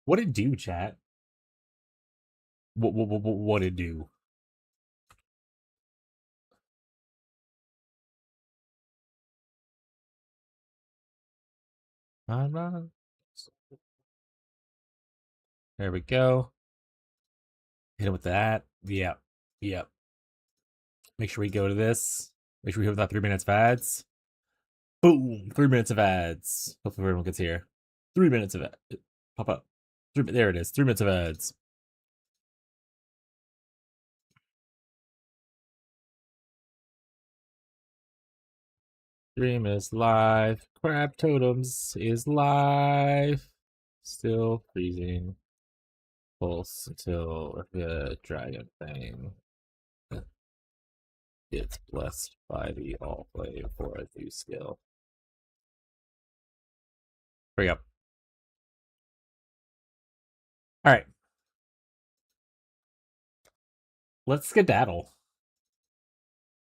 What it do, chat? What it do? There we go. Hit him with that. Yep. Yep. Make sure we go to this. Make sure we hit with that 3 minutes of ads. Boom! 3 minutes of ads. Hopefully everyone gets here. 3 minutes of ads. Pop up. There it is. 3 minutes of ads. Stream is live. Crab Totems is live. Still freezing. Pulse until the dragon thing gets blessed by the all play for a new skill. Hurry up. Alright. Let's skedaddle.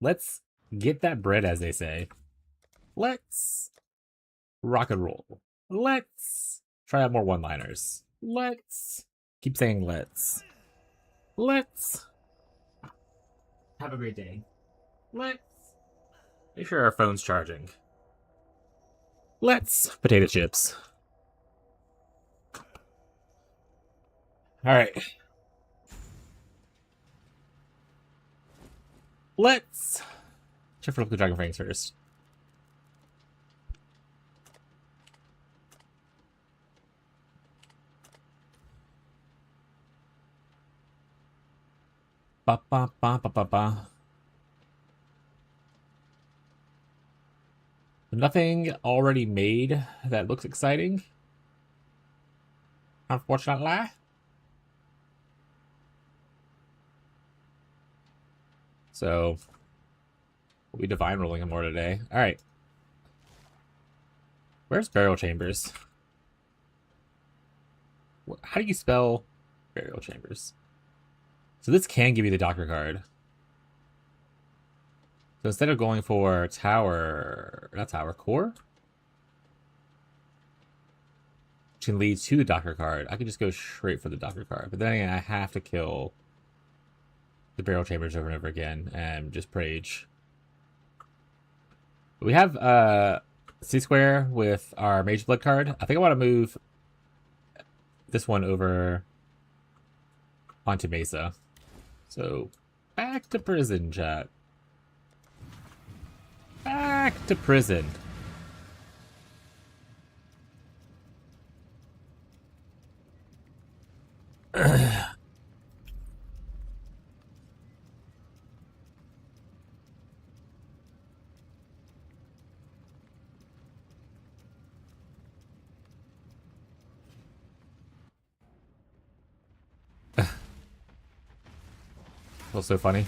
Let's get that bread, as they say. Let's rock and roll. Let's try out more one-liners. Let's keep saying let's. Let's have a great day. Let's make sure our phone's charging. Let's potato chips. Alright. Let's check for the dragon fangs first. Ba ba ba ba ba ba. Nothing already made that looks exciting. Unfortunately. So we'll be divine rolling him more today. Alright. Where's burial chambers? How do you spell burial chambers? So this can give you the doctor card. So instead of going for tower, not tower, core, which can lead to the doctor card, I can just go straight for the doctor card. But then again, I have to kill the burial chambers over and over again and just rage. We have C-square with our mage blood card. I think I want to move this one over onto Mesa. So back to prison, chat. Back to prison. Feels so funny.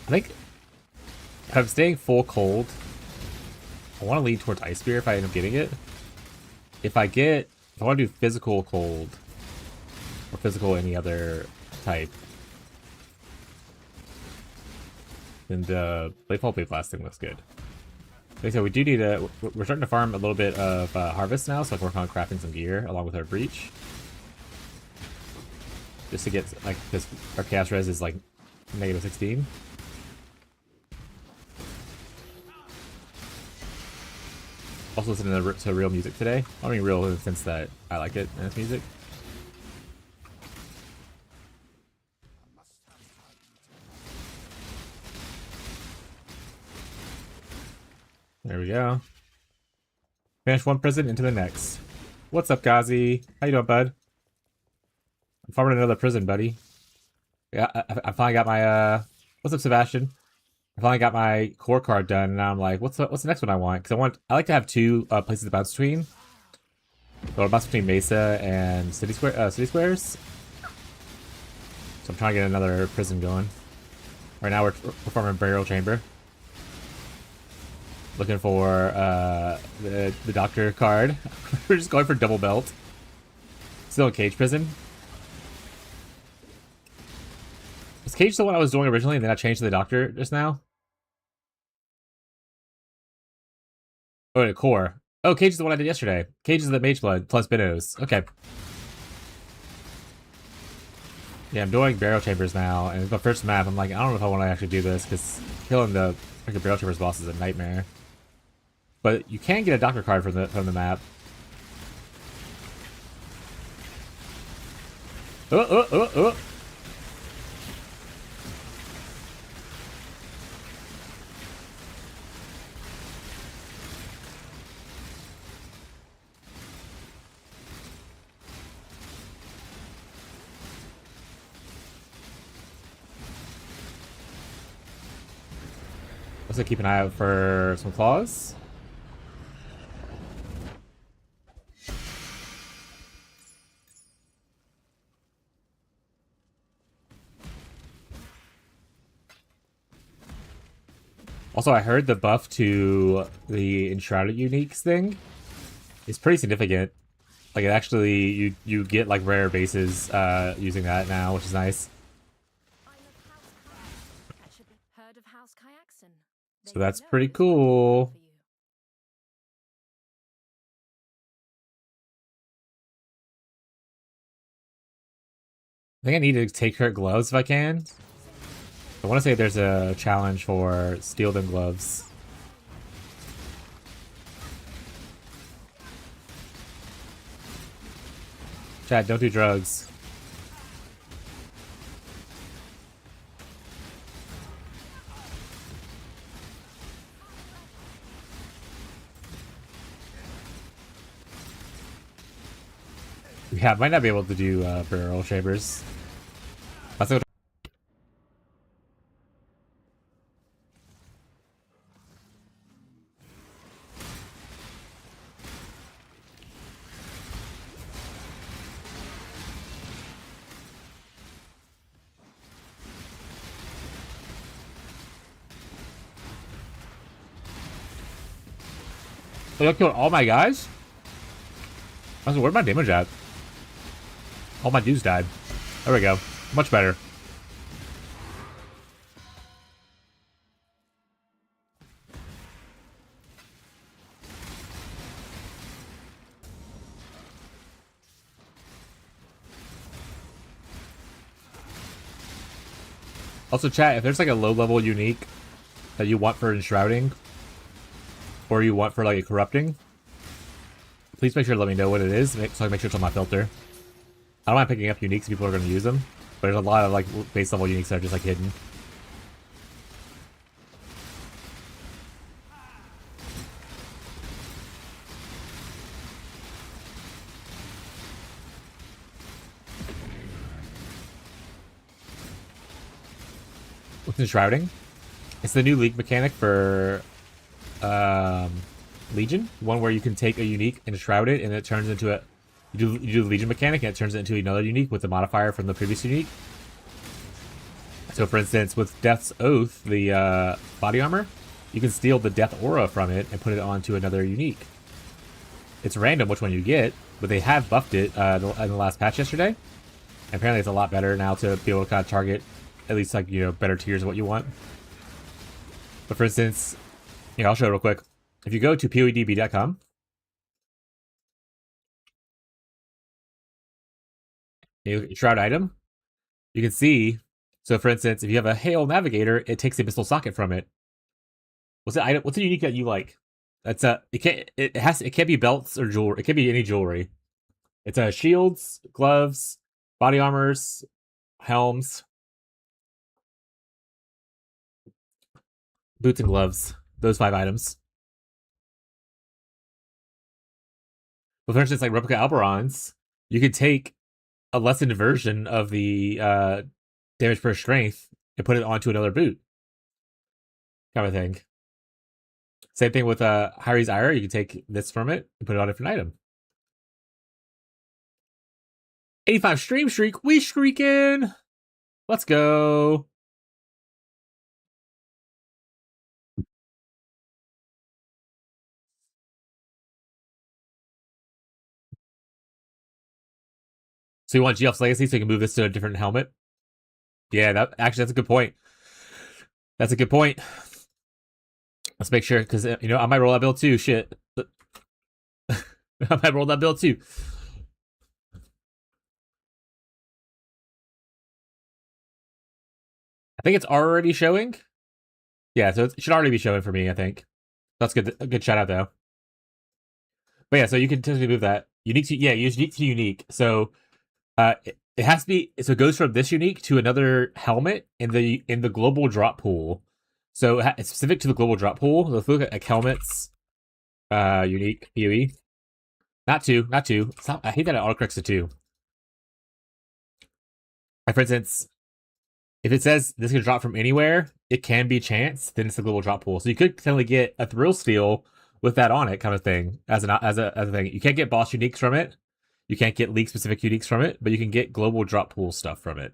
I think if I'm staying full cold, I want to lean towards Ice Spear if I end up getting it. If I want to do physical cold or physical any other type, then the Bladefall Blade Blasting looks good. Like I said, we do need to. We're starting to farm a little bit of harvest now, so I can work on crafting some gear along with our breach, just to get like because our chaos res is like -16. Also listening to real music today. I mean real in the sense that I like it and it's music. There we go. Finish one prison into the next. What's up, Gazi? How you doing, bud? I'm farming another prison, buddy. Yeah, I finally got my what's up, Sebastian? I finally got my core card done, and now I'm like, what's the next one I want? Because I like to have two places to bounce between. So I'll bounce between Mesa and city squares. So I'm trying to get another prison going. Right now we're farming Burial Chamber. Looking for the doctor card. We're just going for double belt. Still in cage prison. Was Cage the one I was doing originally and then I changed to the Doctor just now? Oh, wait, Core. Oh, Cage is the one I did yesterday. Cage is the Mage Blood plus Binos. Okay. Yeah, I'm doing Barrel Chambers now, and it's my first map. I'm like, I don't know if I want to actually do this, because killing the freaking Barrel Chambers boss is a nightmare. But you can get a Doctor card from the map. Oh. Also keep an eye out for some claws. Also, I heard the buff to the Enshrouded Uniques thing is pretty significant. Like, it actually, you get, like, rare bases using that now, which is nice. So that's pretty cool. I think I need to take her gloves if I can. I want to say there's a challenge for steal them gloves. Chat, don't do drugs. Yeah, I might not be able to do barrel chambers. Let's go. Oh, you killed all my guys? I was like, where'd my damage at? All my dudes died. There we go. Much better. Also, chat, if there's like a low-level unique that you want for enshrouding, or you want for like a corrupting, please make sure to let me know what it is, so I can make sure it's on my filter. I don't mind picking up uniques if people are going to use them, but there's a lot of like base level uniques that are just like hidden. What's enshrouding? It's the new league mechanic for Legion, one where you can take a unique and shroud it, and it turns into a you do the Legion mechanic, and it turns it into another unique with the modifier from the previous unique. So, for instance, with Death's Oath, the body armor, you can steal the Death Aura from it and put it onto another unique. It's random which one you get, but they have buffed it in the last patch yesterday. And apparently, it's a lot better now to be able to kind of target at least like better tiers of what you want. But for instance, I'll show it real quick. If you go to poedb.com, you shroud item, you can see. So, for instance, if you have a Hail Navigator, it takes the Abyssal Socket from it. What's the item? What's the unique that you like? That's it can't be belts or jewelry. It can't be any jewelry. It's shields, gloves, body armors, helms, boots, and gloves. Those 5 items. But for instance, like replica Alberons, you could take a lessened version of the damage per strength and put it onto another boot. Kind of thing. Same thing with Harry's Ire. You can take this from it and put it on a different item. 85 stream streak. We streaking. Let's go. So you want GF's Legacy so you can move this to a different helmet? Yeah, that's a good point. That's a good point. Let's make sure, because I might roll that build too. Shit, I might roll that build too. I think it's already showing. Yeah, so it should already be showing for me. I think that's good. A good shout out though. But yeah, so you can totally move that unique to unique to unique. So it has to be, so it goes from this unique to another helmet in the global drop pool. So it's specific to the global drop pool. So if we look at like helmets, unique PoE. Not two, not two. I hate that it autocorrects to two. Like for instance, if it says this can drop from anywhere, it can be chance, then it's a global drop pool. So you could potentially get a thrill steal with that on it, kind of thing, as a thing. You can't get boss uniques from it. You can't get league specific uniques from it, but you can get global drop pool stuff from it.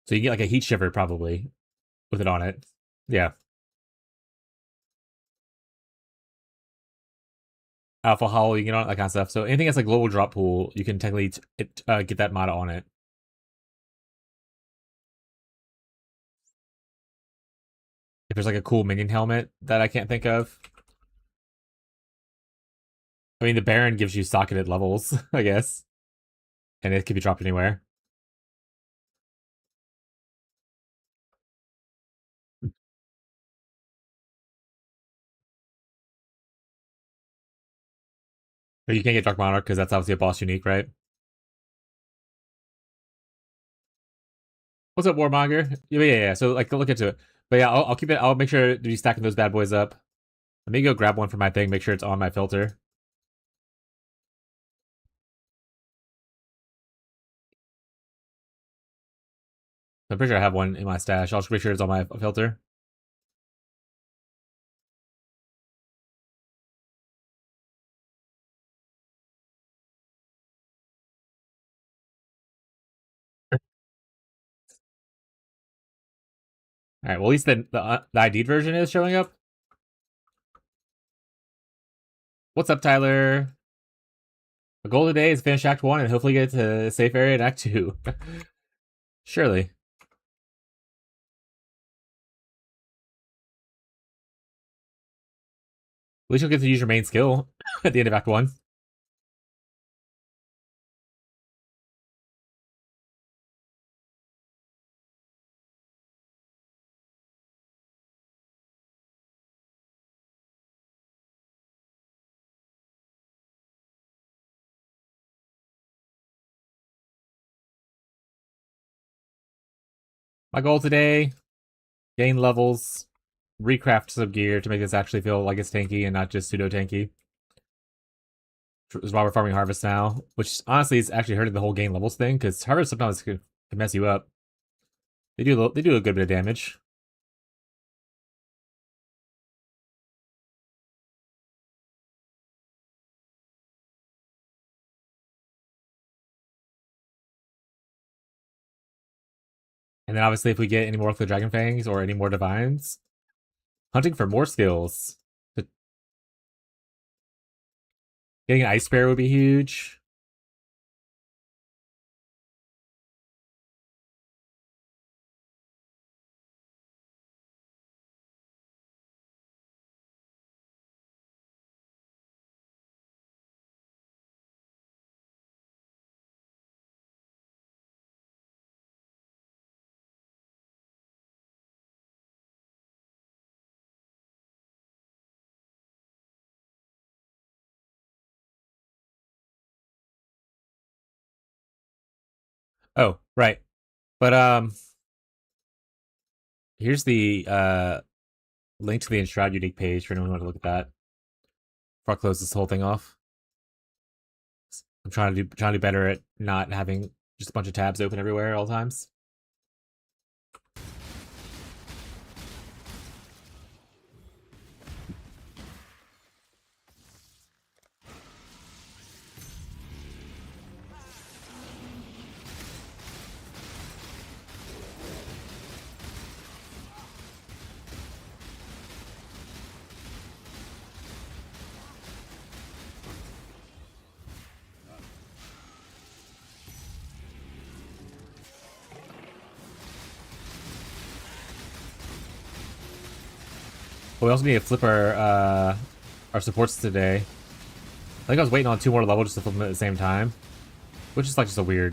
So you can get like a heat shiver probably with it on it. Yeah. Alpha Hollow, you can get on it, that kind of stuff. So anything that's like global drop pool, you can technically get that mod on it. If there's like a cool minion helmet that I can't think of. I mean, the Baron gives you socketed levels, I guess. And it can be dropped anywhere. But you can't get Dark Monarch because that's obviously a boss unique, right? What's up, Warmonger? Yeah. So like, look into it. But yeah, I'll keep it. I'll make sure to be stacking those bad boys up. Let me go grab one for my thing. Make sure it's on my filter. I'm pretty sure I have one in my stash. I'll just make sure it's on my filter. All right. Well, at least the ID'd version is showing up. What's up, Tyler? The goal today is finish Act 1 and hopefully get to a safe area in Act 2. Surely. At least you'll get to use your main skill at the end of Act 1. My goal today, gain levels, recraft some gear to make this actually feel like it's tanky and not just pseudo tanky. This is why we're farming Harvest now, which honestly is actually hurting the whole gain levels thing, because Harvest sometimes can mess you up. They do a good bit of damage. And then obviously if we get any more of the Dragon Fangs or any more Divines, hunting for more skills. Getting an Ice Bear would be huge. Oh, right. But here's the link to the Enshroud unique page for anyone who wants to look at that. Before I close this whole thing off. I'm trying to do better at not having just a bunch of tabs open everywhere at all times. But we also need to flip our supports today. I think I was waiting on 2 more levels just to flip them at the same time. Which is like just a weird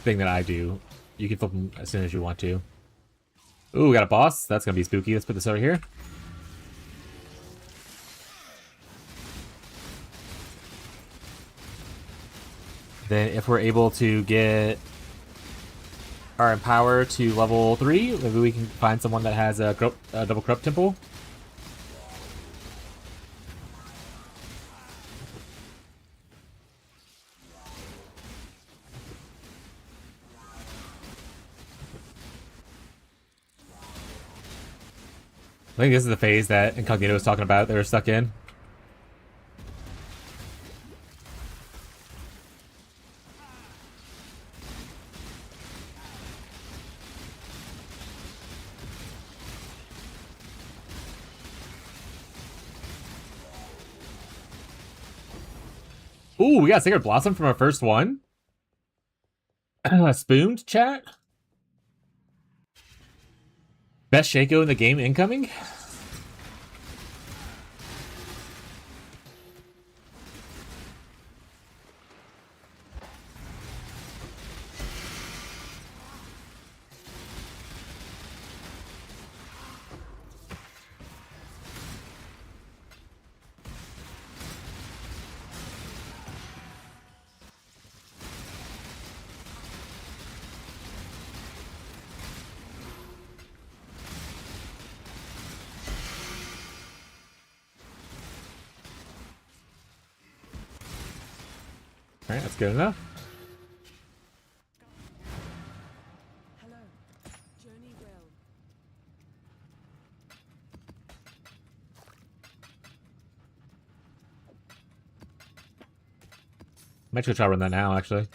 thing that I do. You can flip them as soon as you want to. Ooh, we got a boss. That's gonna be spooky. Let's put this over here. Then if we're able to get our Empower to level 3, maybe we can find someone that has a double corrupt temple. I think this is the phase that Incognito was talking about they were stuck in. Ooh, we got Sacred Blossom from our first one. Spooned, chat? Best Shaco in the game incoming? Alright, that's good enough. Hello. Journey well. Might try to run that now, actually.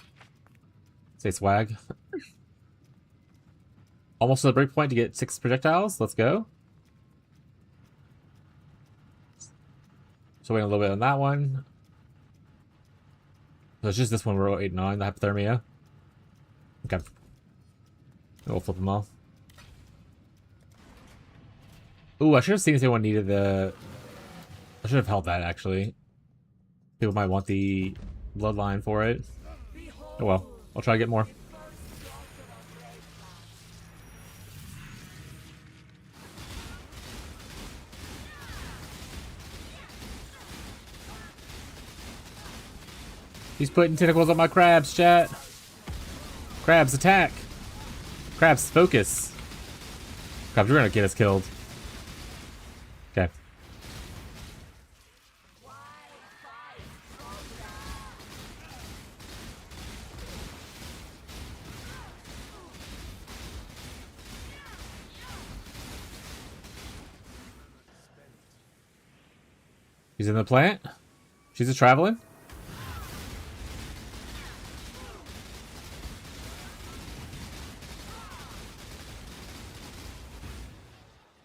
Say swag. Almost to the breakpoint to get 6 projectiles. Let's go. So wait a little bit on that one. So it's just this one we're 8 on, the hypothermia. Okay. We'll flip them all. Ooh, I should have seen if anyone needed the... I should have held that, actually. People might want the bloodline for it. Oh well. I'll try to get more. He's putting tentacles on my crabs, chat. Crabs, attack. Crabs, focus. Crabs, you're gonna get us killed. Okay. He's in the plant. She's a traveling.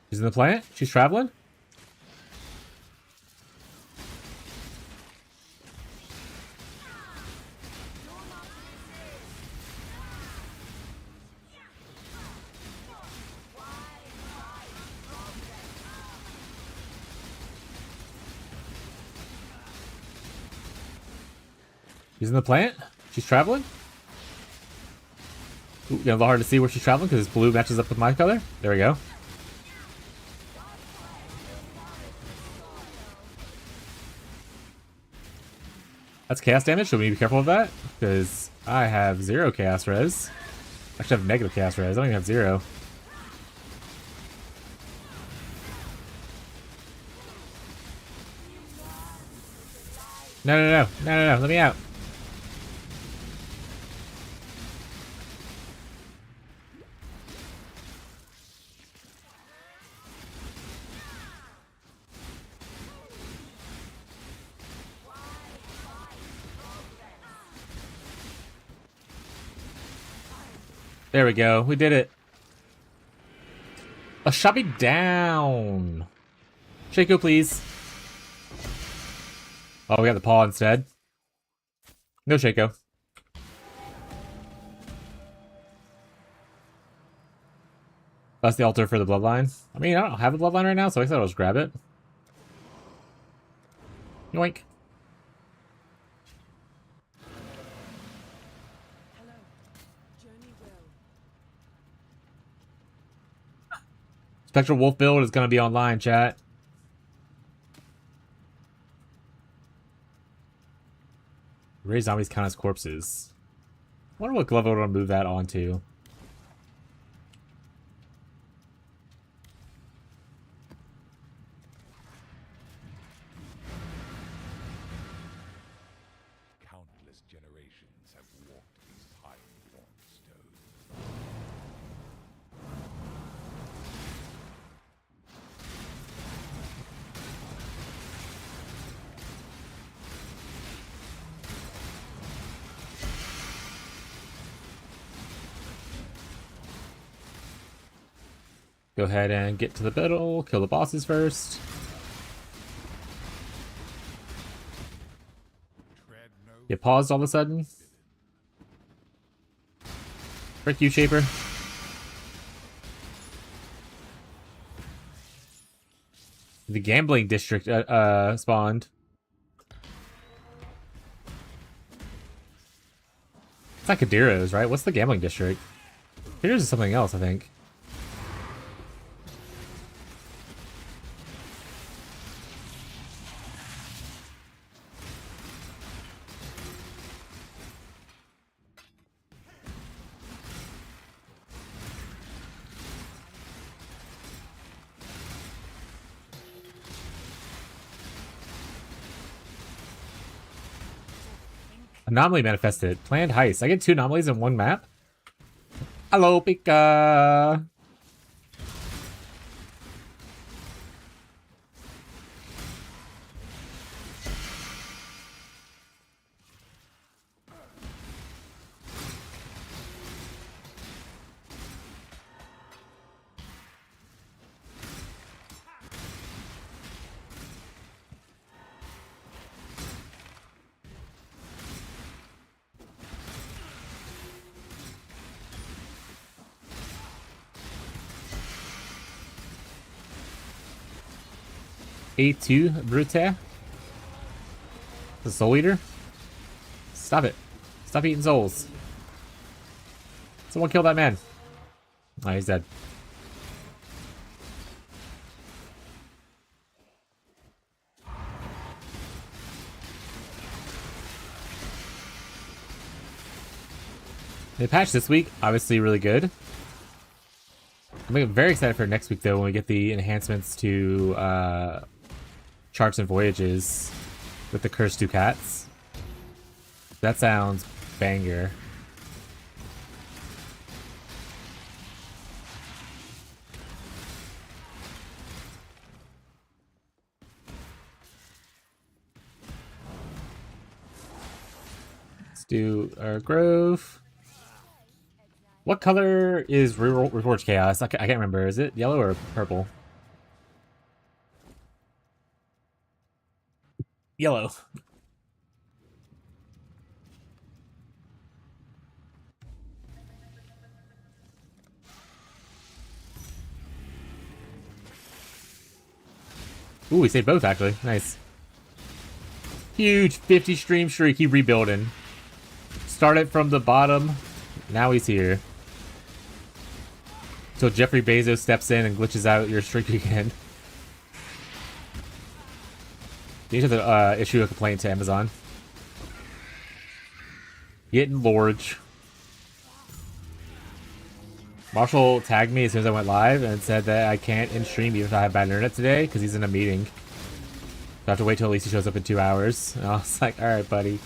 She's in the plant. She's traveling. She's in the plant. She's traveling. Ooh, a little hard to see where she's traveling because blue matches up with my color. There we go. That's chaos damage, so we need to be careful of that. Because I have 0 chaos res. Actually, I have negative chaos res. I don't even have 0. No, let me out. There we go. We did it. A shot me down. Shaco, please. Oh, we got the paw instead. No Shaco. That's the altar for the bloodline. I mean, I don't have a bloodline right now, so I guess I'll just grab it. Yoink. Hello. Journey well. Spectral Wolf build is gonna be online, chat. Raise zombies count as corpses. I wonder what glove I would move that onto. Countless generations have walked these time-worn stones. Go ahead and get to the middle, kill the bosses first. Tread no Get paused all of a sudden. Frick you, Shaper. The gambling district spawned. It's like Kadiro's, right? What's the gambling district? Kadiro's is something else, I think. Anomaly manifested. Planned heist. I get 2 anomalies in one map? Hello, Pika! A2 Brute. The Soul Eater? Stop it. Stop eating souls. Someone kill that man. Oh, he's dead. The patch this week, obviously really good. I'm very excited for next week, though, when we get the enhancements to charts and voyages with the Cursed 2 Cats. That sounds banger. Let's do our Grove. What color is Reforged Chaos? I can't remember. Is it yellow or purple? Yellow. Ooh, we saved both, actually. Nice. Huge 50 stream streak. He rebuilding. Started from the bottom. Now he's here. Until Jeffrey Bezos steps in and glitches out your streak again. You need to issue a complaint to Amazon. Getting large. Marshall tagged me as soon as I went live and said that I can't in stream even if I have bad internet today because he's in a meeting. So I have to wait till at least he shows up in 2 hours. And I was like, alright, buddy.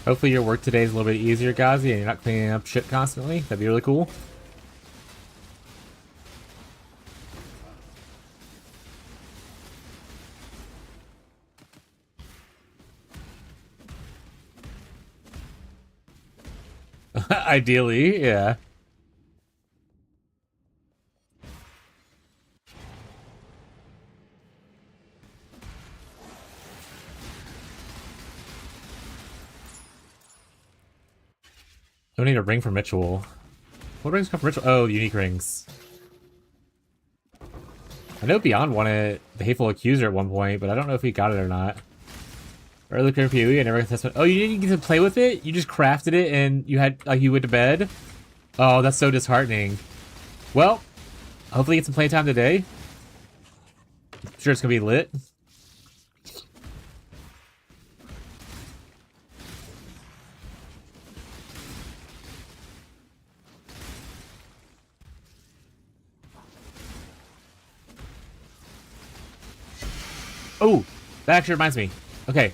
Hopefully your work today is a little bit easier, Gazi, and you're not cleaning up shit constantly. That'd be really cool. Ideally, yeah. Don't need a ring from ritual. What rings come from ritual? Oh, unique rings. I know Beyond wanted the Hateful Accuser at one point, but I don't know if he got it or not. Early career PoE, I never got to test it. Oh, you didn't get to play with it? You just crafted it and you had, like, you went to bed? Oh, that's so disheartening. Well, hopefully get some playtime today. I'm sure it's gonna be lit. Oh, that actually reminds me. Okay,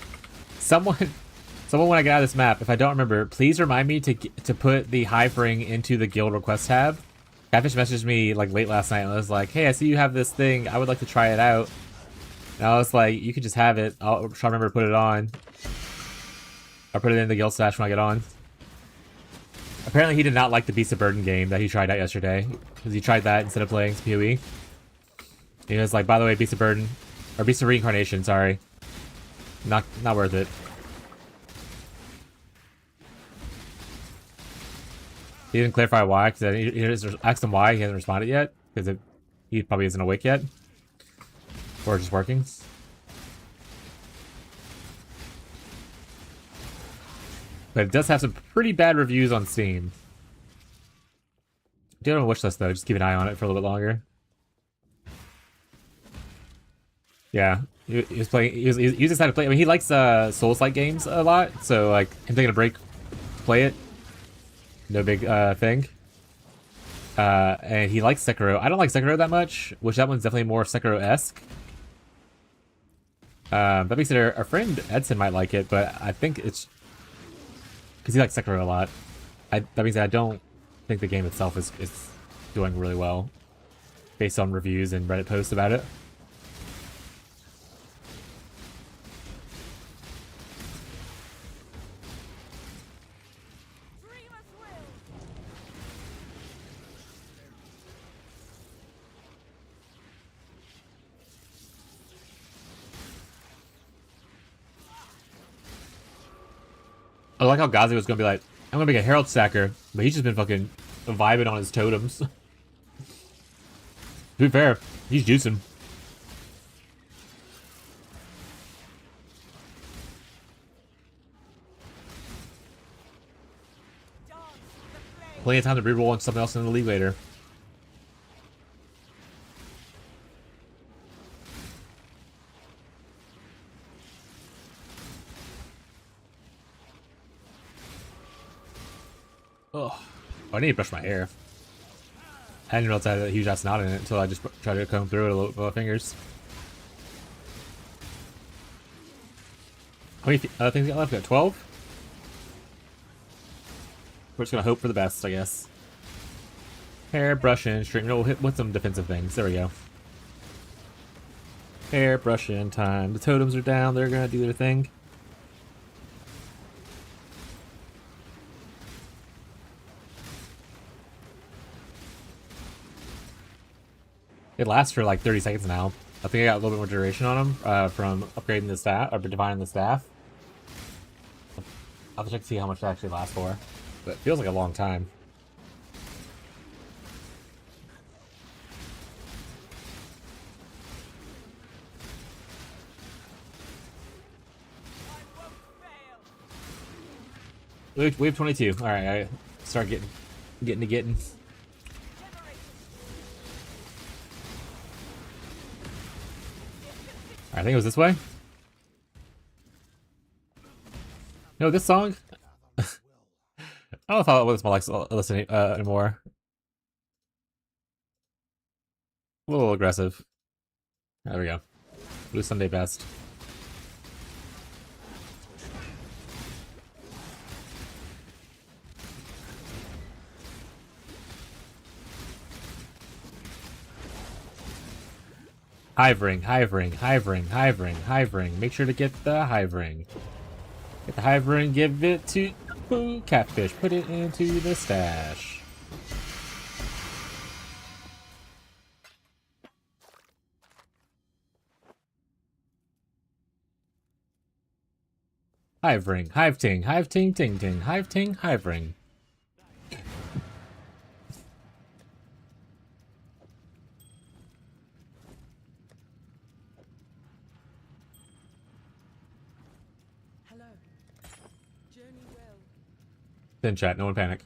someone when I get out of this map, if I don't remember, please remind me to put the Hive Ring into the guild request tab. Catfish messaged me like late last night and was like, "Hey, I see you have this thing. I would like to try it out." And I was like, "You could just have it. I'll try to remember to put it on. I'll put it in the guild stash when I get on." Apparently, he did not like the Beast of Burden game that he tried out yesterday because he tried that instead of playing PoE. He was like, "By the way, Beast of Burden." Or Beast of Reincarnation, sorry. Not worth it. He didn't clarify why, because he just asked him why he hasn't responded yet, because he probably isn't awake yet. Or just working. But it does have some pretty bad reviews on Steam. Do have a wish list though, just keep an eye on it for a little bit longer. Yeah, he was playing. He was decided to play. I mean, he likes Souls-like games a lot, so like him taking a break, to play it, no big thing. And he likes Sekiro. I don't like Sekiro that much, which that one's definitely more Sekiro-esque. That being said, our friend Edson might like it, but I think it's because he likes Sekiro a lot. That being said, I don't think the game itself is doing really well, based on reviews and Reddit posts about it. I like how Gazi was gonna be like, I'm gonna make a Herald Stacker, but he's just been fucking vibing on his totems. To be fair, he's juicing. Plenty of time to reroll on something else in the league later. Oh, I need to brush my hair. I didn't realize I had a huge ass knot in it until I just tried to comb through it a little with my fingers. How many things we got left? We got 12? We're just gonna hope for the best, I guess. Hair, brushing, string. No, we'll hit with some defensive things. There we go. Hair, brushing time. The totems are down. They're gonna do their thing. It lasts for like 30 seconds now. I think I got a little bit more duration on them from upgrading the staff, or defining the staff. I'll have to check to see how much that actually lasts for. But it feels like a long time. Wave 22. Alright, I start getting. I think it was this way. No, this song. I don't know if I was like listening anymore. A little aggressive. There we go. Blue Sunday best. Hive ring, hive ring, hive ring, hive ring, hive ring. Make sure to get the hive ring. Get the hive ring, give it to Boo, catfish, put it into the stash. Hive ring, hive ting, ting ting, hive ting, hive ring. Hello. Journey well. Then chat, no one panic.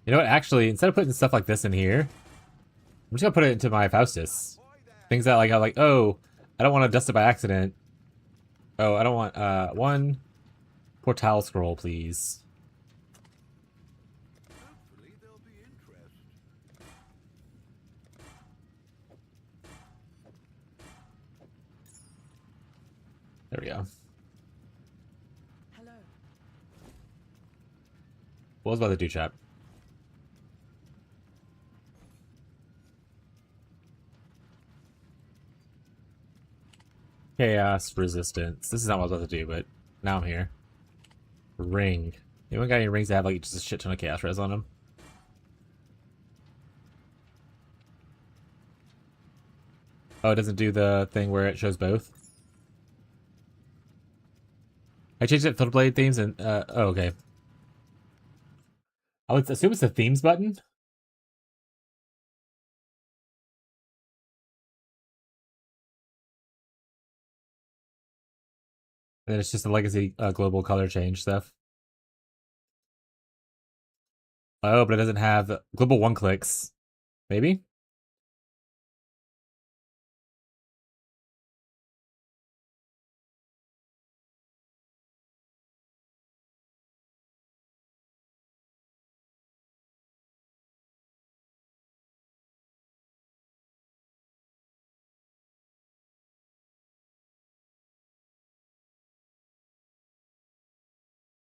You know what? Actually, instead of putting stuff like this in here, I'm just gonna put it into my Faustus. Things that like, oh, I don't want to dust it by accident. Oh, I don't want one portal scroll, please. Hopefully there'll be interest. There we go. Hello. What was about to do, chat? Chaos resistance. This is not what I was about to do, but now I'm here. Ring. Anyone got any rings that have like just a shit ton of chaos res on them? Oh, it doesn't do the thing where it shows both? I changed it filter blade themes and oh, okay. I would assume it's the themes button. And then it's just the legacy global color change stuff. Oh, but it doesn't have global one clicks. Maybe?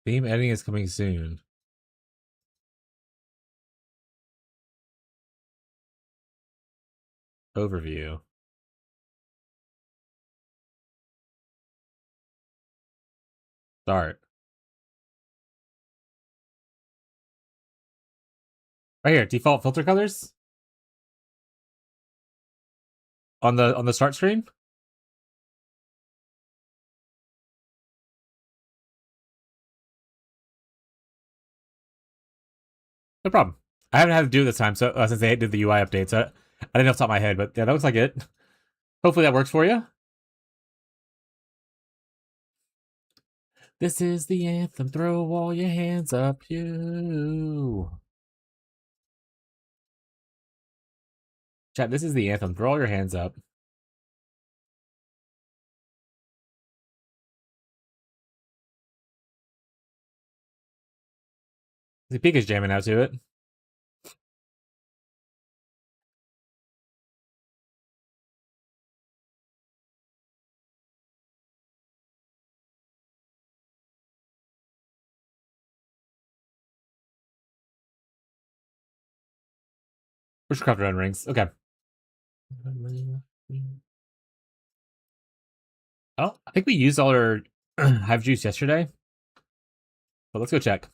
Theme editing is coming soon. Overview. Start. Right here, default filter colors on the start screen. No problem. I haven't had to do it this time, so since they did the UI update, so I didn't know off the top of my head, but yeah, that looks like it. Hopefully that works for you. This is the anthem. Throw all your hands up, you. Chat, this is the anthem. Throw all your hands up. The peak is jamming out to it. Wishcraft run rings. Okay. Oh, I think we used all our hive juice yesterday. But let's go check.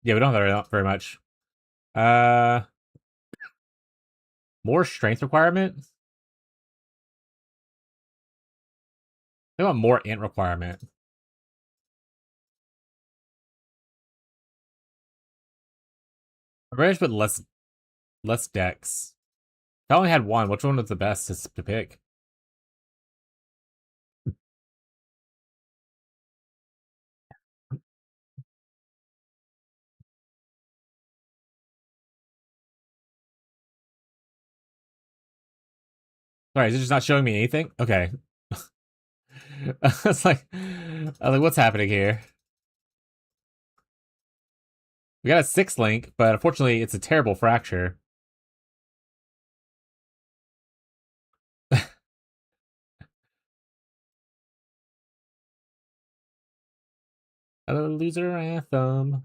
Yeah, we don't have very much. Uh, more strength requirement. I want more int requirement. I'm ready to put less decks. If I only had one, which one was the best to pick? Sorry, is it just not showing me anything? Okay. I was like, what's happening here? We got a 6 link, but unfortunately it's a terrible fracture. A loser anthem.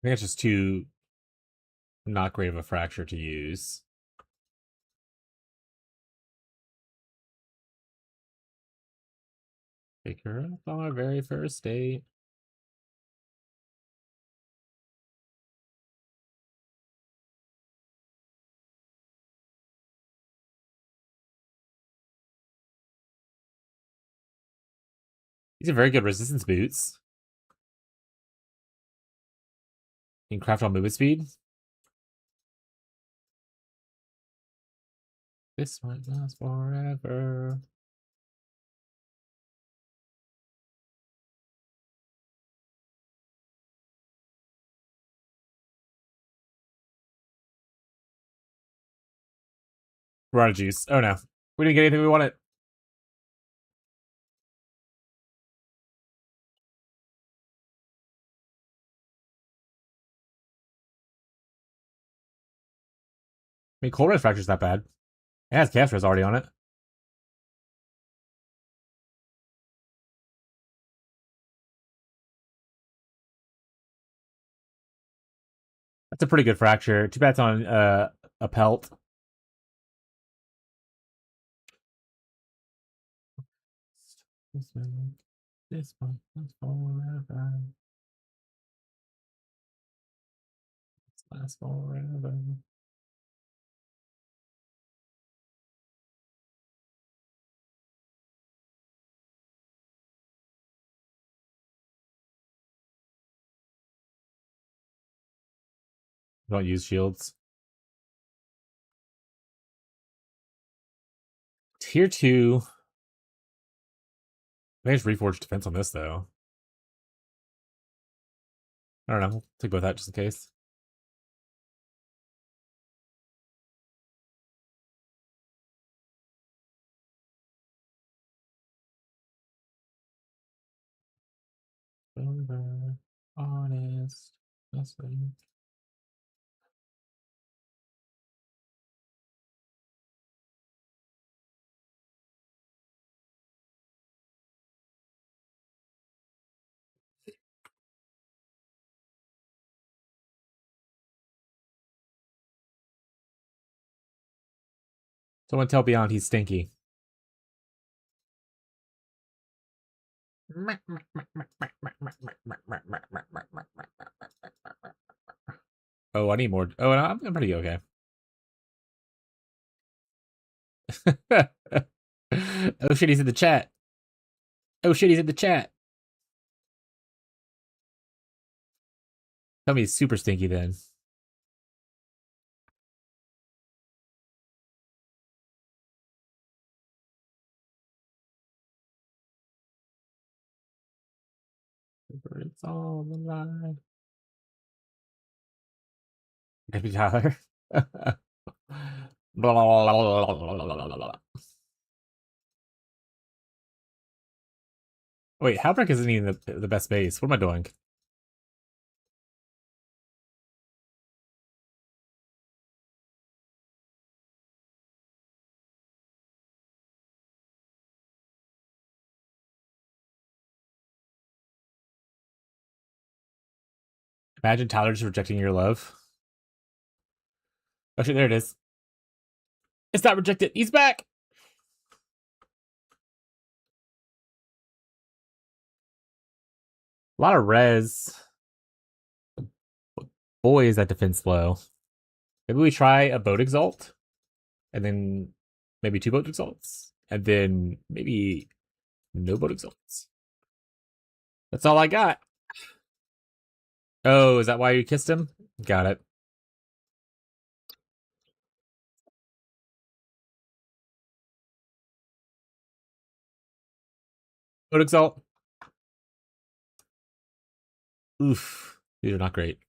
think it's just too not great of a fracture to use. Pick her up on our very first date. These are very good resistance boots. You can craft on movement speed. This might last forever. We're out of juice. Oh no. We didn't get anything we wanted. I mean, cold red fracture's not bad. It has Castros already on it. That's a pretty good fracture. Too bad it's on a pelt. This one is forever. This lasts forever. Don't use shields. Tier 2. I just reforged defense on this though. I don't know. We'll take both out just in case. Honest. Nothing. Someone tell Beyond he's stinky. Oh, I need more. Oh, I'm pretty okay. Oh shit, he's in the chat. Oh shit, he's in the chat. Tell me he's super stinky then. It's all the lie. Maybe Tyler. Blah, blah, blah, blah, blah, blah, blah. Wait, Halbreak isn't even the best base. What am I doing? Imagine Tyler just rejecting your love. Actually, there it is. It's not rejected. He's back. A lot of res. Boy, is that defense low. Maybe we try a boat exalt, and then maybe 2 boat exalts, and then maybe no boat exalts. That's all I got. Oh, is that why you kissed him? Got it. Boat exalt. Oof. These are not great.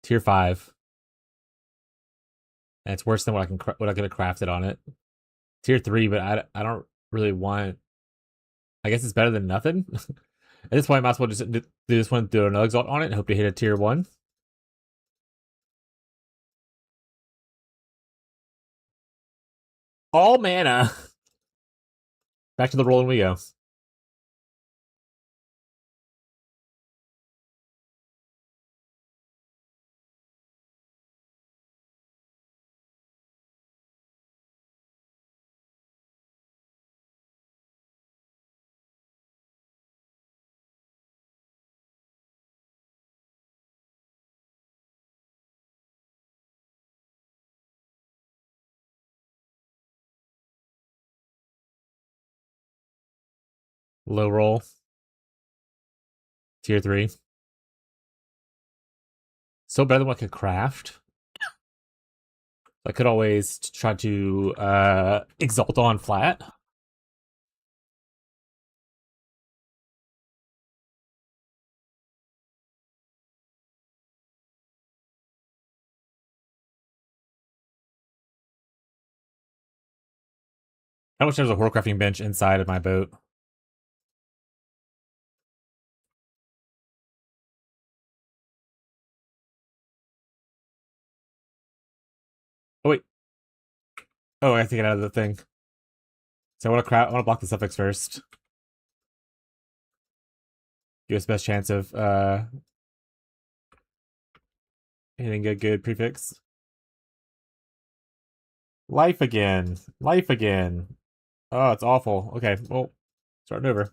Tier 5. And it's worse than what I could have crafted on it. Tier 3, but I don't really want. I guess it's better than nothing. At this point, I might as well just do this one, throw another exalt on it, and hope to hit a tier 1. All mana. Back to the rolling we go. Low roll. Tier 3. So better than what I could craft. I could always try to exalt on flat. I wish there was a horcrafting bench inside of my boat. Oh wait. Oh, I have to get out of the thing. So I want to block the suffix first. Give us best chance of hitting a good prefix. Life again. Life again. Oh, it's awful. Okay, well, starting over.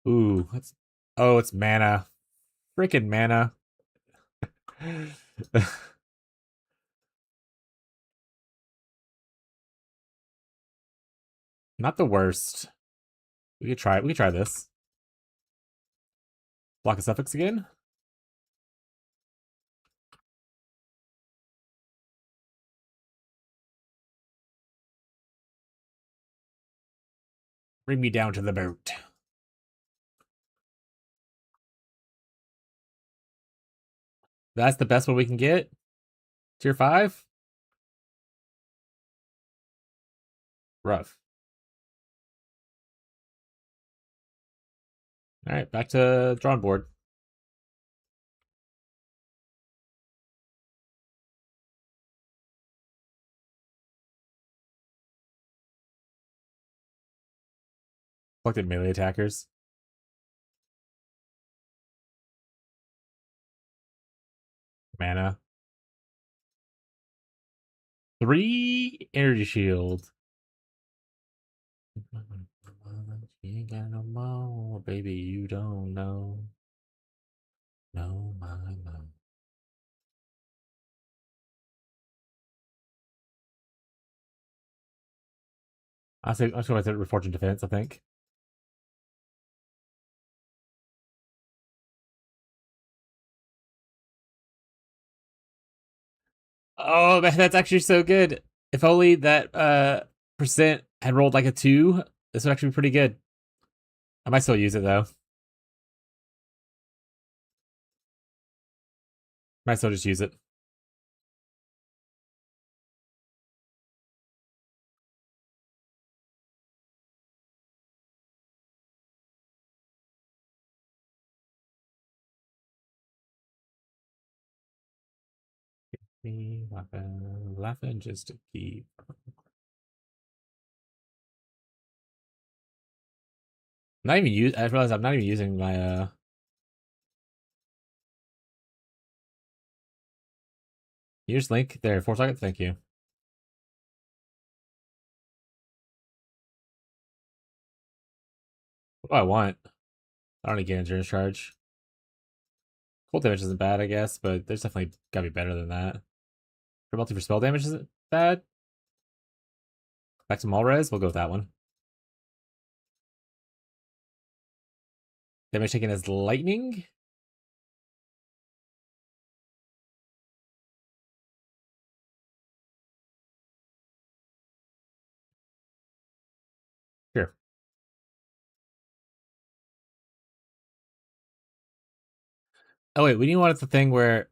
Ooh, that's oh, it's mana. Freaking mana. Not the worst. We could try this. Block a suffix again. Bring me down to the boat. That's the best one we can get. Tier 5? Rough. Alright, back to drawing board. Collected melee attackers. Mana. 3 energy shield. She ain't got no more, baby, you don't know. No, my. I'm just going to Refortune Defense, I think. Oh, man, that's actually so good. If only that percent had rolled like a 2, this would actually be pretty good. I might still use it, though. Might still just use it. Me laughing just to keep. Not even use. I realize I'm not even using my Here's link there. 4 seconds. Thank you. What do I want? I don't need to get endurance charge. Cold damage isn't bad, I guess, but there's definitely gotta be better than that. Multi for spell damage isn't bad. Back to Malrez, we'll go with that one. Damage taken as lightning. Sure. Oh wait, we want the thing where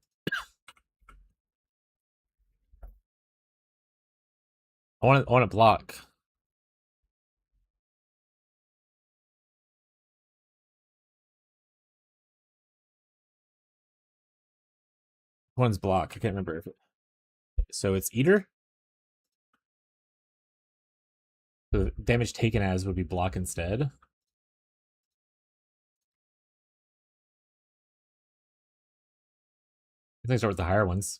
I want to block. One's block. I can't remember if it. So it's Eater. So damage taken as would be block instead. I think I start with the higher ones.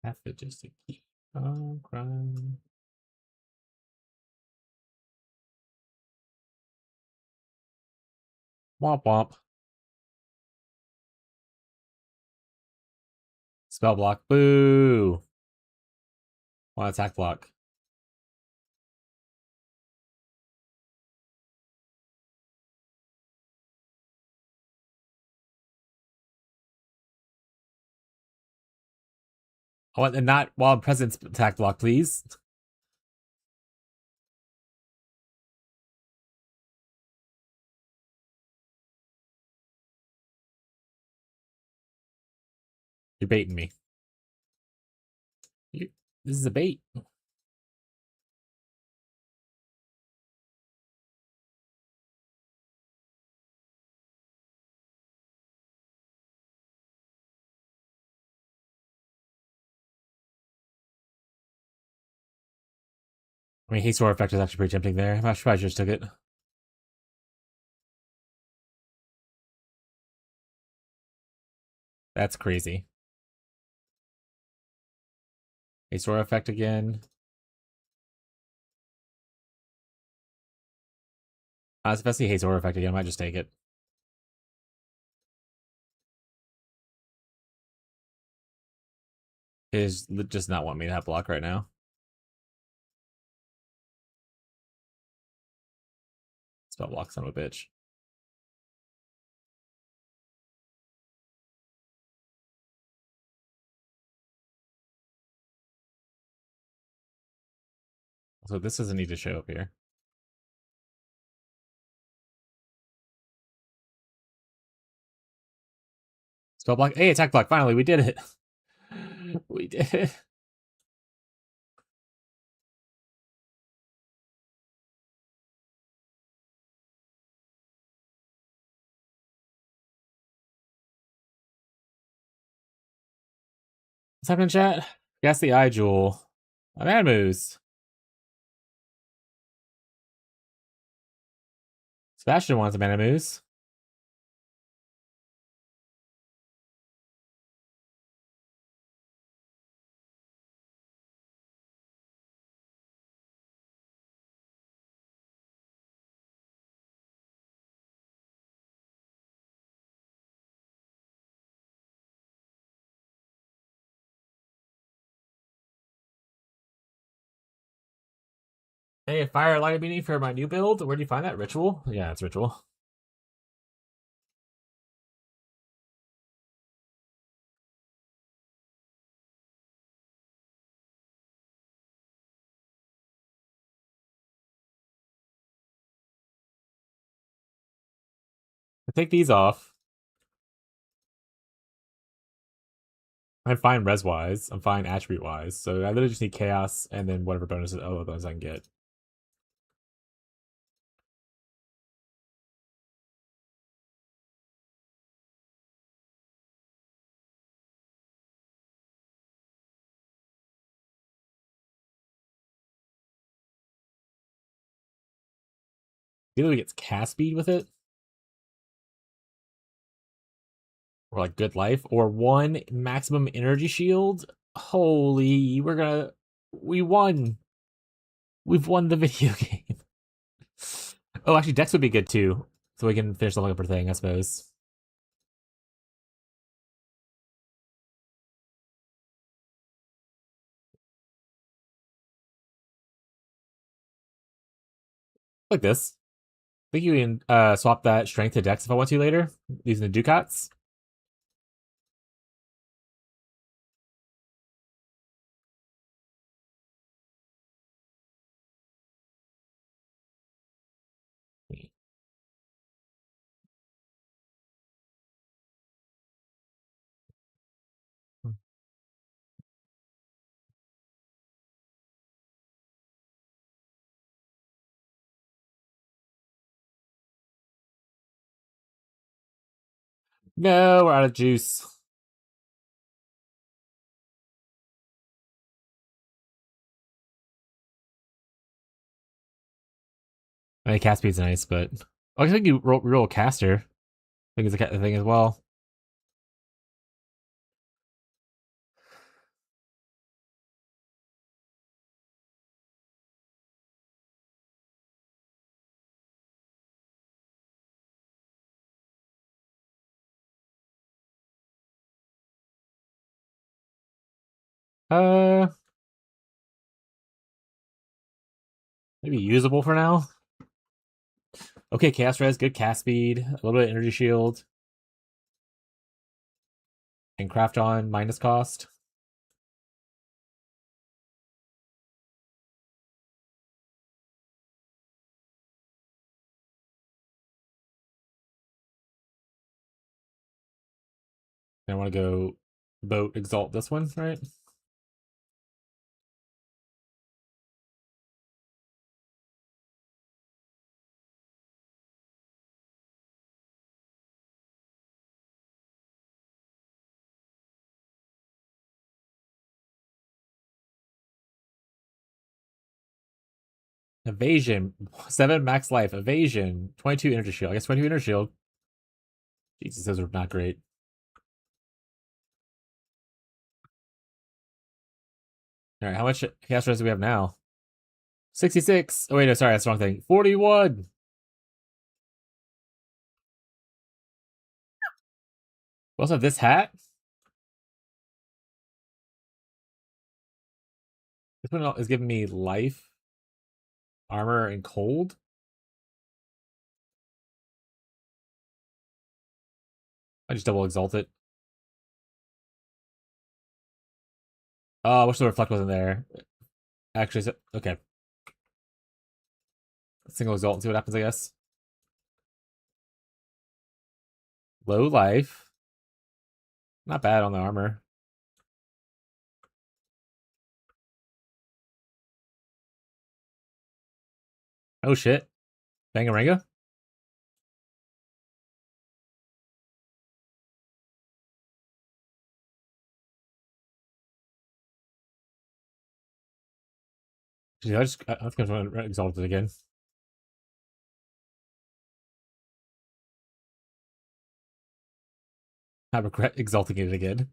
Have to just keep on crying. Womp womp. Spell block. Boo. Want attack block. I want and not while I'm present attack block, please. You're baiting me. This is a bait. I mean, haste or effect is actually pretty tempting there. I should just took it. That's crazy. Haste or effect again. If I see haste or effect again, I might just take it. It just not want me to have block right now. Spell block, son of a bitch. So this doesn't need to show up here. Spell block. Hey, attack block. Finally, we did it. We did it. What's happening, chat? Guess the eye jewel. A man moves. Sebastian wants a mana moose. Hey, fire light beanie for my new build. Where do you find that? Ritual? Yeah, it's ritual. I take these off. I'm fine res wise. I'm fine attribute wise. So I literally just need chaos and then whatever bonuses those I can get. Either we get cast speed with it, or like good life, or one maximum energy shield. Holy, we won. We've won the video game. Oh, actually, Dex would be good too, so we can finish the level up thing, I suppose. Like this. I think you can swap that strength to Dex if I want to later, using the Ducats. No, we're out of juice. I mean, cast speed's nice, but I think you roll caster. I think it's a thing as well. Uh, maybe usable for now. Okay, Chaos Res, good cast speed, a little bit of energy shield, and craft on minus cost. I want to go boat exalt this one, right? Evasion, 7 max life. Evasion, 22 energy shield. I guess 22 energy shield. Jesus, those are not great. All right, how much chaos res do we have now? 66. Oh, wait, no, sorry, that's the wrong thing. 41. We also have this hat. This one is giving me life, armor, and cold. I just double exalt it. Oh, I wish the reflect wasn't there. Actually, okay. Single exalt and see what happens, I guess. Low life. Not bad on the armor. Oh shit. Bangaranga? I think I'm gonna exalt it again. I regret exalting it again.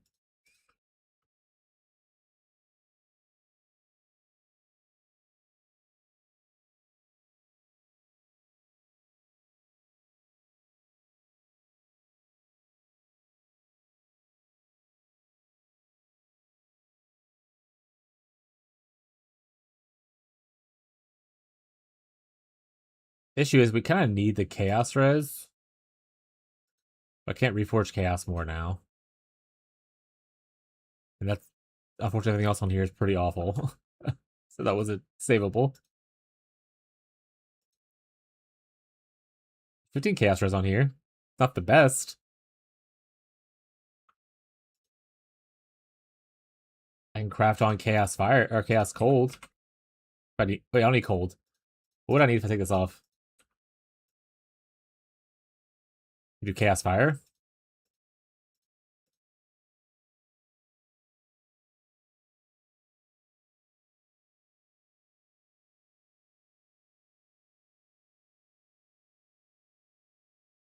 Issue is we kind of need the chaos res. I can't reforge chaos more now. And that's unfortunately everything else on here is pretty awful. So that wasn't savable. 15 chaos res on here. Not the best. I can craft on chaos fire or chaos cold. Wait, I don't need cold. What would I need if I take this off? Do chaos fire?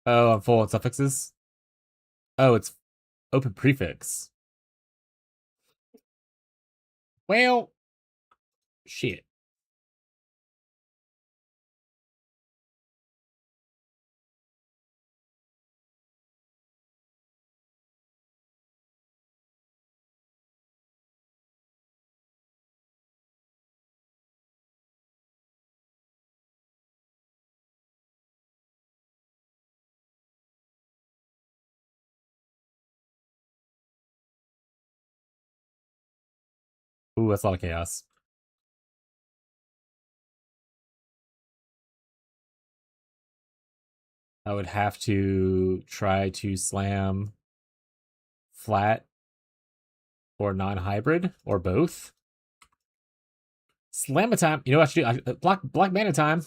Oh, I'm full on suffixes. Oh, it's open prefix. Well, shit. Ooh, that's a lot of chaos. I would have to try to slam flat or non-hybrid or both. Slam a time. You know what I should do? Black mana time.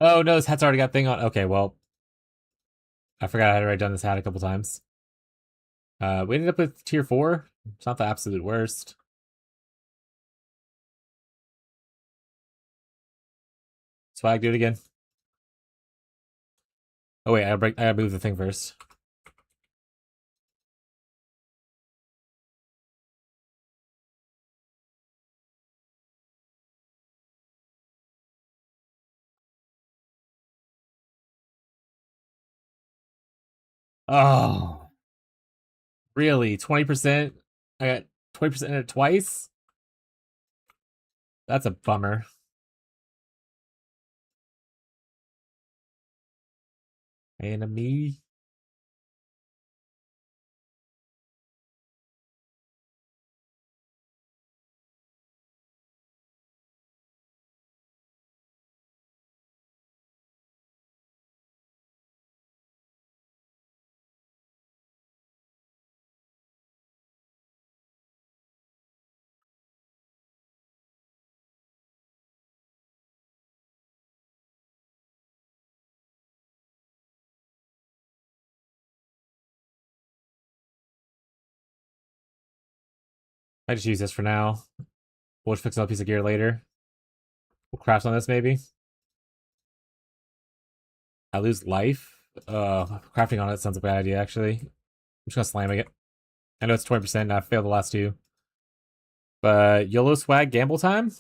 Oh no, this hat's already got thing on. Okay, well, I forgot I had already done this hat a couple times. We ended up with tier 4. It's not the absolute worst. Swag, do it again. Oh wait, I gotta move the thing first. Oh, really? 20%? I got 20% in it twice? That's a bummer. Enemy. I just use this for now. We'll just fix another piece of gear later. We'll craft on this maybe. I lose life. Crafting on it sounds a bad idea actually. I'm just gonna slamming it. I know it's 20%, and I failed the last two. But YOLO swag gamble time?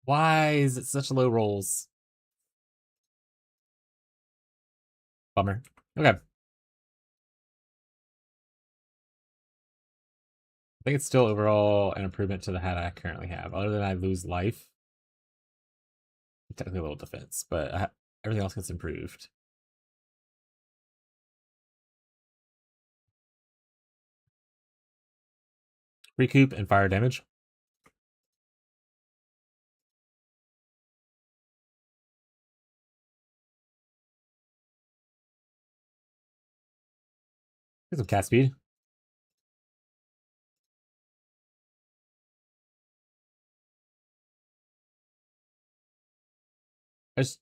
Why is it such low rolls? Bummer. Okay. I think it's still overall an improvement to the hat I currently have. Other than I lose life. Technically a little defense, but everything else gets improved. Recoup and fire damage. Get some cast speed. I think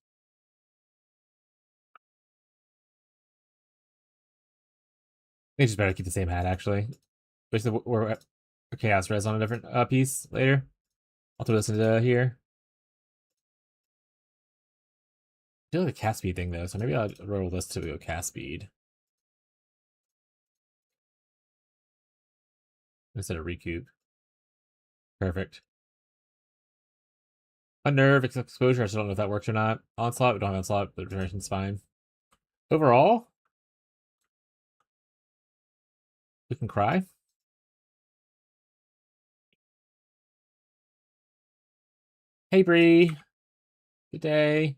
it's just better to keep the same hat actually. Basically, we're at chaos res on a different piece later. I'll throw this into here. I feel like a cast speed thing though, so maybe I'll roll this to go cast speed instead of recoup. Perfect. Unnerve, exposure. I still don't know if that works or not. Onslaught, we don't have onslaught, but generation's fine. Overall, we can cry. Hey Bree, good day.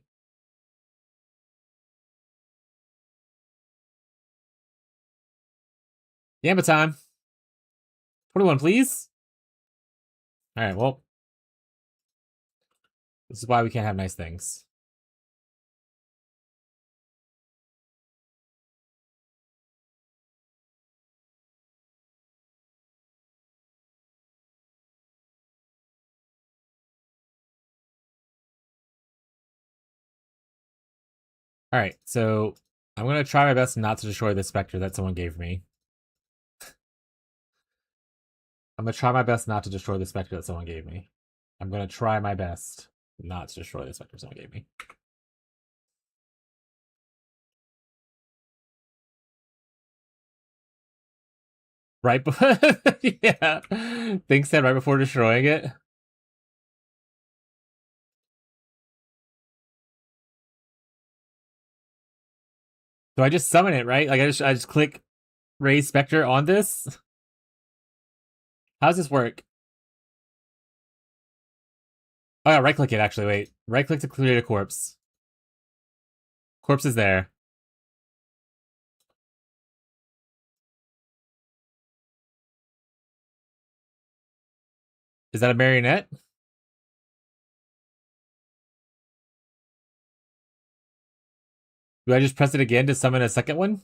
Yamba time. 21, please. All right, well, this is why we can't have nice things. All right, so I'm gonna try my best not to destroy the specter that someone gave me. I'm gonna try my best not to destroy the specter that someone gave me. I'm gonna try my best not to destroy the specter someone gave me. Right before, yeah. Things said right before destroying it. So I just summon it, right? Like I just click raise specter on this. How does this work? Oh yeah, right click it actually. Wait, right click to create a corpse. Corpse is there. Is that a marionette? Do I just press it again to summon a second one?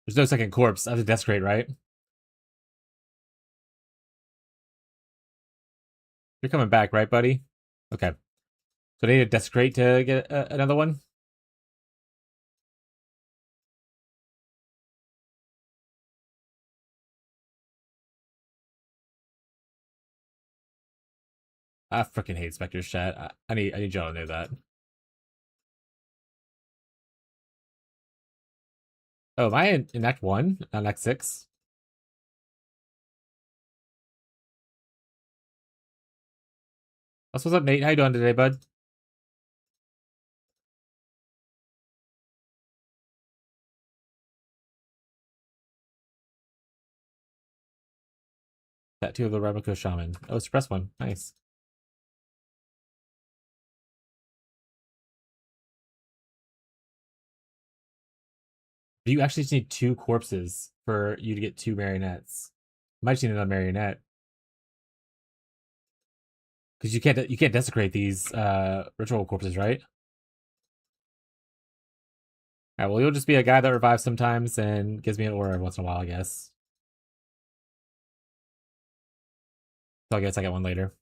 There's no second corpse. I have to desecrate, right? You're coming back, right, buddy? Okay. So I need to desecrate to get another one? I freaking hate Spectre's chat. I need y'all to know that. Oh, am I in Act 1? Not Act 6? What's up, Nate? How you doing today, bud? Tattoo of the Ramaco Shaman. Oh, suppress one. Nice. Do you actually just need 2 corpses for you to get 2 marionettes? Might just need another marionette. Because you can't desecrate these ritual corpses, right? Alright, well you'll just be a guy that revives sometimes and gives me an aura every once in a while, I guess. So I guess I get one later.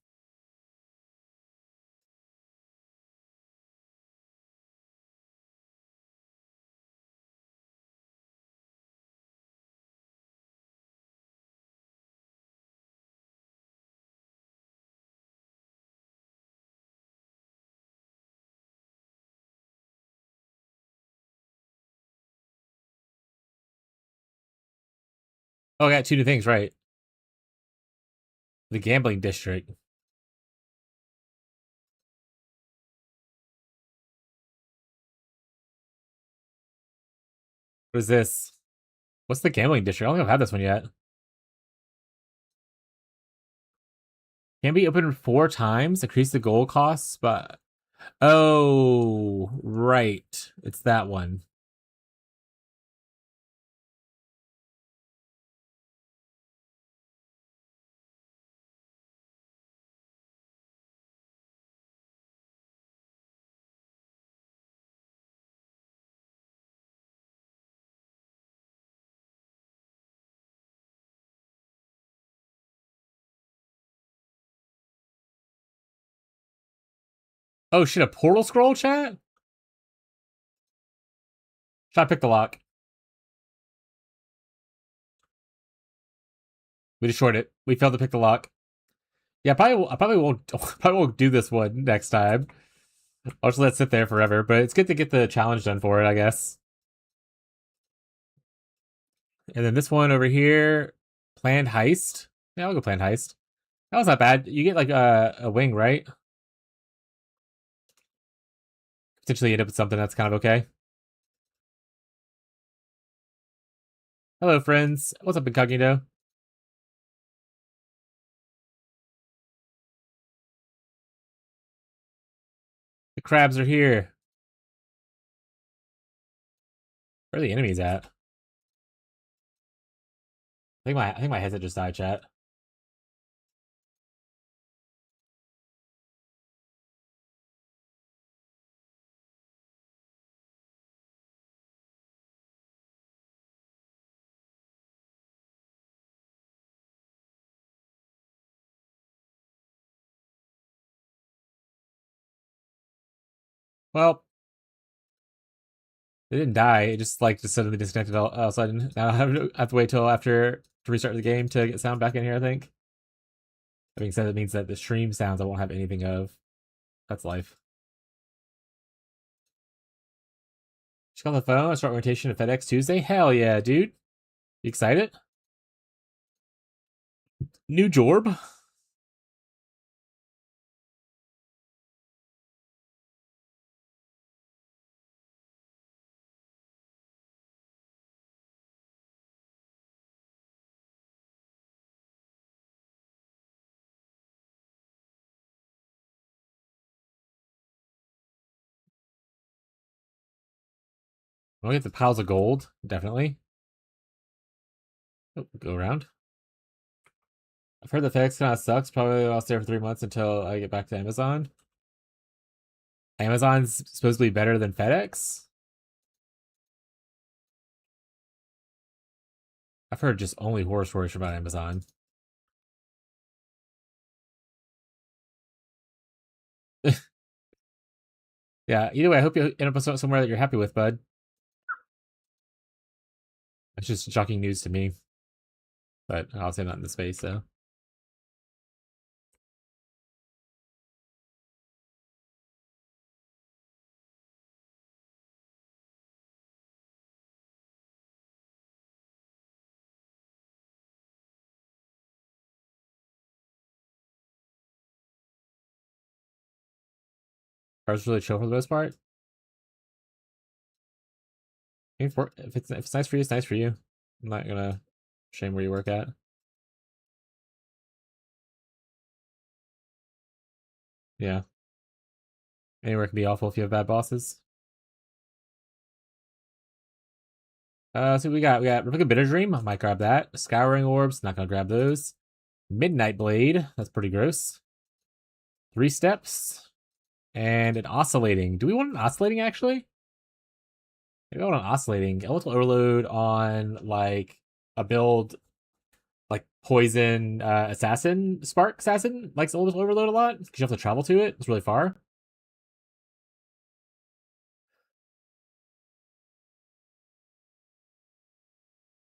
Oh, I got 2 new things, right? The gambling district. What is this? What's the gambling district? I don't think I've had this one yet. Can be opened 4 times, increase the gold costs, but oh, right. It's that one. Oh shit, a portal scroll, chat? Should I pick the lock? We destroyed it. We failed to pick the lock. Yeah, I probably won't probably won't do this one next time. I'll just let it sit there forever, but it's good to get the challenge done for it, I guess. And then this one over here, planned heist. Yeah, I'll go planned heist. That was not bad. You get like a wing, right? Potentially end up with something that's kind of okay. Hello, friends. What's up, Incognito? The crabs are here. Where are the enemies at? I think my headset just died, chat. Well, they didn't die. It just like just suddenly disconnected all of a sudden. Now I have to wait till after to restart the game to get sound back in here, I think. That being said, it means that the stream sounds I won't have anything of. That's life. Just got on the phone. I start orientation at FedEx Tuesday. Hell yeah, dude. You excited? New Jorb? I'll get the piles of gold, definitely. Oh, go around. I've heard the FedEx kind of sucks. Probably I'll stay for 3 months until I get back to Amazon. Amazon's supposed to be better than FedEx? I've heard just only horror stories about Amazon. Yeah, either way, I hope you end up somewhere that you're happy with, bud. It's just shocking news to me. But I'll say not in the space, so. Car's really chill for the most part. If it's nice for you, it's nice for you. I'm not gonna shame where you work at. Yeah. Anywhere can be awful if you have bad bosses. So we got Replica Bitter Dream. I might grab that. Scouring Orbs, not gonna grab those. Midnight Blade, that's pretty gross. 3 steps. And an oscillating. Do we want an oscillating actually? Maybe I want an oscillating. Elemental Overload on like a build like Poison Assassin, Spark Assassin likes Elemental Overload a lot because you have to travel to it. It's really far.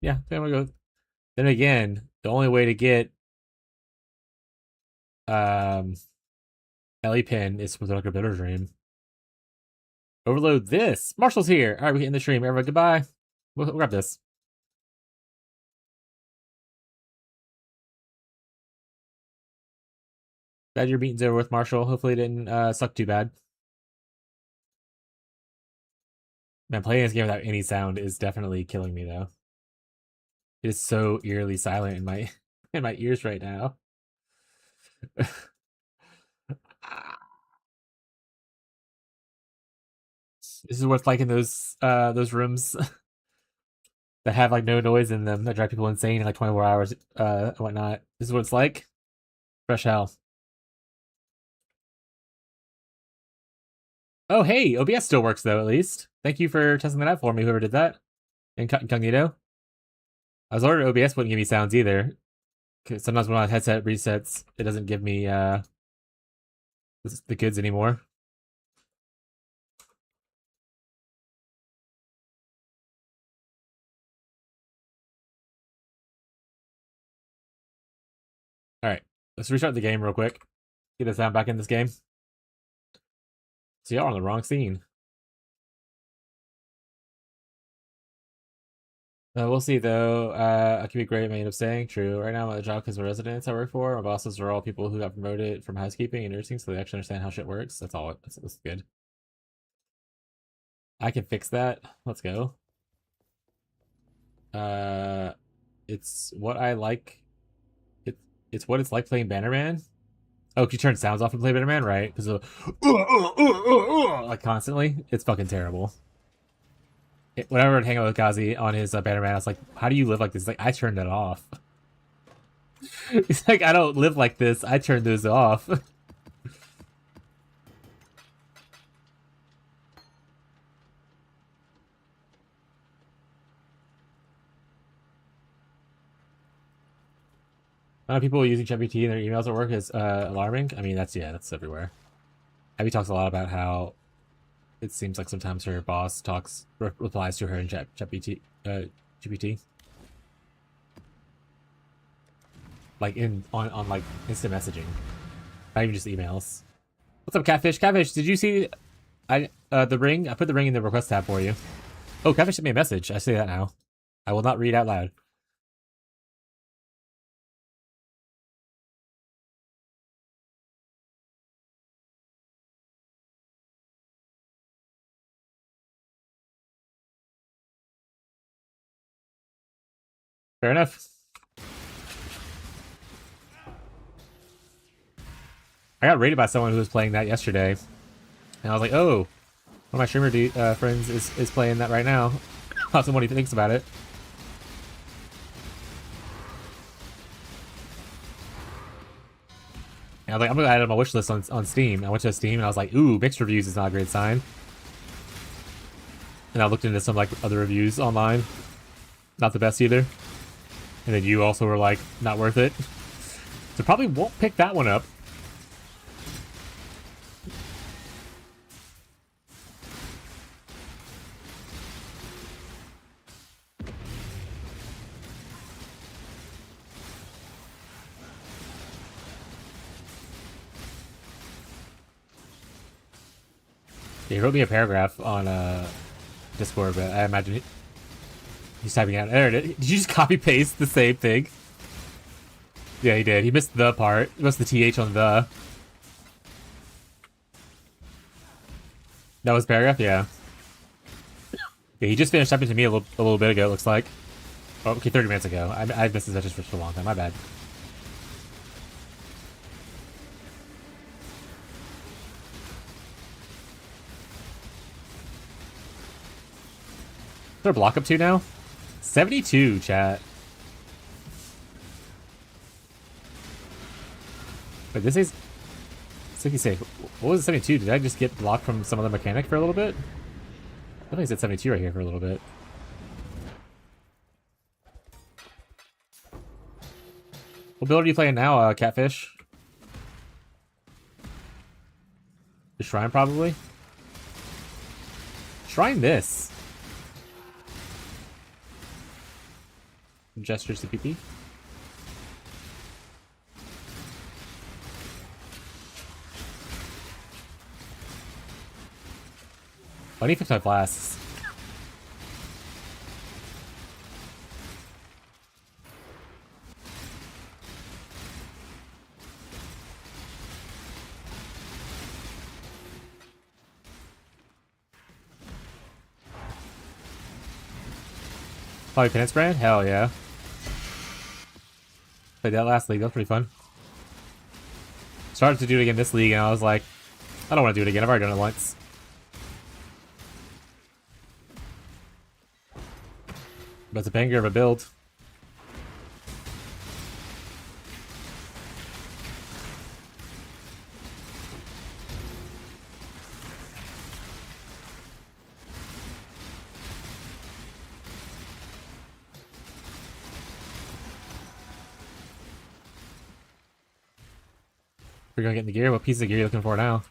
Yeah, then we go. Then again, the only way to get um Ellie Pin is with like a Bitter Dream. Overload this. Marshall's here. All right, we can end the stream. Everybody, goodbye. We'll grab this. Glad your meeting's over with, Marshall. Hopefully it didn't suck too bad. Man, playing this game without any sound is definitely killing me, though. It is so eerily silent in my in my ears right now. This is what's like in those rooms that have like no noise in them that drive people insane in like 24 hours and whatnot. This is what it's like. Fresh hell. Oh hey, OBS still works though, at least. Thank you for testing that out for me, whoever did that. Incognito. I was worried OBS wouldn't give me sounds either. Cause sometimes when my headset resets, it doesn't give me the goods anymore. Alright, let's restart the game real quick. Get the sound back in this game. So y'all are on the wrong scene. We'll see though. I could be great, may end up saying true. Right now I'm at the job because the residents I work for, my bosses are all people who got promoted from housekeeping and nursing, so they actually understand how shit works. That's all. That's good. I can fix that. Let's go. It's what I like. It's what it's like playing Bannerman. Oh, you turn sounds off and play Bannerman, right? Because like constantly, it's fucking terrible. Whenever I'd hang out with Gazi on his Bannerman, I was like, "How do you live like this?" He's like, I turned it off. He's like, I don't live like this. I turned those off. People using ChatGPT in their emails at work is alarming. I mean, that's everywhere. Abby talks a lot about how it seems like sometimes her boss replies to her in ChatGPT, GPT, like on like instant messaging, not even just emails. What's up, Catfish? Catfish, did you see the ring? I put the ring in the request tab for you. Oh, Catfish sent me a message. I say that now. I will not read out loud. Fair enough. I got rated by someone who was playing that yesterday, and I was like, "Oh, one of my streamer friends is playing that right now." Ask him what he thinks about it. And I was like, I'm gonna add it on my wish list on Steam. I went to Steam and I was like, "Ooh, mixed reviews is not a great sign." And I looked into some like other reviews online, not the best either. And then you also were like, "Not worth it." So probably won't pick that one up. He wrote me a paragraph on Discord, but I imagine he's typing out. There it is. Did you just copy paste the same thing? Yeah, he did. He missed the part. He missed the TH on the. That was paragraph? Yeah. Yeah, he just finished typing to me a little bit ago, it looks like. Oh, okay, 30 minutes ago. I missed his message for so long time. My bad. Is there a block up to now? 72, chat. Wait, this is... Sticky safe. What was it, 72? Did I just get blocked from some other mechanic for a little bit? I think it's at 72 right here for a little bit. What build are you playing now, Catfish? The Shrine, probably? Shrine this. Gestures to PP. I need to fix my blasts. Probably Penance Brand? Hell yeah. Played that last league, that was pretty fun. Started to do it again this league and I was like, I don't want to do it again, I've already done it once. But it's a banger of a build. We're gonna get in the gear. What piece of gear are you looking for now?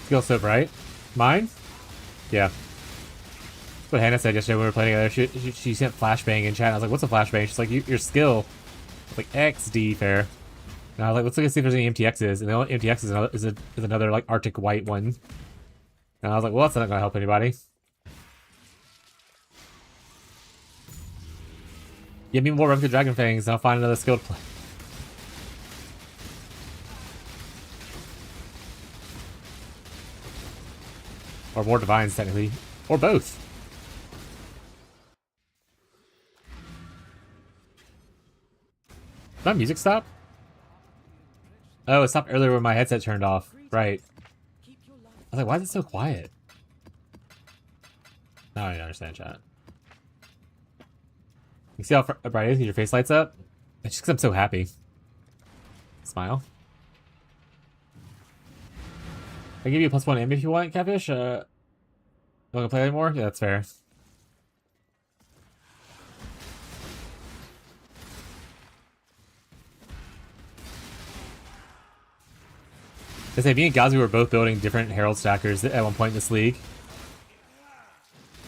Skill so bright. Mine? Yeah. That's what Hannah said yesterday when we were playing together. She sent flashbang in chat. I was like, what's a flashbang? She's like, your skill. I was like, XD, fair. And I was like, let's look and see if there's any MTXs. And the only MTX is another, like, Arctic White one. And I was like, well, that's not gonna help anybody. Give me more Remka Dragon Fangs and I'll find another skilled play. Or more divines, technically. Or both. Did my music stop? Oh, it stopped earlier when my headset turned off. Right. I was like, why is it so quiet? Now I understand, chat. You see how bright it is? Your face lights up? It's just because I'm so happy. Smile. I give you a +1 aim if you want, Catfish. You want to play anymore? Yeah, that's fair. I say, me and Gazi were both building different Herald stackers at one point in this league.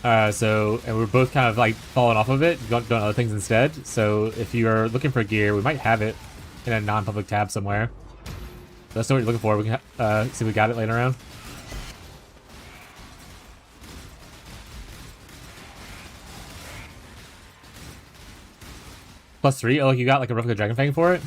And we're both kind of like falling off of it, doing other things instead. So if you are looking for gear, we might have it in a non-public tab somewhere. Let's know what you're looking for. We can see if we got it laying around. +3? Oh, like you got like a replica Dragon Fang for it?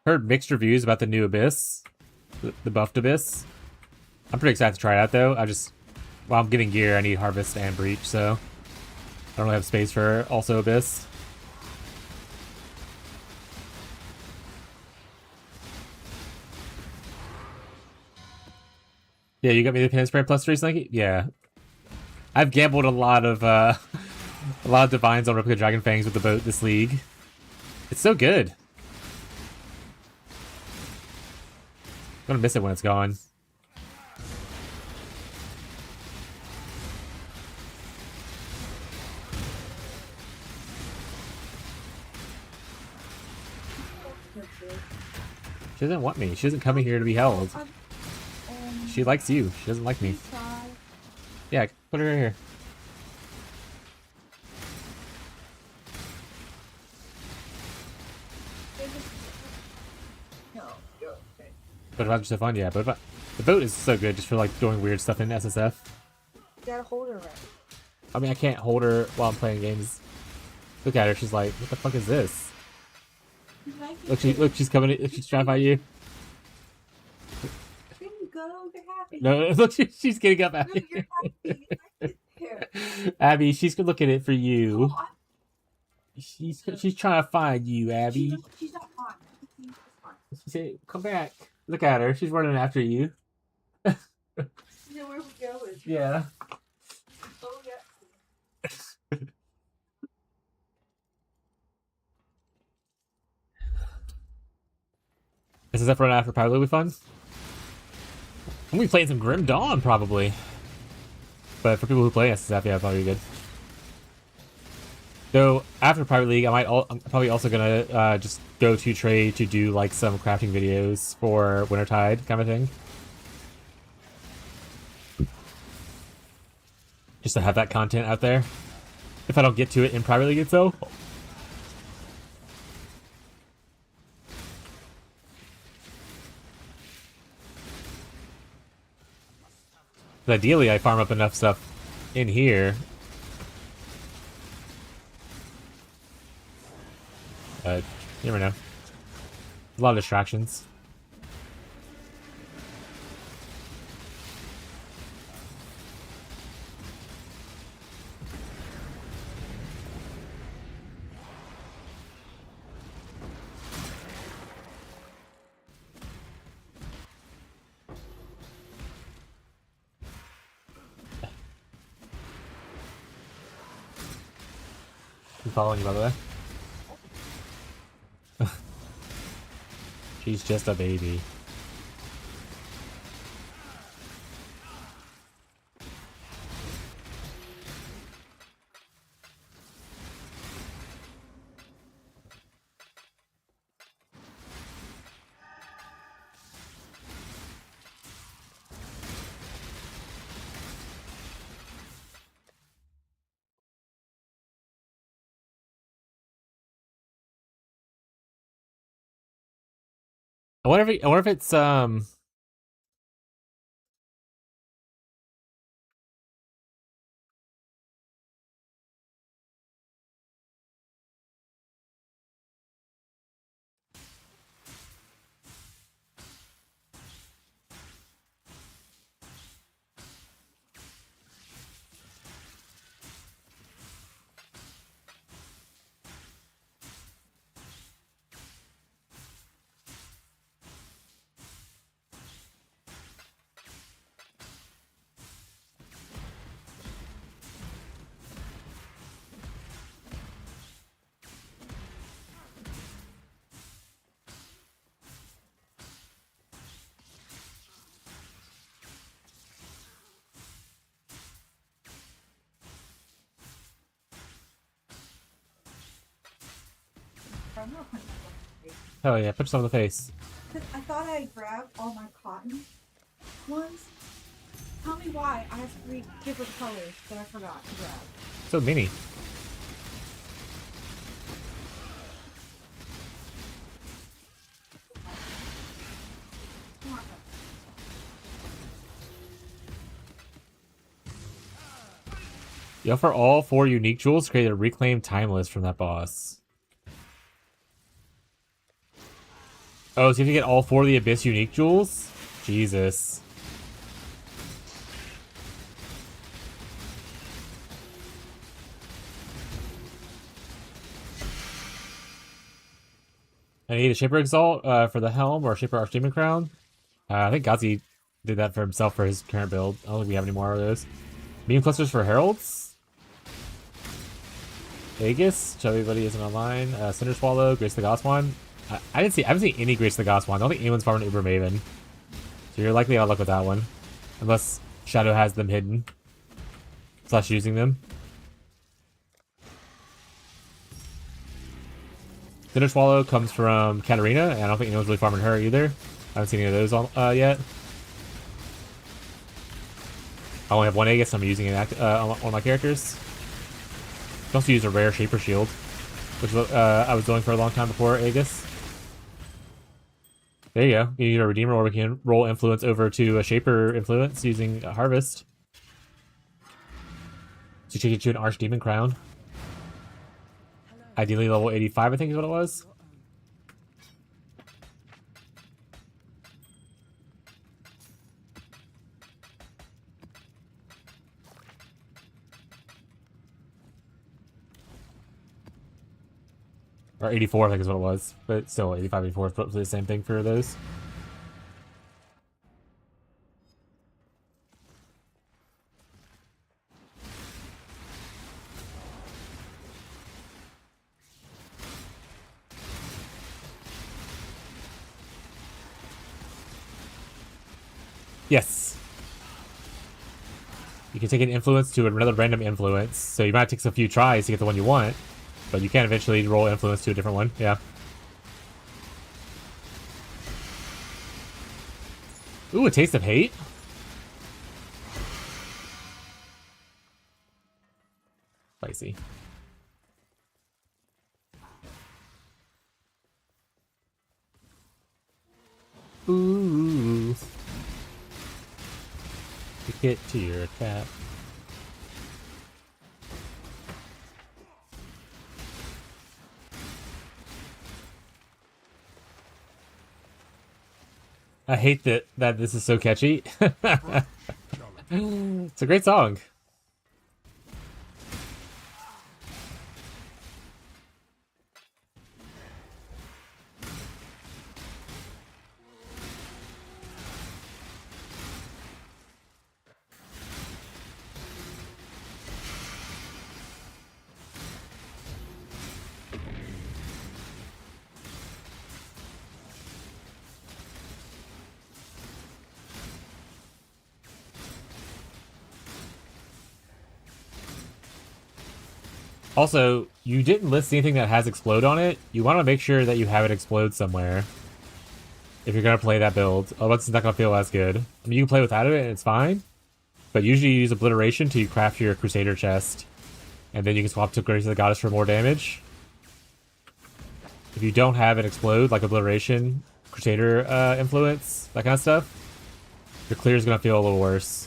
Heard mixed reviews about the new Abyss, the buffed Abyss. I'm pretty excited to try it out though. While I'm getting gear, I need Harvest and Breach, so don't really have space for also Abyss. Yeah, you got me the pin spray plus 3, Slinky? Yeah. I've gambled a lot of a lot of divines on Replica Dragon Fangs with the boat this league. It's so good. I'm gonna miss it when it's gone. She doesn't want me. She doesn't come in here to be held. She likes you. She doesn't like me. Yeah, put her here. But if I'm so fun, yeah. But if the boat is so good just for like doing weird stuff in SSF. You gotta hold her right. I mean, I can't hold her while I'm playing games. Look at her. She's like, what the fuck is this? Look, she's coming. Look, she's trying to fight you. There you go. You're happy. No, look, she's getting up, Abby. You're happy. Here. Abby, she's looking at it for you. She's trying to find you, Abby. She's not fine. She's fine. She said, "Come back." Look at her. She's running after you. You know where we go is. Yeah. Oh yeah. Is that run after probably will be fun? We'll be playing some Grim Dawn probably. But for people who play SSF, yeah, probably good. Though after Private League, I'm probably also gonna just go to trade to do like some crafting videos for Wintertide kind of thing. Just to have that content out there. If I don't get to it in Private League itself. But ideally, I farm up enough stuff in here. You never know. A lot of distractions. I'm following you, by the way. She's just a baby. I wonder if it's I'm not punching her. oh yeah, punch some in the face. I thought I grabbed all my cotton ones. Tell me why I have 3 different colors that I forgot to grab. So many. Come on. You offer all 4 unique jewels, create a reclaimed timeless from that boss. Oh, so you have to get all 4 of the Abyss unique jewels? Jesus. I need a Shaper Exalt for the Helm or Shaper Archdemon Crown. I think Gazi did that for himself for his current build. I don't think we have any more of those. Beam Clusters for Heralds. Aegis, Chubby Buddy isn't online. Cinder Swallow, Grace the Goss one. I haven't seen any Grace the Goss one. I don't think anyone's farming Uber Maven. So you're likely out of luck with that one. Unless Shadow has them hidden. / using them. Cinder Swallow comes from Katarina, and I don't think anyone's really farming her either. I haven't seen any of those yet. I only have one Aegis, I'm using it on my characters. You can also use a rare Shaper Shield, which I was doing for a long time before Aegis. There you go. You need a Redeemer, or we can roll Influence over to a Shaper Influence using Harvest. So you take it to an Archdemon Crown. Ideally level 85, I think is what it was. Or 84, I think is what it was. But still, 85, 84 is probably the same thing for those. Yes. You can take an influence to another random influence. So you might take a few tries to get the one you want. But you can eventually roll influence to a different one. Yeah. Ooh, a Taste of Hate? Spicy. Ooh. Get to your cat. I hate that this is so catchy. It's a great song. Also, you didn't list anything that has explode on it. You want to make sure that you have it explode somewhere if you're going to play that build. Otherwise, it's not going to feel as good. I mean, you can play without it and it's fine. But usually you use Obliteration to craft your Crusader chest. And then you can swap to Grace of the Goddess for more damage. If you don't have it explode, like Obliteration, Crusader influence, that kind of stuff, your clear is going to feel a little worse.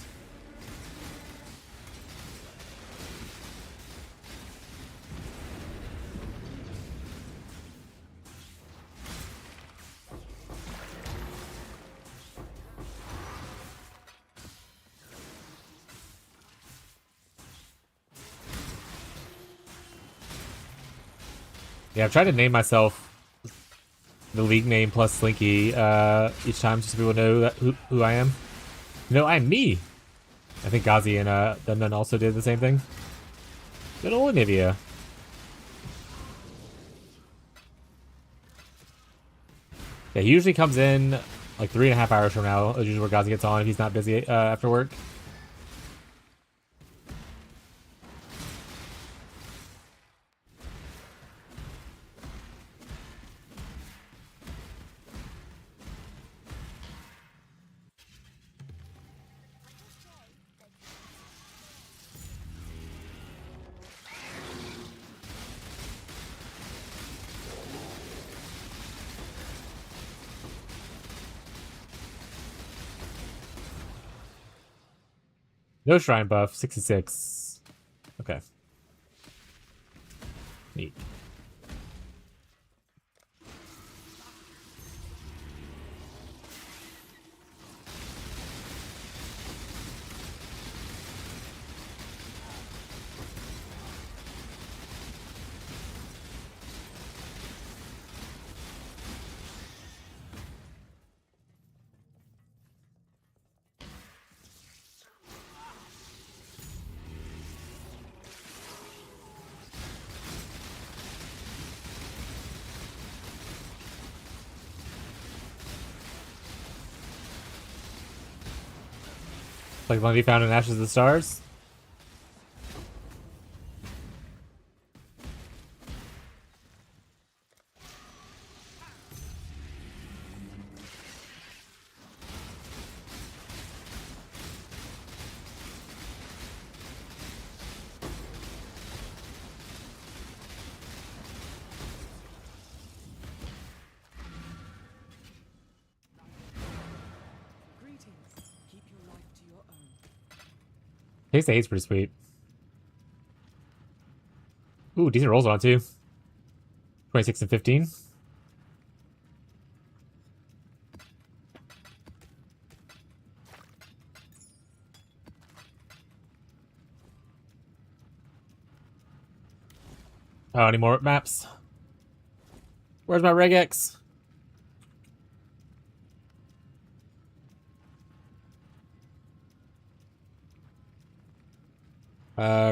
Yeah, I've tried to name myself the league name plus Slinky each time just so people know who I am. No, I'm me. I think Gazi and Dunman also did the same thing. Good old Nivea. Yeah, he usually comes in like 3.5 hours from now. Is usually where Gazi gets on if he's not busy after work. No shrine buff, 66. Okay. Neat. Like one to be found in Ashes of the Stars. Greetings. Keep your life to your own. Taste 8's pretty sweet. Ooh, decent rolls on it too. 26 and 15. Oh, any more maps? Where's my regex?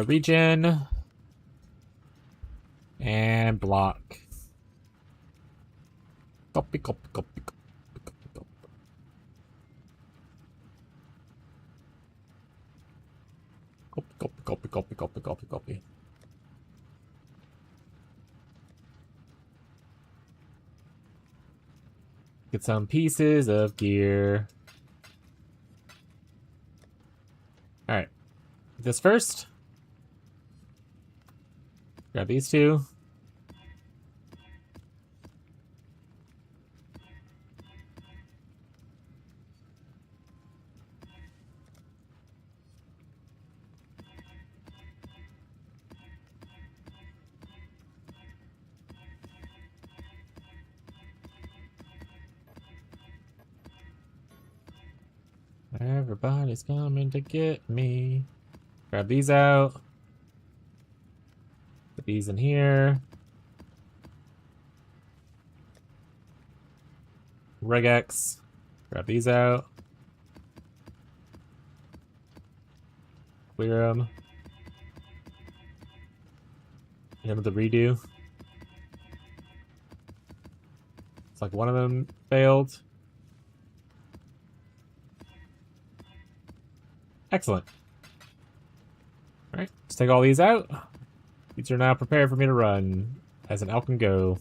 Regen. And block. Copy, copy, copy, copy, copy, copy. Copy, copy, copy, copy, copy, copy, copy. Get some pieces of gear. Alright. This first. Grab these two. Everybody's coming to get me. Grab these out. Put these in here. Regex. Grab these out. Clear them. Hit with the redo. It's like one of them failed. Excellent. Alright, let's take all these out. These are now prepared for me to run as an elk can go.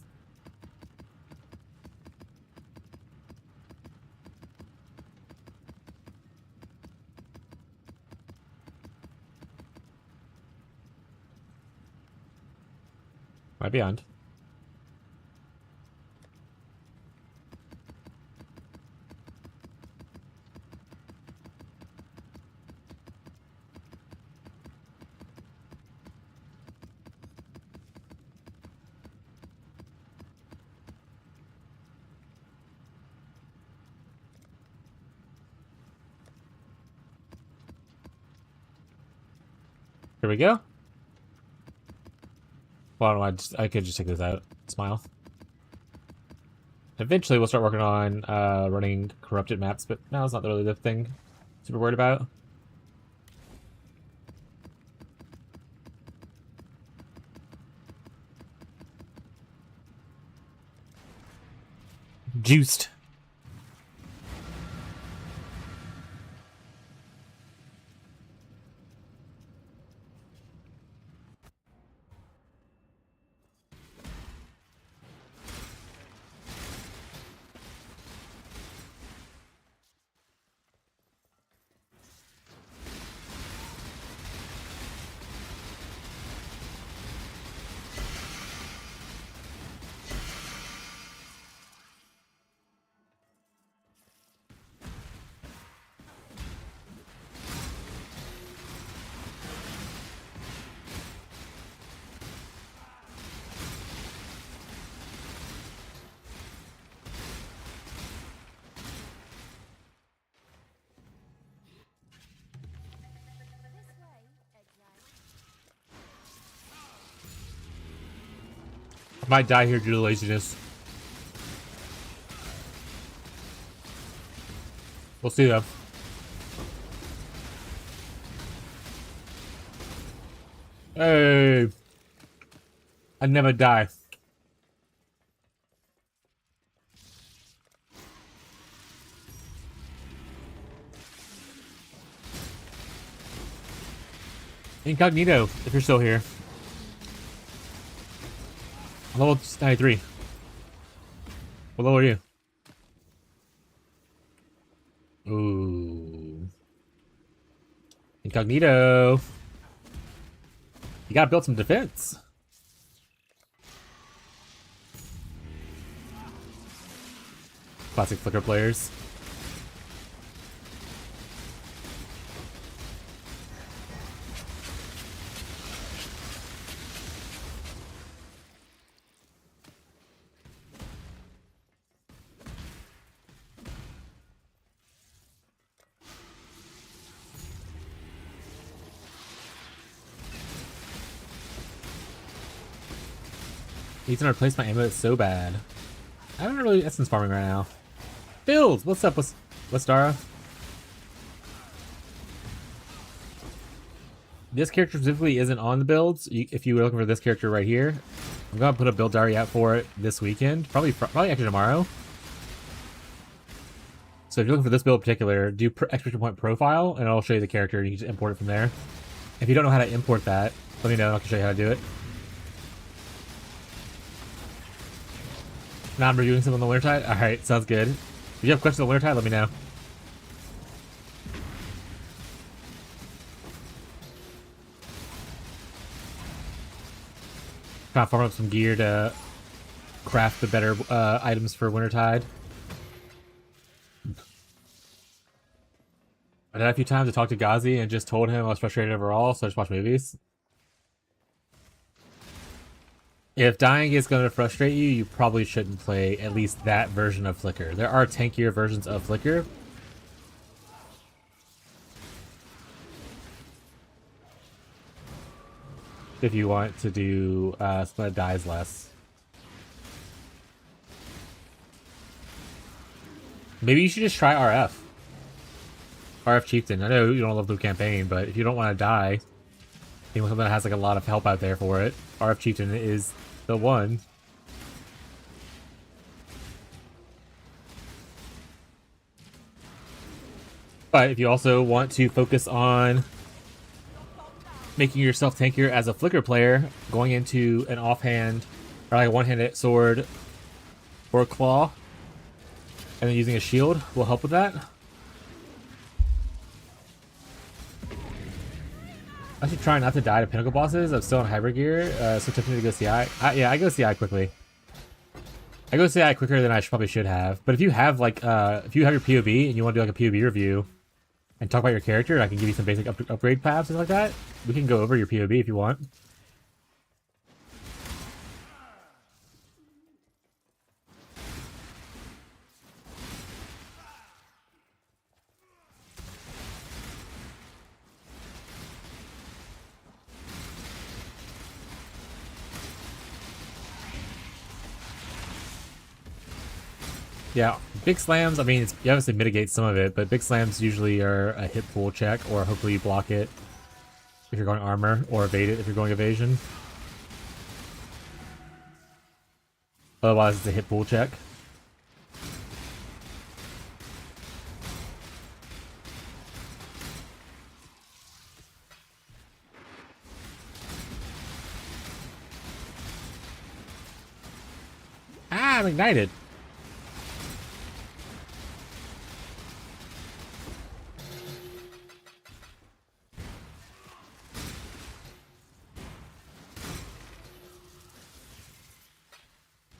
My beyond. Here we go. Well, I could just take this out. Smile. Eventually, we'll start working on running corrupted maps, but now it's not really the thing super worried about. Juiced. I might die here due to laziness. We'll see though. Hey, I never die. Incognito, if you're still here. I'm level 93. What level are you? Ooh. Incognito. You gotta build some defense. Classic Flicker players. Needs to replace my ammo so bad. I don't really essence farming right now. Builds! What's up? What's Dara? This character specifically isn't on the builds. If you were looking for this character right here, I'm gonna put a build diary out for it this weekend. Probably actually tomorrow. So if you're looking for this build in particular, do exclamation point profile, and I'll show you the character. You can just import it from there. If you don't know how to import that, let me know and I can show you how to do it. Now I'm reviewing some on the Wintertide? Alright, sounds good. If you have questions on Wintertide, let me know. Trying to farm up some gear to craft the better items for Wintertide. I did a few times to talk to Ghazi and just told him I was frustrated overall, so I just watched movies. If dying is going to frustrate you, you probably shouldn't play at least that version of Flicker. There are tankier versions of Flicker. If you want to do something that dies less. Maybe you should just try RF. RF Chieftain. I know you don't love the campaign, but if you don't want to die, you want something that has like a lot of help out there for it, RF Chieftain is the one. But if you also want to focus on making yourself tankier as a Flicker player, going into an offhand or like a one-handed sword or a claw, and then using a shield will help with that. I should try not to die to pinnacle bosses. I'm still on hybrid gear, so tempting to go CI. Yeah, I go CI quickly. I go CI quicker than I probably should have. But if you have like, if you have your POV and you want to do like a POV review and talk about your character, and I can give you some basic upgrade paths and like that, we can go over your POV if you want. Yeah, big slams, I mean, you obviously mitigate some of it, but big slams usually are a hit pool check, or hopefully you block it if you're going armor, or evade it if you're going evasion. Otherwise, it's a hit pool check. Ah, I'm ignited.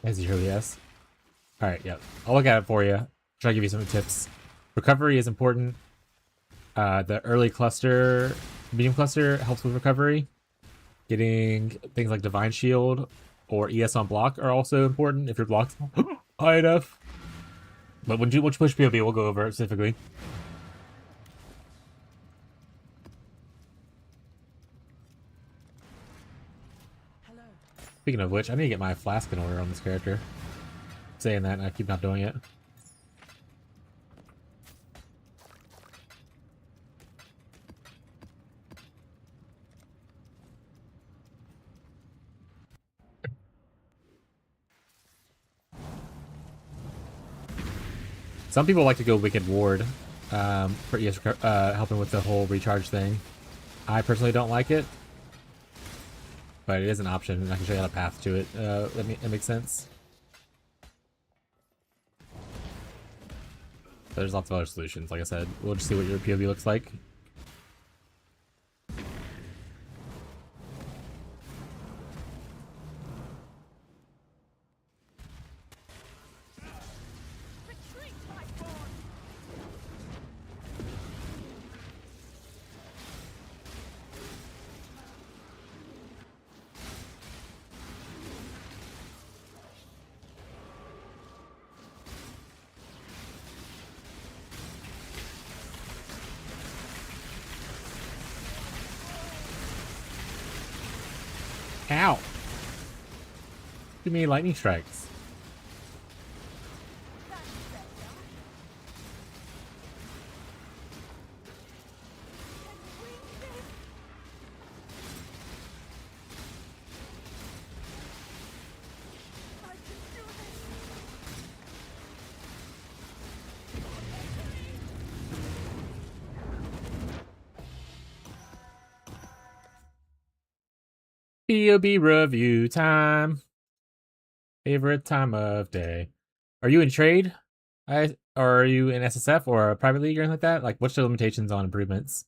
As usual, yes. Alright, yeah. I'll look at it for you. Try to give you some tips. Recovery is important. The early cluster, medium cluster helps with recovery. Getting things like Divine Shield or ES on block are also important if your block's high enough. But when you push POV, we'll go over it specifically. Hello. Speaking of which, I need to get my flask in order on this character. Saying that, and I keep not doing it. Some people like to go Wicked Ward for ES, helping with the whole recharge thing. I personally don't like it, but it is an option, and I can show you how to path to it. That makes sense. There's lots of other solutions. Like I said, we'll just see what your POV looks like. Ow! Too many lightning strikes. POB review time. Favorite time of day. Are you in trade? Or are you in SSF or a private league or anything like that? Like, what's the limitations on improvements?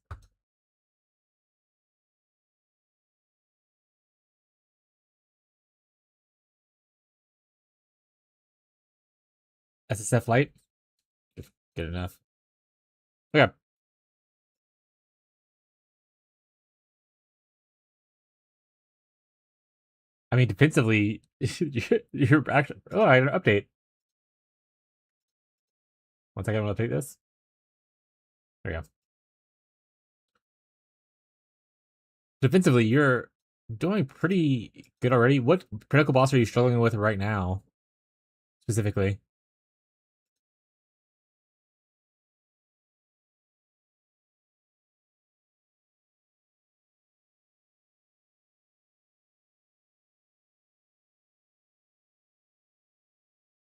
SSF light? Good enough. Okay. I mean, defensively, you're actually. Oh, I got an update. One second, I'm gonna take this. There we go. Defensively, you're doing pretty good already. What critical boss are you struggling with right now, specifically?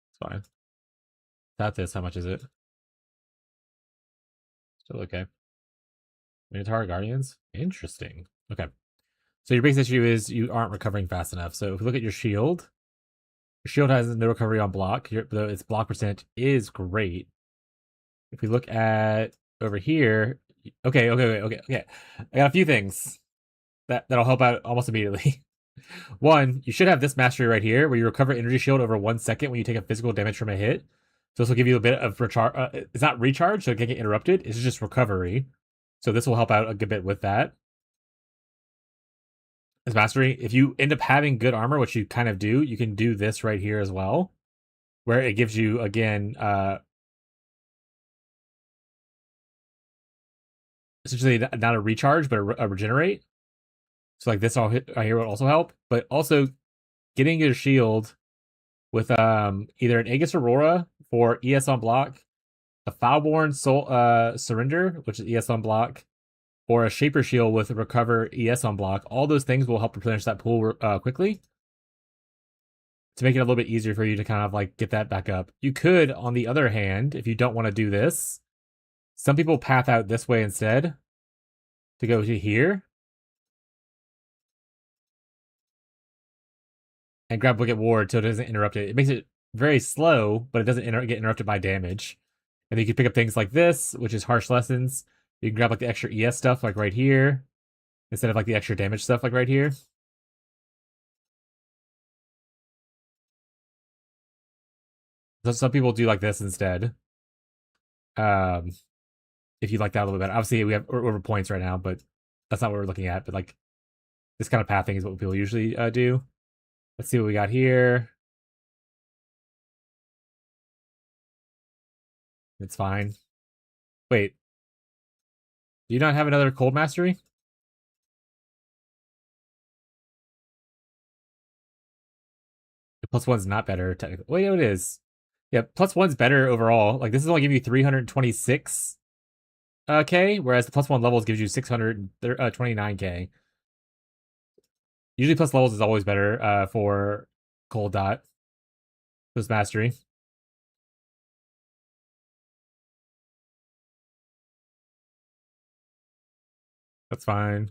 It's fine. Without this, how much is it? Still okay. Minotaur Guardians? Interesting. Okay. So your biggest issue is you aren't recovering fast enough. So if we look at your shield has no recovery on block, though its block percent is great. If we look at over here, okay. I got a few things that'll help out almost immediately. One, you should have this mastery right here, where you recover energy shield over 1 second when you take a physical damage from a hit. So this will give you a bit of recharge. It's not recharge, so it can't get interrupted. It's just recovery. So this will help out a good bit with that. As mastery, if you end up having good armor, which you kind of do, you can do this right here as well, where it gives you again essentially not a recharge but a regenerate. So like this all here will also help, but also getting your shield with either an Aegis Aurora for ES on block, a Foulborn Soul Surrender, which is ES on block, or a Shaper Shield with Recover ES on block. All those things will help replenish that pool quickly to make it a little bit easier for you to kind of like get that back up. You could, on the other hand, if you don't want to do this, some people path out this way instead to go to here and grab Wicked Ward so it doesn't interrupt it. It makes it very slow, but it doesn't get interrupted by damage. And then you can pick up things like this, which is Harsh Lessons. You can grab like the extra ES stuff like right here, instead of like the extra damage stuff like right here. So some people do like this instead. If you like that a little bit. Obviously, we're over points right now, but that's not what we're looking at. But like this kind of pathing is what people usually do. Let's see what we got here. It's fine. Wait, do you not have another cold mastery? The plus one's not better technically. Wait, no, it is. Yeah, plus one's better overall. Like this is only giving you 326 K, whereas the plus one levels gives you 629K. Usually plus levels is always better for cold dot. This mastery. That's fine.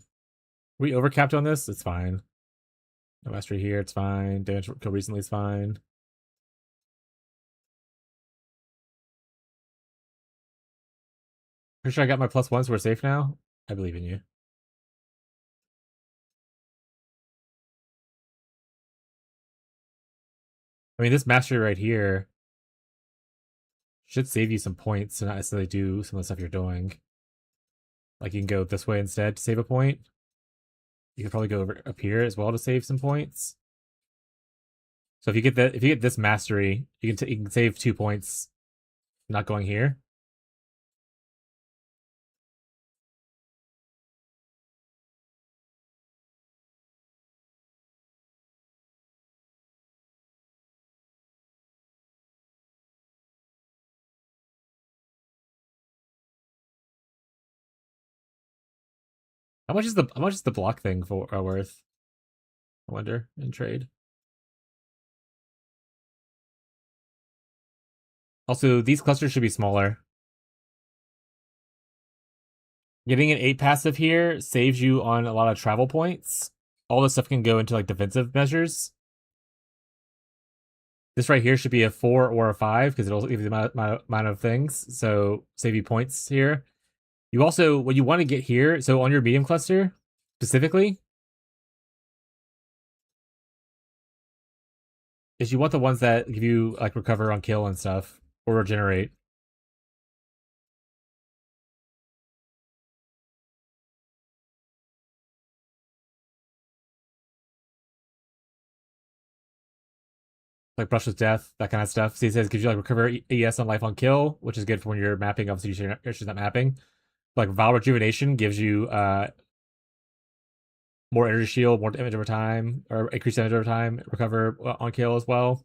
We overcapped on this? It's fine. No mastery here, it's fine. Damage kill recently is fine. Pretty sure I got my +1, so we're safe now. I believe in you. I mean, this mastery right here should save you some points to not necessarily do some of the stuff you're doing. Like you can go this way instead to save a point. You could probably go over up here as well to save some points. So if you get this mastery, you can save 2 points not going here. How much is the block thing for worth? I wonder in trade. Also, these clusters should be smaller. Getting an 8 passive here saves you on a lot of travel points. All this stuff can go into like defensive measures. This right here should be a 4 or a 5 because it'll give you the amount of things. So save you points here. You also, what you want to get here, so on your medium cluster specifically, is you want the ones that give you like recover on kill and stuff or regenerate. Like Brush with Death, that kind of stuff. See, it says gives you like recover ES on life on kill, which is good for when you're mapping. Obviously, you're not mapping. Like Vial Rejuvenation gives you more energy shield, more damage over time, or increased damage over time, recover on kill as well.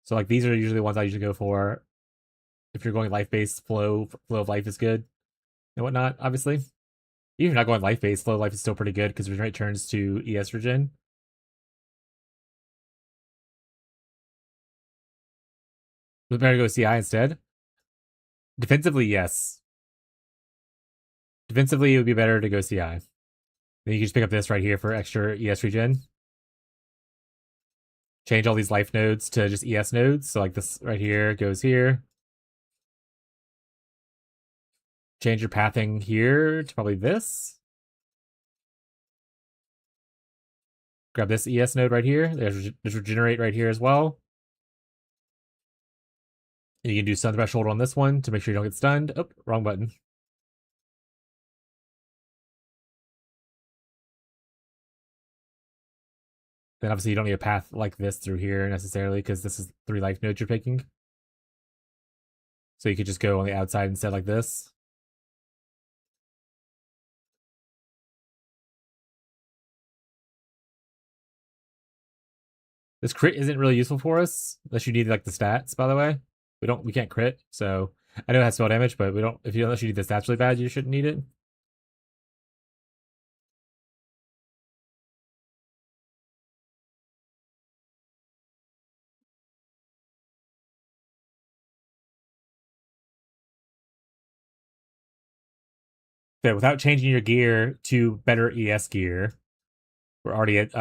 So like these are usually the ones I usually go for. If you're going life-based, flow of life is good and whatnot, obviously. Even if you're not going life-based, flow of life is still pretty good because regenerate turns to ES regen. Was it better to go CI instead? Defensively, yes. Defensively, it would be better to go CI. Then you can just pick up this right here for extra ES regen. Change all these life nodes to just ES nodes. So like this right here goes here. Change your pathing here to probably this. Grab this ES node right here. There's regenerate right here as well. And you can do stun threshold on this one to make sure you don't get stunned. Oh, wrong button. Then obviously you don't need a path like this through here necessarily because this is 3 life nodes you're picking. So you could just go on the outside instead like this. This crit isn't really useful for us unless you need like the stats, by the way. We can't crit, so I know it has spell damage, but we don't unless you need the stats really bad, you shouldn't need it. So without changing your gear to better ES gear, we're already at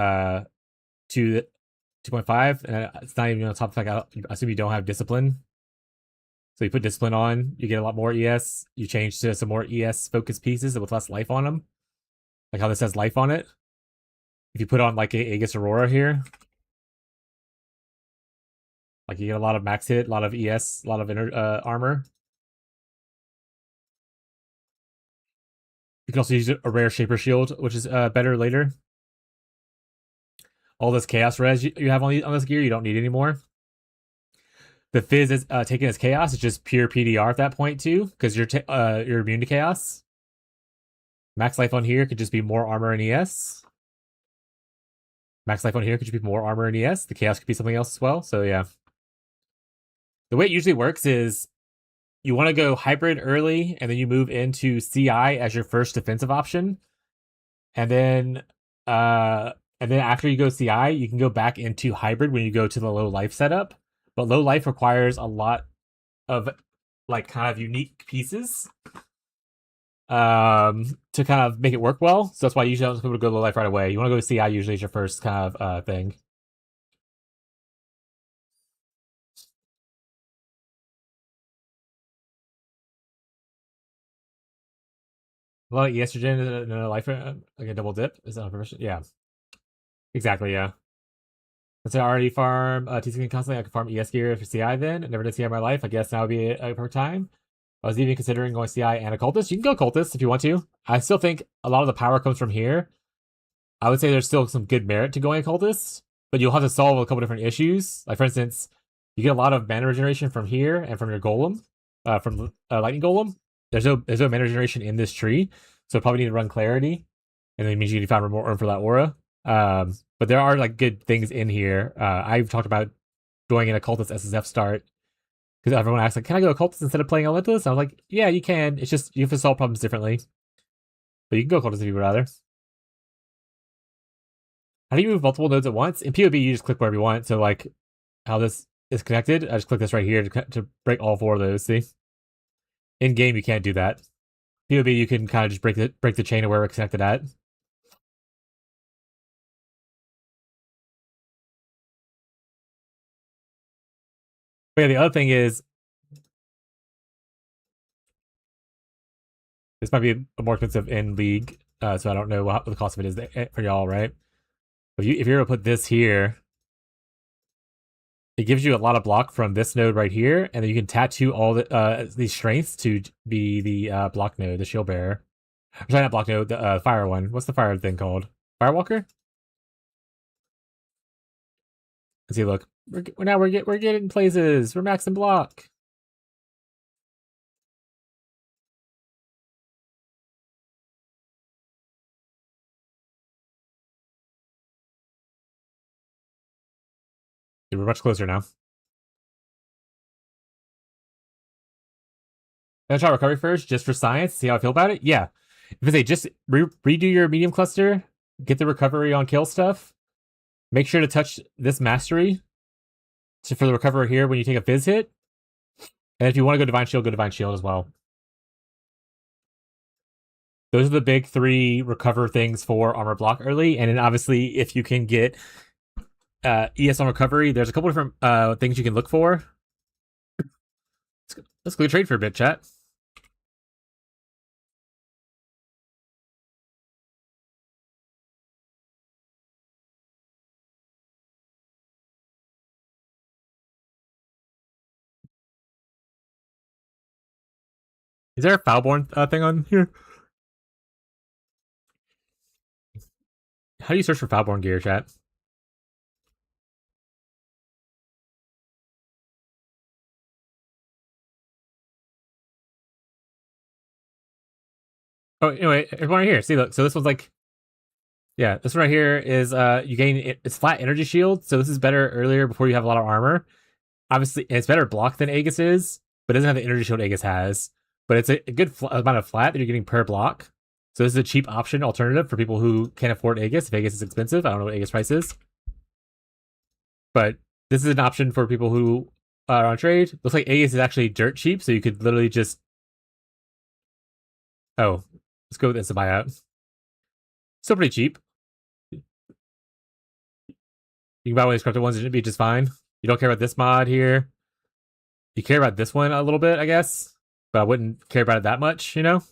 2.5, and it's not even on top of I assume you don't have discipline. So you put discipline on, you get a lot more ES. You change to some more ES focused pieces with less life on them. Like how this has life on it. If you put on like a Aegis Aurora here, like you get a lot of max hit, a lot of ES, a lot of armor. You can also use a rare Shaper Shield, which is better later. All this Chaos res you have on this gear, you don't need anymore. The Fizz is taken as Chaos. It's just pure PDR at that point too, because you're immune to Chaos. Max life on here could just be more armor and ES. Max life on here could just be more armor and ES. The Chaos could be something else as well. So yeah. The way it usually works is you want to go hybrid early, and then you move into CI as your first defensive option. And then after you go CI, you can go back into hybrid when you go to the low life setup. But low life requires a lot of like kind of unique pieces. to kind of make it work well. So that's why you usually don't people to go low life right away. You want to go to CI usually is your first kind of thing. A lot of estrogen in a life, like a double dip. Is that on purpose? Yeah, exactly. Yeah. Since I already farm TC constantly, I can farm ES gear for CI then. I never did CI in my life. I guess now would be a perfect time. I was even considering going CI and occultist. You can go occultist if you want to. I still think a lot of the power comes from here. I would say there's still some good merit to going occultist, but you'll have to solve a couple different issues. Like for instance, you get a lot of mana regeneration from here and from your golem, from lightning golem. There's no mana regeneration in this tree, so probably need to run clarity, and then it means you need to find more room for that aura. But there are like good things in here. I've talked about going an occultist SSF start because everyone asks like, "Can I go occultist instead of playing elementalist?" I was like, "Yeah, you can. It's just you have to solve problems differently, but you can go occultist if you would rather." How do you move multiple nodes at once? In PoB, you just click wherever you want. So like how this is connected, I just click this right here to break all four of those. See, in game you can't do that. PoB you can kind of just break the chain of where we're connected at. But yeah, the other thing is this might be more expensive in League, so I don't know what the cost of it is for y'all, right? If you're to put this here, it gives you a lot of block from this node right here, and then you can tattoo all these strengths to be the block node, the shield bearer. Sorry, not block node, the fire one. What's the fire thing called? Firewalker? Let's see, look. We're getting places. We're maxing block. Dude, we're much closer now. Can I try recovery first, just for science? See how I feel about it? Yeah. If I say just redo your medium cluster, get the recovery on kill stuff. Make sure to touch this mastery for the recovery here when you take a fizz hit. And if you want to go divine shield as well. Those are the big three recover things for armor block early. And then obviously, if you can get ES on recovery, there's a couple different things you can look for. Let's go trade for a bit, chat. Is there a Foulborn thing on here? How do you search for Foulborn gear, chat? Oh, anyway, everyone right here. See, look. So this one's like, yeah, this one right here is you gain it's flat energy shield. So this is better earlier before you have a lot of armor. Obviously, it's better block than Aegis is, but it doesn't have the energy shield Aegis has. But it's a good amount of flat that you're getting per block. So this is a cheap option alternative for people who can't afford Aegis. If Aegis is expensive, I don't know what Aegis price is. But this is an option for people who are on trade. Looks like Aegis is actually dirt cheap, so you could literally just... Oh, let's go with instant buyout. Still pretty cheap. You can buy one of these corrupted ones, it should be just fine. You don't care about this mod here. You care about this one a little bit, I guess. But I wouldn't care about it that much, you know?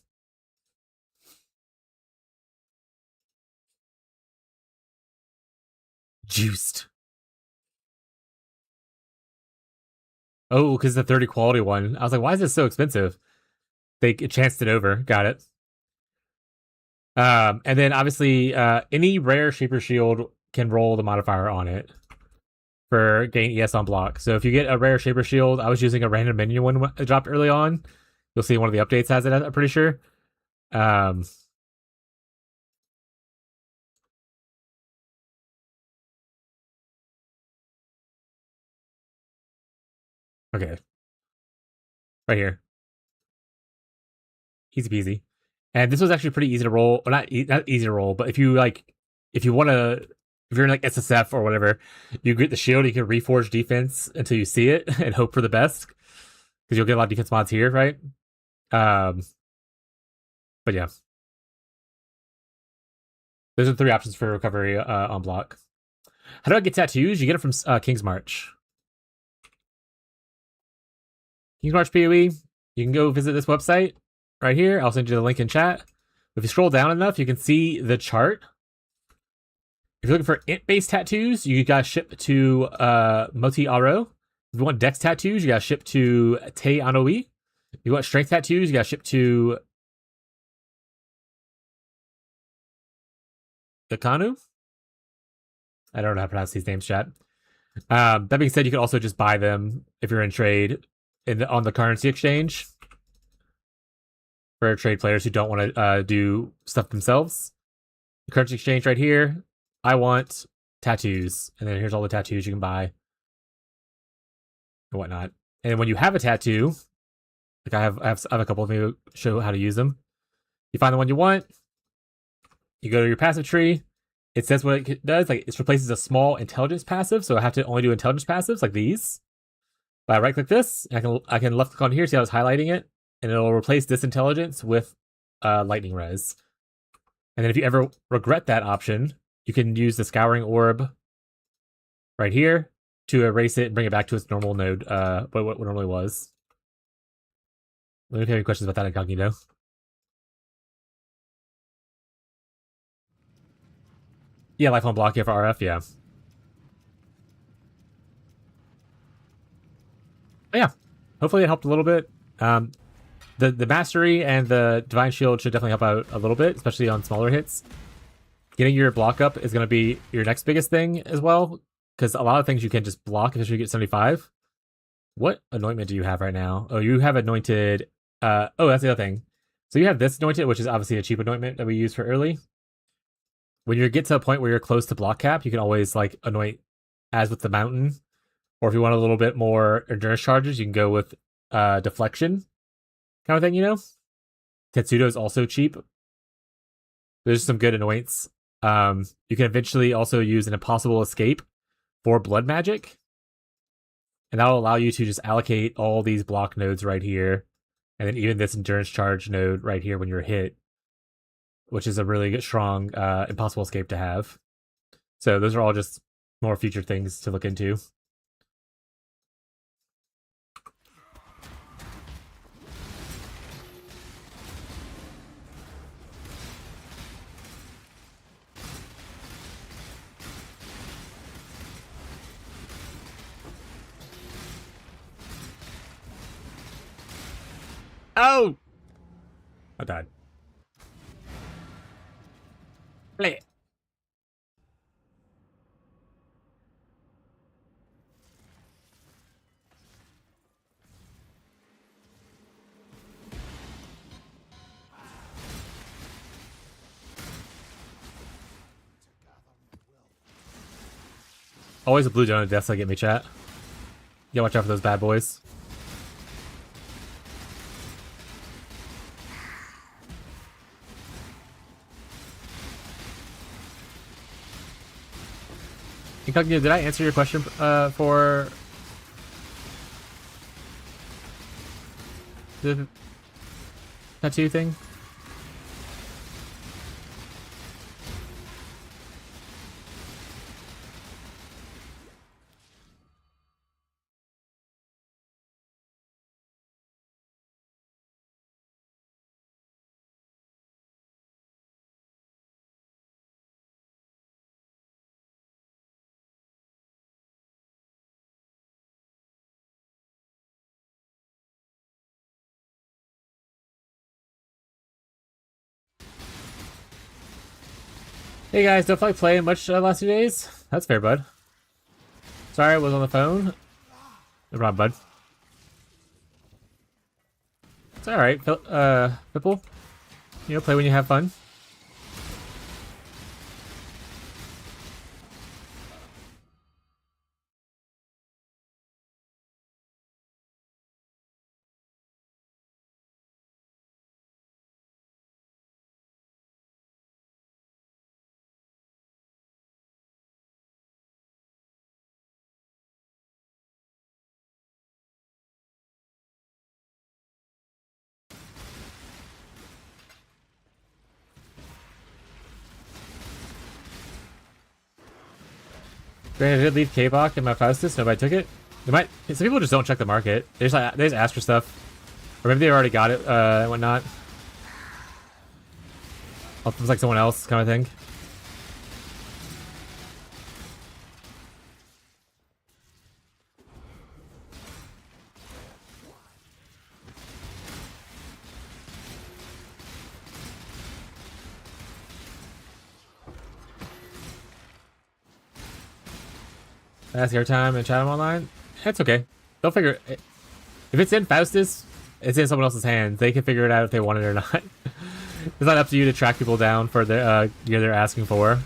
Juiced. Oh, because the 30 quality one. I was like, why is this so expensive? They chanced it over. Got it. And then obviously, any rare Shaper Shield can roll the modifier on it for gain ES on block. So if you get a rare Shaper Shield, I was using a random minion one dropped early on. You'll see one of the updates has it, I'm pretty sure. Okay. Right here. Easy peasy. And this was actually pretty easy to roll. Well, not easy to roll, but if you want to, if you're in like SSF or whatever, you get the shield, you can reforge defense until you see it and hope for the best. Because you'll get a lot of defense mods here, right? But But yeah. Those are 3 options for recovery on block. How do I get tattoos? You get it from King's March. King's March PoE. You can go visit this website right here. I'll send you the link in chat. If you scroll down enough, you can see the chart. If you're looking for int-based tattoos, you gotta ship to Moti Aro. If you want dex tattoos, you gotta ship to Te Anoi. If you want strength tattoos, you gotta ship to Gakanu. I don't know how to pronounce these names, chat. That being said, you can also just buy them if you're in trade on the currency exchange for trade players who don't want to do stuff themselves. The currency exchange right here. I want tattoos, and then here's all the tattoos you can buy and whatnot. And when you have a tattoo, like I have a couple of me show how to use them. You find the one you want. You go to your passive tree. It says what it does. Like it replaces a small intelligence passive, so I have to only do intelligence passives like these. But I right click this, and I can left click on here. See how it's highlighting it, and it'll replace this intelligence with lightning res. And then if you ever regret that option, you can use the scouring orb right here to erase it and bring it back to its normal node, what normally was. Let me know if you have any questions about that incognito. Yeah, life on block here for RF, yeah. But yeah, hopefully it helped a little bit. The mastery and the divine shield should definitely help out a little bit, especially on smaller hits. Getting your block up is going to be your next biggest thing as well, because a lot of things you can just block if you get 75. What anointment do you have right now? Oh, you have anointed. Oh, that's the other thing. So you have this anointed, which is obviously a cheap anointment that we use for early. When you get to a point where you're close to block cap, you can always like anoint as with the mountain. Or if you want a little bit more endurance charges, you can go with deflection kind of thing, you know? Tetsudo is also cheap. There's some good anoints. You can eventually also use an impossible escape for blood magic. And that'll allow you to just allocate all these block nodes right here. And then even this endurance charge node right here when you're hit. Which is a really good, strong impossible escape to have. So those are all just more future things to look into. Oh! I died. Play it. Always a blue donut death, so get me, chat. Yeah, watch out for those bad boys. Incognito, did I answer your question for the tattoo thing? Hey guys, don't feel like playing much last 2 days? That's fair, bud. Sorry I was on the phone. No problem, bud. It's alright, Pipple. You know, play when you have fun. Granted, I did leave K-Bach in my Faustus. Nobody took it. They might. Some people just don't check the market. They just ask for stuff, or maybe they already got it and whatnot. It was like someone else kind of thing. Ask airtime and chat them online. That's okay. They'll figure it. If it's in Faustus, it's in someone else's hands. They can figure it out if they want it or not. It's not up to you to track people down for the gear they're asking for.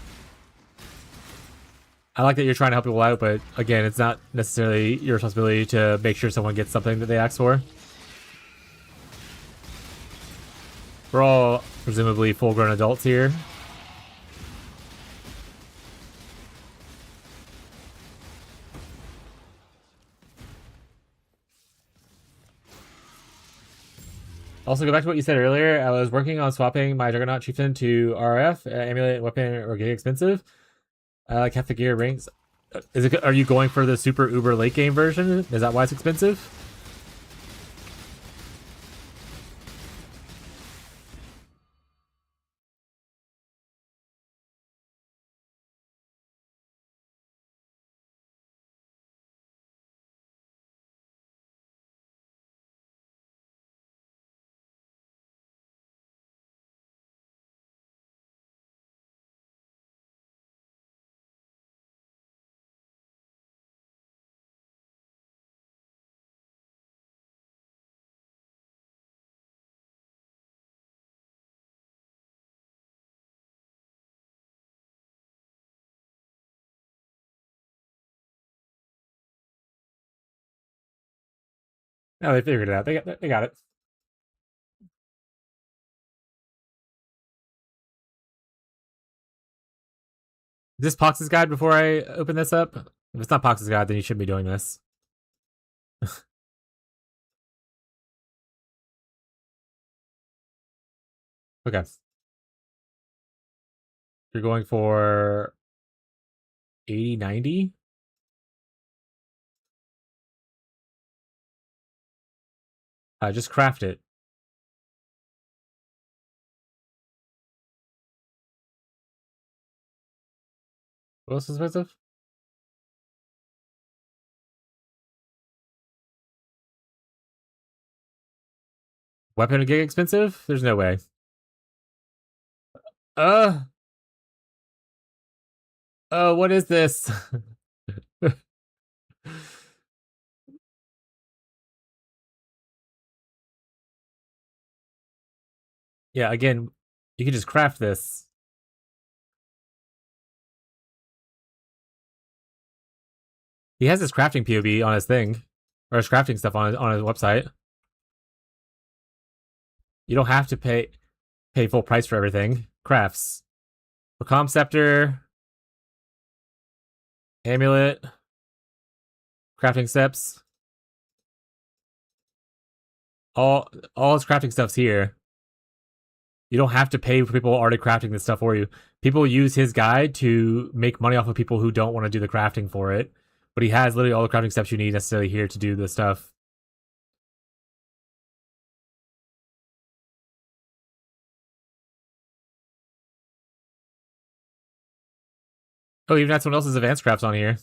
I like that you're trying to help people out, but again, it's not necessarily your responsibility to make sure someone gets something that they ask for. We're all presumably full-grown adults here. Also, go back to what you said earlier. I was working on swapping my Juggernaut Chieftain to RF, Amulet, Weapon, or getting expensive. I like half the gear rings. Are you going for the super uber late game version? Is that why it's expensive? No, they figured it out. They got it. Is this Pox's guide before I open this up? If it's not Pox's guide, then you shouldn't be doing this. Okay. You're going for 80, 90? Just craft it. What else is expensive? Weapon and gig expensive? There's no way. Uh. What is this? Yeah, again, you can just craft this. He has his crafting POB on his thing, or his crafting stuff on his website. You don't have to pay full price for everything. Crafts, Recom Scepter, Amulet, crafting steps. All his crafting stuff's here. You don't have to pay for people already crafting this stuff for you. People use his guide to make money off of people who don't want to do the crafting for it. But he has literally all the crafting steps you need necessarily here to do the stuff. Oh, even had someone else's advanced crafts on here.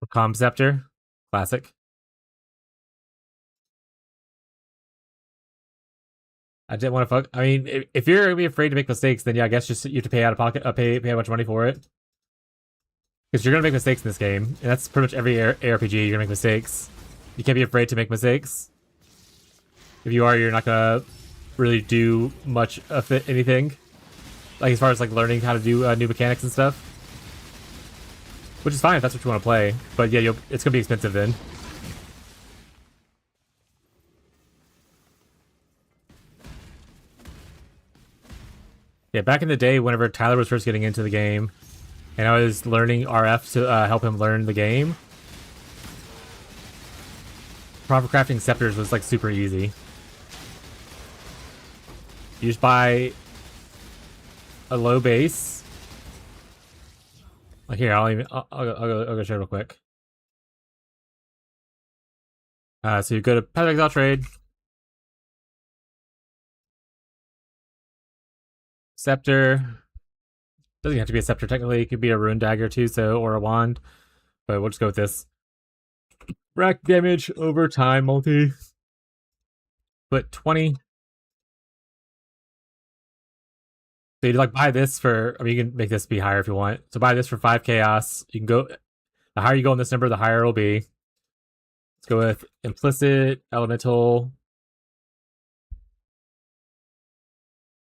Recom Scepter. Classic. I didn't want to fuck. I mean, if you're gonna be afraid to make mistakes, then yeah, I guess just you have to pay out of pocket, pay a bunch of money for it. Because you're gonna make mistakes in this game, and that's pretty much every ARPG. You're gonna make mistakes. You can't be afraid to make mistakes. If you are, you're not gonna really do much of anything. Like as far as like learning how to do new mechanics and stuff, which is fine if that's what you want to play. But yeah, it's gonna be expensive then. Yeah, back in the day, whenever Tyler was first getting into the game, and I was learning RF to help him learn the game, proper crafting scepters was like super easy. You just buy a low base. Like here, I'll go show real quick. So you go to Path of Exile trade. Scepter. Doesn't have to be a scepter technically. It could be a rune dagger too, so or a wand. But we'll just go with this. Rack damage over time multi. Put 20. So you'd like buy this for, I mean, you can make this be higher if you want. So buy this for 5 chaos. You can go, the higher you go in this number, the higher it'll be. Let's go with implicit, elemental,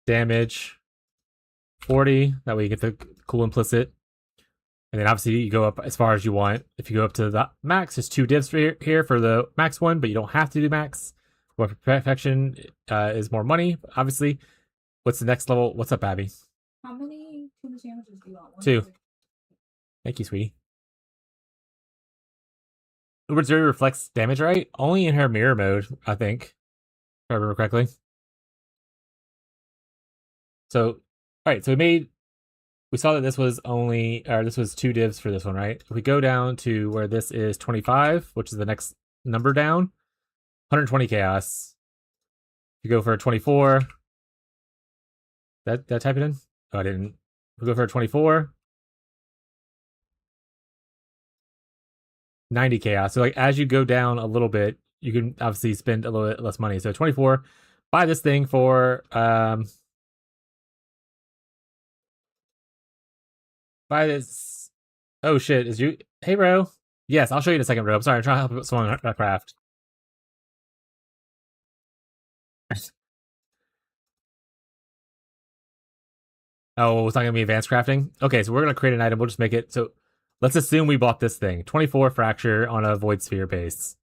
damage, 40. That way you get the cool implicit. And then obviously you go up as far as you want. If you go up to the max, there's 2 divs for here for the max one, but you don't have to do max. But for perfection is more money, obviously. What's the next level? What's up, Abby? How many tomb sandwiches do you want? 2. Thank you, sweetie. Uber Zuri reflects damage, right? Only in her mirror mode, I think. If I remember correctly. So, alright, so we saw that this was this was 2 divs for this one, right? If we go down to where this is 25, which is the next number down, 120 chaos. If you go for a 24, that type it in? Oh, I didn't. We go for a 24. 90 chaos. So like as you go down a little bit, you can obviously spend a little bit less money. So 24. Buy this thing for buy this. Oh shit, is you hey bro. Yes, I'll show you in a second, bro. I'm sorry, I'm trying to help someone craft. Oh, it's not gonna be advanced crafting? Okay, so we're gonna create an item. We'll just make it so let's assume we bought this thing. 24 fracture on a void sphere base.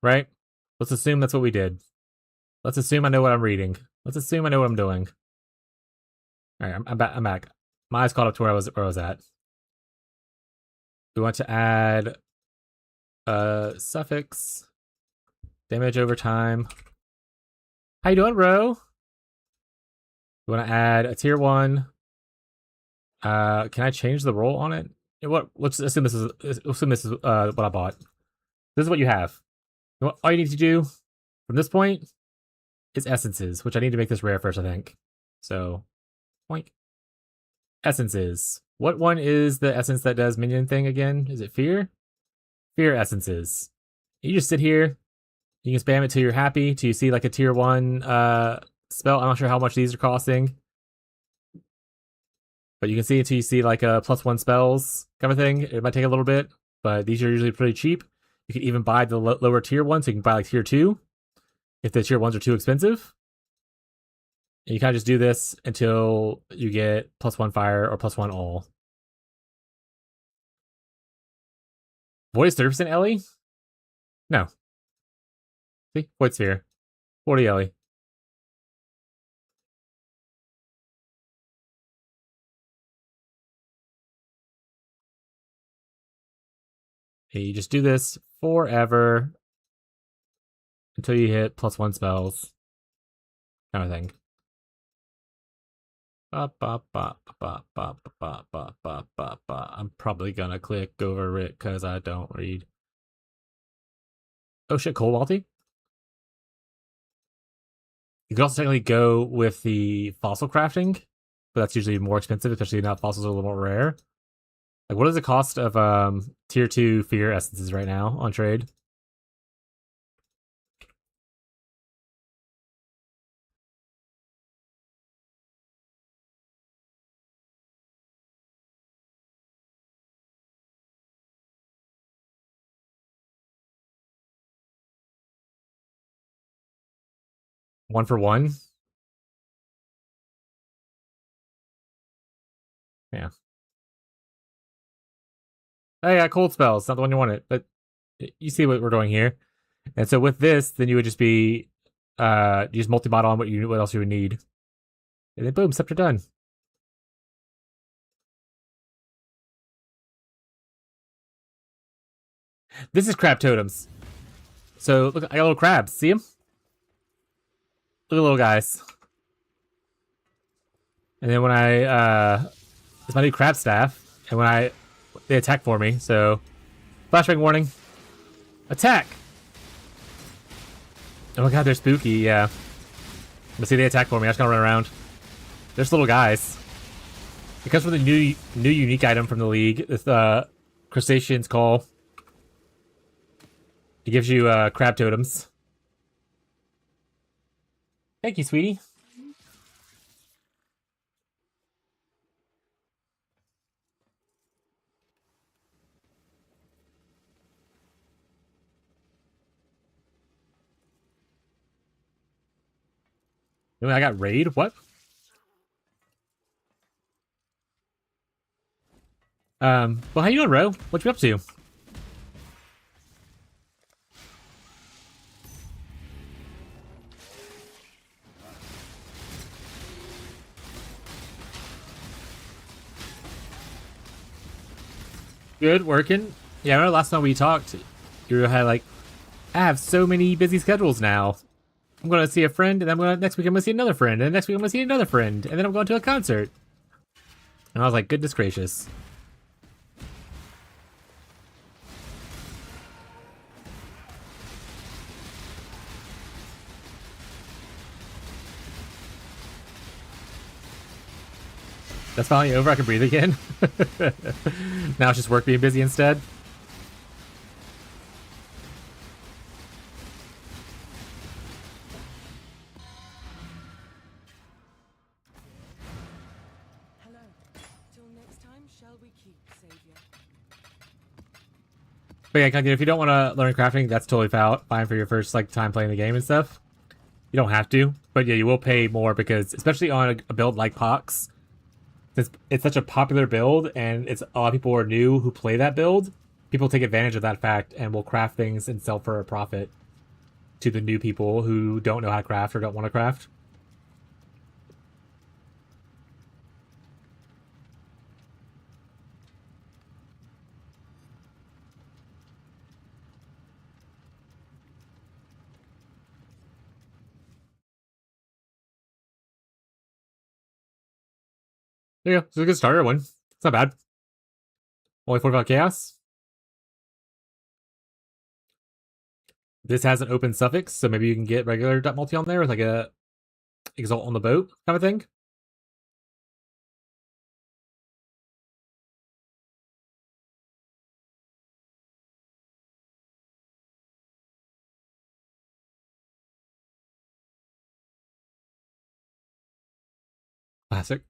Right? Let's assume that's what we did. Let's assume I know what I'm reading. Let's assume I know what I'm doing. Alright, I'm back. My eyes caught up to where I was at. We want to add suffix. Damage over time. How you doing, bro? We want to add a tier 1. Can I change the roll on it? Let's assume this is what I bought. This is what you have. All you need to do from this point is essences, which I need to make this rare first, I think. So, point. Essences. What one is the essence that does minion thing again? Is it fear? Fear essences. You just sit here. You can spam it till you're happy, till you see like a tier 1 spell. I'm not sure how much these are costing. But you can see until you see like a +1 spells kind of thing. It might take a little bit, but these are usually pretty cheap. You can even buy the lower tier ones, so you can buy like tier 2 if the tier 1s are too expensive. And you kind of just do this until you get +1 fire or +1 all. Void is 30% Ellie? No. See? Void sphere. 40 Ellie. And you just do this forever until you hit +1 spells. Kind of thing. I'm probably gonna click over it because I don't read. Oh shit, cold multi? You can also technically go with the fossil crafting, but that's usually more expensive, especially now fossils are a little more rare. Like, what is the cost of tier 2 fear essences right now on trade? One for one? Yeah. Hey, I got cold spells. Not the one you wanted, but you see what we're doing here. And so with this, then you would just be you just multi-mod on what else you would need. And then boom, scepter done. This is crab totems. So look, I got little crabs. See them? Look at little guys. And then when it's my new crab staff, and they attack for me. So, flashbang warning, attack! Oh my god, they're spooky. Yeah, but see, they attack for me. I just gotta run around. They're just little guys. It comes from the new unique item from the league. This crustacean's call. It gives you crab totems. Thank you, sweetie. I got raid? What? Well, how you doing, Ro? What you up to? Good, working. Yeah, I remember last time we talked, you had like, I have so many busy schedules now. I'm going to see a friend, and next week I'm going to see another friend, and next week I'm going to see another friend, and then I'm going to a concert. And I was like, goodness gracious. That's finally over. I can breathe again. Now it's just work being busy instead. Hello. Till next time, shall we keep, Savior? But yeah, if you don't want to learn crafting, that's totally fine for your first like time playing the game and stuff. You don't have to, but yeah, you will pay more because, especially on a build like Pox, since it's such a popular build and it's a lot of people are new who play that build, people take advantage of that fact and will craft things and sell for a profit to the new people who don't know how to craft or don't want to craft. There you go. It's a good starter one. It's not bad. Only 45 chaos. This has an open suffix, so maybe you can get regular multi on there with like a exalt on the boat kind of thing. Classic.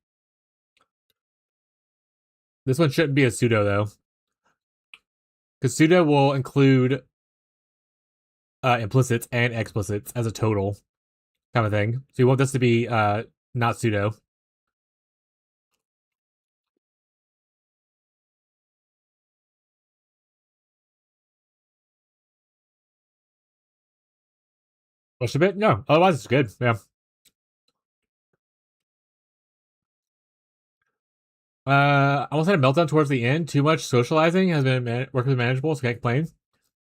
This one shouldn't be a pseudo though, because pseudo will include implicits and explicits as a total kind of thing. So you want this to be not pseudo. Push a bit? No. Otherwise, it's good. Yeah. I almost had a meltdown towards the end. Too much socializing has been working manageable, so can't complain.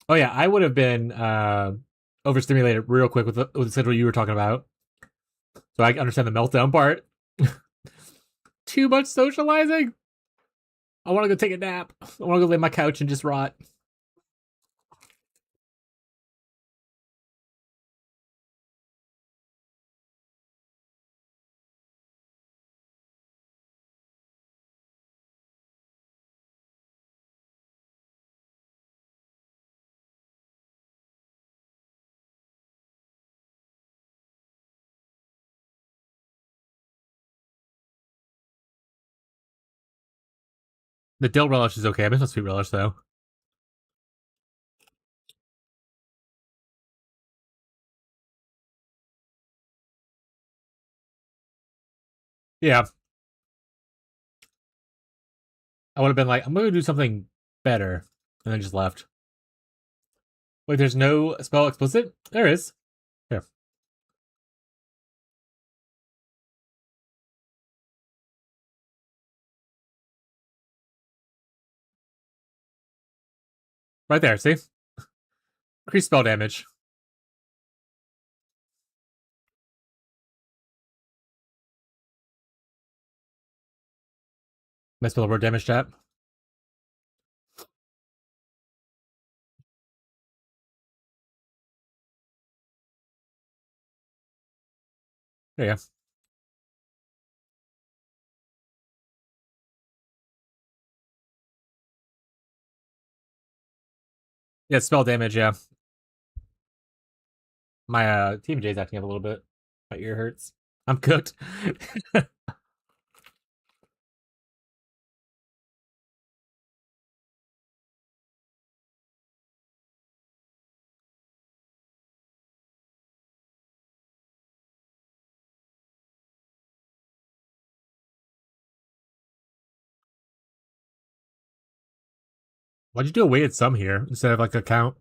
Oh yeah, I would have been overstimulated real quick with the schedule you were talking about. So I understand the meltdown part. Too much socializing. I want to go take a nap. I want to go lay on my couch and just rot. The dill relish is okay. I miss my sweet relish though. Yeah, I would have been like, I'm going to do something better, and then just left. Wait, there's no spell explicit? There is. Here. Right there, see? Increase spell damage. Spell the word damage chat. There you go. Yeah, spell damage, yeah. My TMJ's acting up a little bit. My ear hurts. I'm cooked. Why'd you do a weighted sum here instead of like a count?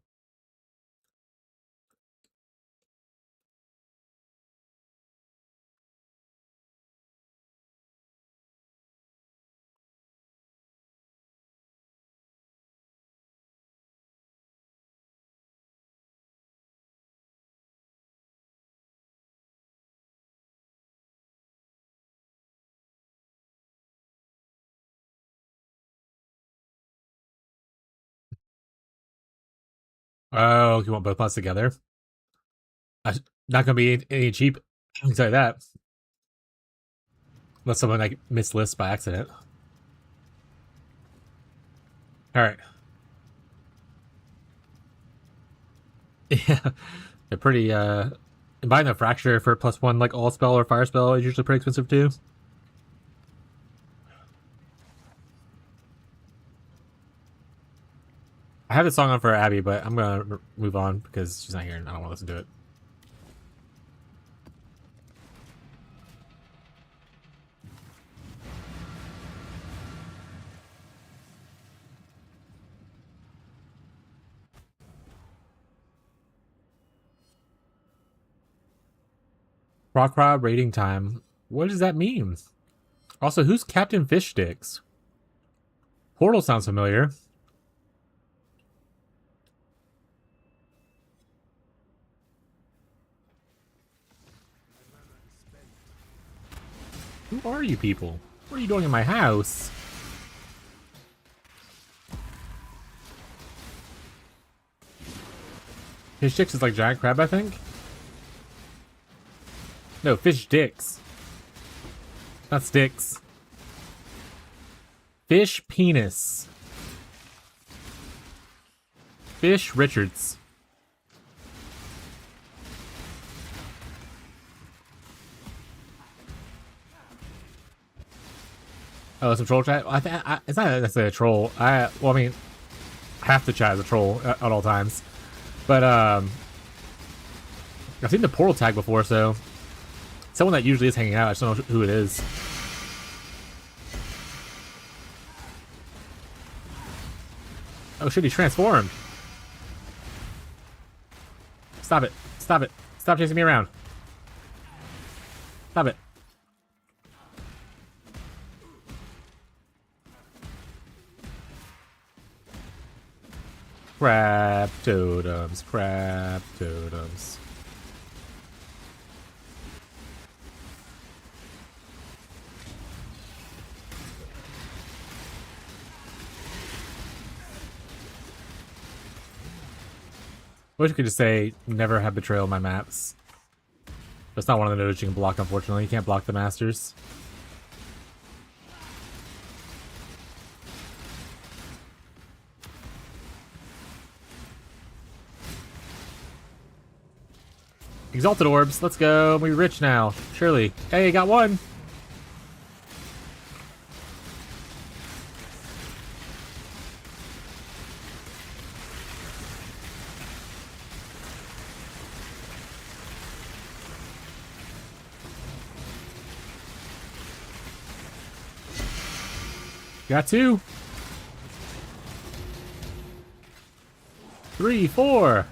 Oh, you want both months together? Not gonna be any cheap. I can tell you that. Unless someone like mislists by accident. All right. Yeah, they're pretty. And buying the fracture for +1 like all spell or fire spell is usually pretty expensive too. I have the song on for Abby, but I'm gonna move on because she's not here and I don't want to listen to it. Rockra rating time. What does that mean? Also, who's Captain Fish Sticks? Portal sounds familiar. Who are you people? What are you doing in my house? Fish Sticks is like giant crab, I think? No, fish dicks. Not sticks. Fish penis. Fish Richards. Oh, it's a troll chat? It's not necessarily a troll. Well, I mean, half the chat is a troll at all times. But, I've seen the portal tag before, so someone that usually is hanging out. I just don't know who it is. Oh shit, he transformed. Stop it. Stop it. Stop chasing me around. Stop it. Crab totems. Crab totems. I wish you could just say, never have betrayal in my maps. That's not one of the nodes you can block, unfortunately. You can't block the masters. Exalted orbs, let's go. We're rich now. Surely. Hey, got one. Got two. 3, 4.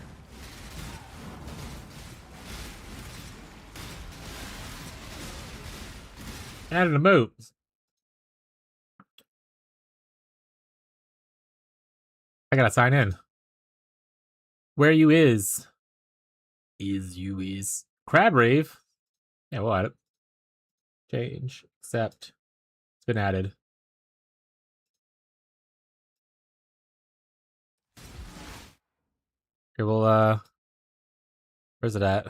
Add an emote. I gotta sign in. Where you is? Is you is. Crab Rave? Yeah, we'll add it. Change. Accept. It's been added. Here, we'll, where's it at?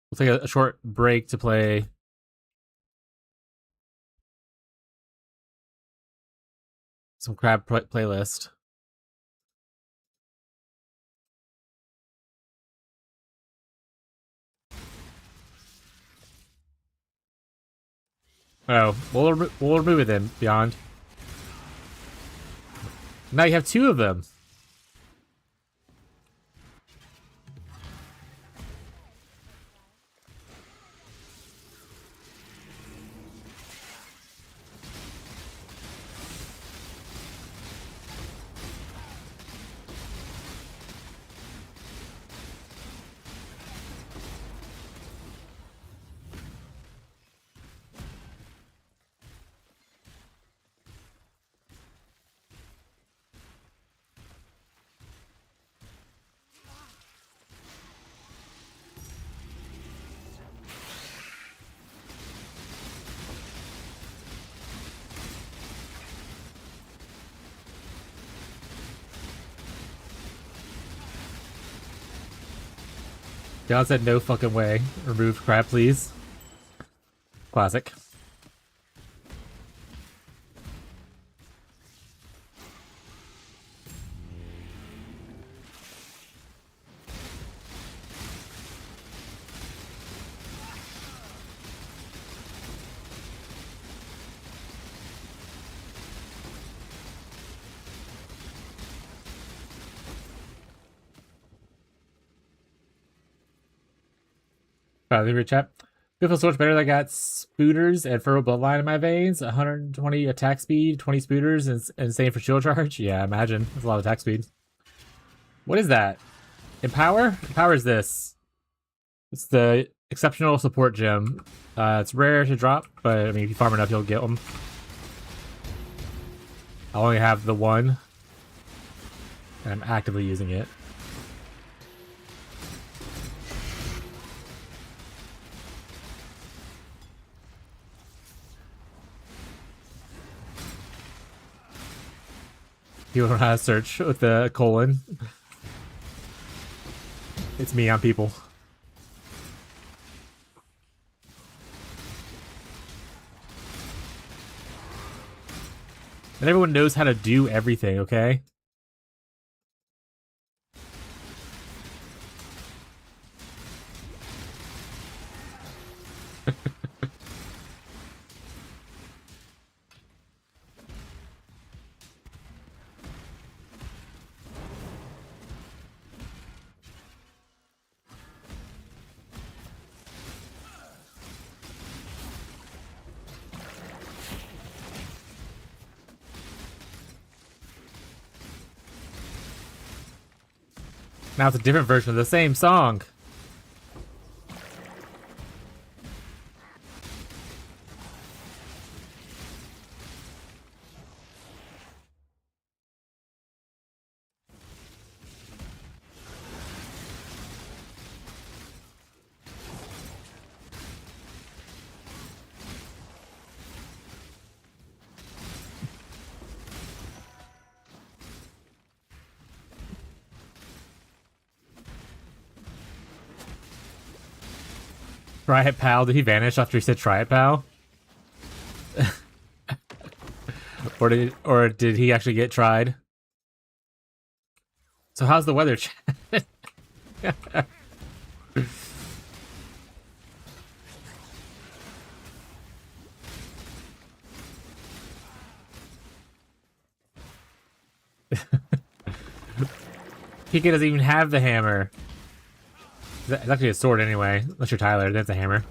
We'll take a short break to play some crab playlist. Oh, we'll remove it then, Beyond. Now you have two of them. Beyond said no fucking way. Remove crab, please. Classic. Leave your chat. I feel so much better that I got spooters and furrow bloodline in my veins. 120 attack speed, 20 spooters, and same for shield charge. Yeah, imagine. That's a lot of attack speed. What is that? Empower? Empower is this. It's the exceptional support gem. It's rare to drop, but I mean, if you farm enough, you'll get them. I only have the one, and I'm actively using it. You don't know how to search with the colon. It's me on people. And everyone knows how to do everything, okay? Now it's a different version of the same song. Try it, pal. Did he vanish after he said try it, pal? or did he actually get tried? So how's the weather, chat? Pika doesn't even have the hammer. It's actually a sword anyway. Unless you're Tyler, that's a hammer.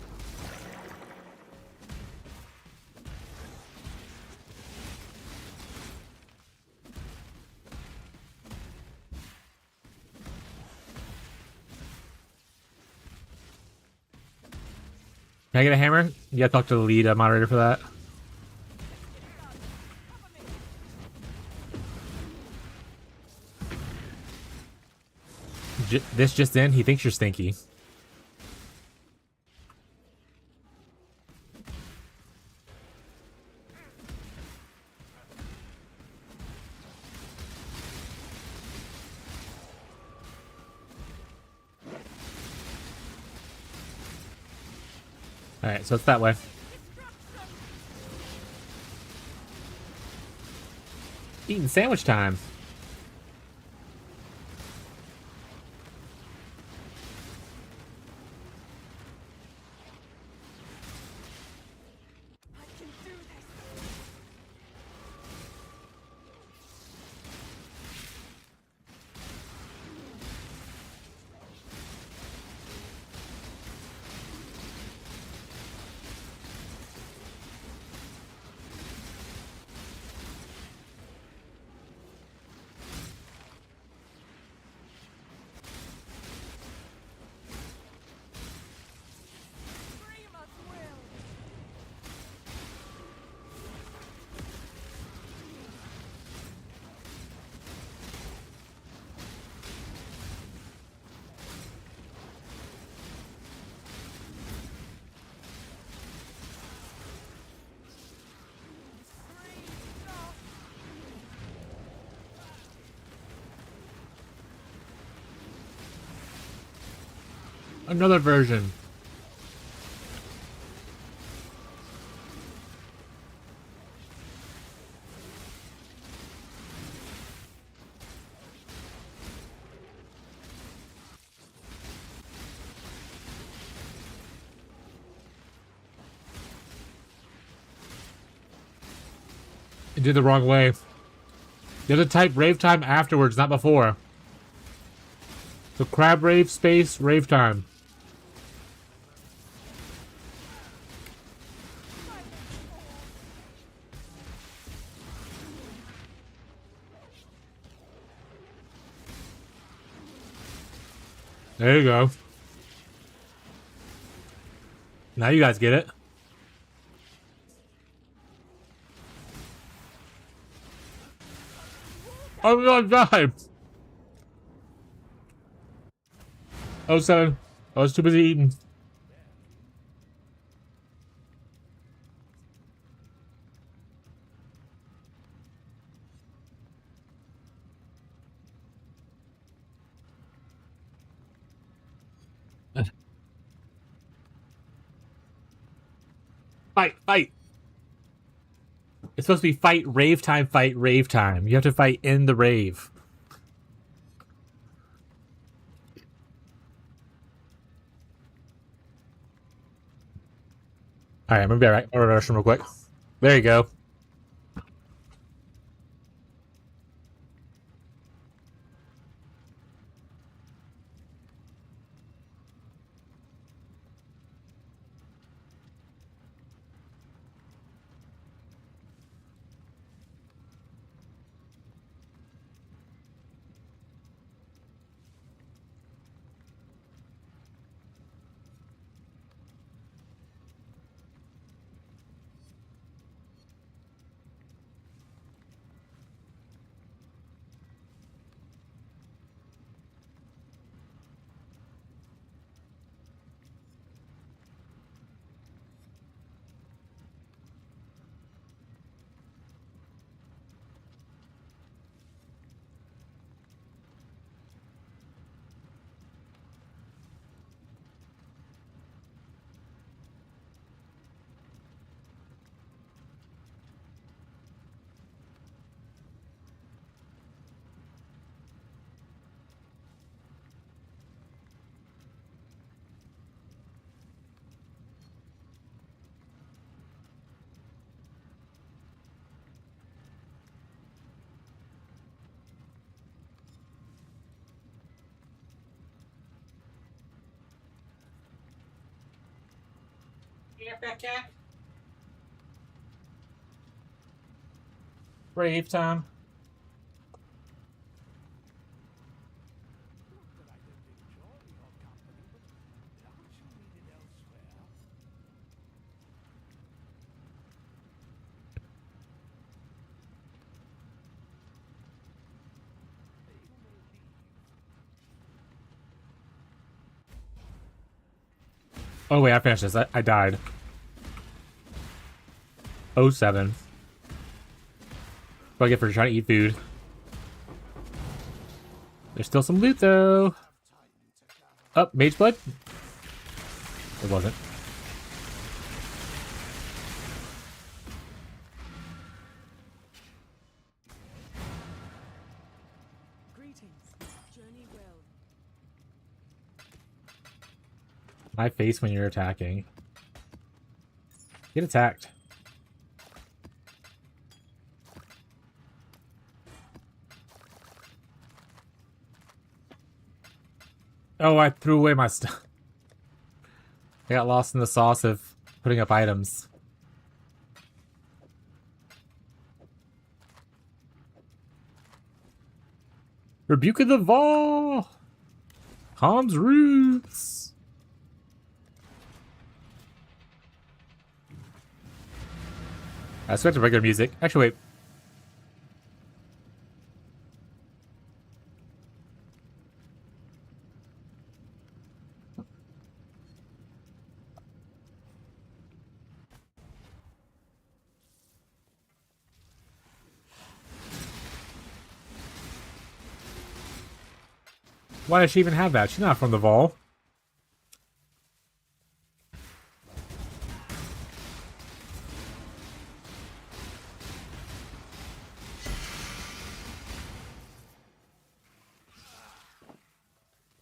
Can I get a hammer? You gotta talk to the lead moderator for that. This just in, he thinks you're stinky. Alright, so it's that way. Eating sandwich time. I can do this. Free must will. Another version. It did the wrong way. You have to type rave time afterwards, not before. So crab rave space rave time. There you go. Now you guys get it. I'm gonna die. Oh, 07. I was too busy eating. Fight, fight. It's supposed to be fight, rave time, fight, rave time. You have to fight in the rave. Alright, I'm gonna be alright. I'll rush real quick. There you go. Rave time. Not that I don't enjoy your company, but aren't you needed elsewhere? You may leave. Oh wait, I finished this. I died. 07. What do I get for trying to eat food? There's still some loot though. Oh, mage blood? It wasn't. Greetings. Journey well. My face when you're attacking. Get attacked. Oh, I threw away my stuff. I got lost in the sauce of putting up items. Rebuke of the Vaw! Tom's Roots! I expected regular music. Actually, wait. Why does she even have that? She's not from the Vault.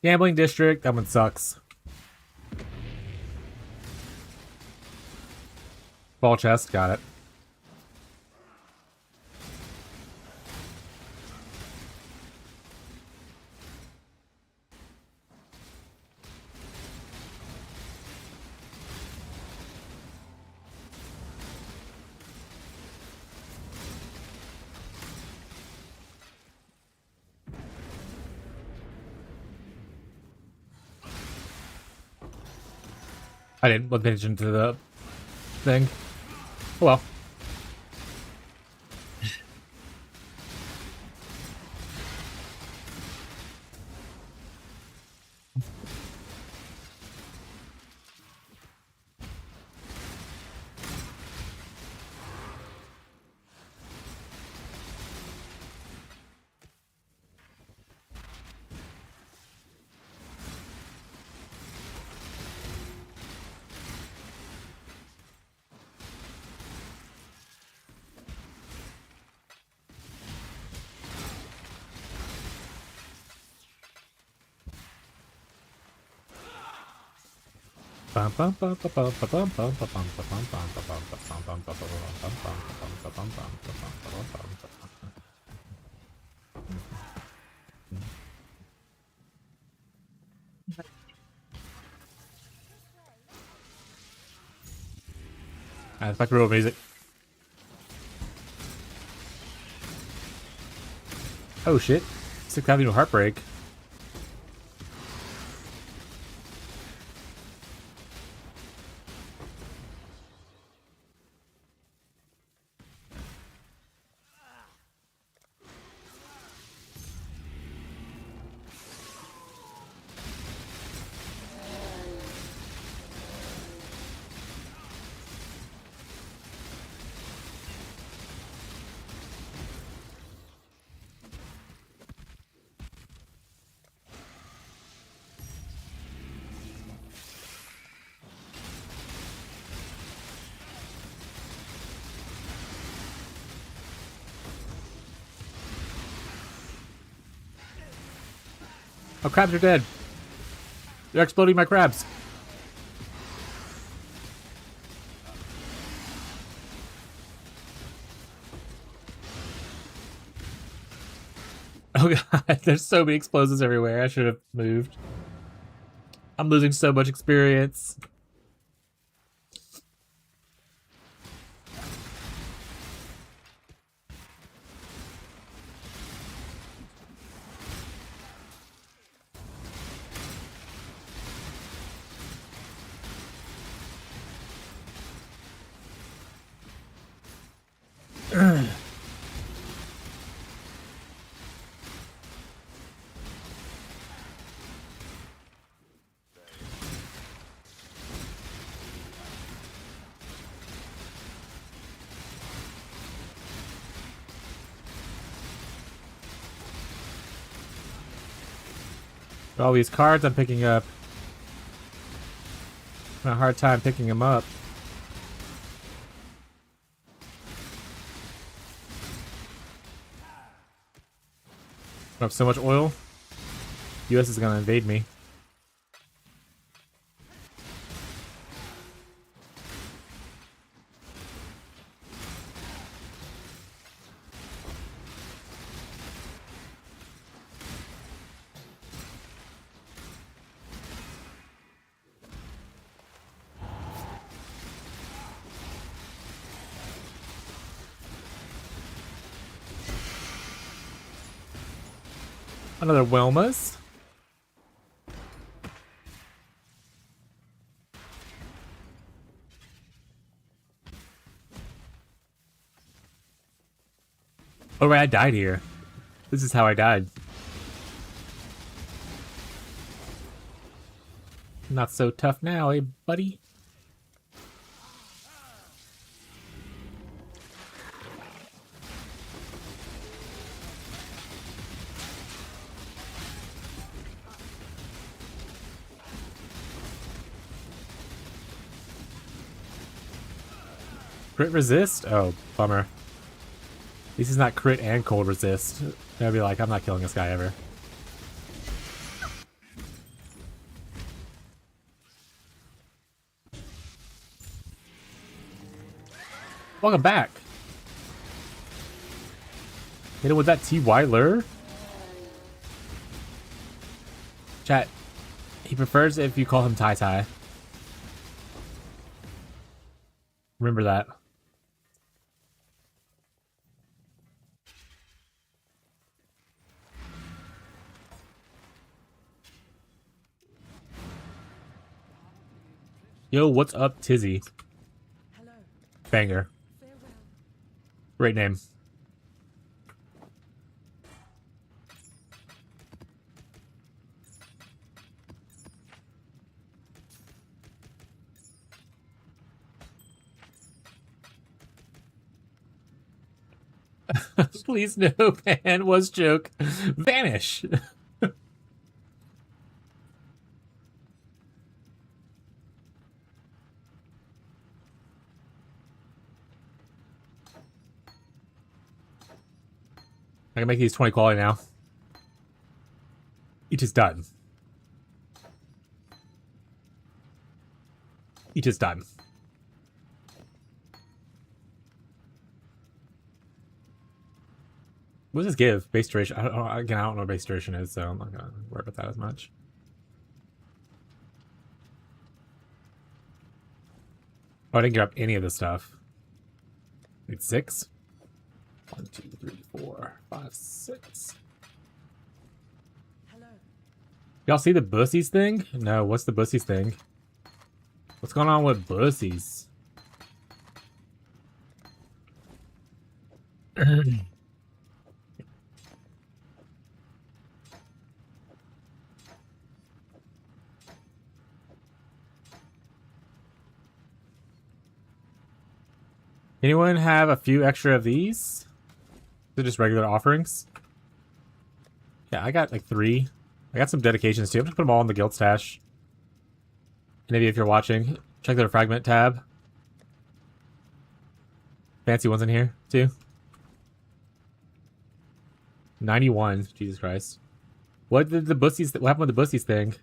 Gambling district, that one sucks. Ball chest, got it. I didn't pay attention to the thing. Oh well. It's like real music. Oh shit. Sick having a heartbreak. Oh, crabs are dead. They're exploding my crabs. Oh god, there's so many explosives everywhere. I should have moved. I'm losing so much experience. All these cards I'm picking up. I'm having a hard time picking them up. I have so much oil. US is gonna invade me. Another Wilma's. Oh, right, I died here. This is how I died. Not so tough now, eh, buddy? Crit resist? Oh, bummer. This is not crit and cold resist. I'd be like, I'm not killing this guy ever. Welcome back. Hit it with that TY lure. Chat. He prefers if you call him Tai Tai. Remember that. Yo, what's up, Tizzy? Hello. Banger. Farewell. Great name. Please no, pan was joke. Vanish. I can make these 20 quality now. It is done. It is done. What does this give? Base duration? Again, I don't know what base duration is, so I'm not gonna worry about that as much. Oh, I didn't get up any of this stuff. It's 6. 1, 2, 3, 4, 5, 6. Hello. Y'all see the bussies thing? No, what's the bussies thing? What's going on with bussies? Anyone have a few extra of these? They're just regular offerings. Yeah, I got like 3. I got some dedications too. I'm just put them all in the guild stash. Maybe if you're watching, check their fragment tab. Fancy ones in here too. 91. Jesus Christ. What did the bussies? What happened with the bussies thing?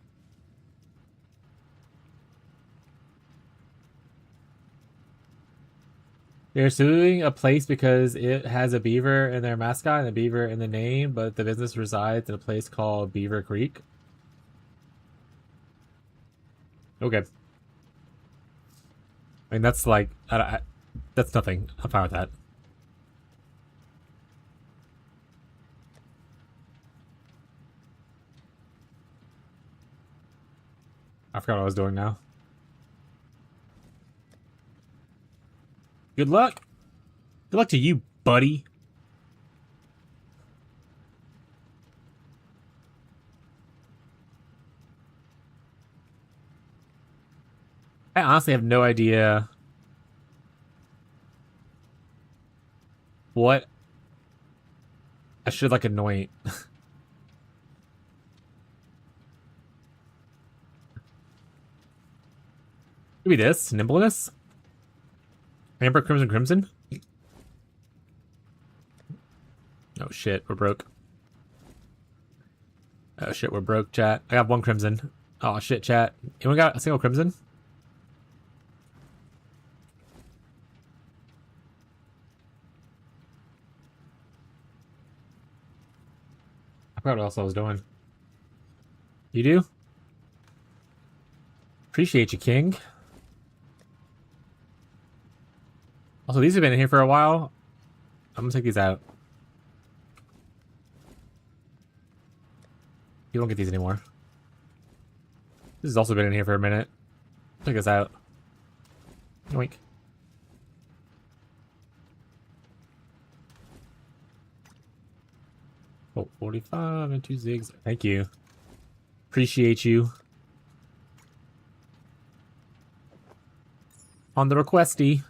They're suing a place because it has a beaver in their mascot and a beaver in the name, but the business resides in a place called Beaver Creek. Okay. I mean, that's like, that's nothing. I'm fine with that. I forgot what I was doing now. Good luck. Good luck to you, buddy. I honestly have no idea what I should like anoint. Maybe this nimbleness. Amber Crimson Crimson? Oh shit, we're broke. Oh shit, we're broke, chat. I got 1 crimson. Oh shit, chat. Anyone got a single crimson? I forgot what else I was doing. You do? Appreciate you, King. Also, these have been in here for a while. I'm gonna take these out. You won't get these anymore. This has also been in here for a minute. Take this out. Yoink. Oh, 45 and 2 zigs. Thank you. Appreciate you. On the requesty.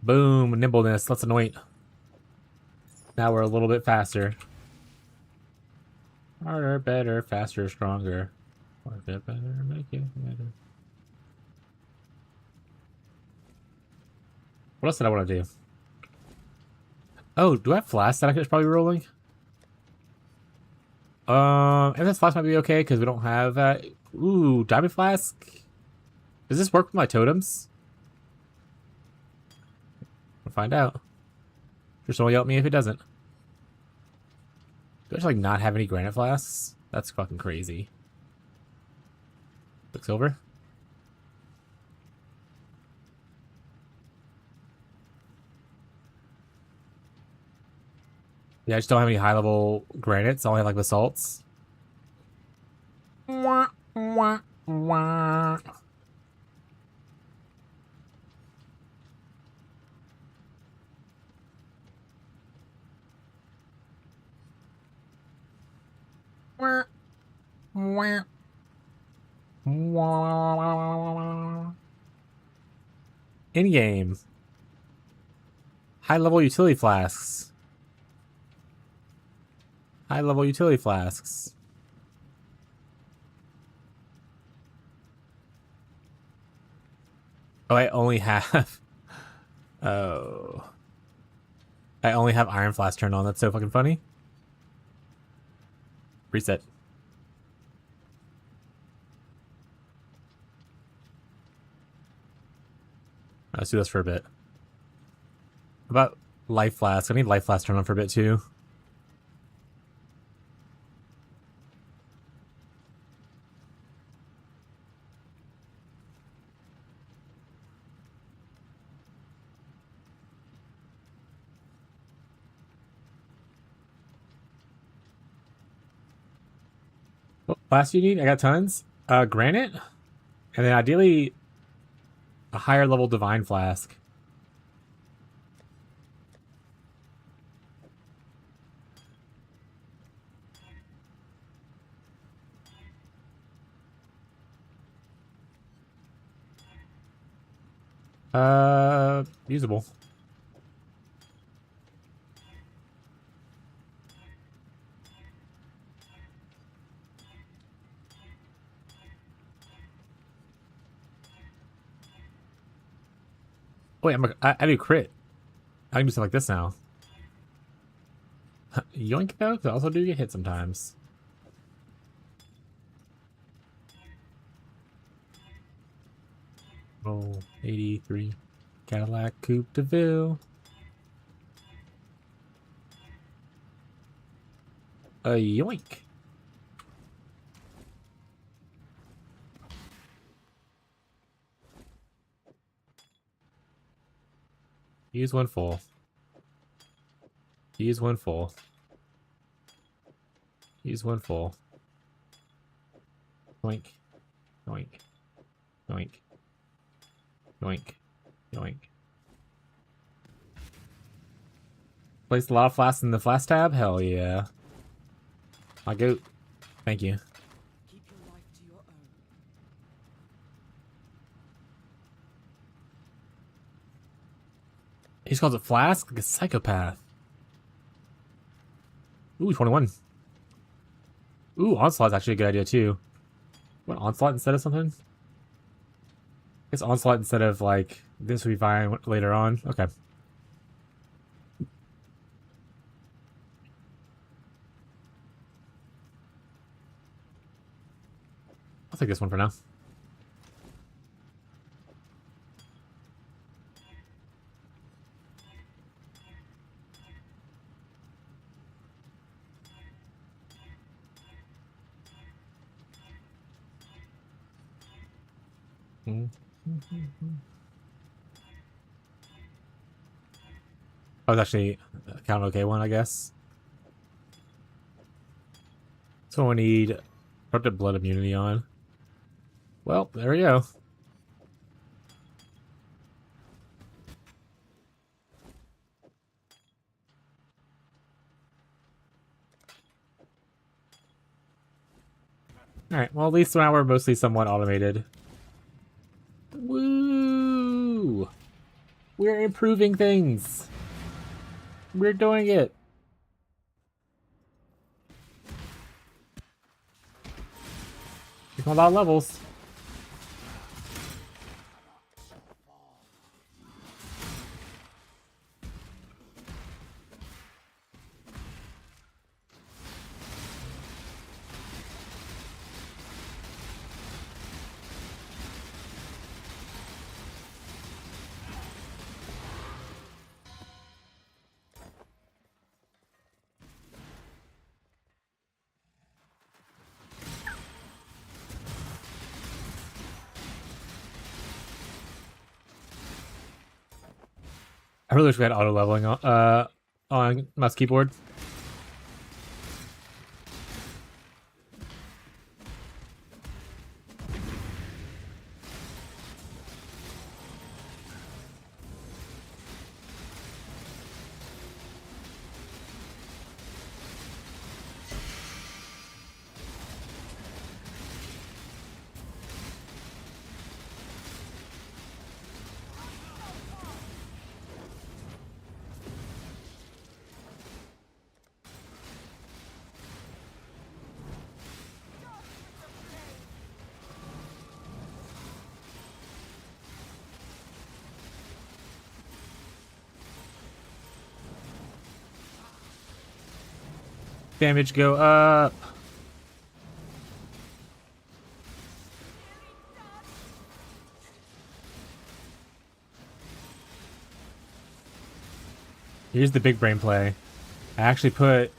Boom, nimbleness. Let's anoint. Now we're a little bit faster. Harder, better, faster, stronger. Work it better, make it better. What else did I want to do? Oh, do I have flask that I could probably be rolling? If this flask might be okay because we don't have ooh, diamond flask. Does this work with my totems? We'll find out. Just someone yell at me if it doesn't. Do I just like not have any granite flasks? That's fucking crazy. Looks over. Yeah, I just don't have any high level granites. I only have like basalts. Wah, wah, wah. Wah, wah. Wah. In game. High level utility flasks. High level utility flasks. Oh, I only have. Oh. I only have iron flask turned on. That's so fucking funny. Reset. Let's do this for a bit. How about life flask? I need life flask turned on for a bit too. What flask do you need? I got tons. Granite, and then ideally a higher level divine flask. Usable. Wait, I do crit. I can do stuff like this now. Yoink though, 'cause I also do get hit sometimes. Roll 83. Cadillac Coupe de Ville. Yoink. Use one full. Use one full. Use one full. Yoink. Yoink. Yoink. Yoink. Yoink. Place a lot of flasks in the flask tab? Hell yeah. My goat. Thank you. Keep your life to your own. He just calls it flask? Like a psychopath. Ooh, 21. Ooh, onslaught's actually a good idea too. What, onslaught instead of something? I guess onslaught instead of like this would be fine later on. Okay. take this one for now. That was actually kind of okay one, I guess. So we need corrupted blood immunity on. Well, there we go. Alright, well at least now we're mostly somewhat automated. Woo! We're improving things! We're doing it! Taking a lot of levels. I really wish we had auto leveling on mouse keyboard. Damage go up. Here's the big brain play. I actually put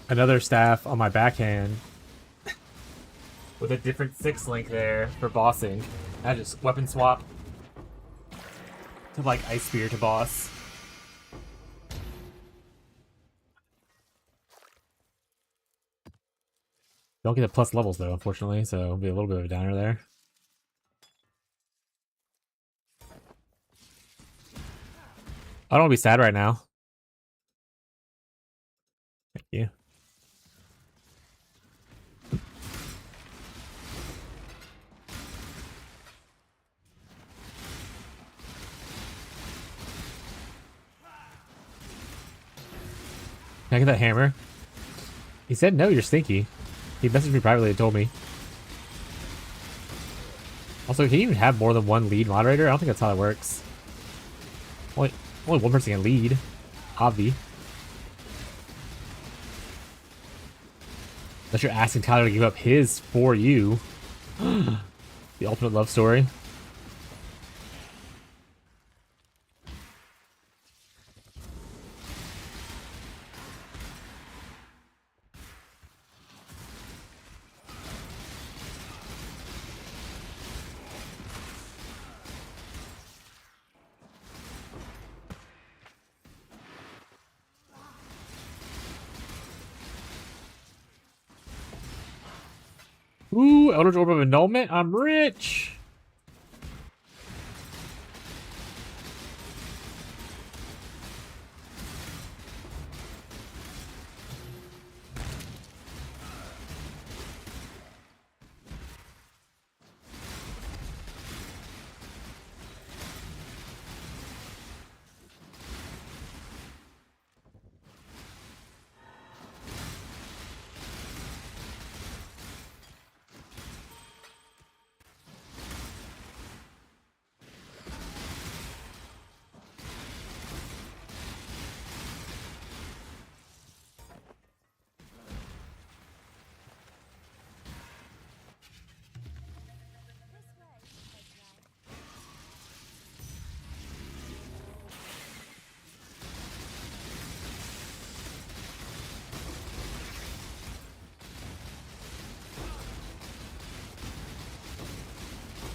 another staff on my backhand with a different 6 link there for bossing. I just weapon swap to like Ice Spear to boss. Don't get the plus levels though, unfortunately, so it'll be a little bit of a downer there. I don't want to be sad right now. Thank you. Can I get that hammer? He said no, you're stinky. He messaged me privately and told me. Also, can you even have more than one lead moderator? I don't think that's how that works. Only one person can lead. Obvi. Unless you're asking Tyler to give up his for you. The ultimate love story. Ooh, Eldritch Orb of Annulment? I'm rich!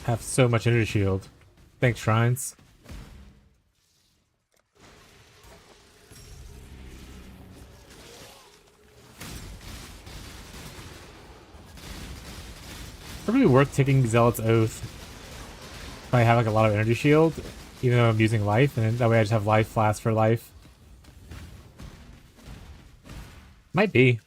have so much energy shield. Thanks, Shrines. Probably worth taking Zealot's Oath if I have like a lot of energy shield, even though I'm using life, and that way I just have life last for life. Might be.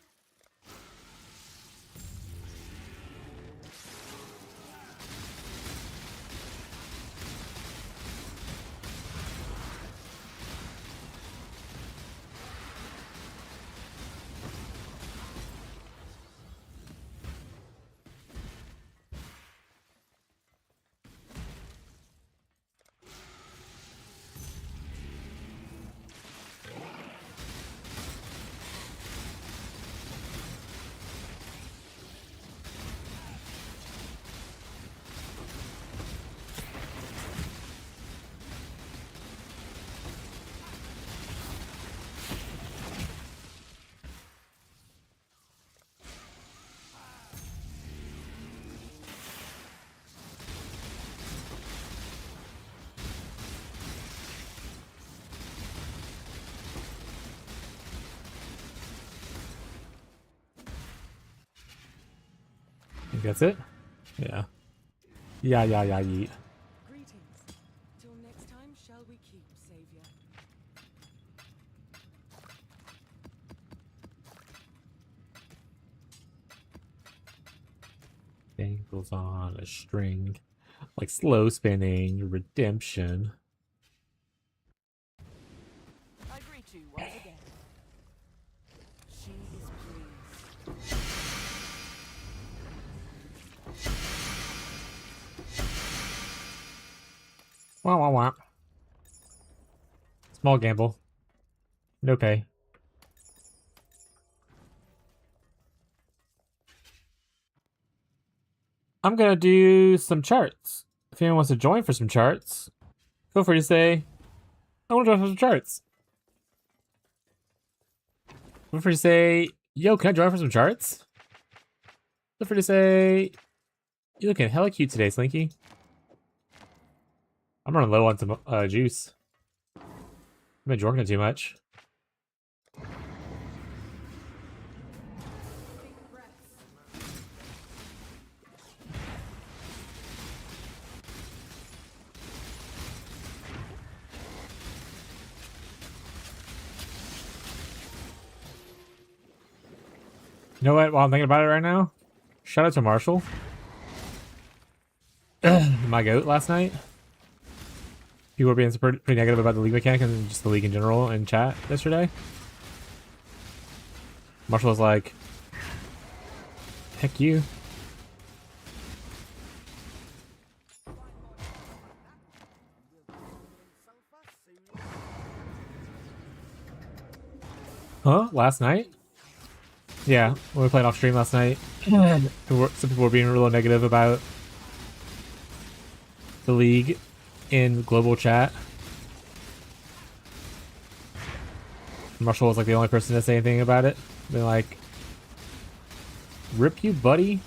I think that's it. Yeah. Yeah, yeet. Greetings. Till next time, shall we keep, Savior? Dangles on a string. Like slow spinning, redemption. I greet you once again. She is pleased. Wah wah wah. Small gamble. No pay. I'm gonna do some charts. If anyone wants to join for some charts, feel free to say, I want to join for some charts. Feel free to say, yo, can I join for some charts? Feel free to say, you're looking hella cute today, Slinky. I'm running low on some juice. I've been drinking too much. You know what? While I'm thinking about it right now, shout out to Marshall, my goat last night. People were being pretty negative about the league mechanic and just the league in general in chat yesterday. Marshall was like, heck you. Huh? Last night? Yeah, when we played off stream last night, some people were being a little negative about the league in global chat. Marshall was like the only person to say anything about it. Been like, rip you, buddy.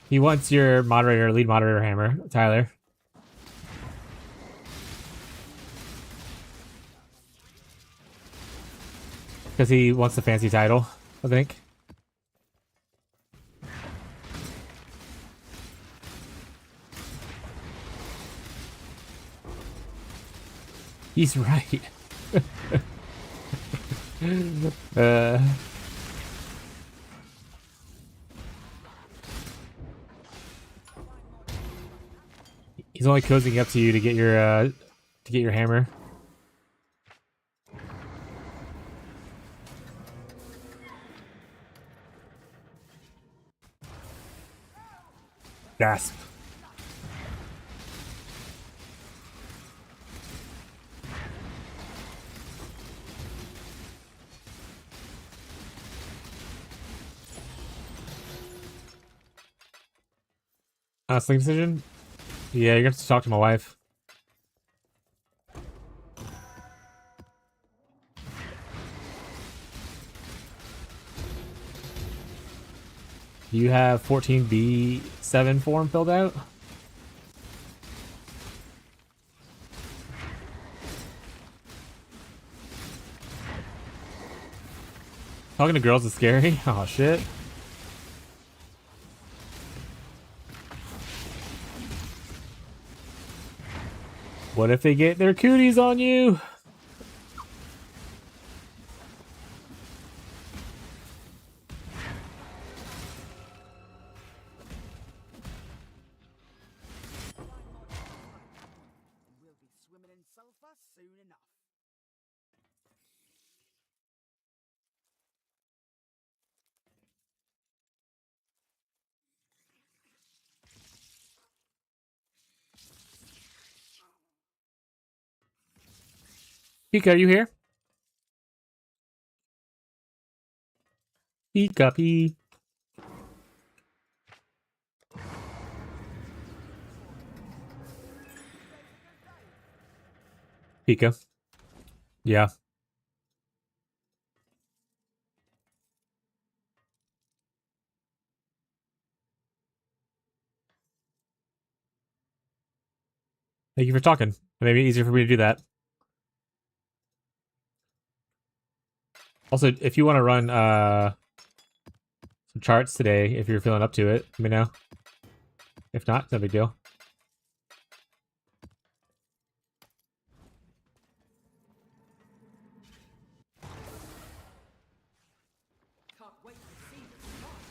He wants your moderator, lead moderator hammer, Tyler. Because he wants the fancy title, I think. He's right. He's only cozying up to you to get your hammer. Gasp. Sleep decision? Yeah, you're gonna have to talk to my wife. You have 14B7 form filled out? Talking to girls is scary? Oh shit. What if they get their cooties on you? We'll be swimming in sulfur soon enough. Pika, are you here? Pika Pee. Pika. Yeah. Thank you for talking. Maybe easier for me to do that. Also, if you want to run some charts today, if you're feeling up to it, let me know. If not, no big deal.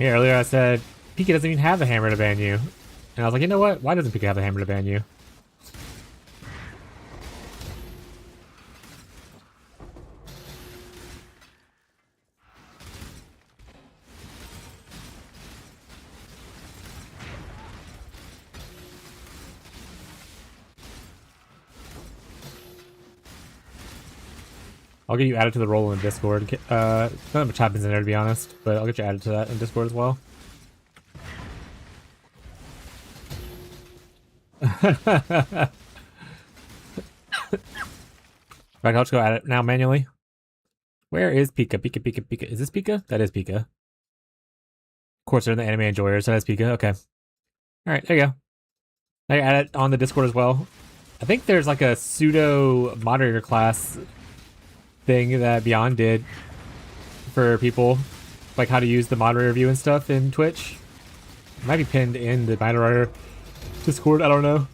Yeah, earlier I said Pika doesn't even have a hammer to ban you. And I was like, you know what? Why doesn't Pika have a hammer to ban you? I'll get you added to the role in Discord. Not much happens in there, to be honest, but I'll get you added to that in Discord as well. Right, I'll just go at it now manually. Where is Pika? Pika, Pika, Pika. Is this Pika? That is Pika. Of course, they're in the anime enjoyers, so that's Pika. Okay. Alright, there you go. Now you add it on the Discord as well. I think there's like a pseudo moderator class thing that Beyond did for people, like how to use the moderator view and stuff in Twitch. It might be pinned in the moderator Discord, I don't know.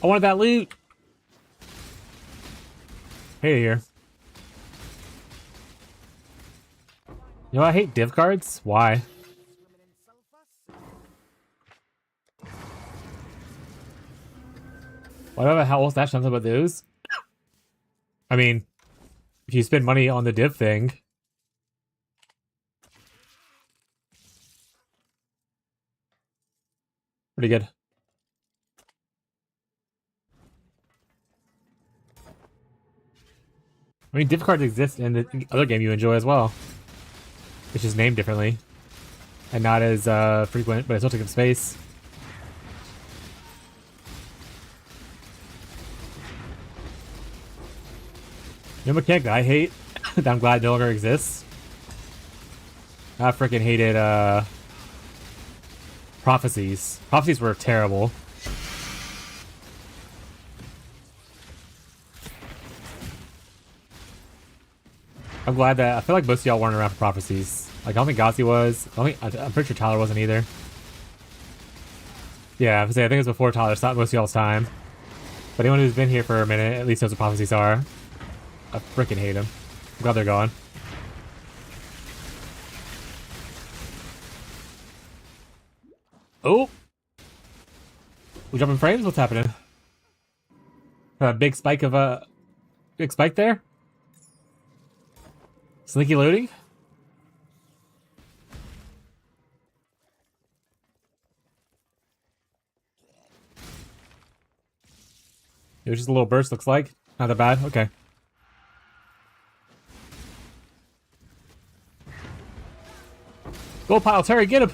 I wanted that loot! Hey here. You know, I hate div cards. Why? Why do I have a howl stash something about those? I mean, if you spend money on the div thing. Pretty good. I mean, div cards exist in the other game you enjoy as well. It's just named differently. And not as frequent, but it still takes up space. You know, mechanic that I hate, that I'm glad no longer exists. I freaking hated prophecies. Prophecies were terrible. I'm glad that I feel like most of y'all weren't around for prophecies. Like I don't think Gazi was. I'm pretty sure Tyler wasn't either. Yeah, I think it was before Tyler. It's not most of y'all's time. But anyone who's been here for a minute at least knows what prophecies are. I freaking hate them. I'm glad they're gone. Oh! We jumping frames? What's happening? A big spike of big spike there? Sneaky loading? It was just a little burst, looks like. Not that bad. Okay. Gold piles, hurry, get him!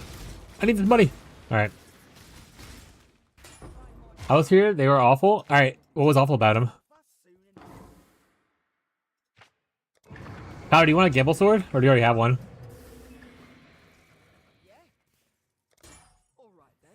I need this money. Alright. I was here, they were awful. Alright, what was awful about them? Tyler, do you want a gamble sword? Or do you already have one? All right then.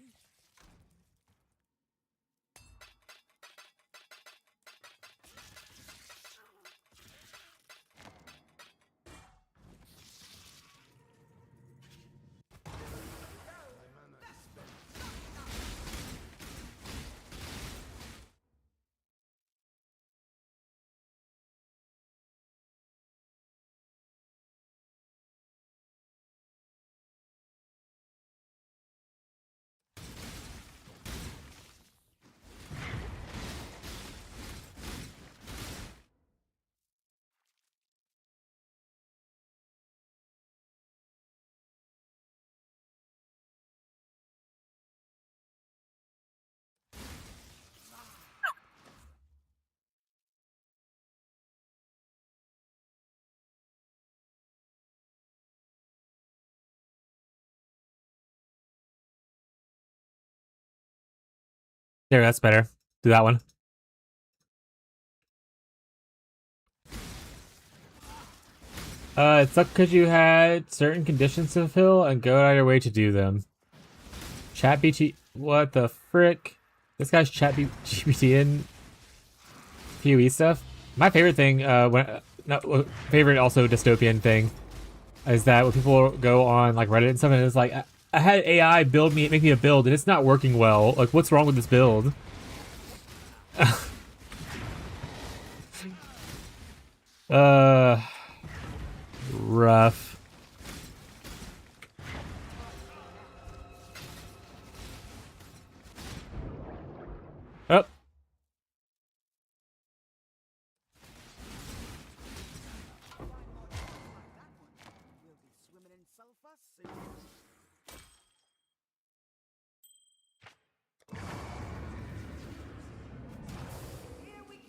There, that's better. Do that one. It sucked because you had certain conditions to fulfill and go out of your way to do them. Chat BT, what the frick? This guy's chat GPT in PoE stuff. My favorite thing, favorite also dystopian thing, is that when people go on like Reddit and stuff, and it's like, I had AI make me a build, and it's not working well. Like, what's wrong with this build? Rough. Oh. We'll be swimming in sulfur soon. Here we go.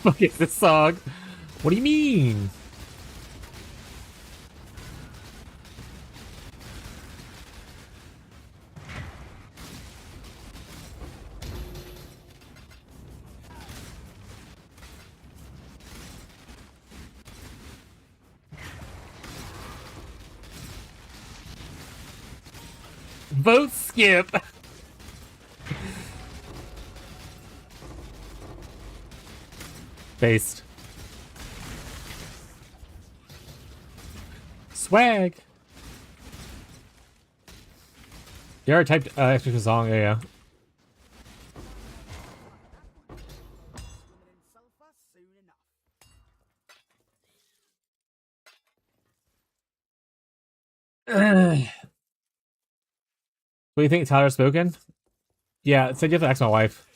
Fuck is this song? What do you mean? Vote skip. Based. Swag. You already typed extra song, yeah. Swimming in sulfur soon enough. What do you think, Tyler spoken? Yeah, it said you have to ask my wife.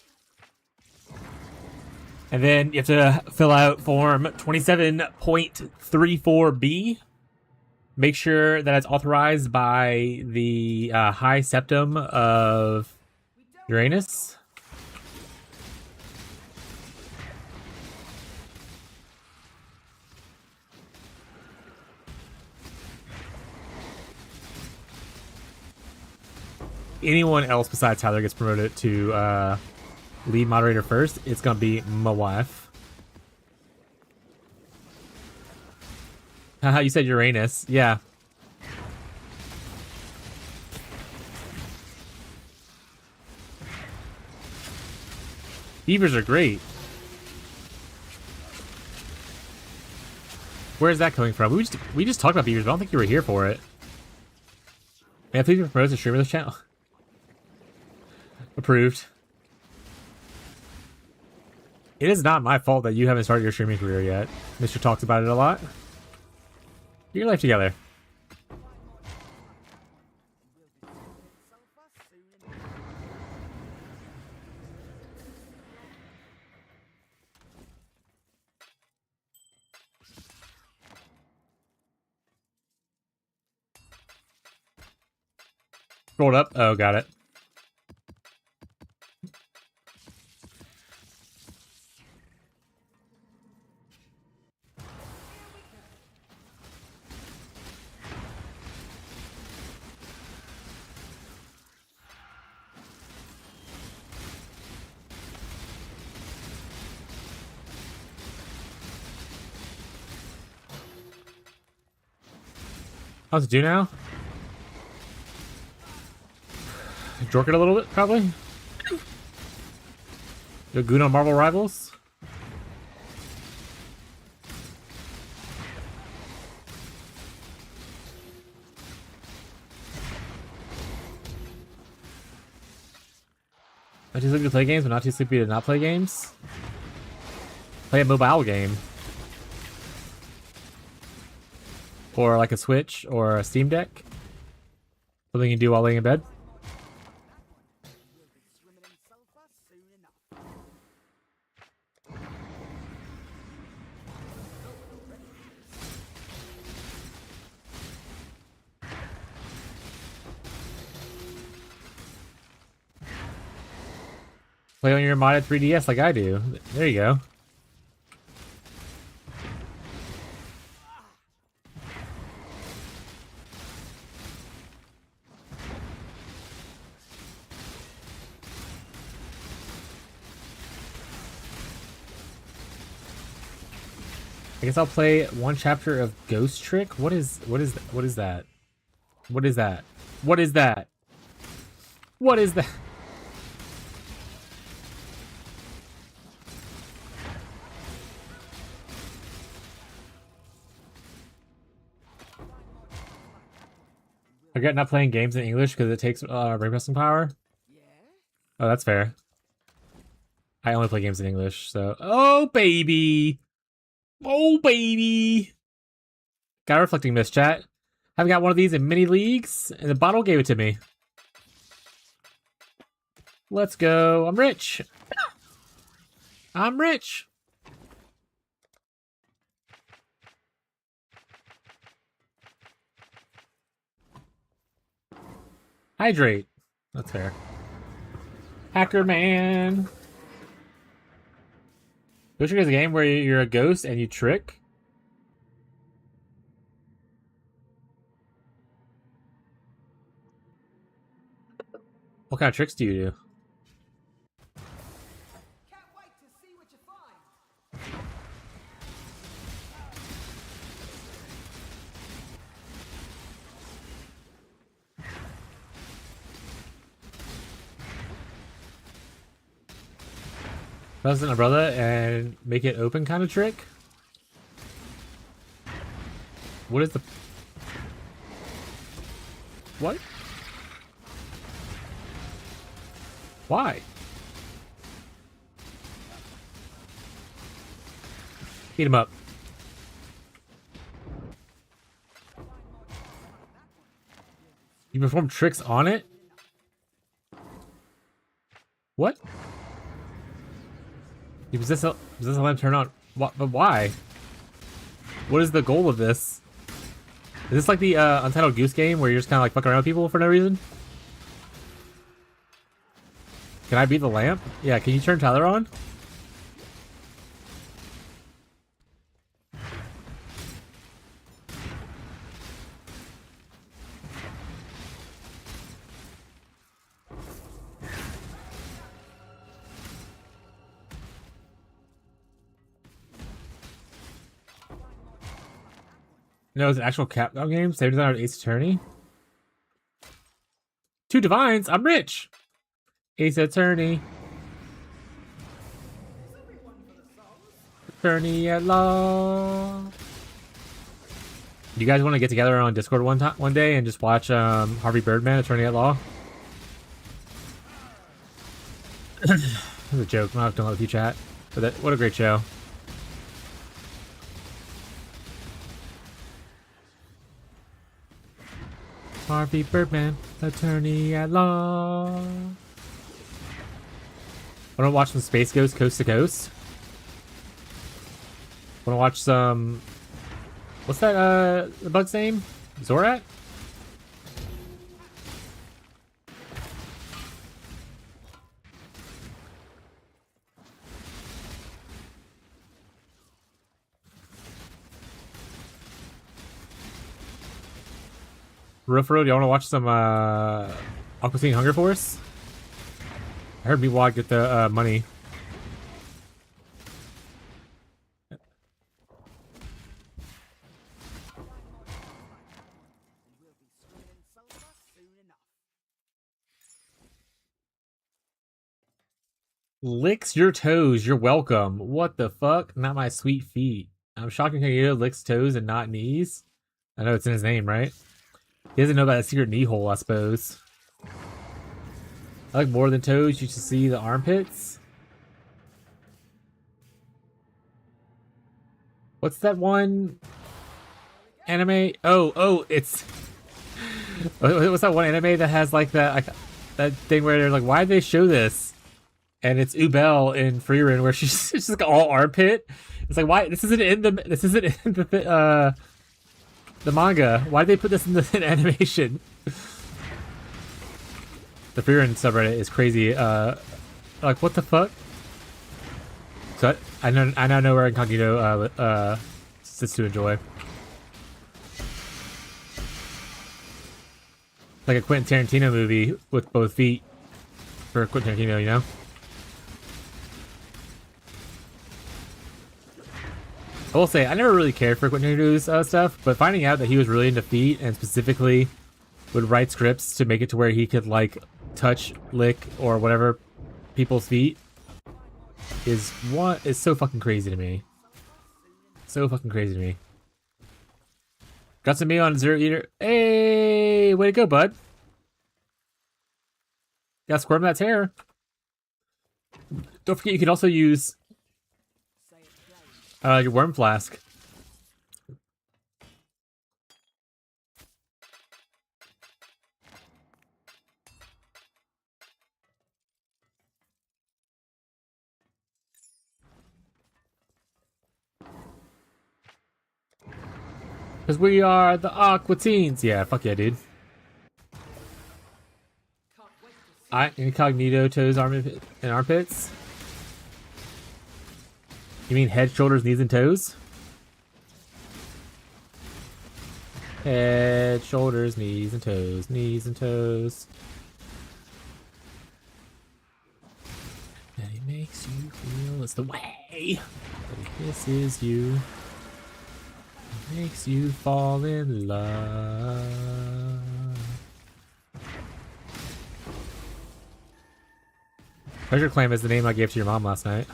And then you have to fill out form 27.34B. Make sure that it's authorized by the High Septum of Uranus. Anyone else besides Tyler gets promoted to lead moderator first, it's gonna be my wife. Haha, you said Uranus. Yeah. Beavers are great. Where's that coming from? We just talked about beavers, but I don't think you were here for it. Man, please be promoted to streamer this channel. Approved. It is not my fault that you haven't started your streaming career yet. Mr. talks about it a lot. Get your life together. Scrolled up. Oh, got it. How's it do now? Jork it a little bit, probably. Go Goon on Marvel Rivals. Not too sleepy to play games, but not too sleepy to not play games. Play a mobile game. Or like a Switch or a Steam Deck. Something you can do while laying in bed. Play on your modded 3DS like I do. There you go. I guess I'll play one chapter of Ghost Trick. What is that? What is that? What is that? What is that? What is that? I regret not playing games in English because it takes brain processing power. Oh, that's fair. I only play games in English, so... Oh, baby! Oh, baby! Got a reflecting mist, chat. I've got one of these in mini leagues, and the bottle gave it to me. Let's go. I'm rich. I'm rich. Hydrate. That's fair. Hacker man. Ghost Trick is a game where you're a ghost and you trick. What kind of tricks do you do? Can't wait to see what you find. Present a brother and make it open kind of trick? What is the... What? Why? Beat him up. You perform tricks on it? What? You possess a lamp turn on. What? But why? What is the goal of this? Is this like the Untitled Goose Game where you're just kind of like fucking around with people for no reason? Can I beat the lamp? Yeah, can you turn Tyler on? No, it's an actual Capcom game. Same designer as Ace Attorney. 2 divines. I'm rich. Ace Attorney. Attorney at law. You guys want to get together on Discord one day and just watch Harvey Birdman, Attorney at Law? That's a joke. I'm not doing it with you, chat. But what a great show. Harvey Birdman, Attorney at Law. Want to watch some Space Ghost Coast to Coast? Want to watch some... What's that, the bug's name? Zorat? Rufro, do you want to watch some Aqua Teen Hunger Force? I heard Meatwad get the money. Licks your toes, you're welcome. What the fuck? Not my sweet feet. I'm shocked Incognito licks toes and not knees. I know it's in his name, right? He doesn't know about a secret knee hole, I suppose. I like more than toes, you should see the armpits. What's that one anime? Oh, it's what's that one anime that has like that thing where they're like, why did they show this? And it's Ubel in Freerun where she's just like all armpit. It's like, why this isn't in the manga? Why did they put this in the animation? The Freerun subreddit is crazy. Like what the fuck? So I now know where Incognito sits to enjoy. Like a Quentin Tarantino movie with both feet for Quentin Tarantino, you know? I will say, I never really cared for Quentin Tarantino's stuff, but finding out that he was really into feet and specifically would write scripts to make it to where he could, like, touch, lick, or whatever people's feet is so fucking crazy to me. So fucking crazy to me. Got some meat on Zero Eater. Hey, way to go, bud. Got squirm that tear. Don't forget you can also use your worm flask. Because we are the Aqua Teens. Yeah, fuck yeah, dude. Incognito toes, and armpits? You mean head, shoulders, knees, and toes? Head, shoulders, knees, and toes. Knees and toes. And he makes you feel it's the way that he kisses you. It makes you fall in love. Treasure Clam is the name I gave to your mom last night.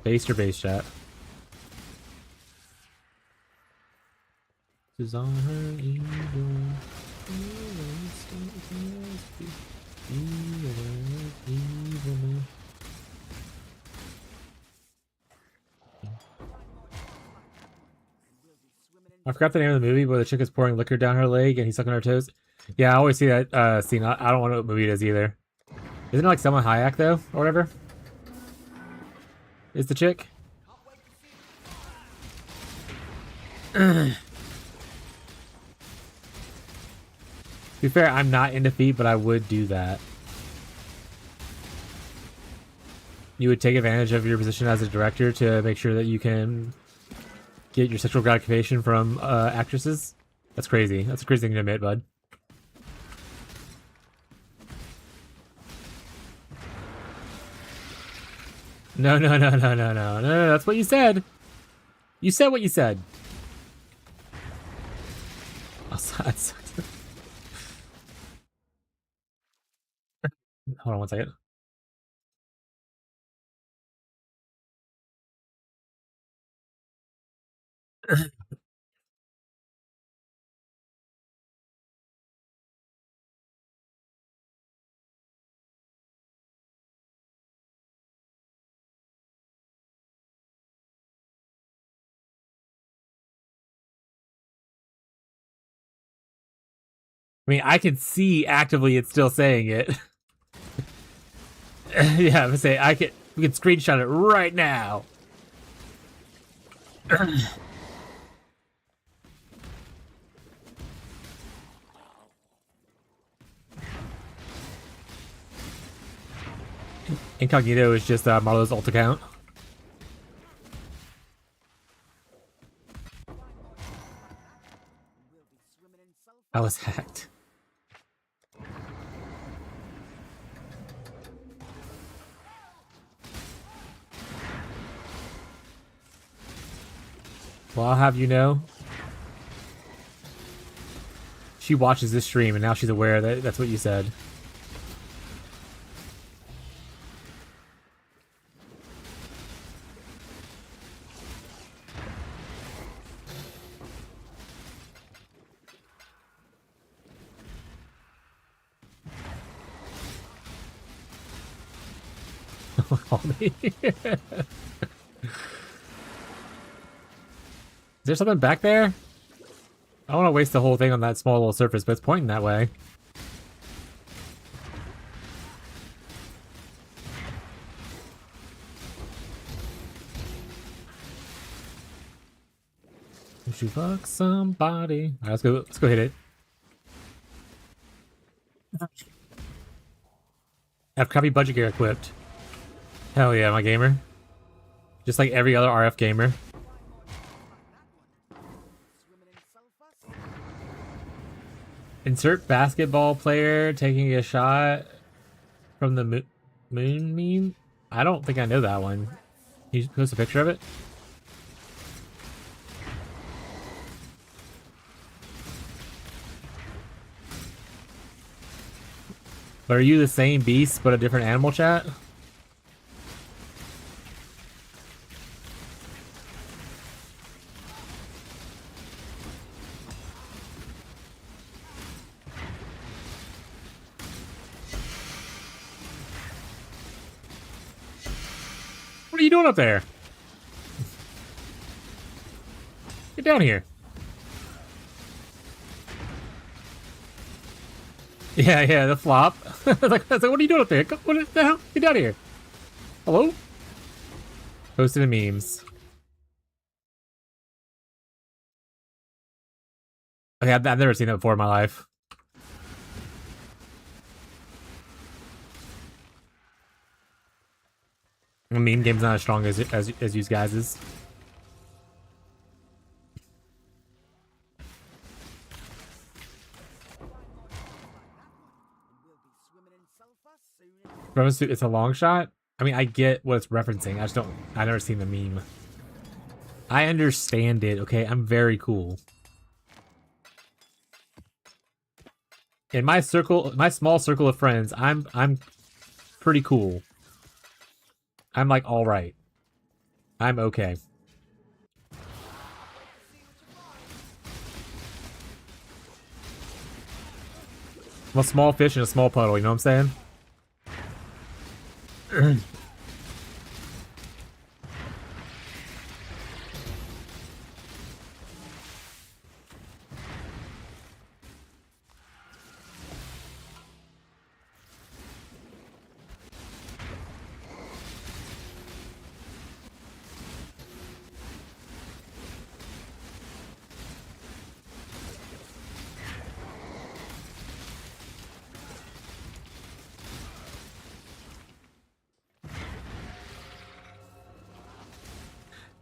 Base your base chat. Is on her evil. I forgot the name of the movie where the chick is pouring liquor down her leg and he's sucking her toes. Yeah, I always see that scene. I don't know what movie it is either. Isn't it like Selma Hayek though, or whatever? Is the chick? To be fair, I'm not into feet, but I would do that. You would take advantage of your position as a director to make sure that you can get your sexual gratification from actresses? That's crazy. That's a crazy thing to admit, bud. No, that's what you said. You said what you said. Oh, that sucks. Hold on one second. I mean, I can see actively it's still saying it. Yeah, I'm say we can screenshot it right now. Incognito is just Marlo's alt account. I was hacked. Well, I'll have you know. She watches this stream and now she's aware that that's what you said. Is there something back there? I don't want to waste the whole thing on that small little surface, but it's pointing that way. You should fuck somebody. Alright, let's go hit it. I have crappy budget gear equipped. Hell yeah, my gamer. Just like every other RF gamer. Insert basketball player taking a shot from the moon meme? I don't think I know that one. Can you post a picture of it? But are you the same beast but a different animal, chat? What are you doing up there? Get down here. Yeah, the flop. I was like, what are you doing up there? What the hell? Get down here. Hello? Posted in memes. Okay, I've never seen that before in my life. The meme game's not as strong as you guys is. It's a long shot. I mean, I get what it's referencing. I've never seen the meme. I understand it. Okay, I'm very cool. In my circle, my small circle of friends, I'm pretty cool. I'm like all right. I'm okay. I'm a small fish in a small puddle. You know what I'm saying?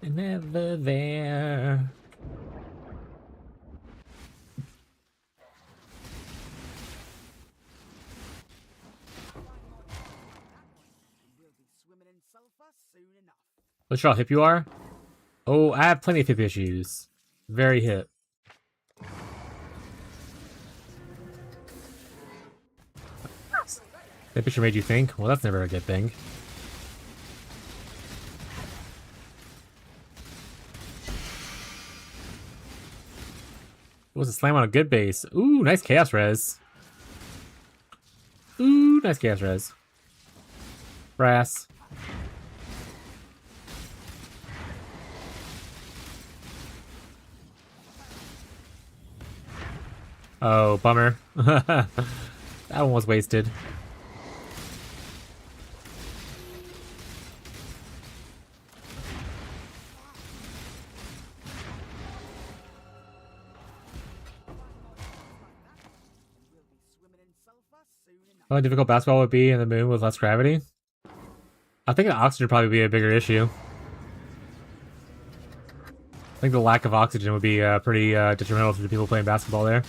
Never there. Look how hip you are. Oh, I have plenty of hip issues. Very hip. That picture made you think? Well, that's never a good thing. It was a slam on a good base. Ooh, nice chaos res. Ooh, nice chaos res. Brass. Oh, bummer. That one was wasted. How difficult basketball would be in the moon with less gravity? I think the oxygen would probably be a bigger issue. I think the lack of oxygen would be pretty detrimental to the people playing basketball there.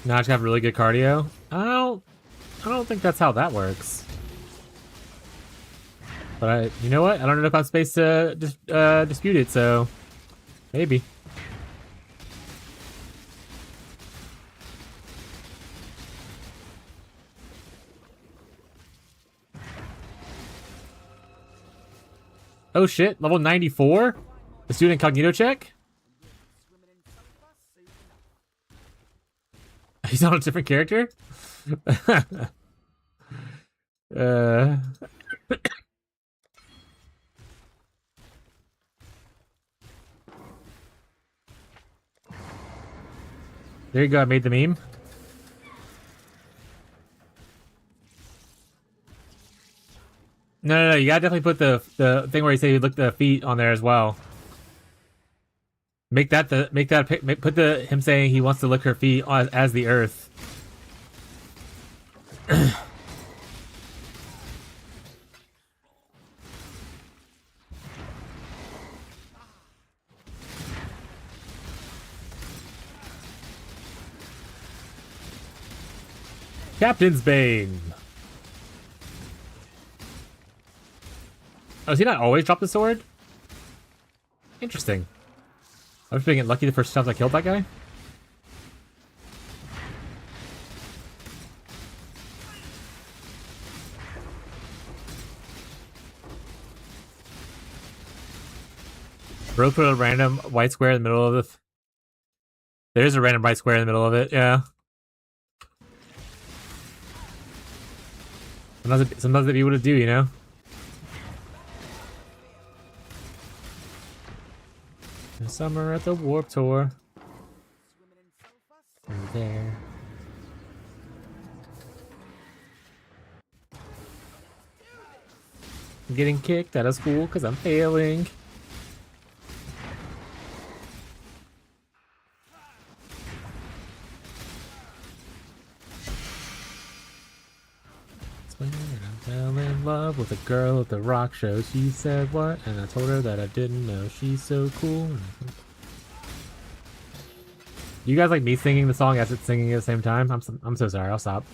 Now I just have really good cardio. I don't think that's how that works. But you know what? I don't know if I have space to dispute it, so maybe. Oh shit, level 94? Let's do an incognito check? He's on a different character? uh... There you go, I made the meme. No, you gotta definitely put the thing where you say you look the feet on there as well. Put the him saying he wants to lick her feet as the earth. Captain's Bane. Oh, does he not always drop the sword? Interesting. I was being lucky the first times I killed that guy. Bro put a random white square in the middle of the... There's a random white square in the middle of it, yeah. Sometimes it'd be what it do, you know? Summer at the Warp Tour. Over there. I'm getting kicked out of school because I'm failing. I fell in love with a girl at the rock show. She said what? And I told her that I didn't know. She's so cool. You guys like me singing the song as it's singing at the same time? I'm so sorry. I'll stop.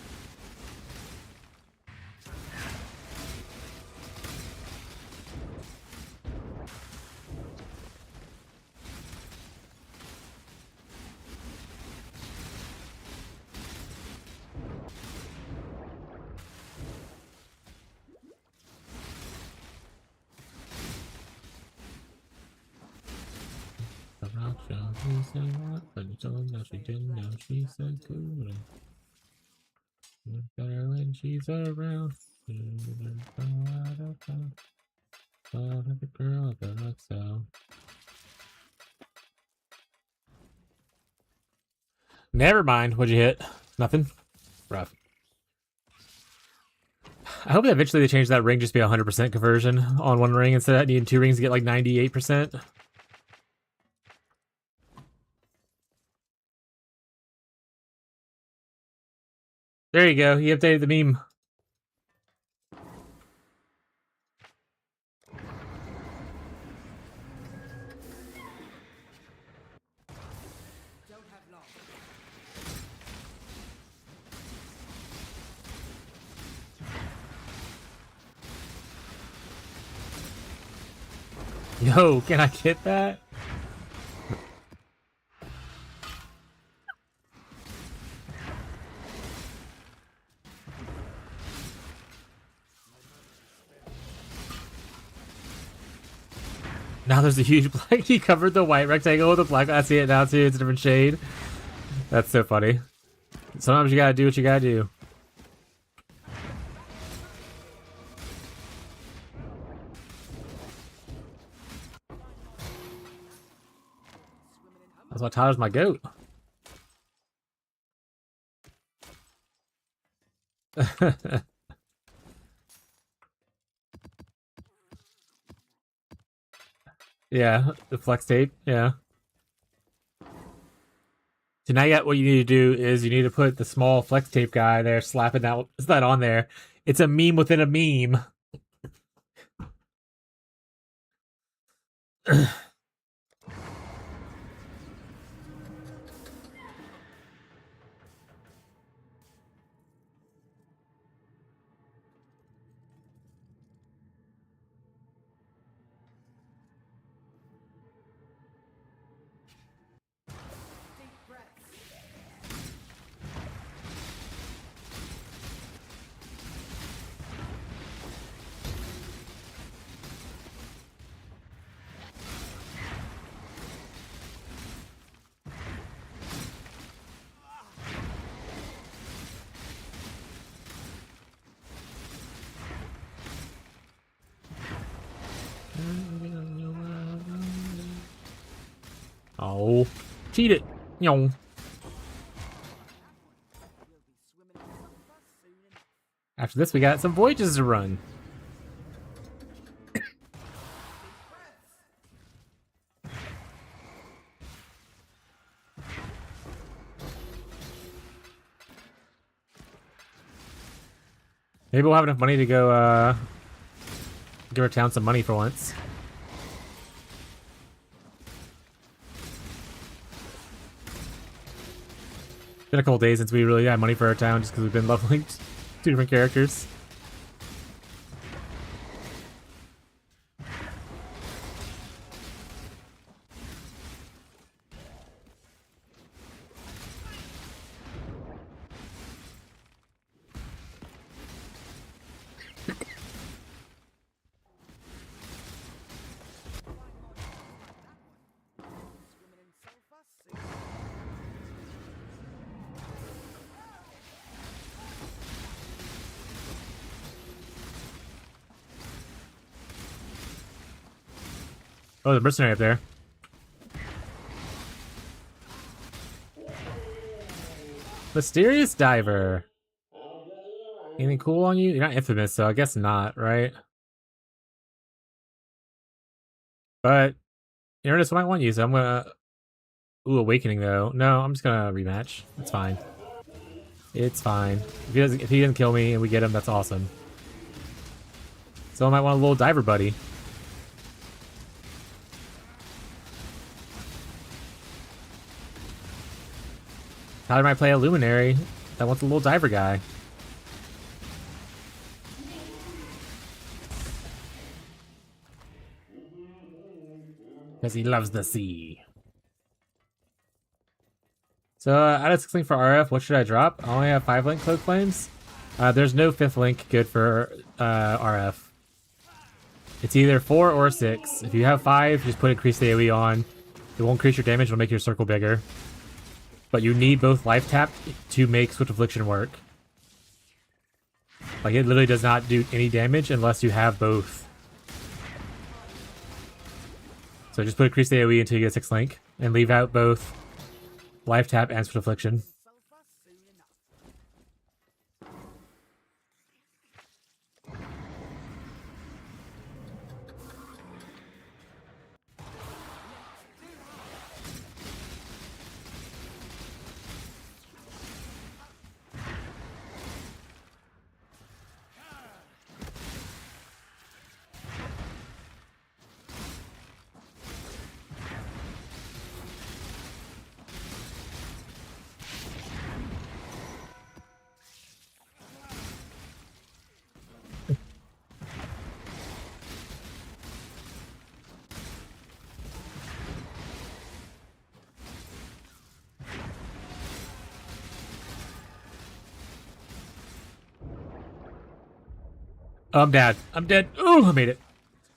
She said what? But you told her she didn't know. She said cool. Better when she's around. The girl at the rock so. Never mind. What'd you hit? Nothing? Rough. I hope that eventually they change that ring just be 100% conversion on one ring instead of needing two rings to get like 98%. There you go. He updated the meme. Yo, can I get that? Now there's a huge black. He covered the white rectangle with the black. I see it now too. It's a different shade. That's so funny. Sometimes you gotta do what you gotta do. That's why Tyler's my goat. Yeah, the flex tape. Yeah. So now what you need to do is you need to put the small flex tape guy there, slapping that on there. It's a meme within a meme. Cheat it. Yo. After this, we got some voyages to run. Maybe we'll have enough money to go, give our town some money for once. Been a couple days since we really had money for our town just because we've been leveling 2 different characters. Oh, the mercenary up there. Mysterious diver. Anything cool on you? You're not infamous, so I guess not, right? But Ernest might want you, so I'm gonna... Ooh, Awakening though. No, I'm just gonna rematch. It's fine. It's fine. If he doesn't kill me and we get him, that's awesome. So I might want a little diver buddy. Tyler might play a luminary that wants a little diver guy. Because he loves the sea. So, out of 6 link for RF, what should I drop? I only have 5 link Cloak Flames. There's no 5th link good for RF. It's either 4 or 6. If you have 5, just put increased AoE on. It won't increase your damage, it'll make your circle bigger. But you need both life tap to make Swift Affliction work. Like, it literally does not do any damage unless you have both. So just put increased AoE until you get 6 link, and leave out both life tap and Swift Affliction. Oh, I'm dead. I'm dead. Ooh, I made it.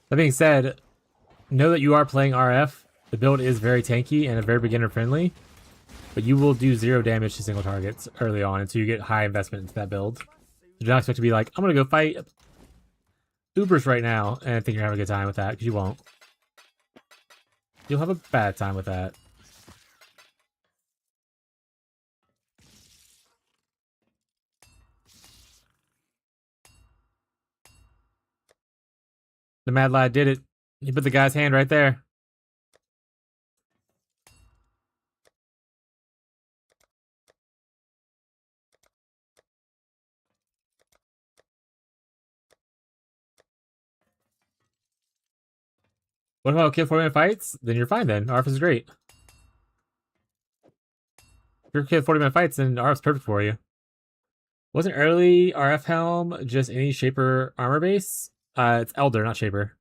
That being said, know that you are playing RF. The build is very tanky and very beginner friendly, but you will do 0 damage to single targets early on until you get high investment into that build. You don't expect to be like, I'm gonna go fight Ubers right now and think you're having a good time with that, because you won't. You'll have a bad time with that. The Mad Lad did it. He put the guy's hand right there. What about kill 4-man fights? Then you're fine then. RF is great. If you're kill 40-man fights, then RF's perfect for you. Wasn't early RF Helm just any Shaper armor base? It's Elder, not Shaper.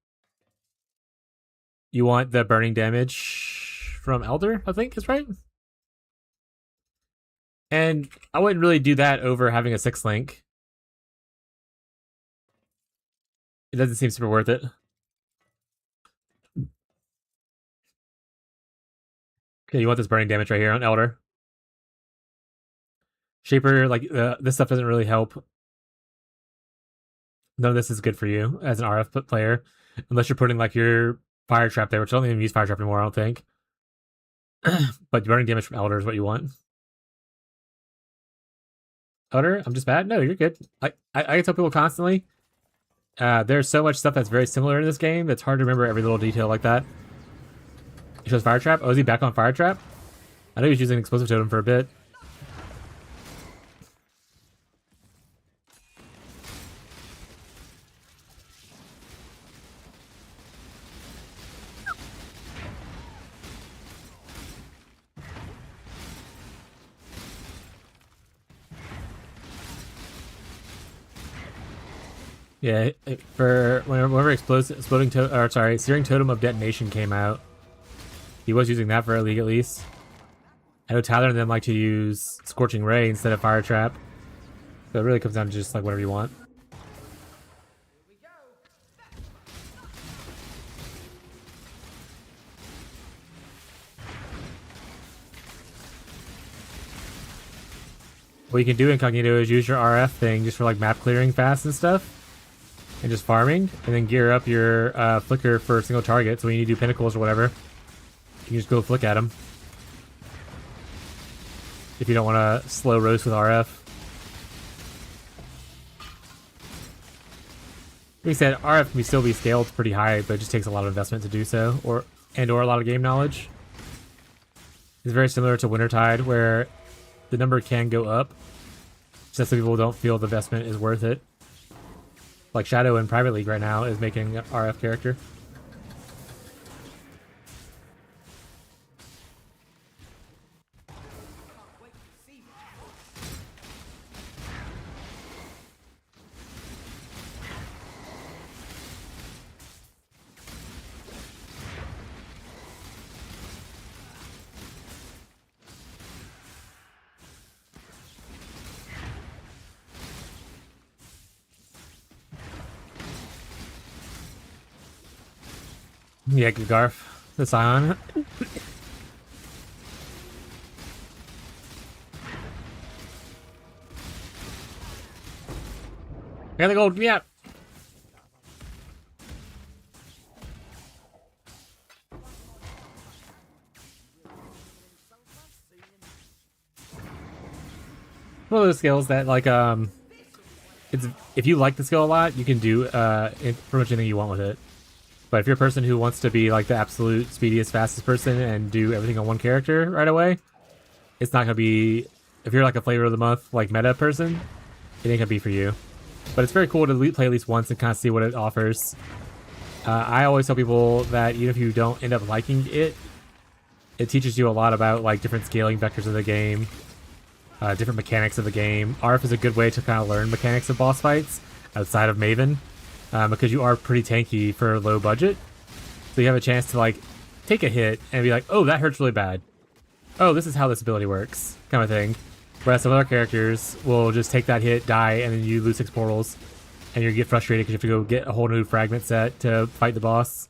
You want the burning damage from Elder, I think is right. And I wouldn't really do that over having a 6 link. It doesn't seem super worth it. Okay, you want this burning damage right here on Elder. Shaper, like, this stuff doesn't really help. None of this is good for you as an RF player. Unless you're putting, like, your Fire Trap there, which I don't even use Fire Trap anymore, I don't think. But burning damage from Elder is what you want. Elder, I'm just bad? No, you're good. I tell people constantly, there's so much stuff that's very similar in this game that's hard to remember every little detail like that. He shows Fire Trap. Oh, is he back on Fire Trap? I know he was using Explosive Totem for a bit. Yeah, for whenever Searing Totem of Detonation came out, he was using that for a league at least. I know Tyler and them like to use Scorching Ray instead of Fire Trap. So it really comes down to just like whatever you want. What you can do incognito is use your RF thing just for like map clearing fast and stuff. And just farming. And then gear up your flicker for a single target. So when you do pinnacles or whatever, you can just go flick at them. If you don't want to slow roast with RF. Like I said, RF can still be scaled pretty high, but it just takes a lot of investment to do so, or a lot of game knowledge. It's very similar to Wintertide, where the number can go up, just so people don't feel the investment is worth it. Like Shadow in Private League right now is making an RF character. Yeah, good Garf. The Scion. Got the gold, yeah. One of those skills that like it's if you like the skill a lot, you can do pretty much anything you want with it. But if you're a person who wants to be like the absolute speediest, fastest person and do everything on one character right away, it's not gonna be. If you're like a flavor of the month like meta person, it ain't gonna be for you. But it's very cool to play at least once and kind of see what it offers. I always tell people that even if you don't end up liking it, it teaches you a lot about like different scaling vectors of the game, different mechanics of the game. ARF is a good way to kind of learn mechanics of boss fights outside of Maven. Because you are pretty tanky for low budget. So you have a chance to like take a hit and be like, oh, that hurts really bad. Oh, this is how this ability works, kind of thing. Whereas some other characters will just take that hit, die, and then you lose 6 portals. And you get frustrated because you have to go get a whole new fragment set to fight the boss.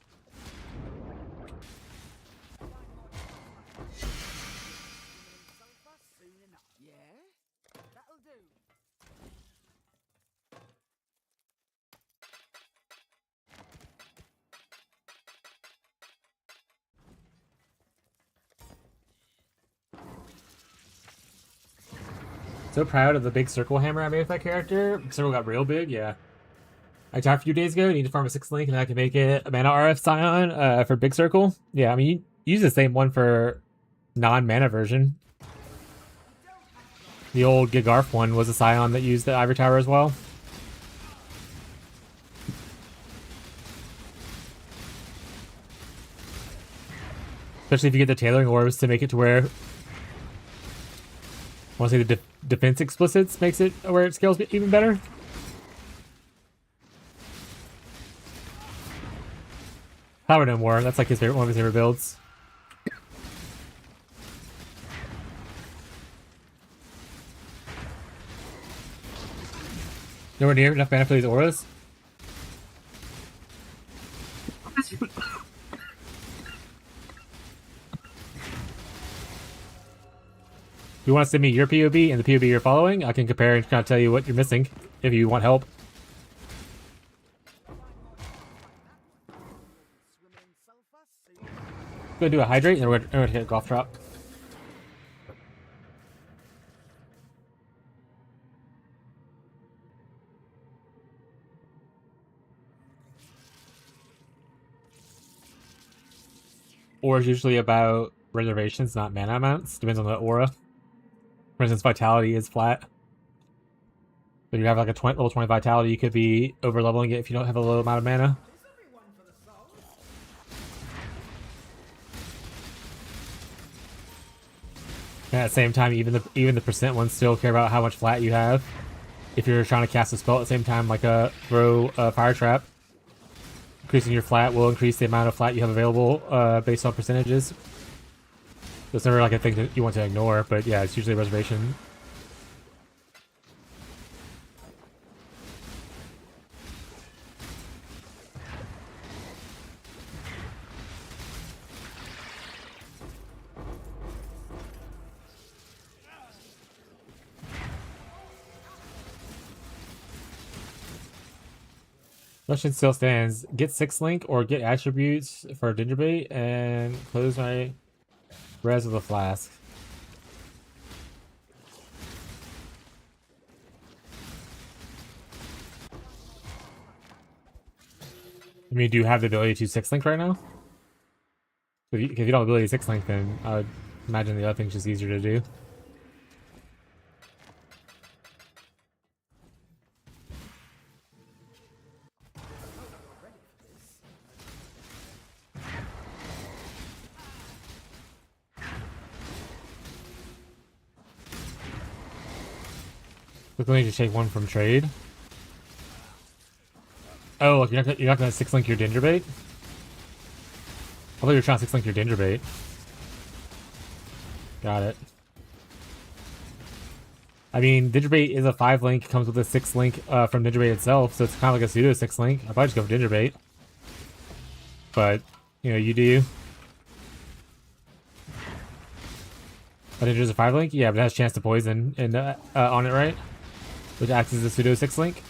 So proud of the big circle hammer I made with that character. Circle got real big, yeah. I talked a few days ago, you need to farm a 6th link and I can make it a mana RF Scion for big circle. Yeah, I mean, you use the same one for non-mana version. The old Gigarf one was a Scion that used the Ivory Tower as well. Especially if you get the tailoring orbs to make it to where... I want to say the defense explicits makes it where it scales even better. Power No More, that's like his favorite, one of his favorite builds. Nowhere near enough mana for these auras. You want to send me your POV and the POV you're following? I can compare and kind of tell you what you're missing if you want help. Go do a hydrate and then we're going to hit a golf drop. ore is usually about reservations, not mana amounts. Depends on the aura. For instance, vitality is flat. If you have like a level 20 vitality, you could be over leveling it if you don't have a low amount of mana. And at the same time, even the percent ones still care about how much flat you have. If you're trying to cast a spell at the same time, like throw a fire trap, increasing your flat will increase the amount of flat you have available based on percentages. So it's never like a thing that you want to ignore, but yeah, it's usually a reservation. Question still stands. Get 6 link or get attributes for Gingerbait and close my res with a flask. I mean, do you have the ability to 6 link right now? If you don't have the ability to 6 link, then I would imagine the other thing's just easier to do. Quickly just take one from trade. Oh, look, you're not gonna 6 link your Gingerbait? I thought you were trying to 6 link your Gingerbait. Got it. I mean, Gingerbait is a 5 link, comes with a 6 link from Gingerbait itself, so it's kind of like a pseudo 6 link. I'd probably just go for Gingerbait. But, you know, you do. I think there's a 5 link? Yeah, but it has a chance to poison and on it, right? Which acts as a pseudo 6 link.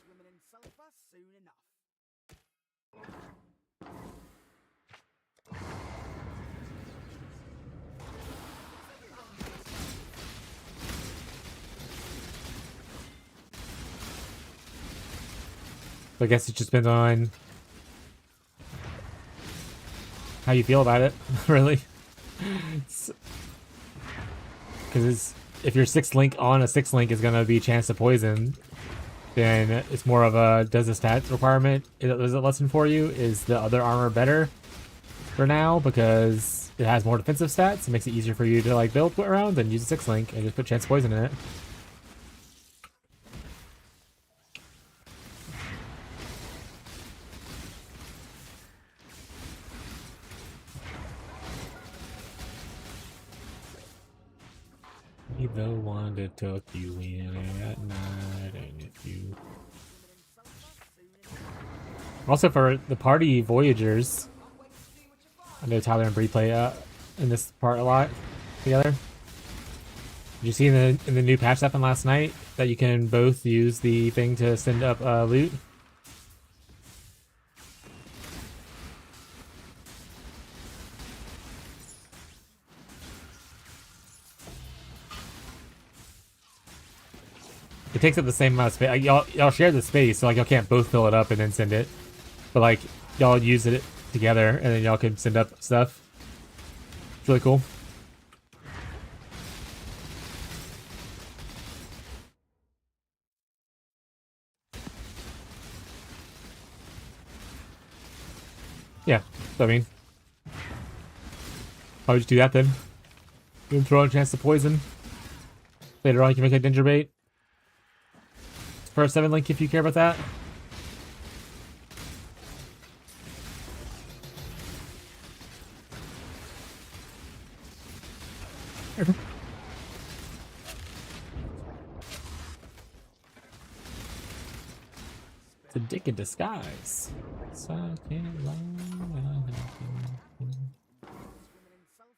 Swimming in sulfur soon enough. So I guess it just depends on how you feel about it, really. Because if your 6 link on a 6 link is going to be a chance to poison, then it's more of a does the stats requirement, is it lesson for you? Is the other armor better for now because it has more defensive stats? It makes it easier for you to like build around and use a 6 link and just put chance poison in it. Be the one to tuck you in at night, and if you... Also for the party Voyagers, I know Tyler and Bree play in this part a lot together. Did you see in the new patch that happened last night that you can both use the thing to send up loot? It takes up the same amount of space. Like, y'all share the space, so like y'all can't both fill it up and then send it. But like y'all use it together, and then y'all can send up stuff. It's really cool. Yeah, so I mean, why would you do that then? You can throw a chance to poison. Later on, you can make a Gingerbait for a 7 link if you care about that. It's a dick in disguise.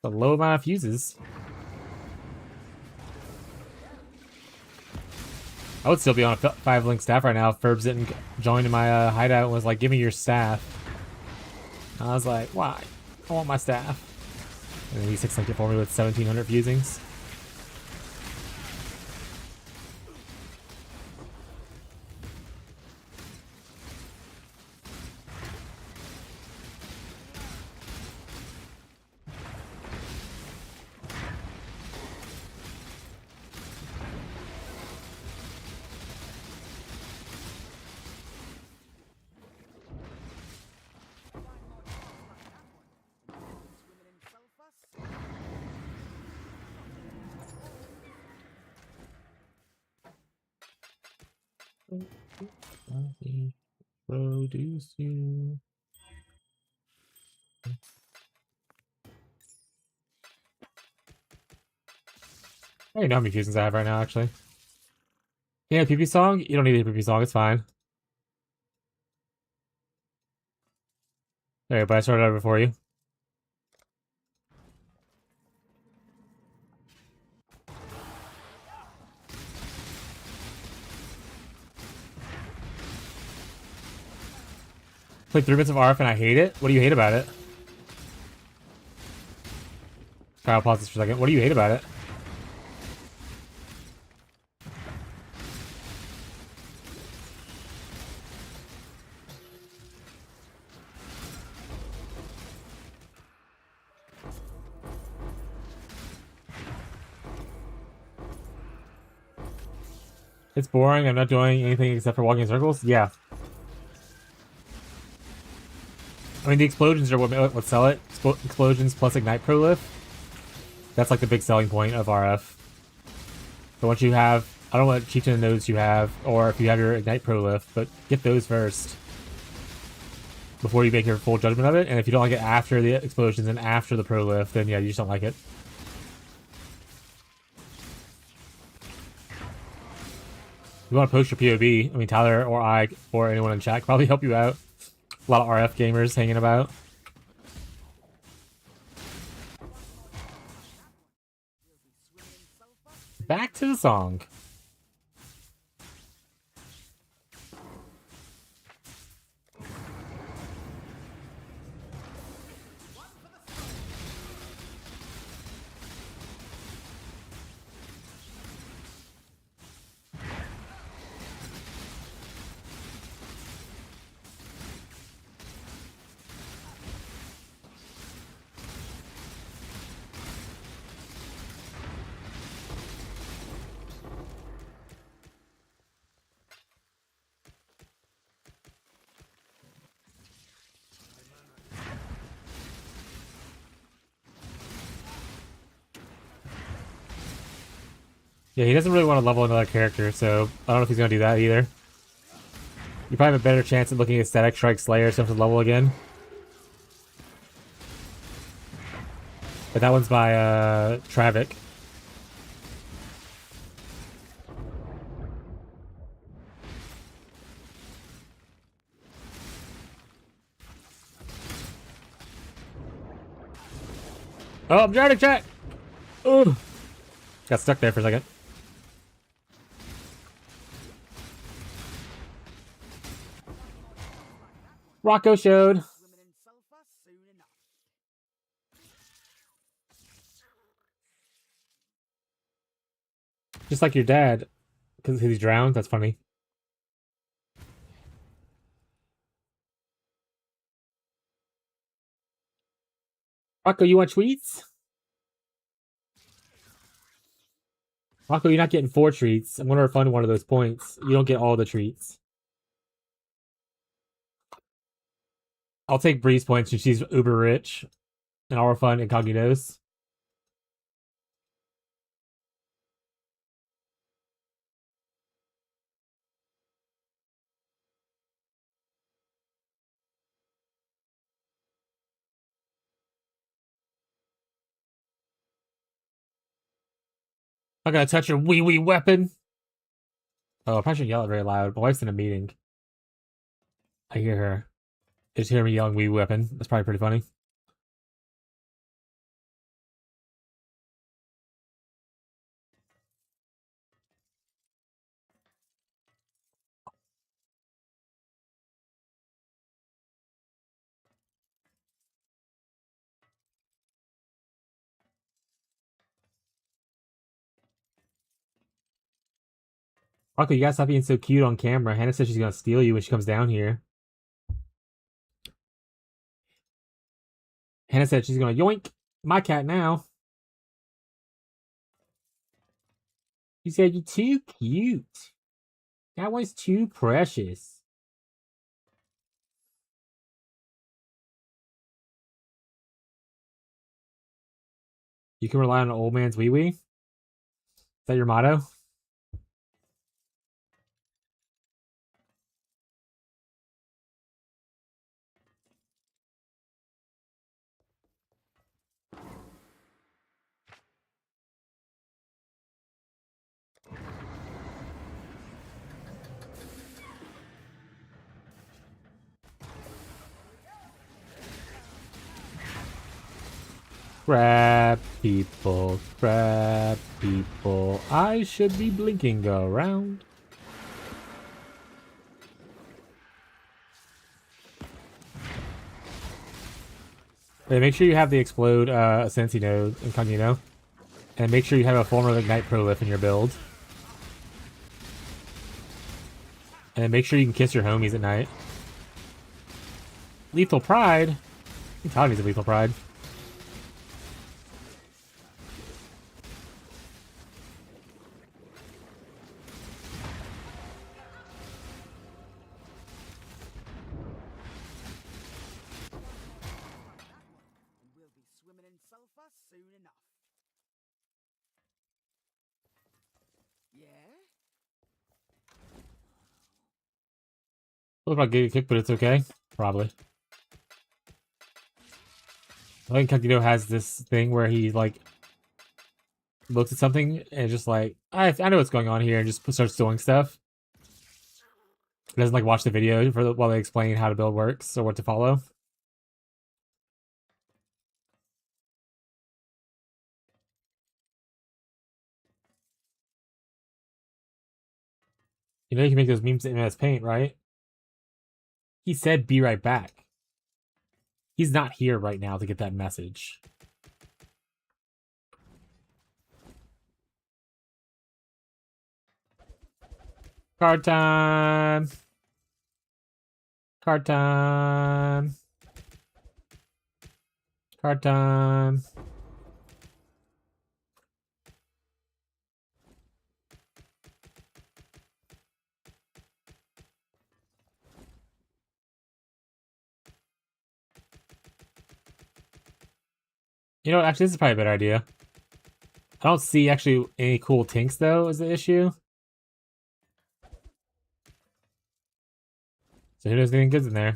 A low amount of fuses. I would still be on a 5 link staff right now if Ferbs didn't join my hideout and was like, give me your staff. And I was like, why? I want my staff. And then he 6 linked it for me with 1700 fusings. Produce you. I don't know how many fusions I have right now, actually. Yeah, PP song? You don't need a PP song, it's fine. Alright, but I started over for you. Played 3 minutes of RF and I hate it? What do you hate about it? I'll pause this for a second. What do you hate about it? It's boring. I'm not doing anything except for walking in circles? Yeah. I mean, the explosions are what sell it. Explosions plus Ignite Prolif. That's like the big selling point of RF. But once you have... I don't know what chieftain nodes you have, or if you have your Ignite Prolif, but get those first before you make your full judgment of it. And if you don't like it after the explosions and after the Prolif, then yeah, you just don't like it. You want to post your POB, I mean, Tyler or I or anyone in chat can probably help you out. A lot of RF gamers hanging about. Back to the song. Yeah, he doesn't really want to level another character, so I don't know if he's going to do that either. You probably have a better chance at looking at Static Strike Slayer so to level again. But that one's by Travik. Oh, I'm drowning, chat! Ugh. Got stuck there for a second. Rocco showed. Swimming in sulfur soon enough. Just like your dad. Because he's drowned? That's funny. Rocco, you want tweets? Rocco, you're not getting 4 treats. I'm going to refund one of those points. You don't get all the treats. I'll take Breeze points and she's uber rich. And I'll refund Incognitos. I'm gonna touch your wee weapon. Oh, I probably shouldn't yell it very loud. My wife's in a meeting. I hear her. Just hear me yelling wee weapon. That's probably pretty funny. Rocco, you gotta stop being so cute on camera. Hannah says she's gonna steal you when she comes down here. Hannah said she's gonna yoink my cat now. She said you're too cute. That one's too precious. You can rely on an old man's wee wee? Is that your motto? Crab people, crab people. I should be blinking around. Hey, make sure you have the explode Sensi node incognito. And make sure you have a form of Ignite Prolif in your build. And make sure you can kiss your homies at night. Lethal Pride? I think Todd needs a Lethal Pride. We'll be swimming in sulfur soon enough. Yeah? What about getting kicked, but it's okay. Probably. I think Incognito has this thing where he, like, looks at something and just like, I know what's going on here, and just starts doing stuff. He doesn't, like, watch the video while they explain how the build works or what to follow. You know you can make those memes in MS Paint, right? He said be right back. He's not here right now to get that message. Card time! Card time! Card time! You know what, actually, this is probably a better idea. I don't see actually any cool tinks, though, is the issue. So who knows getting goods in there?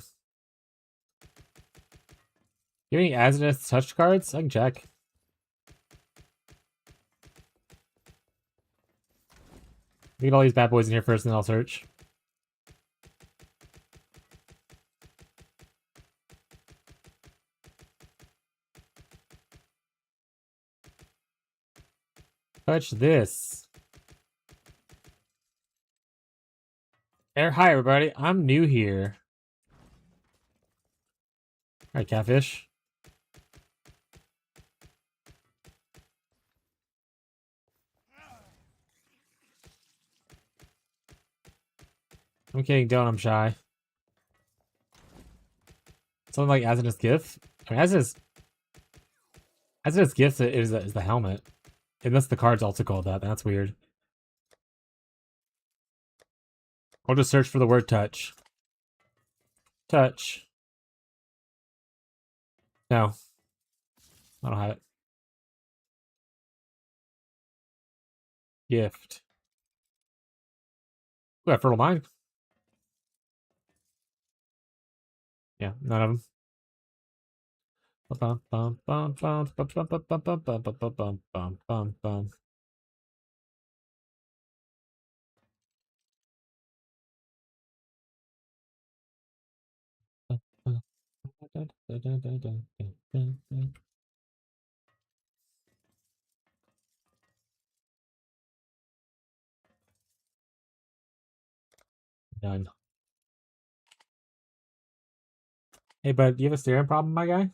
You have any Azineth touch cards? I can check. Get all these bad boys in here first, and then I'll search. Touch this. Hi, everybody. I'm new here. Alright, catfish. I'm kidding, don't. I'm shy. Something like Azineth's gift? I mean, Azineth's gift is the helmet. Unless the card's also called that. That's weird. I'll just search for the word touch. Touch. No. I don't have it. Gift. Ooh, I fertile mind. Yeah, none of them. Bum, bum, bum, bum, bum, bum, bum, bum, bum, bum, bum, bum, bum, bum, bum. None. Hey, bud, do you have a steering problem, my guy?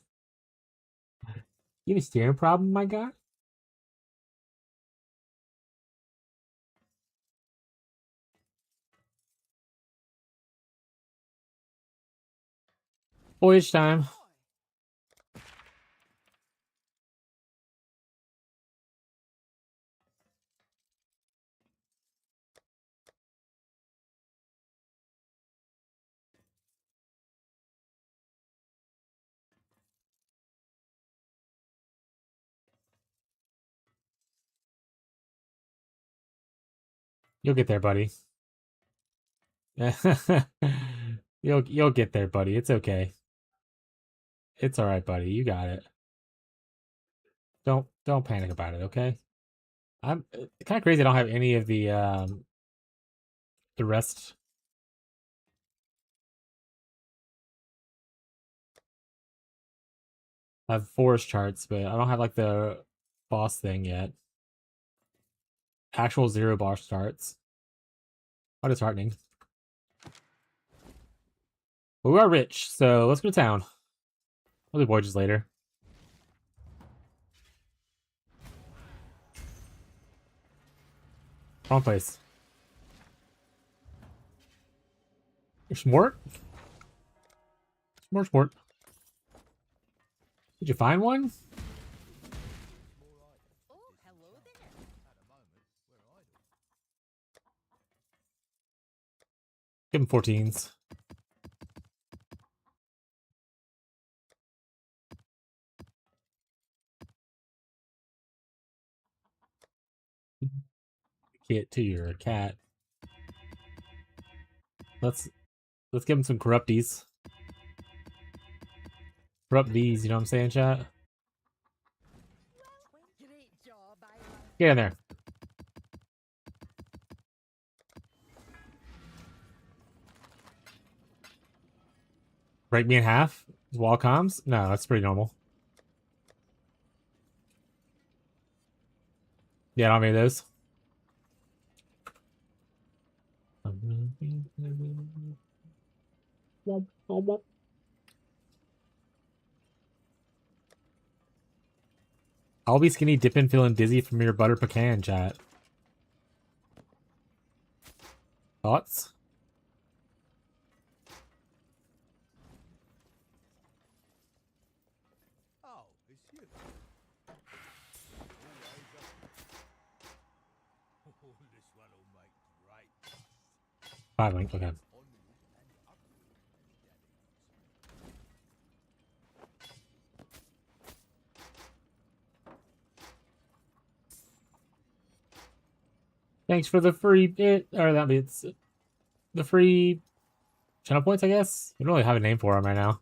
You have a steering problem, my guy? Voyage time. You'll get there, buddy. You'll get there, buddy. It's okay. It's all right, buddy. You got it. Don't panic about it, okay? I'm kind of crazy. I don't have any of the rest. I have forest charts, but I don't have like the boss thing yet. Actual 0 boss charts. How disheartening. But we are rich, so let's go to town. We'll do voyages later. Wrong place. Smart? Smart. Did you find one? Oh, hello there. Give him 14s. Kit to your cat. Let's give him some corrupties. Corrupt these, you know what I'm saying, chat? Great job, Isla. Get in there. Break me in half? Wall comms? No, that's pretty normal. Yeah, I don't have any of those. I'll be skinny dipping, feeling dizzy from your butter pecan, chat. Thoughts? Oh, it's you. Oh, this one'll make great. 5 link, okay. Onward and upward, Thanks for the free bit, or that bit's the free channel points, I guess. We don't really have a name for them right now.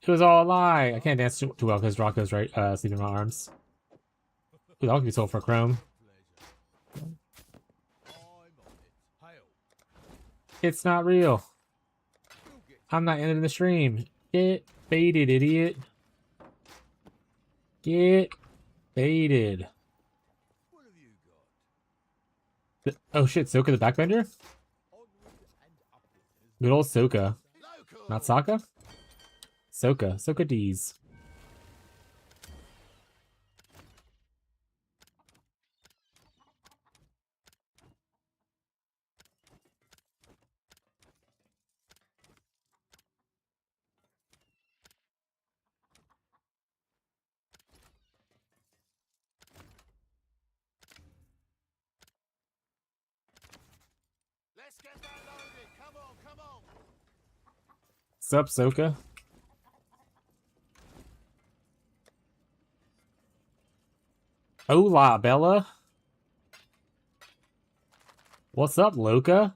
It was all a lie. I can't dance too well because Rocco's right, sleeping in my arms. Ooh, that could be sold for Chrome. pleasure. I'm on it. Hail. It's not real. You'll get I'm not ending the stream. Get baited, idiot. Get baited. what have you got? Oh shit, Soka the backbender? Onward and upward. Good old Soka. Local. Not Sokka? Soka. Soka D's. Let's get that loaded. Come on, come on. Sup, Soka? Hola, Bella. What's up, Loka?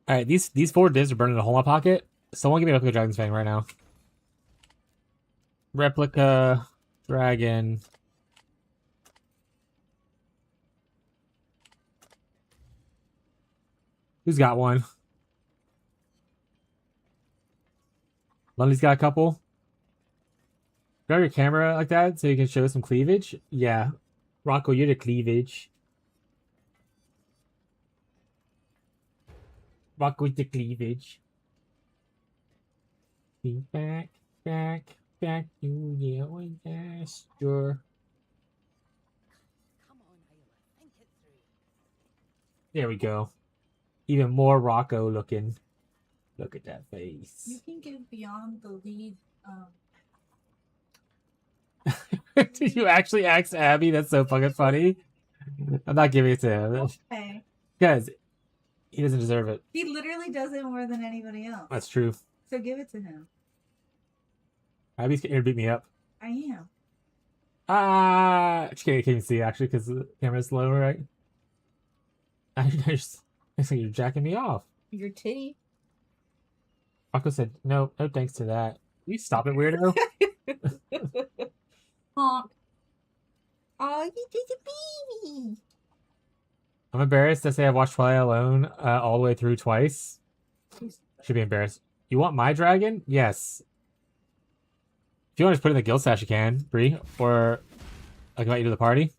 Alright, these 4 divs are burning a hole in my pocket. Someone give me a Replica Dragon's Fang right now. Replica Dragon. Who's got one? Lundy's got a couple. Grab your camera like that so you can show some cleavage. Yeah. Rocco, you're the cleavage. Rocco's the cleavage. Be back to the old pasture. Come on, Isla. Think it through. There we go. Even more Rocco looking. Look at that You face. can give Beyond the lead. Did you actually ask Abby? That's so fucking funny. I'm not giving it to him. Okay. Guys, he doesn't deserve it. He literally does it more than anybody else. That's true. So give it to him. Abby's here to beat me up. I am. Ah, she can't even see actually because the camera's low, right? I just, it's like you're jacking me off. Your titty. Rocco said, no thanks to that. Will you stop it, weirdo? Honk. Oh, you did a baby. I'm embarrassed to say I've watched Twilight alone all the way through twice. Should be embarrassed. You want my dragon? Yes. If you want to just put it in the guild stash, you can, Bree. Or I can invite you to the party.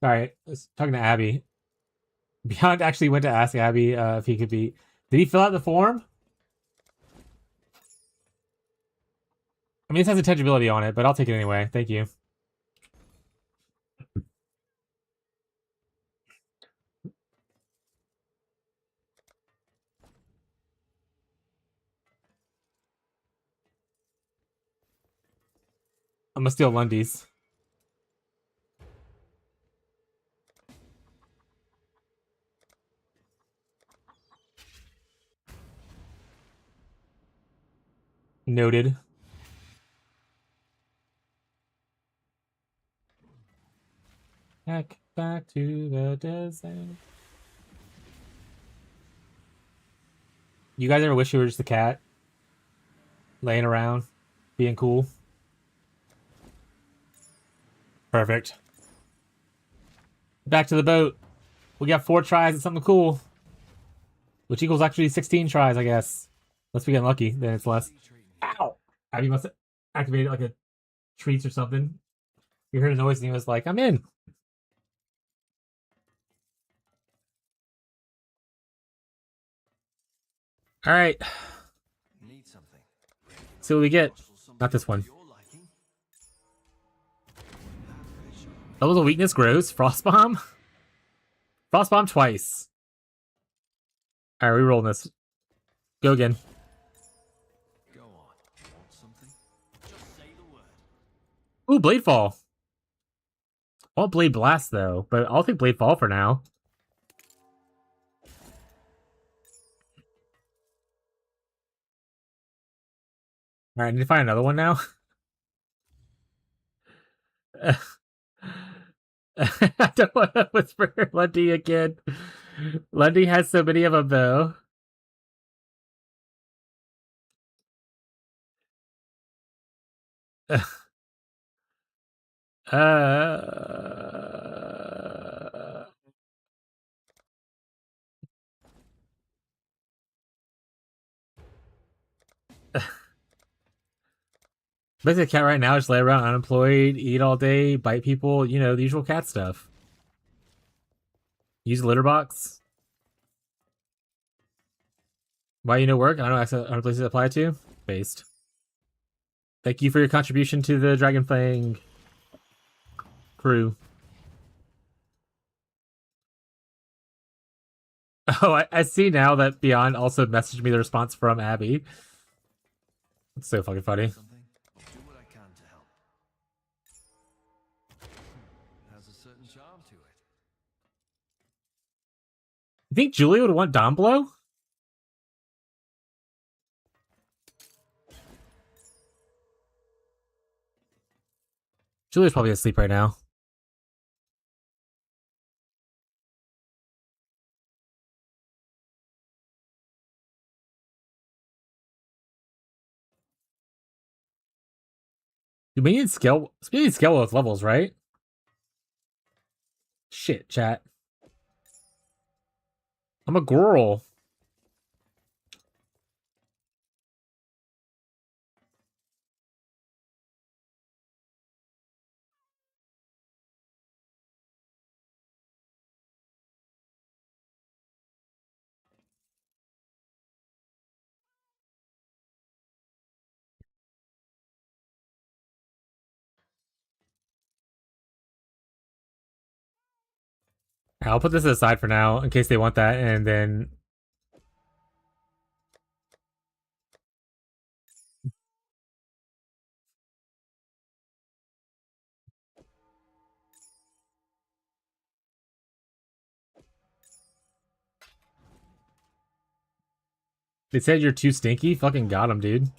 Sorry, I was talking to Abby. Beyond actually went to ask Abby if he could be... Did he fill out the form? I mean, this has intangibility on it, but I'll take it anyway. Thank you. I'm gonna steal Lundy's. Noted. Back to the desert. You guys ever wish you were just a cat? Laying around, being cool? Perfect. Back to the boat. We got 4 tries at something cool. Which equals actually 16 tries, I guess. Unless we get lucky, then it's less. Ow! Abby must have activated like a treats or something. You heard a noise and he was like, I'm in. Alright. Need something. See what we get. Not this one. That was a weakness, gross. Frostbomb? Frostbomb twice. Alright, we rolling this. Go again. Go on. Want something? Just say the word. Ooh, Blade Fall. I want Blade Blast though, but I'll take Blade Fall for now. Alright, I need to find another one now. I don't want to whisper Lundy again. Lundy has so many of them though. Basically, a cat right now just lay around unemployed, eat all day, bite people, you know, the usual cat stuff. Use a litter box. Why you no work? I don't know, other places to apply to. Based. Thank you for your contribution to the Dragonfang crew. Oh, I see now that Beyond also messaged me the response from Abby. It's so fucking funny. Something? I'll do what I can to help. It has a certain charm to it. You think Julia would want Domblow? Julia's probably asleep right now. We need skill with levels, right? Shit, chat. I'm a girl. I'll put this aside for now in case they want that, and then they said you're too stinky. Fucking got him, dude.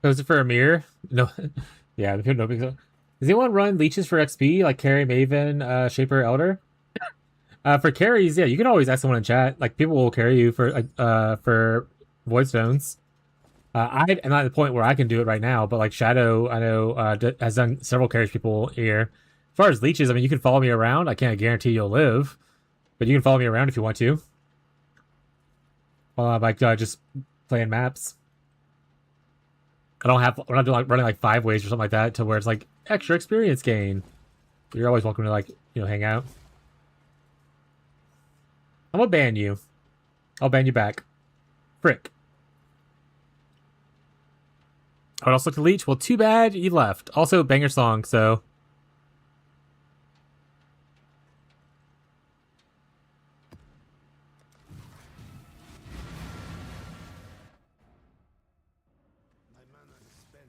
Was it for a mirror? No. Yeah, no big deal. Does anyone run leeches for XP like carry, Maven, Shaper, Elder? For carries, yeah, you can always ask someone in chat. Like people will carry you for Void Stones. I'm not at the point where I can do it right now, but like Shadow, I know has done several carries people here. As far as leeches, I mean, you can follow me around. I can't guarantee you'll live, but you can follow me around if you want to. While I'm like just playing maps. I don't have. We're not doing like running like 5 ways or something like that to where it's like extra experience gain. You're always welcome to like hang out. I'm gonna ban you. I'll ban you back. Frick. I would also like to leech. Well, too bad you left. Also, banger song. So. My mana is spent.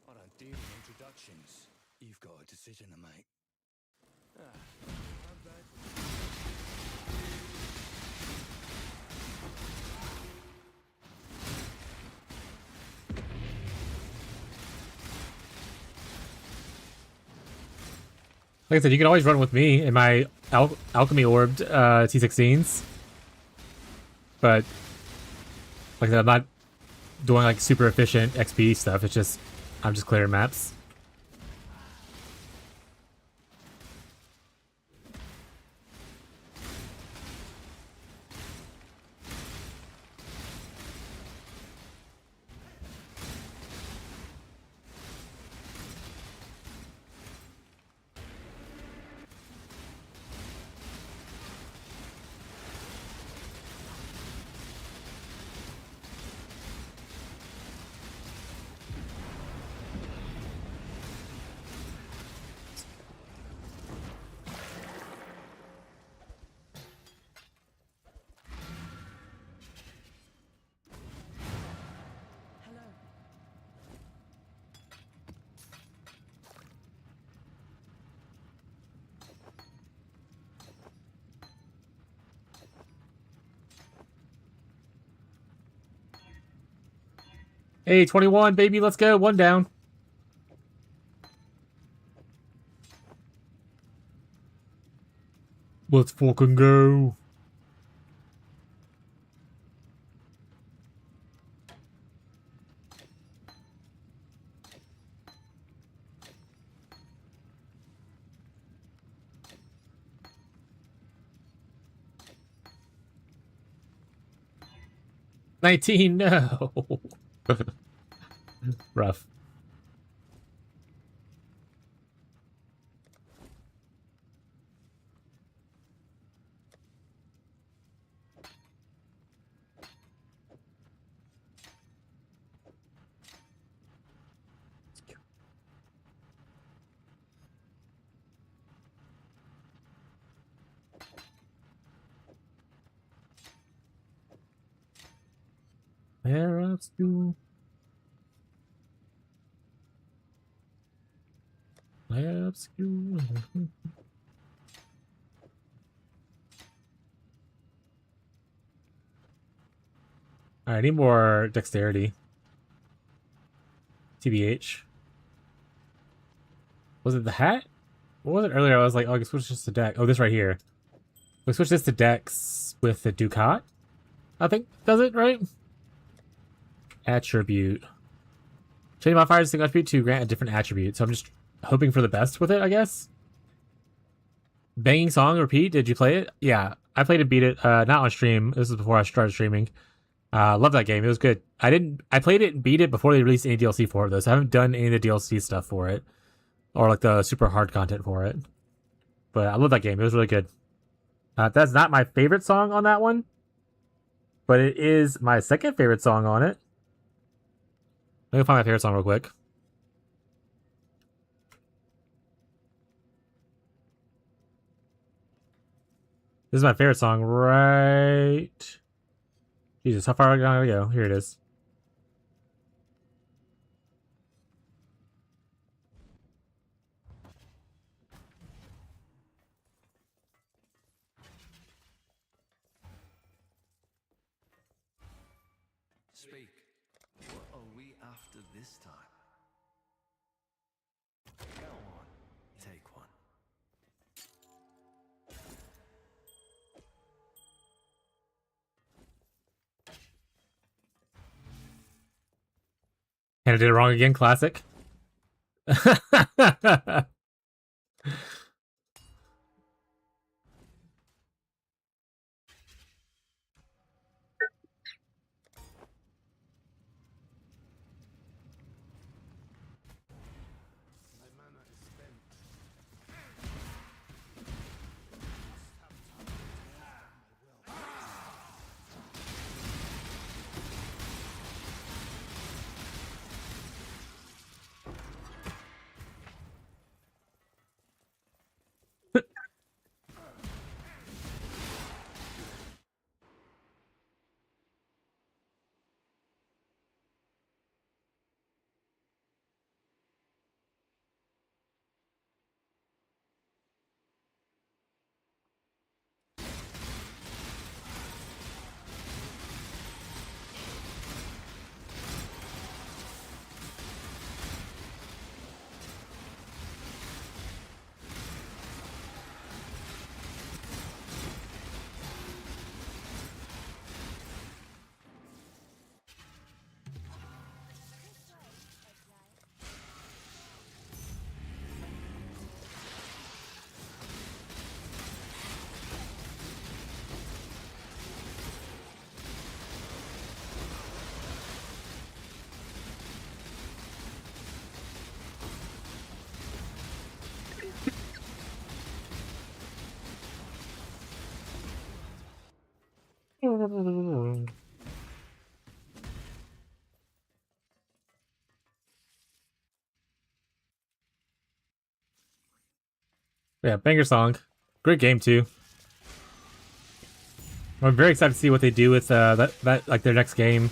I don't deal in introductions. You've got a decision to make. I'm back. Like I said, you can always run with me in my alchemy orbed T16s. But like I said, I'm not doing like super efficient XP stuff. It's just I'm just clearing maps. Hello. Hey, 21, baby, let's go. One down. Let's fucking go. $19, no. Rough. Where else do? Let's go. Alright, I need more dexterity. TBH. Was it the hat? What was it earlier? I was like, oh, I can switch this to deck. Oh, this right here. We switch this to dex with the Ducat. I think does it, right? Attribute. Change modifiers to single attribute to grant a different attribute. So I'm just hoping for the best with it, I guess. Banging song, repeat. Did you play it? Yeah, I played and beat it. Not on stream. This was before I started streaming. Love that game. It was good. I played it and beat it before they released any DLC for it, though. So I haven't done any of the DLC stuff for it. Or like the super hard content for it. But I love that game. It was really good. That's not my favorite song on that one. But it is my second favorite song on it. Let me find my favorite song real quick. This is my favorite song, right? Jesus, how far are we gonna go? Here it is. Speak. What are we after this time? Go on, take one. And I did it wrong again, classic. My mana is spent. Yeah, banger song. Great game too. I'm very excited to see what they do with that like their next game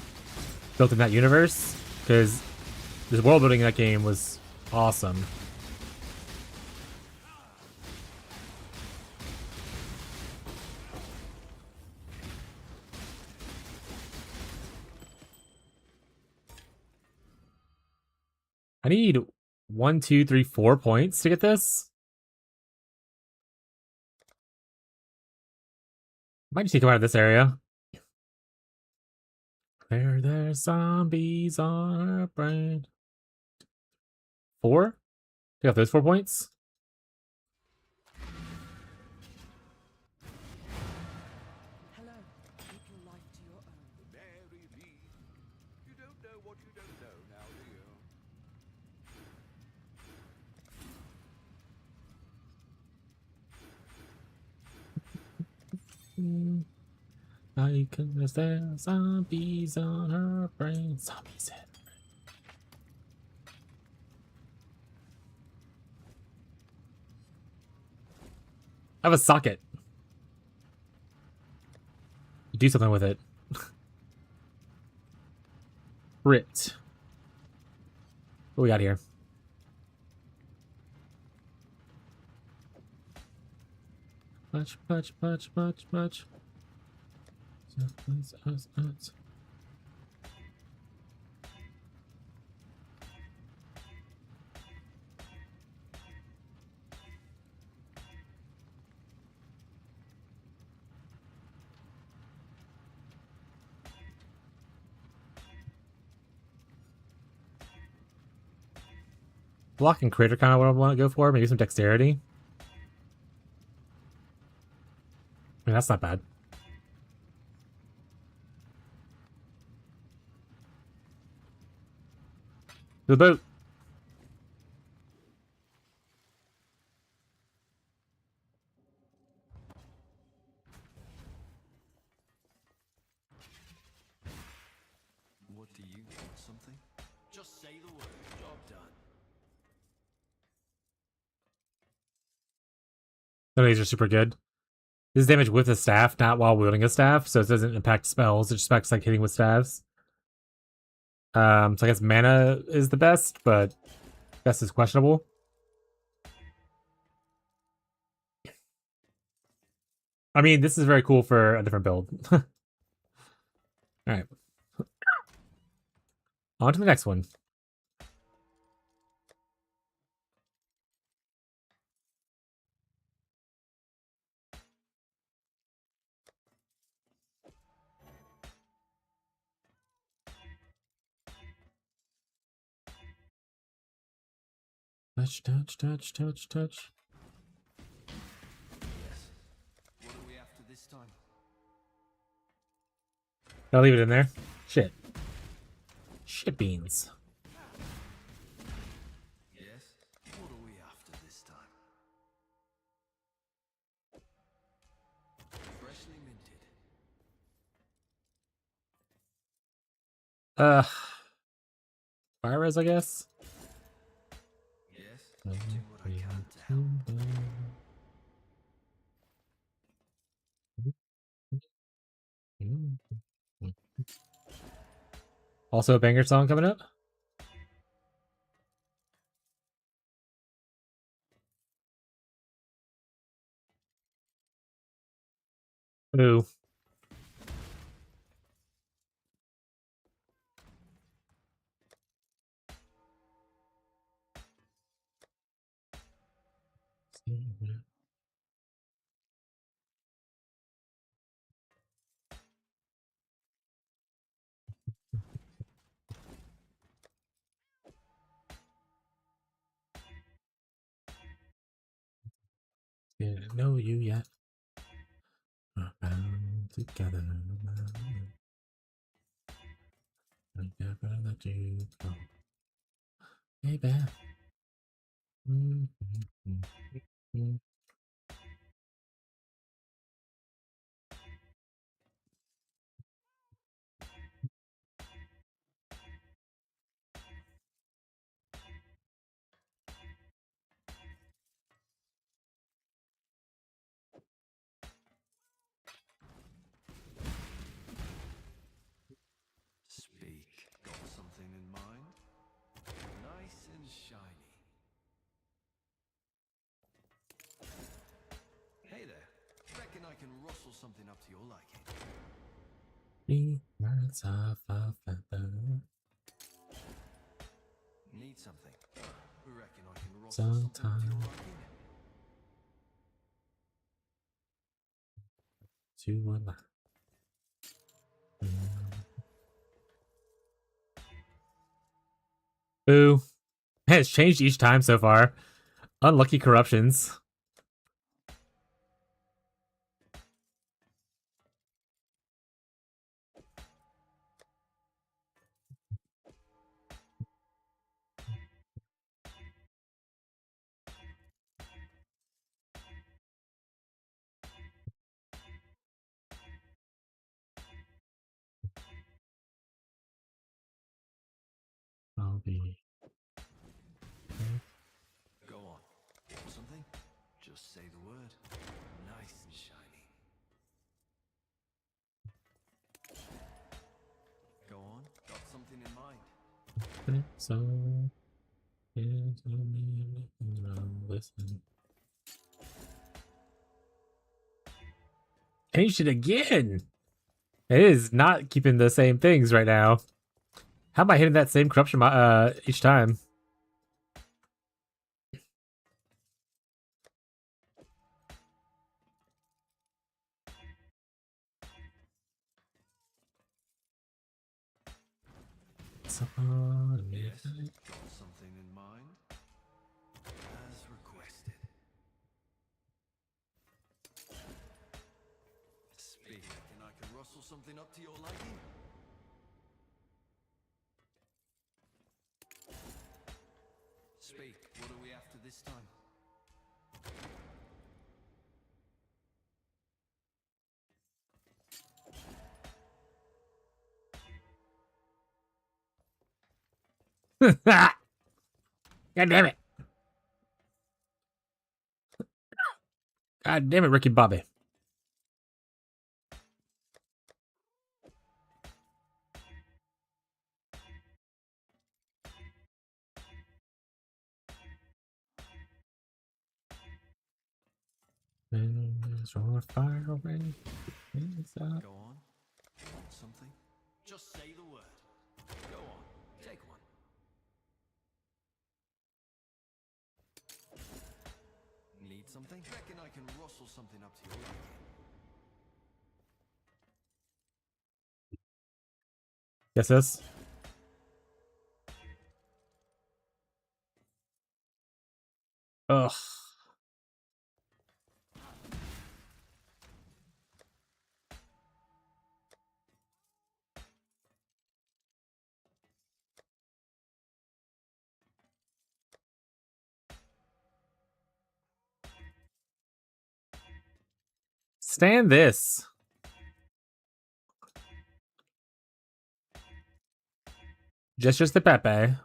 built in that universe, because the world building in that game was awesome. I need 1, 2, 3, 4 points to get this. Might just take him out of this area. There's zombies on our brain. 4? Take off those 4 points. Hello. Keep your life to your own. Mary Lee. You don't know what you don't know now, do you? Because there's zombies on her brain. Zombies in. I have a socket. Do something with it. Ripped. What we got here? Much. Block and crit are kind of what I want to go for. Maybe some dexterity. I mean, that's not bad. To the boat. What do you want? Something? Just say the word. Job done. None of these are super good. This is damage with a staff, not while wielding a staff, so it doesn't impact spells. It just impacts like hitting with staffs. So I guess mana is the best, but best is questionable. I mean, this is very cool for a different build. Alright. On to the next one. Touch, touch, touch, touch, touch. Yes. What are we after this time? I'll leave it in there. Shit. Shit beans. Yes. What are we after this time? Freshly minted. Fire res, I guess. Yes. Do what I can to help. Also a banger song coming up. Ooh. Didn't know you yet. We're bound together. I'm never let you go. Baby. Speak. Got something in mind? Nice and shiny. Hey there. Reckon I can rustle something up to your liking. 3 birds of a feather. Need something? Reckon I can rustle something up to your Sometime. liking? To a Boo. It's changed each time so far. Unlucky corruptions. I'll be. Go on. Want something? Just say the word. Nice and shiny. Go on. Got something in mind? So, here's me. Listen. Changed it again. It is not keeping the same things right now. How am I hitting that same corruption each time? Yes. Got something in mind? As requested. Speak, and I can rustle something up to your liking? Speak, what are we after this time? God damn it. God damn it, Ricky Bobby. Your fire away. Go on. Want something? Just say the word. Go on. Take one. Need something? Reckon I can rustle something up to your liking. Yes, this. Ugh. Stand this. Just the Pepe.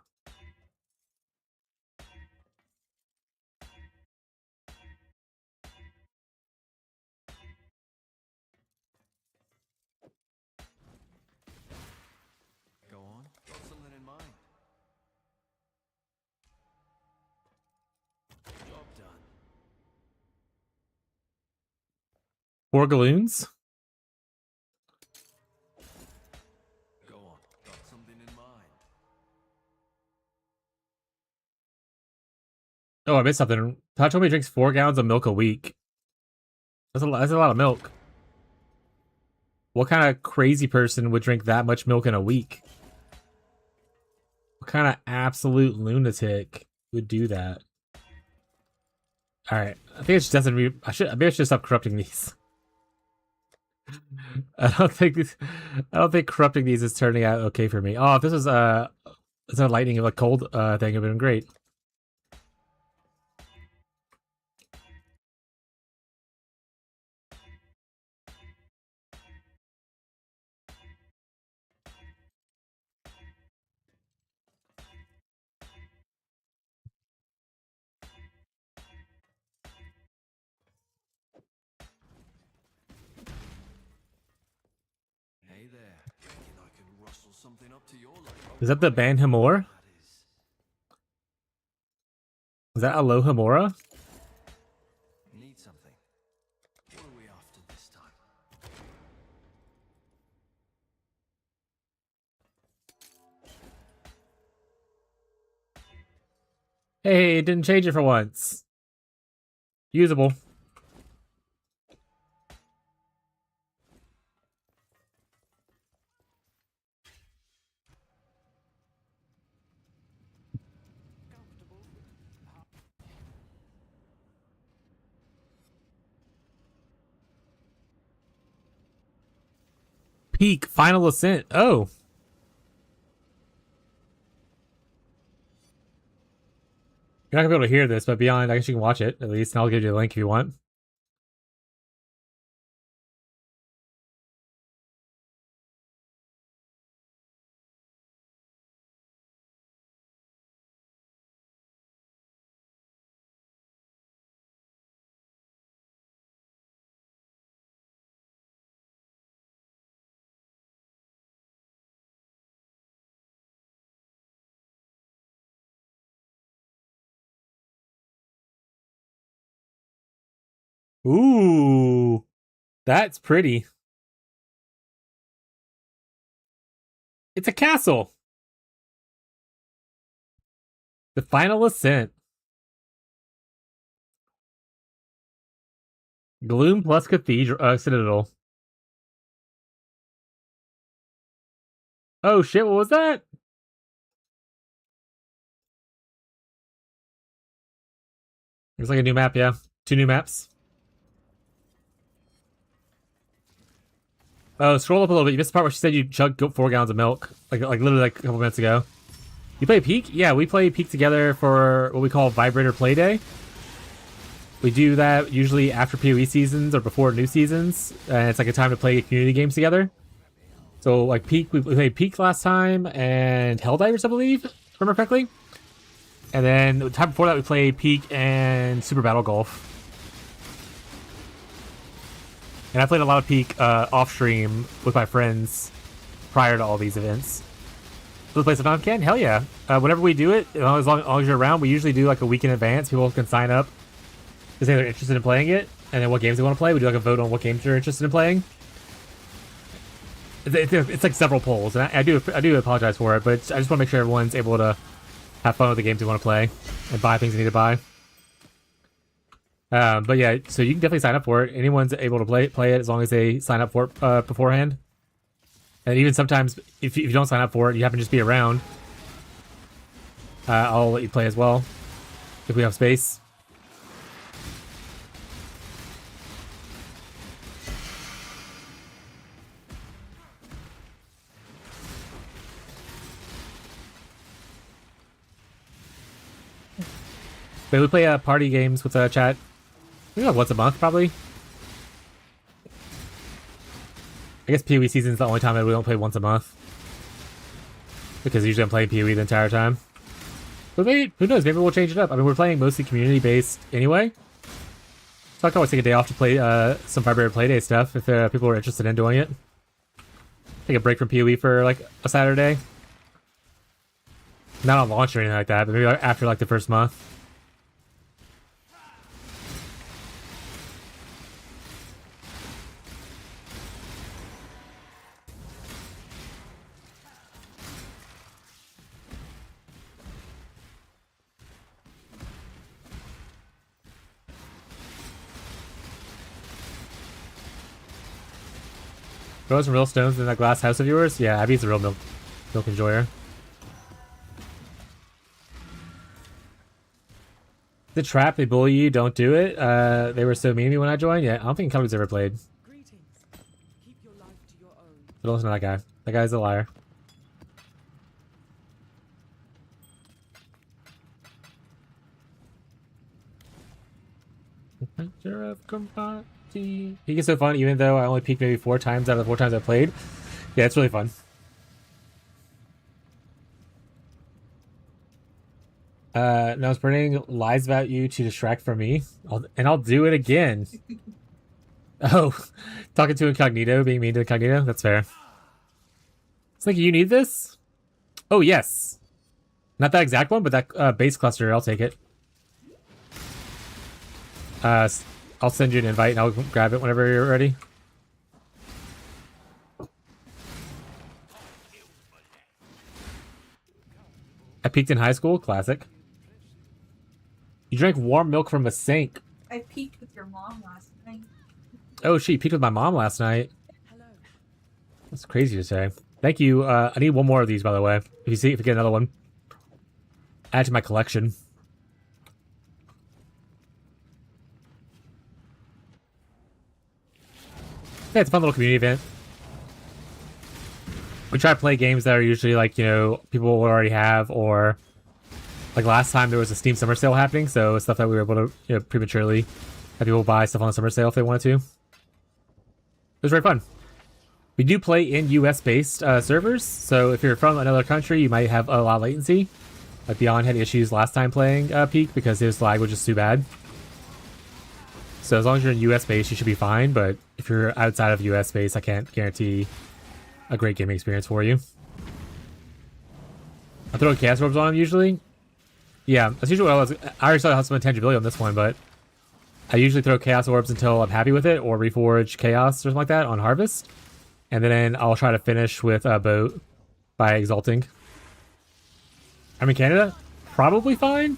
Go on. Got something in mind. Job done. 4 galoons. Go on. Got something in mind. Oh, I missed something. Todd told me he drinks 4 gallons of milk a week. That's a lot of milk. What kind of crazy person would drink that much milk in a week? What kind of absolute lunatic would do that? All right, I think it just doesn't. Maybe I should stop corrupting these. I don't think corrupting these is turning out okay for me. Oh, if this was it's a lightning of a cold thing, it'd been great. Hey there. Reckon I can rustle something up to your liking. Is that the band Hamor? That is. Is that Alohomora? Need something. What are we after this time? Hey, it didn't change it for once. Usable. Peak Final Ascent. Oh. You're not gonna be able to hear this, but beyond, I guess you can watch it at least, and I'll give you the link if you want. Ooh, that's pretty. It's a castle. The Final Ascent. Gloom plus Cathedral, Citadel. Oh shit, what was that? Looks like a new map, yeah. 2 new maps. Oh, scroll up a little bit. You missed the part where she said you chugged 4 gallons of milk. Like literally like a couple minutes ago. You play Peak? Yeah, we play Peak together for what we call Vibrator Play Day. We do that usually after PoE seasons or before new seasons. And it's like a time to play community games together. So like Peak, we played Peak last time and Helldivers, I believe, if I remember correctly. And then the time before that we played Peak and Super Battle Golf. And I played a lot of Peak off stream with my friends prior to all these events. So play some Can? Hell yeah. Whenever we do it, as long as you're around, we usually do like a week in advance. People can sign up to say they're interested in playing it, and then what games they want to play. We do like a vote on what games they're interested in playing. It's like several polls, and I do apologize for it, but I just want to make sure everyone's able to have fun with the games they want to play and buy things they need to buy. But yeah, so you can definitely sign up for it. Anyone's able to play it as long as they sign up for it beforehand. And even sometimes, if you don't sign up for it, you happen to just be around, I'll let you play as well if we have space. But we play party games with chat. Maybe like once a month, probably. I guess PoE season's the only time that we don't play once a month. Because usually I'm playing PoE the entire time. But maybe, who knows, maybe we'll change it up. I mean, we're playing mostly community-based anyway. So I can always take a day off to play some Vibrator Playday stuff if people are interested in doing it. Take a break from PoE for like a Saturday. Not on launch or anything like that, but maybe after like the first month. Throw some real stones in that glass house of yours? Yeah, Abby's a real milk enjoyer. The trap, they bully you, don't do it. They were so mean to me when I joined. Yeah, I don't think Cubby's ever played. Greetings. Keep your life to your own. But don't listen to that guy. That guy's a liar. He gets so fun, even though I only peaked maybe 4 times out of the 4 times I played. Yeah, it's really fun. No, I was spreading lies about you to distract from me. I'll do it again. Oh, talking to Incognito, being mean to Incognito? That's fair. It's like, you need this? Oh, yes. Not that exact one, but that base cluster, I'll take it. I'll send you an invite and I'll grab it whenever you're ready. I peaked in high school? Classic. You drank warm milk from a sink. I peeked with your mom last night. Oh, she peaked with my mom last night. Hello. That's crazy to say. Thank you. I need one more of these, by the way. If you get another one. Add to my collection. Yeah, it's a fun little community event. We try to play games that are usually like, you know, people already have, or like last time there was a Steam Summer Sale happening, so stuff that we were able to, you know, prematurely have people buy stuff on the summer sale if they wanted to. It was very fun. We do play in US-based servers, so if you're from another country, you might have a lot of latency. Like Beyond had issues last time playing Peak because his lag was just too bad. So as long as you're in US base, you should be fine, but if you're outside of US base, I can't guarantee a great gaming experience for you. I throw Chaos Orbs on him usually. Yeah, that's usually what I already saw some intangibility on this one, but I usually throw Chaos Orbs until I'm happy with it, or Reforge Chaos or something like that on Harvest. And then I'll try to finish with a boat by Exalting. I'm in Canada? Probably fine.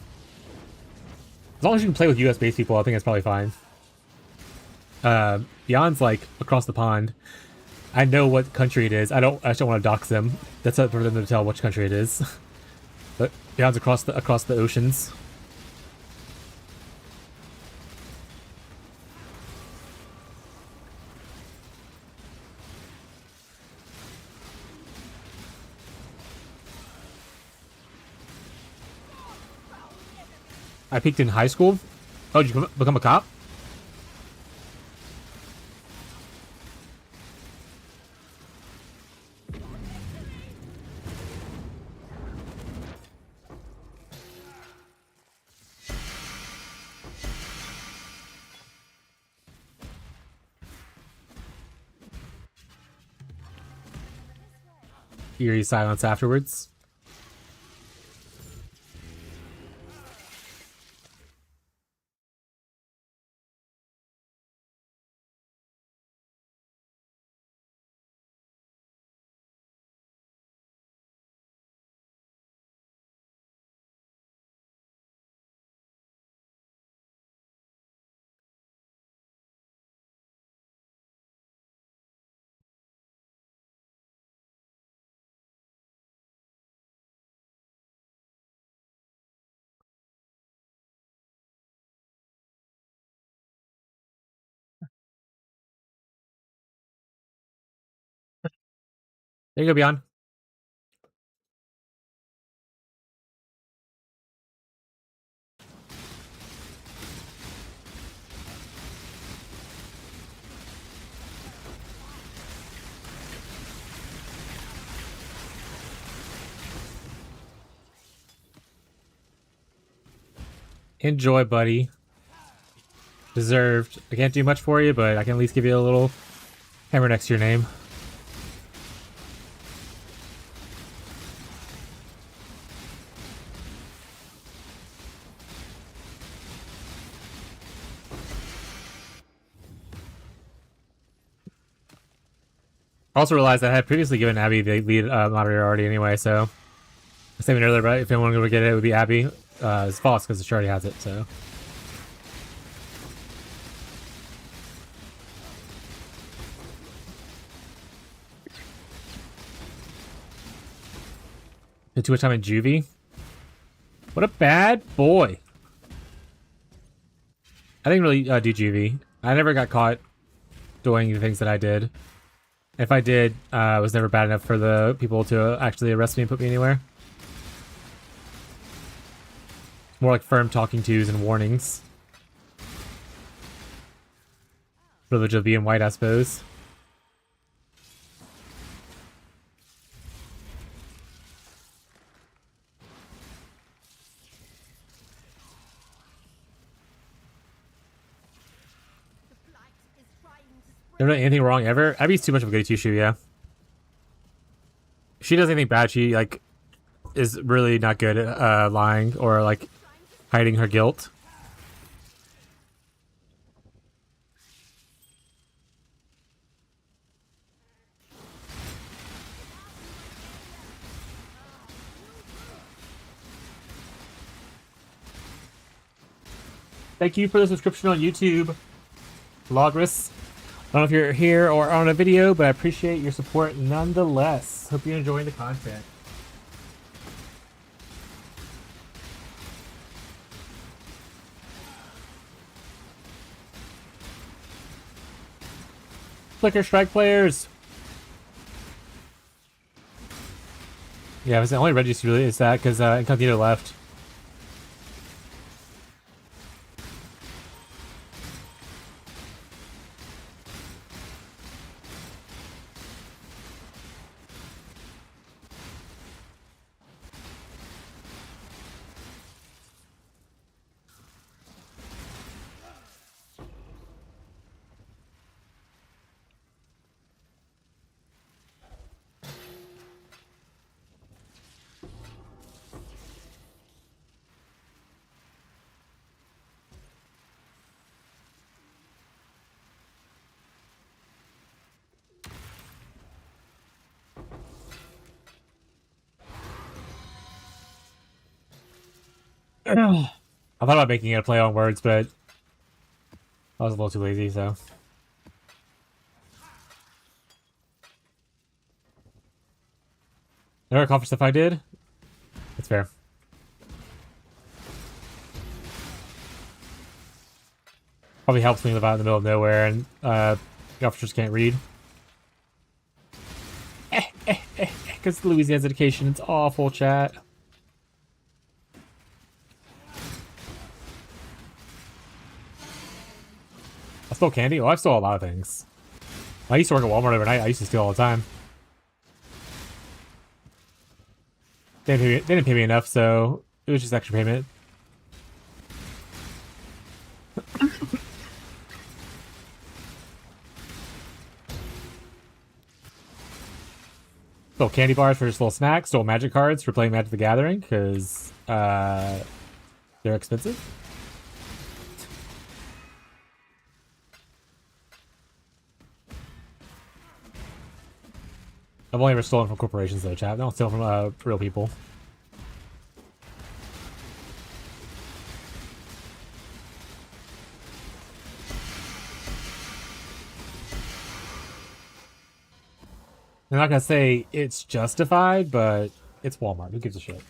As long as you can play with US-based people, I think that's probably fine. Beyond's like across the pond. I know what country it is. I just don't want to dox them. That's up for them to tell which country it is. But Beyond's across the oceans. I peaked in high school. Oh, did you become a cop? Eerie silence afterwards. There you go, Beyond. Enjoy, buddy. Deserved. I can't do much for you, but I can at least give you a little hammer next to your name. I also realized I had previously given Abby the lead moderator already anyway, so I was saying earlier, but if anyone would get it, it would be Abby. It's false because she already has it, so. Did too much time in juvie. What a bad boy. I didn't really do juvie. I never got caught doing the things that I did. If I did, it was never bad enough for the people to actually arrest me and put me anywhere. More like firm talking tos and warnings. Privilege of being white, I suppose. Never done anything wrong ever? Abby's too much of a goody two-shoe, yeah. If she does anything bad, she, like, is really not good at lying or, like, hiding her guilt. Thank you for the subscription on YouTube, Logris. I don't know if you're here or on a video, but I appreciate your support nonetheless. Hope you're enjoying the content. Flicker Strike players! Yeah, it was the only Regis really is that because Incognito left. I thought about making it a play on words, but I was a little too lazy, so. Never accomplished stuff I did. That's fair. Probably helps me live out in the middle of nowhere and the officers can't read. Because Louisiana's education, it's awful, chat. I stole candy? Oh, I stole a lot of things. I used to work at Walmart overnight. I used to steal all the time. They didn't pay me enough, so it was just extra payment. Stole candy bars for just little snacks. Stole magic cards for playing Magic the Gathering, because they're expensive. I've only ever stolen from corporations, though, chat. I don't steal from real people. I'm not gonna say it's justified, but it's Walmart. Who gives a shit?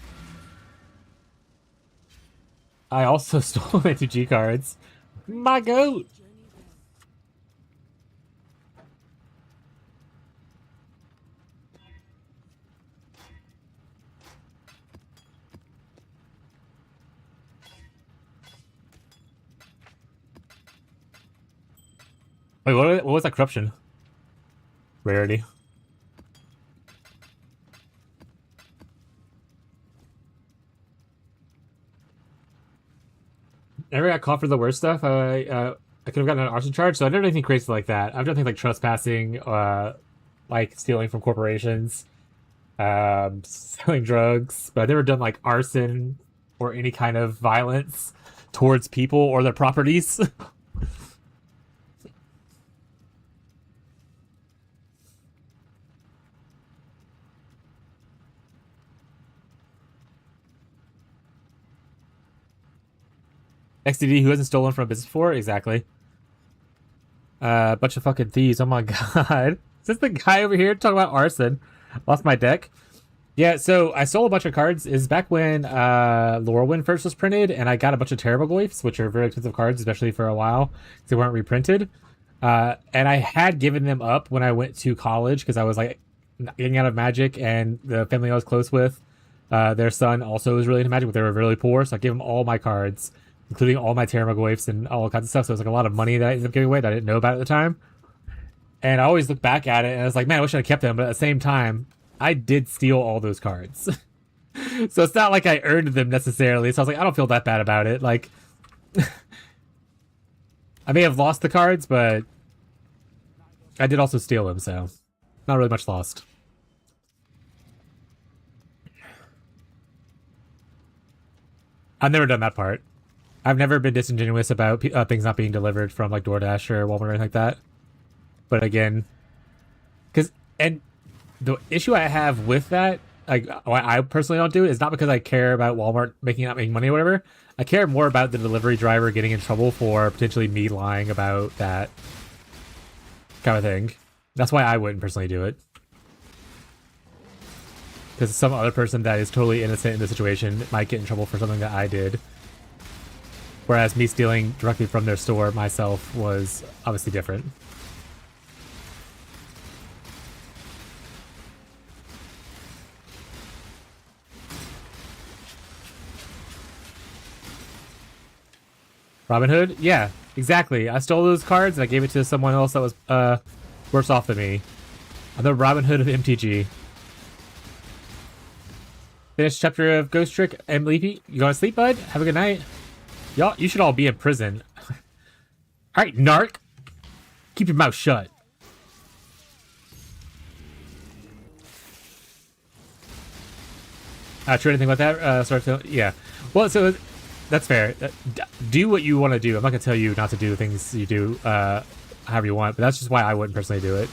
I also stole my 2G cards. My goat! Wait, what was that corruption? Rarity. Never got caught for the worst stuff. I could have gotten an arson charge, so I never done anything crazy like that. I've done things like trespassing, like stealing from corporations, selling drugs, but I've never done like arson or any kind of violence towards people or their properties. XDD, who hasn't stolen from a business before? Exactly. Bunch of fucking thieves. Oh my god. Is this the guy over here talking about arson? Lost my deck. Yeah, so I stole a bunch of cards. Is back when Laurelwind first was printed, and I got a bunch of Terrorglyphs, which are very expensive cards, especially for a while, because they weren't reprinted. And I had given them up when I went to college, because I was like getting out of Magic, and the family I was close with, their son also was really into Magic, but they were really poor, so I gave them all my cards, including all my Terrorglyphs and all kinds of stuff. So it was like a lot of money that I ended up giving away that I didn't know about at the time. And I always look back at it, and I was like, man, I wish I'd kept them, but at the same time, I did steal all those cards. So it's not like I earned them necessarily. So I was like, I don't feel that bad about it. Like, I may have lost the cards, but I did also steal them, so not really much lost. I've never done that part. I've never been disingenuous about things not being delivered from like DoorDash or Walmart or anything like that. But again, and the issue I have with that, like why I personally don't do it, is not because I care about Walmart not making money or whatever. I care more about the delivery driver getting in trouble for potentially me lying about that kind of thing. That's why I wouldn't personally do it. Because some other person that is totally innocent in the situation might get in trouble for something that I did. Whereas me stealing directly from their store myself was obviously different. Robin Hood? Yeah, exactly. I stole those cards and I gave it to someone else that was worse off than me. I'm the Robin Hood of MTG. Finished chapter of Ghost Trick and Leafy. You going to sleep, bud? Have a good night. Y'all, you should all be in prison. Alright, narc. Keep your mouth shut. True, anything about that? Sorry, yeah. Well, so that's fair. Do what you want to do. I'm not going to tell you not to do things you do however you want, but that's just why I wouldn't personally do it.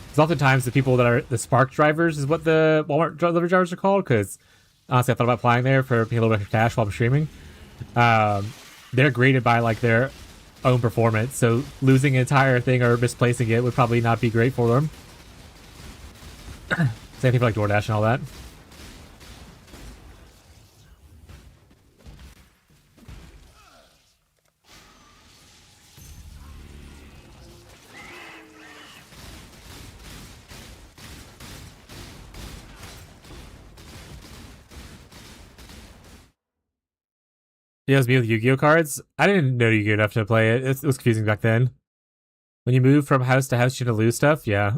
Because oftentimes the people that are the spark drivers is what the Walmart delivery drivers are called, because honestly I thought about applying there for paying a little bit of cash while I'm streaming. They're graded by like their own performance, so losing an entire thing or misplacing it would probably not be great for them. Same thing for like DoorDash and all that. Yeah, it was me with Yu-Gi-Oh cards. I didn't know Yu-Gi-Oh enough to play it. It was confusing back then. When you move from house to house, you're gonna lose stuff. Yeah,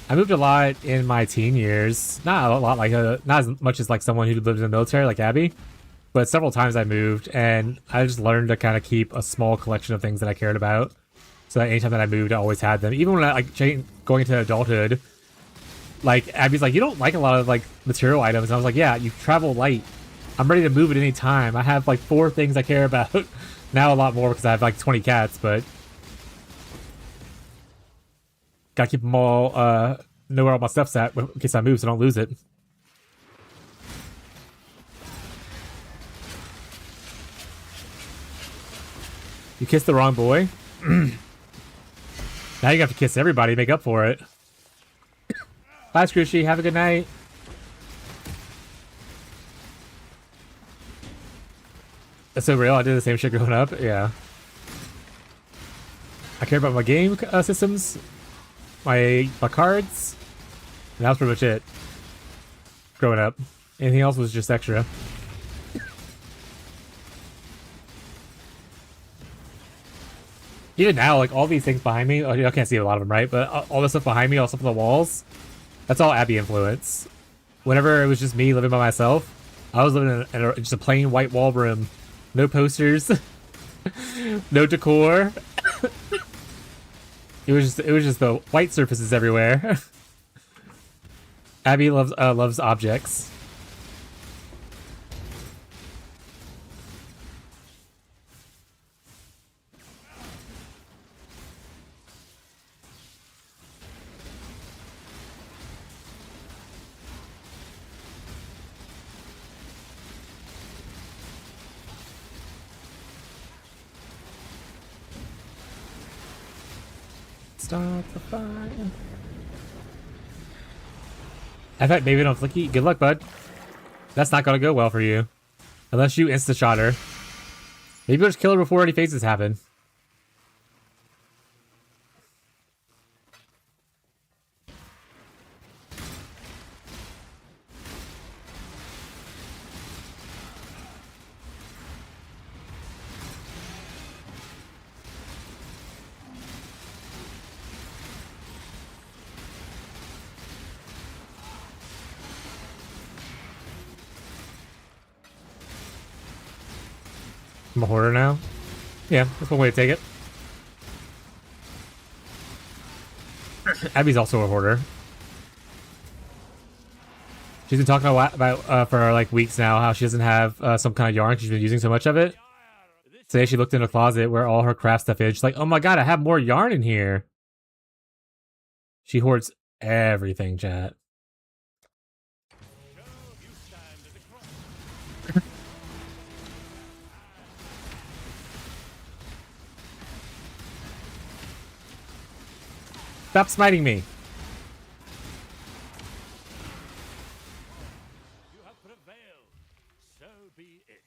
I moved a lot in my teen years. Not a lot, like not as much as like someone who lived in the military, like Abby. But several times I moved, and I just learned to kind of keep a small collection of things that I cared about. So that anytime that I moved, I always had them. Even when I like going into adulthood, like Abby's like, you don't like a lot of like material items. And I was like, yeah, you travel light. I'm ready to move at any time. I have like 4 things I care about. Now a lot more because I have like 20 cats, but gotta keep them all, know where all my stuff's at in case I move so I don't lose it. You kissed the wrong boy? Now you have to kiss everybody to make up for it. Bye, Scrooshy. Have a good night. That's so real. I did the same shit growing up. Yeah. I care about my game systems, my cards, and that was pretty much it. Growing up. Anything else was just extra. Even now, like all these things behind me, oh, I can't see a lot of them, right? But all the stuff behind me, all the stuff on the walls, that's all Abby influence. Whenever it was just me living by myself, I was living in just a plain white wall room, no posters, no decor. It was just the white surfaces everywhere. Abby loves objects. Stop the fire. In fact, maybe don't flicky. Good luck, bud. That's not gonna go well for you. Unless you insta-shot her. Maybe you'll just kill her before any phases happen. I'm a hoarder now. Yeah, that's one way to take it. Abby's also a hoarder. She's been talking a lot about for like weeks now how she doesn't have some kind of yarn. She's been using so much of it. Today she looked in a closet where all her craft stuff is. She's like, oh my god, I have more yarn in here. She hoards everything, chat. Stop smiting me. You have prevailed. So be it.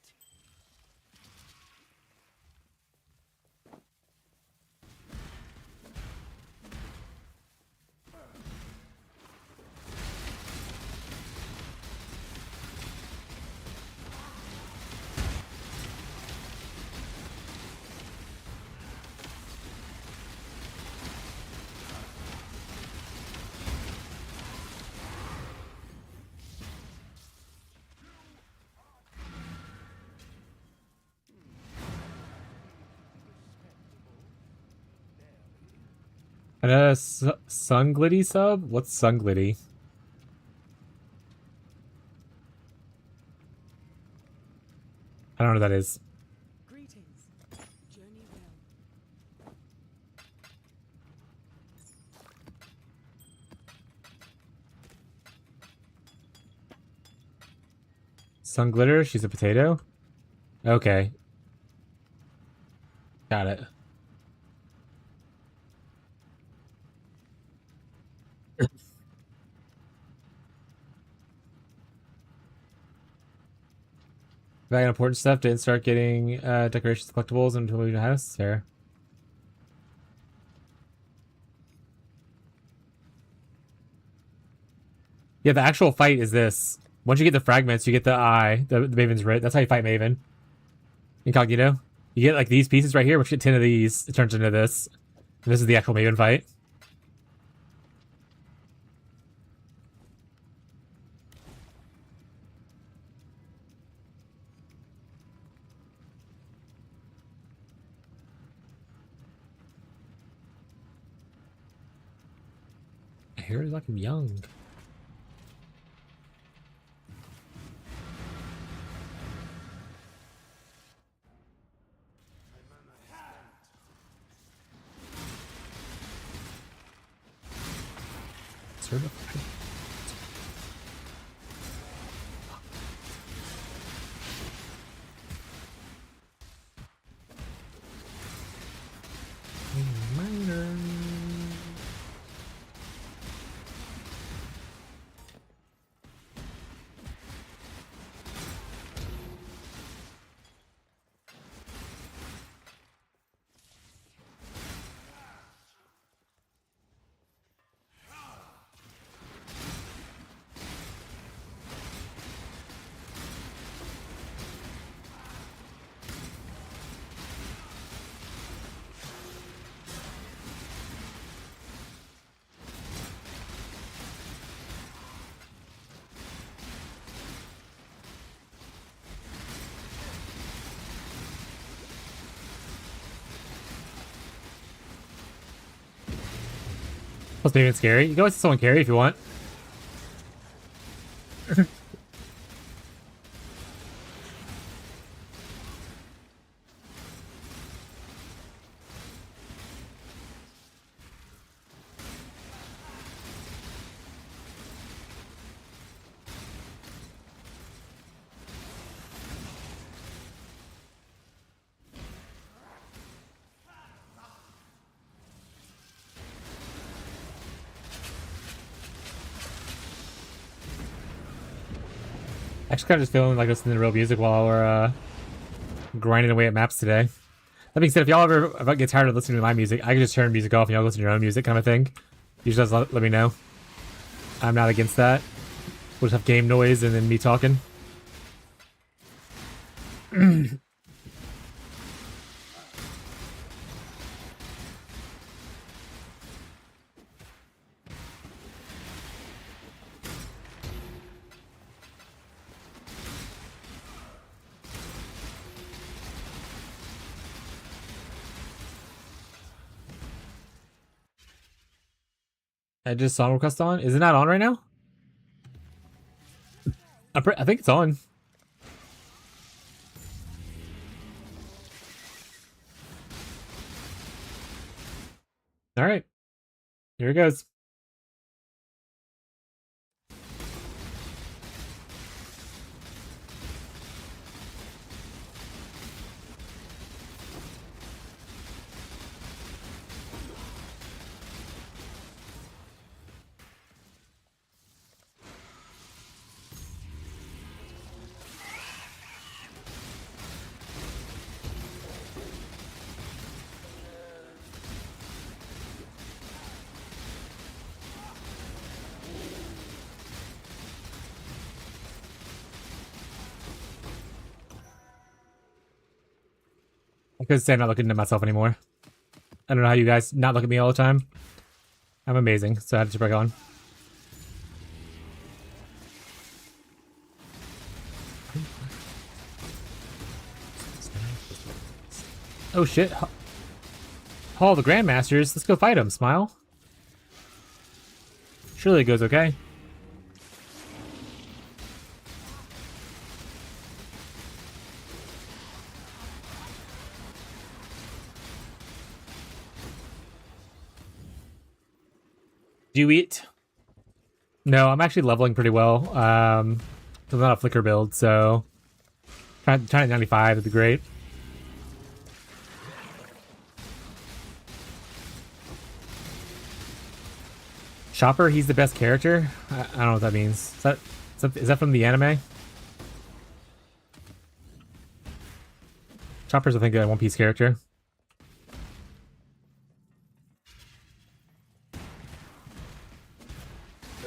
And Sunglitty sub? What's Sunglitty? I don't know what that is. Greetings. Journey well. Sunglitter? She's a potato? Okay. Got it. Back in important stuff, didn't start getting decorations, collectibles until moving to house. Fair. Yeah, the actual fight is this. Once you get the fragments, you get the eye, the Maven's Writ. That's how you fight Maven. Incognito. You get like these pieces right here, which get 10 of these. It turns into this. And this is the actual Maven fight. I hear it's like I'm young. Certified. Minor. Plus maybe it's scary. You can always someone carry if you want. Actually, kind of just feeling like listening to real music while we're grinding away at maps today. That being said, if y'all ever get tired of listening to my music, I can just turn music off and y'all listen to your own music kind of thing. You just let me know. I'm not against that. We'll just have game noise and then me talking. I just song request on. Is it not on right now? I think it's on. All right, here it goes. I couldn't stand not looking at myself anymore. I don't know how you guys not look at me all the time. I'm amazing, so I had to break on. Oh shit. Hall of the Grandmasters. Let's go fight him, Smile. Surely it goes okay. Do you eat? No, I'm actually leveling pretty well. I'm not a flicker build, so trying at 95 would be great. Chopper, he's the best character. I don't know what that means. Is that from the anime? Chopper's, I think, a One Piece character.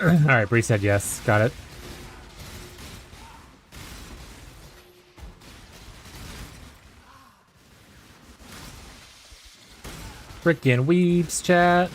Alright, Bree said yes. Got it. Frickin' weebs, chat.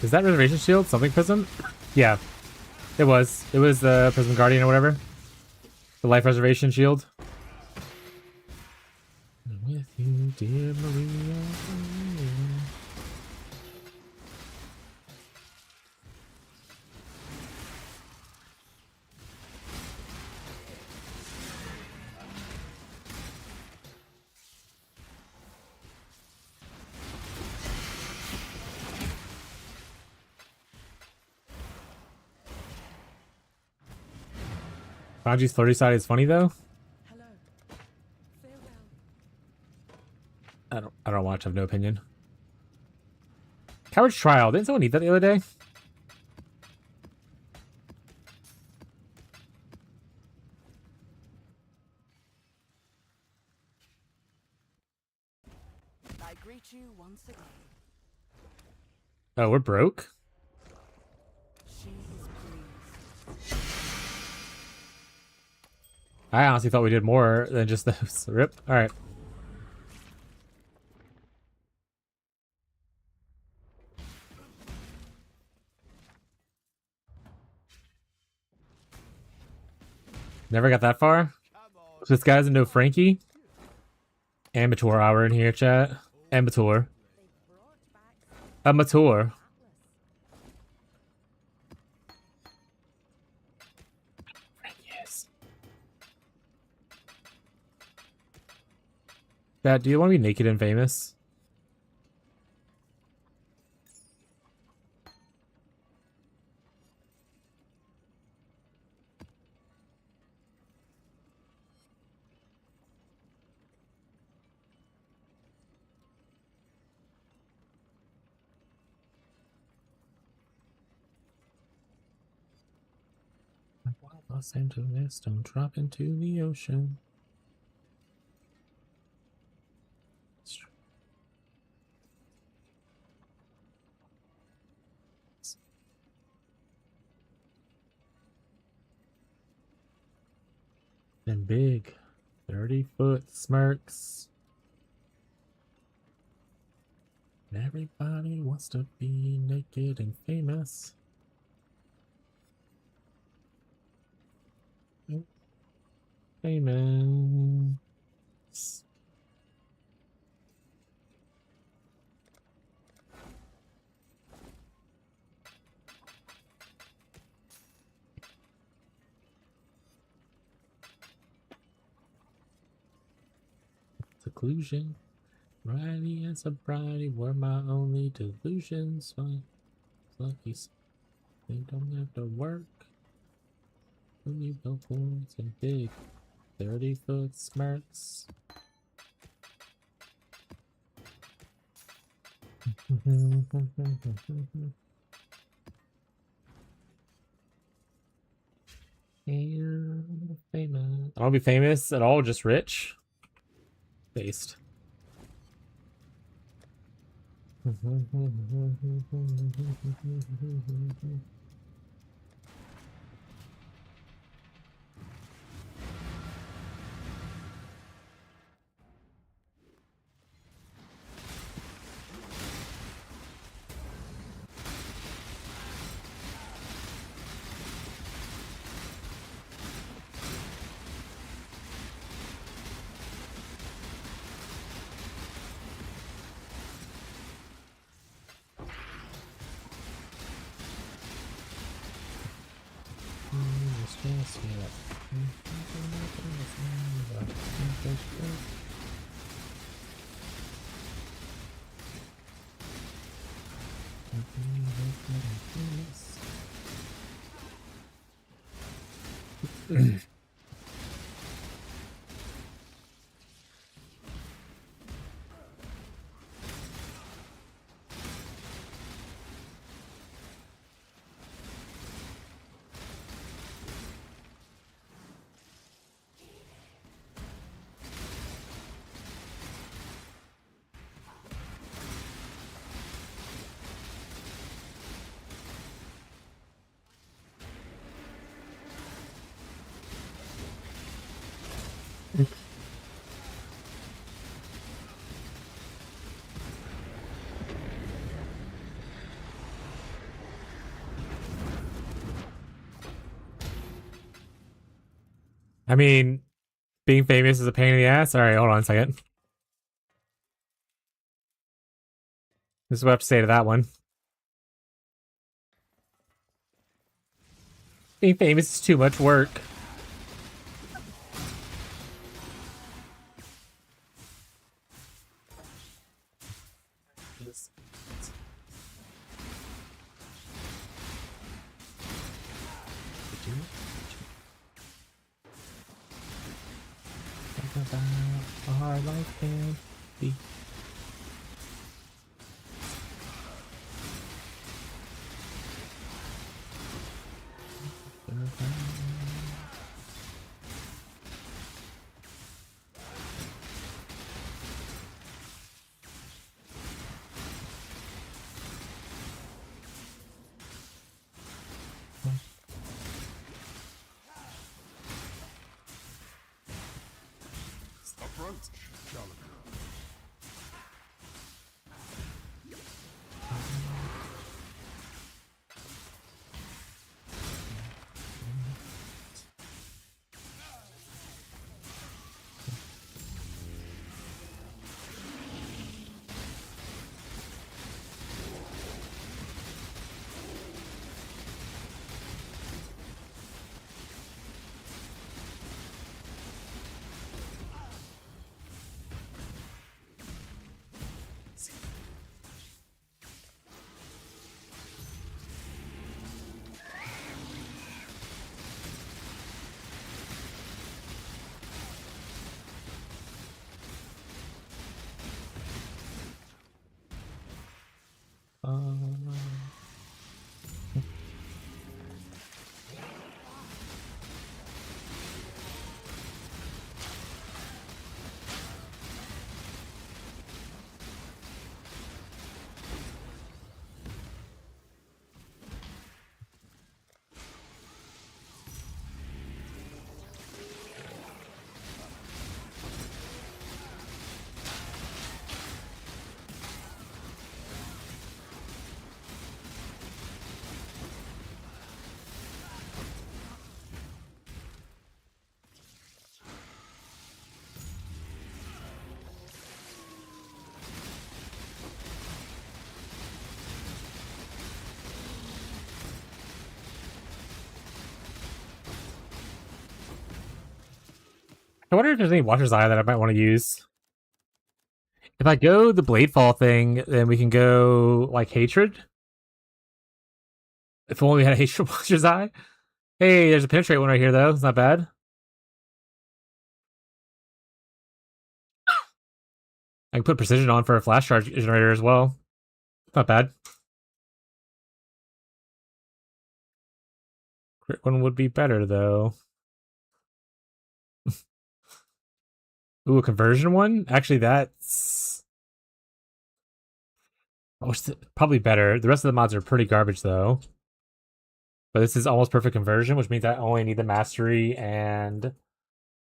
Is that Reservation Shield something Prism? Yeah, it was. It was the Prism Guardian or whatever. The Life Reservation Shield. With you, dear Maria. Ranji's flirty side is funny though. Hello. Farewell. I don't watch. I have no opinion. Coward's Trial. Didn't someone need that the other day? greet you once again. Oh, we're broke? She is pleased. I honestly thought we did more than just those. Rip. Alright. Never got that far? This guy doesn't know Frankie? Amateur hour in here, chat. Amateur. Amateur. Yes. Dad, do you want to be naked and famous? Los Angeles, don't drop into the ocean. And big 30-foot smirks. And everybody wants to be naked and famous. Famous. Seclusion. Variety and sobriety were my only delusions. Fine. Lucky. They don't have to work. When you billboards and big 30-foot smirks. And famous. I don't be famous at all, just rich. Based. I mean, being famous is a pain in the ass. All right, hold on a second. This is what I have to say to that one. Being famous is too much work. About a hard life can be. Such shall occur. I wonder if there's any Watcher's Eye that I might want to use. If I go the Bladefall thing, then we can go like Hatred. If only we had a Hatred Watcher's Eye. Hey, there's a Penetrate one right here though. It's not bad. I can put Precision on for a Flash Charge generator as well. Not bad. Crit one would be better though. Ooh, a conversion one? Actually, that's probably better. The rest of the mods are pretty garbage though. But this is almost perfect conversion, which means I only need the mastery and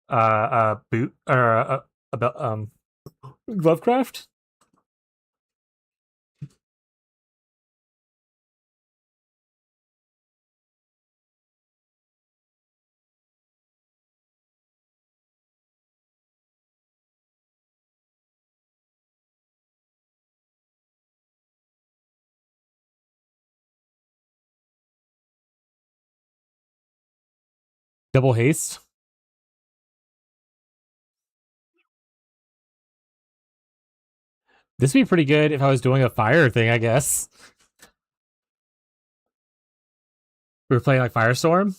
boot or Glovecraft. Double haste. This would be pretty good if I was doing a fire thing, I guess. We were playing like Firestorm.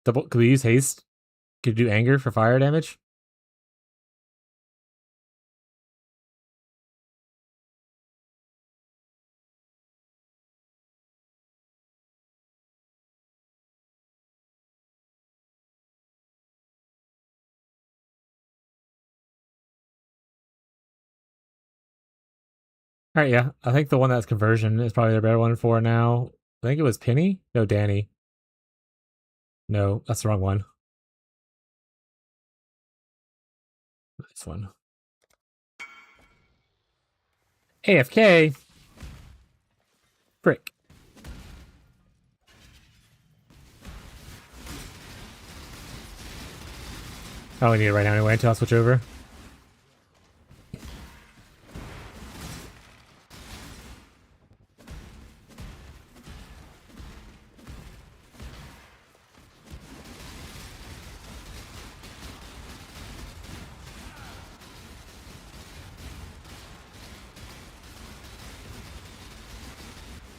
Double. Could we use haste? Could we do anger for fire damage? All right, yeah. I think the one that's conversion is probably the better one for now. I think it was Penny. No, Danny. No, that's the wrong one. This one. AFK. Frick. I only need it right now anyway until I switch over.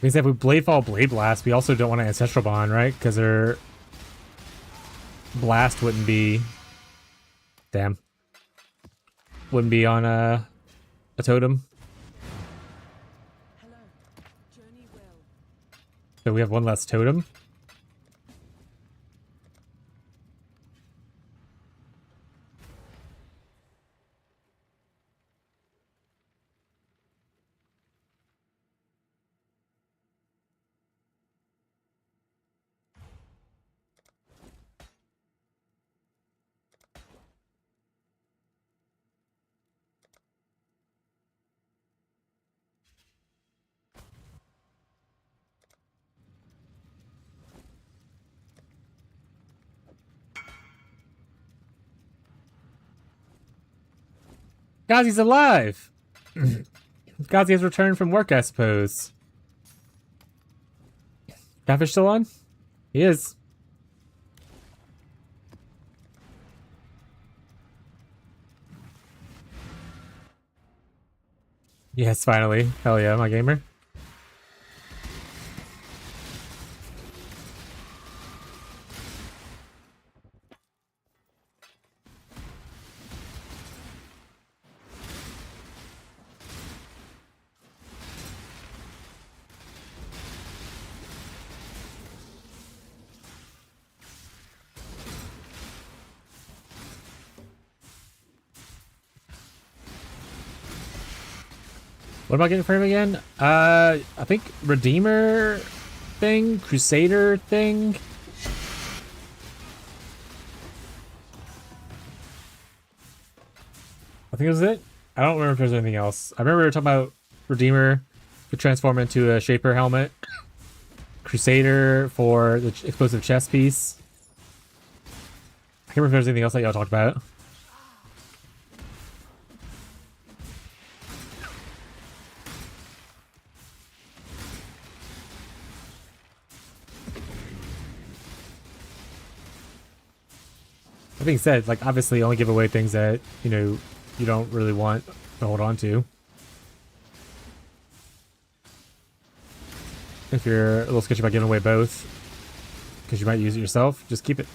Means if we Bladefall Blade Blast, we also don't want an Ancestral Bond, right? Because their Blast wouldn't be... Damn. Wouldn't be on a totem. Hello. Journey well. So we have one less totem. Gazi's alive! Gazi has returned from work, I suppose. Catfish still on? He is. Yes, finally. Hell yeah, my gamer. What am I getting for him again? I think Redeemer thing? Crusader thing? I think that was it. I don't remember if there's anything else. I remember we were talking about Redeemer could transform into a Shaper helmet. Crusader for the explosive chest piece. I can't remember if there's anything else that y'all talked about. That being said, like, obviously only give away things that, you know, you don't really want to hold on to. If you're a little sketchy about giving away both, because you might use it yourself, just keep it.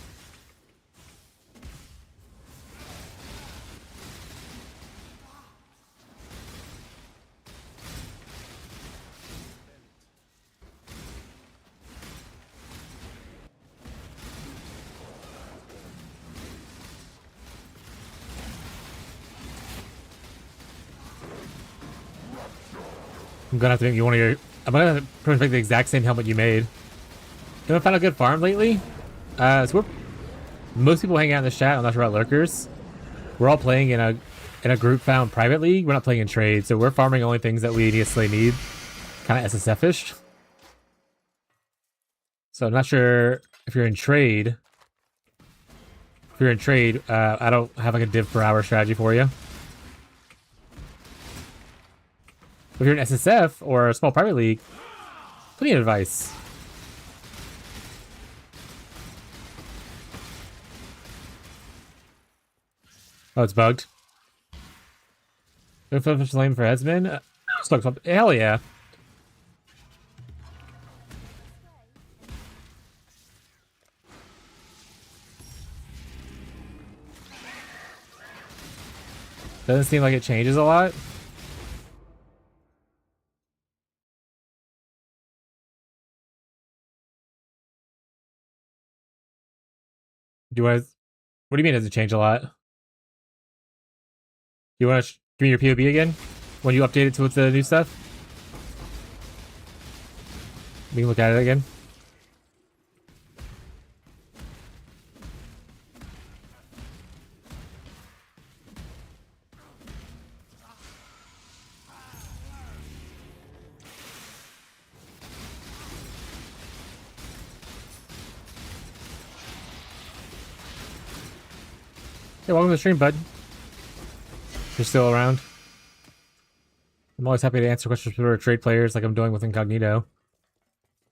I'm gonna have to make you one of your. I'm gonna have to pretty much make the exact same helmet you made. Haven't found a good farm lately. Most people hang out in the chat. I'm not sure about lurkers. We're all playing in a group found privately. We're not playing in trade, so we're farming only things that we immediately need. Kind of SSF-ish. So I'm not sure if you're in trade. If you're in trade, I don't have like a div per hour strategy for you. If you're an SSF or a small private league, plenty of advice. Oh, it's bugged. No fish lane for headsman? Hell yeah. Doesn't seem like it changes a lot. What do you mean does it change a lot? You want to give me your POB again? When you update it to with the new stuff? We can look at it again. Hey, welcome to the stream, bud. You're still around. I'm always happy to answer questions for trade players like I'm doing with Incognito.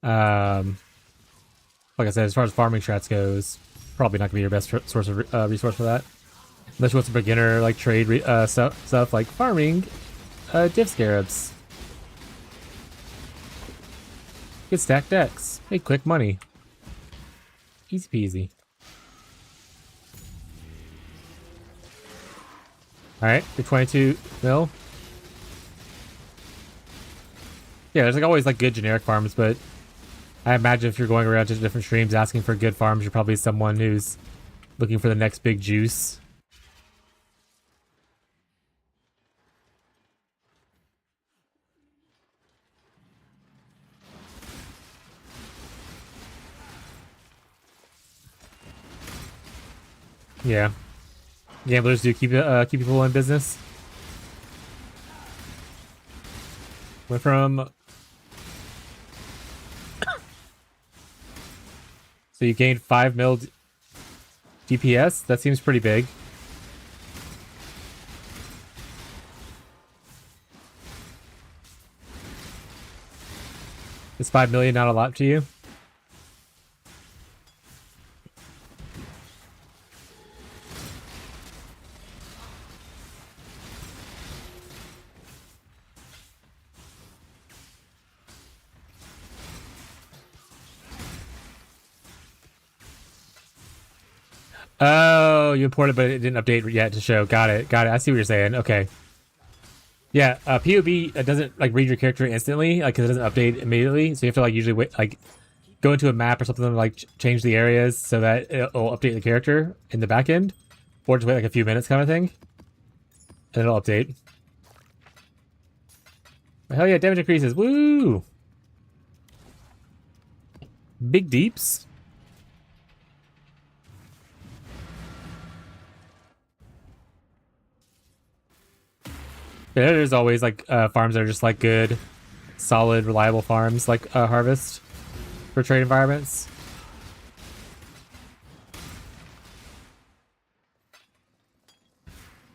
Like I said, as far as farming strats goes, probably not gonna be your best source of resource for that. Unless you want some beginner like trade stuff like farming div scarabs. Get stacked decks. Make quick money. Easy peasy. Alright, you're 22 mil. Yeah, there's like always like good generic farms, but I imagine if you're going around to different streams asking for good farms, you're probably someone who's looking for the next big juice. Yeah. Gamblers do keep people in business. Went from so you gained 5 mil DPS. That seems pretty big. Is 5 million not a lot to you? Oh, you imported, but it didn't update yet to show. Got it. Got it. I see what you're saying. Okay. Yeah, POB doesn't like read your character instantly, like because it doesn't update immediately. So you have to like usually wait, like go into a map or something to like change the areas so that it'll update the character in the back end, or just wait like a few minutes kind of thing, and it'll update. Hell yeah, damage increases. Woo! Big deeps. Yeah, there's always like farms that are just like good, solid, reliable farms like Harvest for trade environments.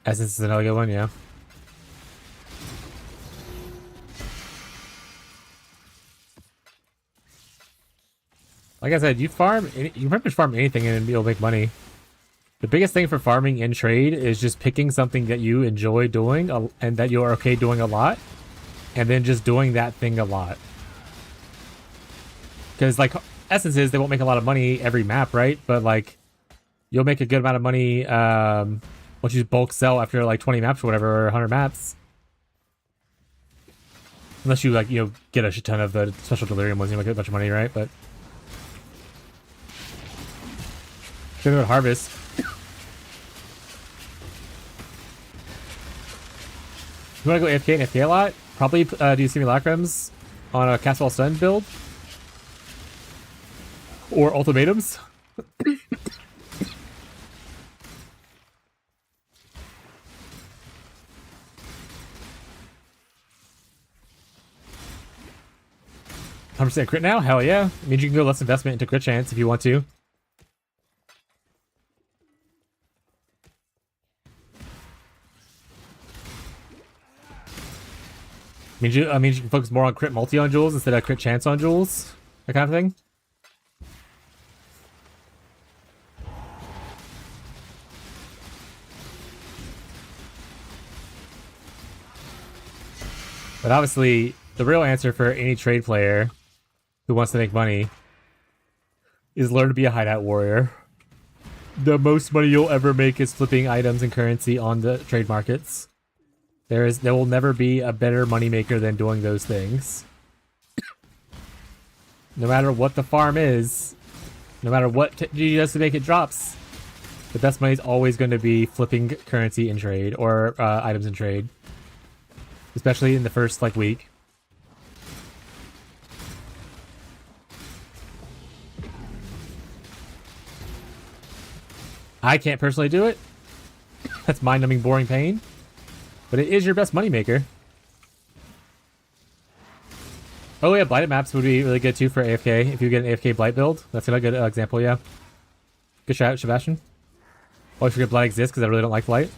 Essence is another good one, yeah. Like I said, you pretty much farm anything and you'll make money. The biggest thing for farming in trade is just picking something that you enjoy doing and that you're okay doing a lot, and then just doing that thing a lot. Because like essences, they won't make a lot of money every map, right? But like you'll make a good amount of money once you bulk sell after like 20 maps or whatever, or 100 maps. Unless you like, get a shit ton of the special delirium ones, you make a bunch of money, right? But should go to Harvest. You want to go AFK and AFK a lot? Probably do simulacrums on a Castle Sun build. Or ultimatums. %, crit now? Hell yeah. It means you can go less investment into crit chance if you want to. Means you can focus more on crit multi on jewels instead of crit chance on jewels, that kind of thing. But obviously, the real answer for any trade player who wants to make money is learn to be a hideout warrior. The most money you'll ever make is flipping items and currency on the trade markets. There will never be a better moneymaker than doing those things. No matter what the farm is, no matter what you does to make it drops, the best money is always going to be flipping currency in trade or items in trade, especially in the first like week. I can't personally do it. That's mind-numbing, boring pain. But it is your best moneymaker. Oh yeah, blighted maps would be really good too for AFK. If you get an AFK blight build, that's a good example, yeah. Good shout, Sebastian. Always forget blight exists because I really don't like blight.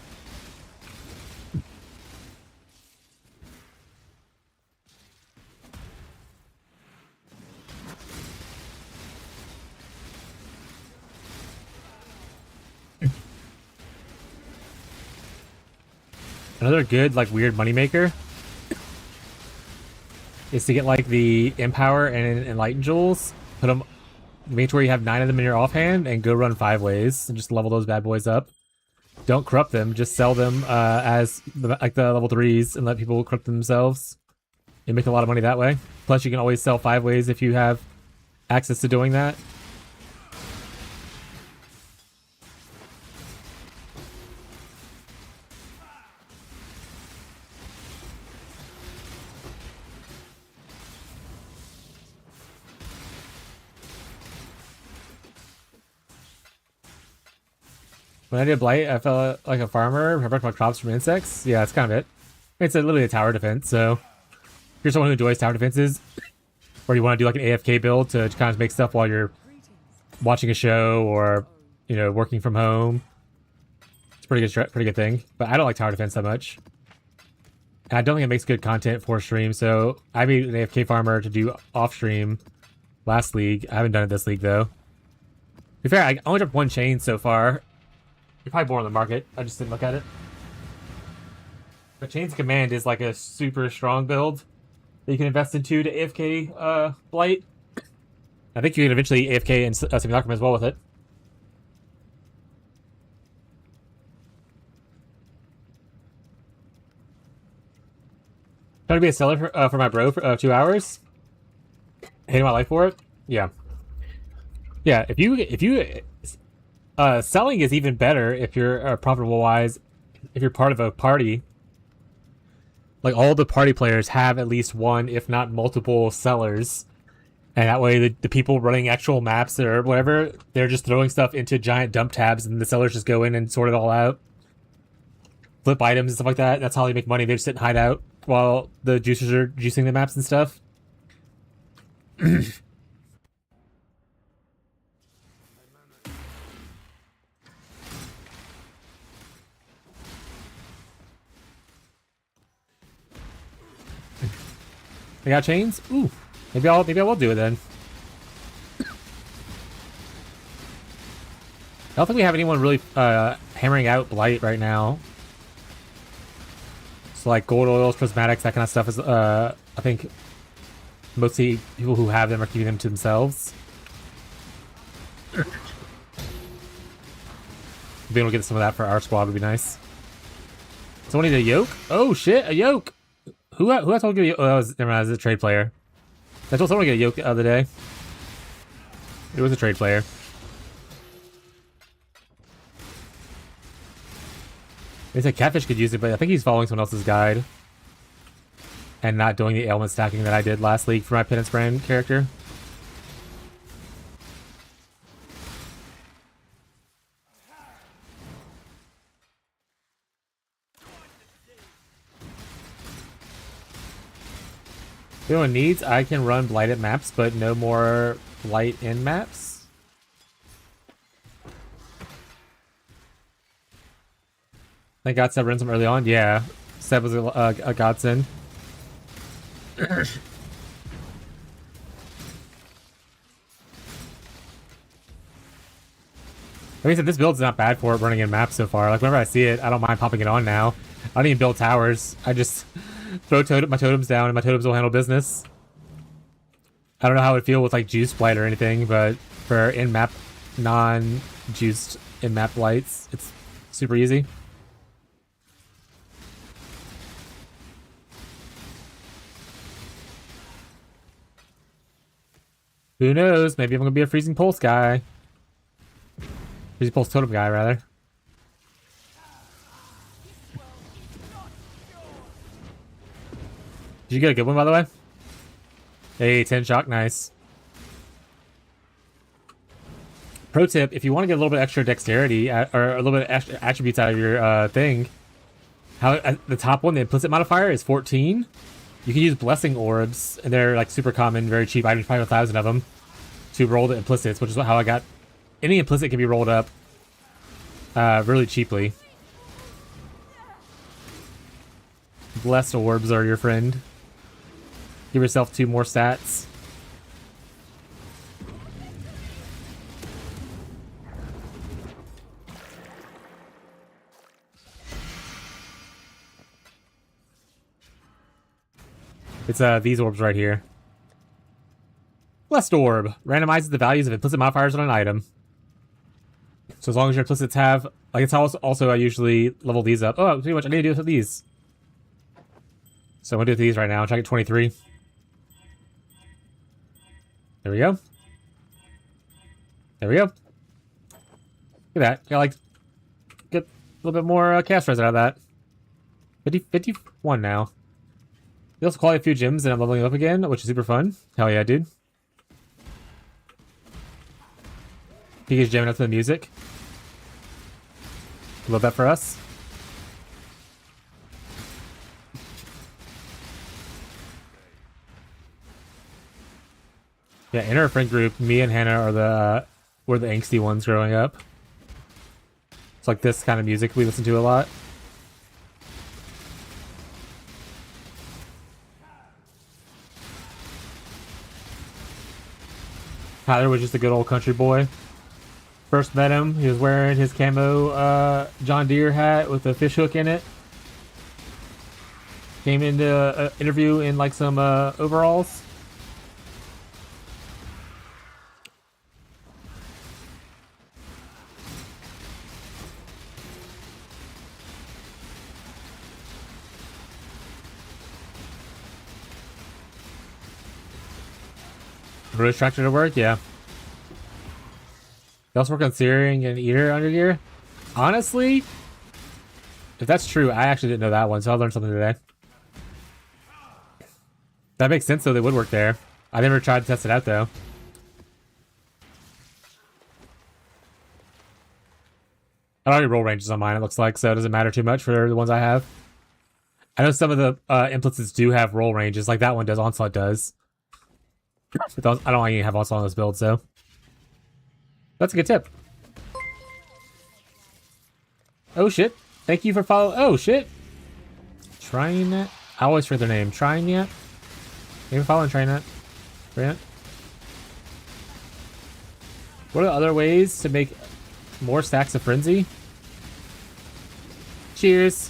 Another good, like, weird moneymaker is to get, like, the Empower and Enlighten Jewels, put them, make sure you have 9 of them in your offhand, and go run 5 ways, and just level those bad boys up. Don't corrupt them, just sell them as, like, the level 3s, and let people corrupt themselves. You make a lot of money that way. Plus, you can always sell 5 ways if you have access to doing that. When I did Blight, I felt like a farmer, protect my crops from insects. Yeah, that's kind of it. It's literally a tower defense, so if you're someone who enjoys tower defenses, or you want to do like an AFK build to kind of make stuff while you're watching a show or, working from home, it's a pretty good thing. But I don't like tower defense that much. And I don't think it makes good content for stream, so I made an AFK farmer to do off stream last league. I haven't done it this league though. To be fair, I only dropped one chain so far. You're probably more on the market. I just didn't look at it. But Chains Command is like a super strong build that you can invest into to AFK Blight. I think you can eventually AFK and Simulacrum as well with it. Trying to be a seller for my bro for 2 hours. Hating my life for it. Yeah. Yeah, if you selling is even better if you're profitable wise. If you're part of a party, like all the party players have at least one, if not multiple sellers, and that way the people running actual maps or whatever, they're just throwing stuff into giant dump tabs, and the sellers just go in and sort it all out, flip items and stuff like that. That's how they make money. They just sit and hide out while the juicers are juicing the maps and stuff. They got chains? Ooh. Maybe I will do it then. I don't think we have anyone really hammering out Blight right now. So like gold oils, prismatics, that kind of stuff is I think mostly people who have them are keeping them to themselves. Being able to get some of that for our squad would be nice. Someone need a yoke? Oh shit, a yoke! Who I told you? Oh, never mind, it was a trade player. I told someone to get a yoke the other day. It was a trade player. They said Catfish could use it, but I think he's following someone else's guide. And not doing the ailment stacking that I did last league for my Penance Brand character. If anyone needs, I can run blighted maps, but no more blight in maps. I got Seb ran some early on. Yeah, Seb was a godsend. I mean, this build's not bad for it running in maps so far. Like, whenever I see it, I don't mind popping it on now. I don't even build towers. I just throw my totems down and my totems will handle business. I don't know how it would feel with like juice blight or anything, but for in-map, non-juiced in-map blights, it's super easy. Who knows? Maybe I'm gonna be a freezing pulse guy. Freezing pulse totem guy, rather. Did you get a good one, by the way? Hey, 10 shock, nice. Pro tip, if you want to get a little bit extra dexterity, or a little bit extra attributes out of your thing, the top one, the implicit modifier, is 14. You can use blessing orbs, and they're like super common, very cheap items, probably 1,000 of them, to roll the implicits, which is how I got... Any implicit can be rolled up really cheaply. Blessed orbs are your friend. Give yourself 2 more stats. It's these orbs right here. Blessed orb randomizes the values of implicit modifiers on an item. So as long as your implicits have, like, it's also I usually level these up. Oh, pretty much I need to do it with these. So I'm gonna do it with these right now. Try to get 23. There we go. There we go. Look at that. Got like get a little bit more cast res out of that. 51 now. You also qualify a few gyms and I'm leveling up again, which is super fun. Hell yeah, dude. He is jamming up to the music. Love that for us. Yeah, in our friend group, me and Hannah are were the angsty ones growing up. It's like this kind of music we listen to a lot. Tyler was just a good old country boy. First met him, he was wearing his camo John Deere hat with a fish hook in it. Came into an interview in like some overalls. British tractor to work, yeah. They also work on Searing and Eater under gear. Honestly, if that's true, I actually didn't know that one, so I learned something today. That makes sense, though. They would work there. I never tried to test it out, though. I already roll ranges on mine, it looks like, so it doesn't matter too much for the ones I have. I know some of the implements do have roll ranges, like that one does, Onslaught does. I don't even have Onslaught on this build, so... That's a good tip. Oh, shit. Thank you for following... Oh, shit. Trinet? I always forget their name. Trinet? Maybe following Trinet. Trinet? What are the other ways to make more stacks of Frenzy? Cheers.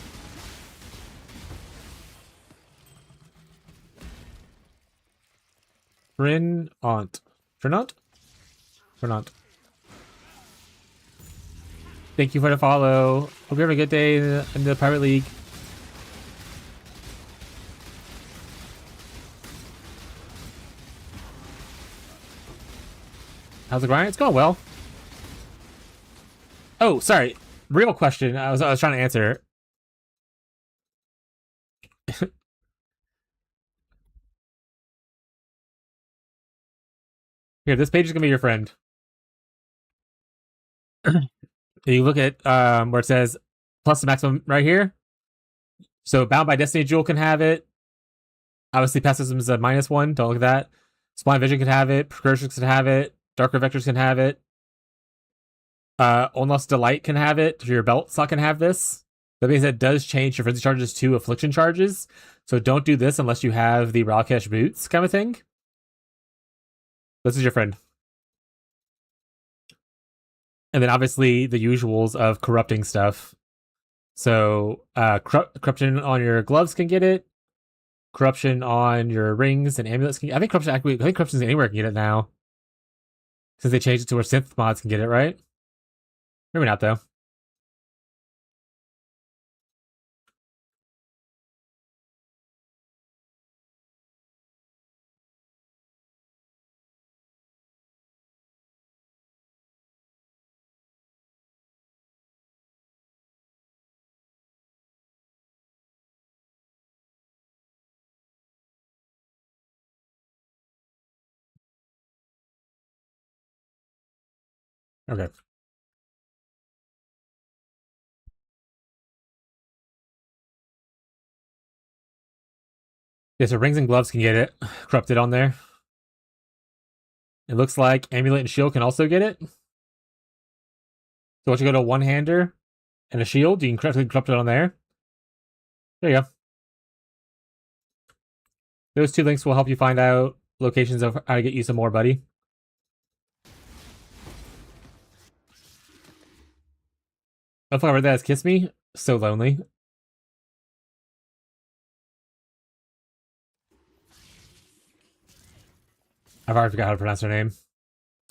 Frenant. Frenant? Frenant. Thank you for the follow. Hope you have a good day in the private league. How's it going? It's going well. Oh, sorry. Real question. I was trying to answer. Here, this page is gonna be your friend. You look at where it says plus the maximum right here. So Bound by Destiny Jewel can have it. Obviously, Pessimism is a -1. Don't look at that. Sublime Vision can have it. Precursors can have it. Darker Vectors can have it. Onlost Delight can have it. Your belt slot can have this. That means it does change your frenzy charges to affliction charges. So don't do this unless you have the Ralkesh boots kind of thing. This is your friend. And then obviously the usuals of corrupting stuff. So corruption on your gloves can get it. Corruption on your rings and amulets can. I think corruption anywhere can get it now. Since they changed it to where synth mods can get it, right? Maybe not though. Okay. Yeah, so rings and gloves can get it corrupted on there. It looks like amulet and shield can also get it. So once you go to a one-hander and a shield, you can corrupt it on there. There you go. Those two links will help you find out locations of how to get you some more, buddy. I thought I read that as Kiss Me. So lonely. I've already forgot how to pronounce her name.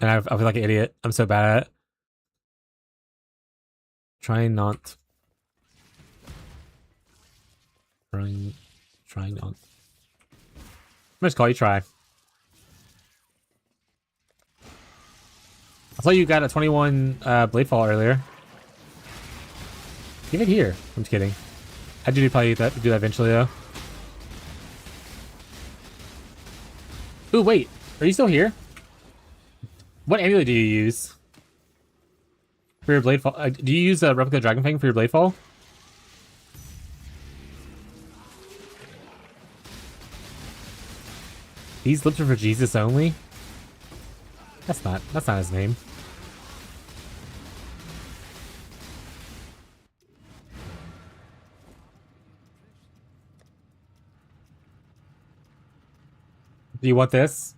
And I feel like an idiot. I'm so bad at it. Trying not. Trying not. I'm just call you Try. I saw you got a 21 Bladefall earlier. Give it here. I'm just kidding. I do probably do that eventually though. Ooh, wait. Are you still here? What amulet do you use for your Bladefall? Do you use a Replica Dragonfang for your Bladefall? These lips are for Jesus only? That's not his name. Do you want this?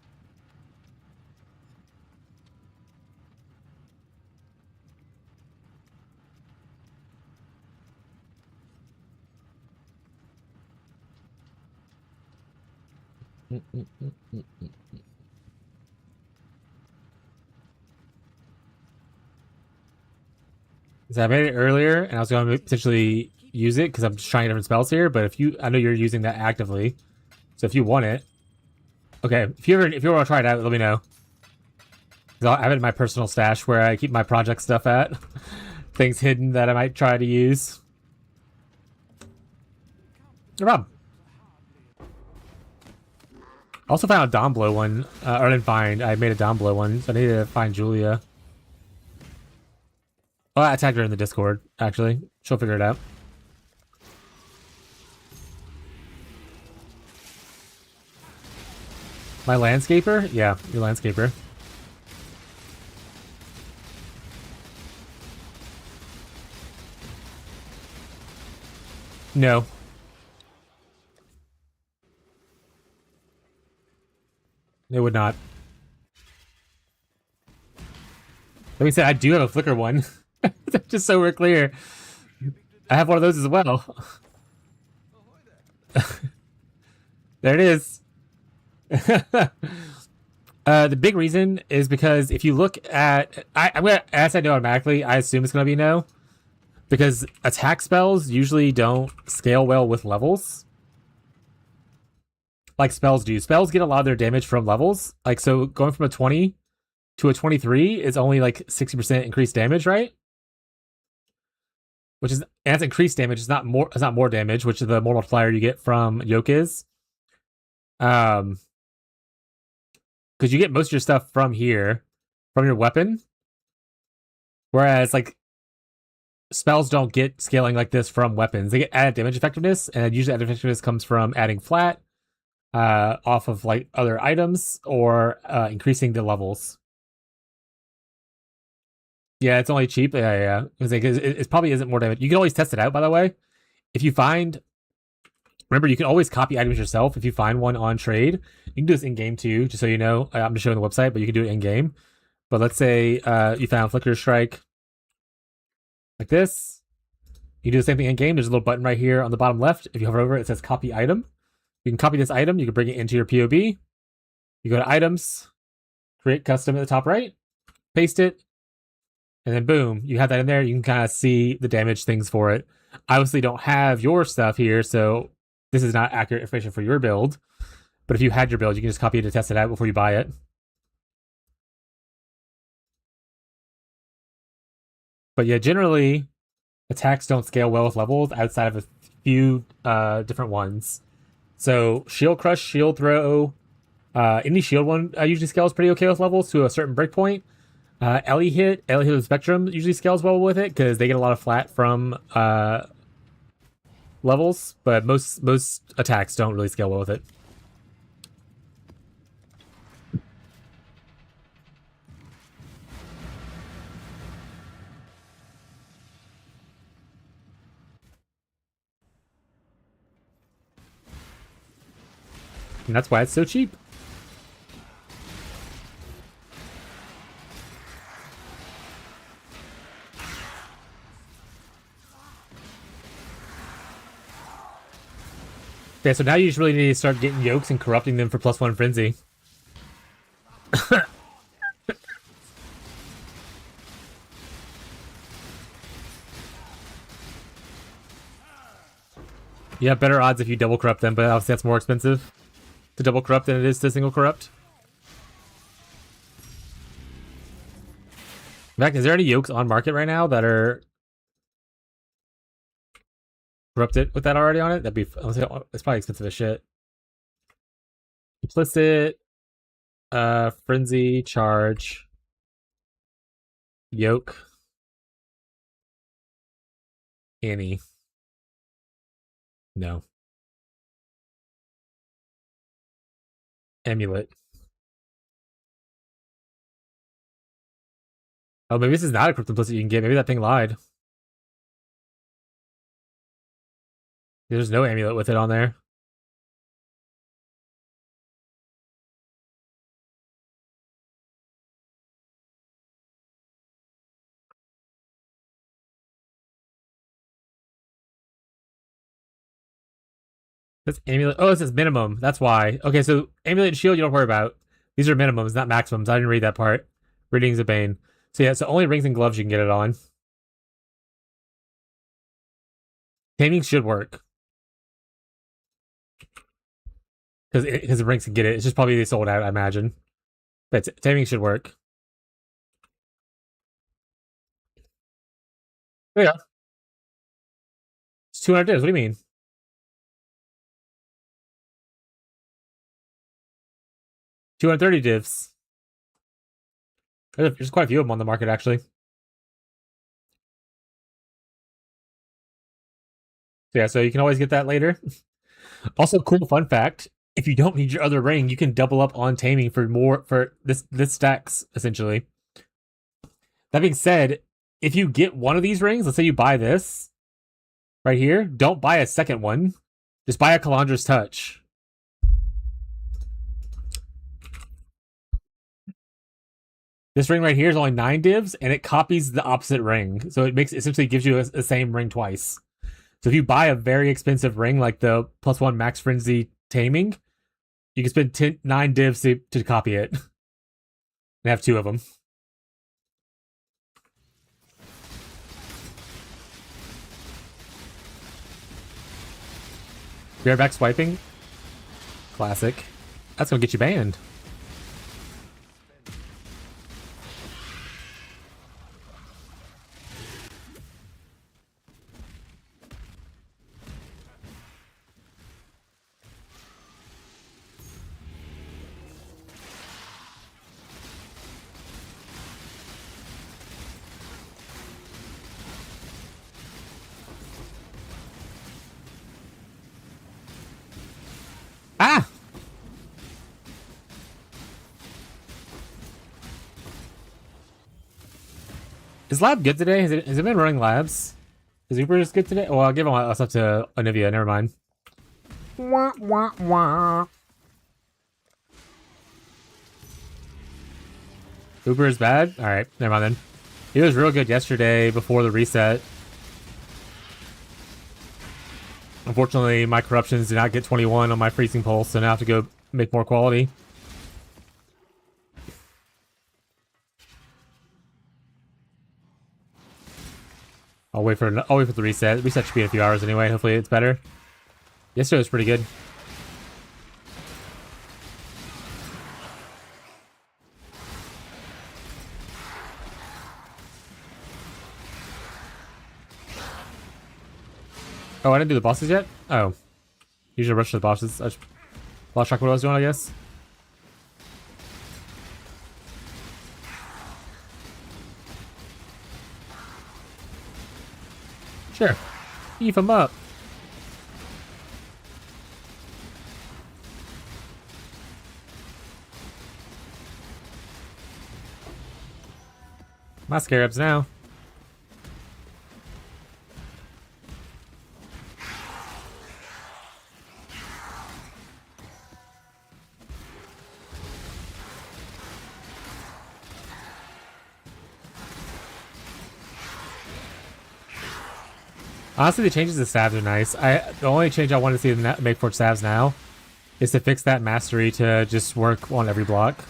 So I made it earlier, and I was going to potentially use it because I'm just trying different spells here. But if you, I know you're using that actively, so if you want it, okay. If you want to try it out, let me know. 'Cause I have it in my personal stash where I keep my project stuff at. Things hidden that I might try to use. No problem. I also found a Domblow one, or I didn't find. I made a Domblow one, so I need to find Julia. Oh, I tagged her in the Discord. Actually, she'll figure it out. My landscaper? Yeah, your landscaper. No. It would not. Let me say, I do have a Flickr one. Just so we're clear. I have one of those as well. There it is. The big reason is because if you look at... I'm going to, as I know automatically, I assume it's going to be no. Because attack spells usually don't scale well with levels. Like spells do. Spells get a lot of their damage from levels. Like, so going from a 20 to a 23 is only like 60% increased damage, right? Which is, and that's increased damage. It's not more damage, which is the more multiplier you get from Yoke is. Because you get most of your stuff from here, from your weapon. Whereas, like, spells don't get scaling like this from weapons. They get added damage effectiveness, and usually added effectiveness comes from adding flat, off of like other items, or increasing the levels. Yeah, it's only cheap. Yeah. Because it probably isn't more damage. You can always test it out, by the way. If you find, remember, you can always copy items yourself. If you find one on trade, you can do this in game too. Just so you know, I'm just showing the website, but you can do it in game. But let's say you found Flicker Strike like this. You do the same thing in game. There's a little button right here on the bottom left. If you hover over it, it says copy item. You can copy this item. You can bring it into your POB. You go to items, create custom at the top right, paste it, and then boom, you have that in there. You can kind of see the damage things for it. I obviously don't have your stuff here, so this is not accurate information for your build. But if you had your build, you can just copy it to test it out before you buy it. But yeah, generally, attacks don't scale well with levels outside of a few different ones. So shield crush, shield throw, any shield one usually scales pretty okay with levels to a certain breakpoint. Ellie hit with Spectrum usually scales well with it because they get a lot of flat from levels, but most attacks don't really scale well with it. And that's why it's so cheap. Okay, so now you just really need to start getting yokes and corrupting them for +1 frenzy. You have better odds if you double corrupt them, but obviously that's more expensive to double corrupt than it is to single corrupt. In fact, is there any yokes on market right now that are corrupted with that already on it? That'd be, it's probably expensive as shit. Implicit, frenzy, charge, yoke, Annie. No. Amulet. Oh, maybe this is not a crypto implicit you can get. Maybe that thing lied. There's no amulet with it on there. That's amulet. Oh, this is minimum. That's why. Okay, so amulet and shield you don't worry about. These are minimums, not maximums. I didn't read that part. Readings of Bane. So yeah, so only rings and gloves you can get it on. Taming should work. Because the rings can get it. It's just probably they sold out, I imagine. But taming should work. Oh, yeah. It's 200 divs. What do you mean? 230 divs. There's quite a few of them on the market, actually. So yeah, so you can always get that later. Also, cool fun fact: if you don't need your other ring, you can double up on taming for more for this stacks essentially. That being said, if you get one of these rings, let's say you buy this right here, don't buy a second one. Just buy a Calandra's Touch. This ring right here is only 9 divs, and it copies the opposite ring, so it essentially gives you the same ring twice. So if you buy a very expensive ring like the +1 Max Frenzy Taming, you can spend 9 divs to copy it. And have 2 of them. Bareback swiping? Classic. That's gonna get you banned. Ah! Is Lab good today? Has it been running labs? Is Uber just good today? Well, I'll give him us up to Olivia. Never mind. Wah, wah, wah. Uber is bad? Alright, never mind then. He was real good yesterday before the reset. Unfortunately, my corruptions did not get 21 on my freezing pulse, so now I have to go make more quality. I'll wait for the reset. The reset should be in a few hours anyway. Hopefully it's better. Yesterday was pretty good. Oh, I didn't do the bosses yet? Oh. Usually rush to the bosses. I just lost track of what I was doing, I guess. Sure. Beef him up. My scarabs now. Honestly, the changes to stabs are nice. The only change I want to see in make for stabs now is to fix that mastery to just work on every block.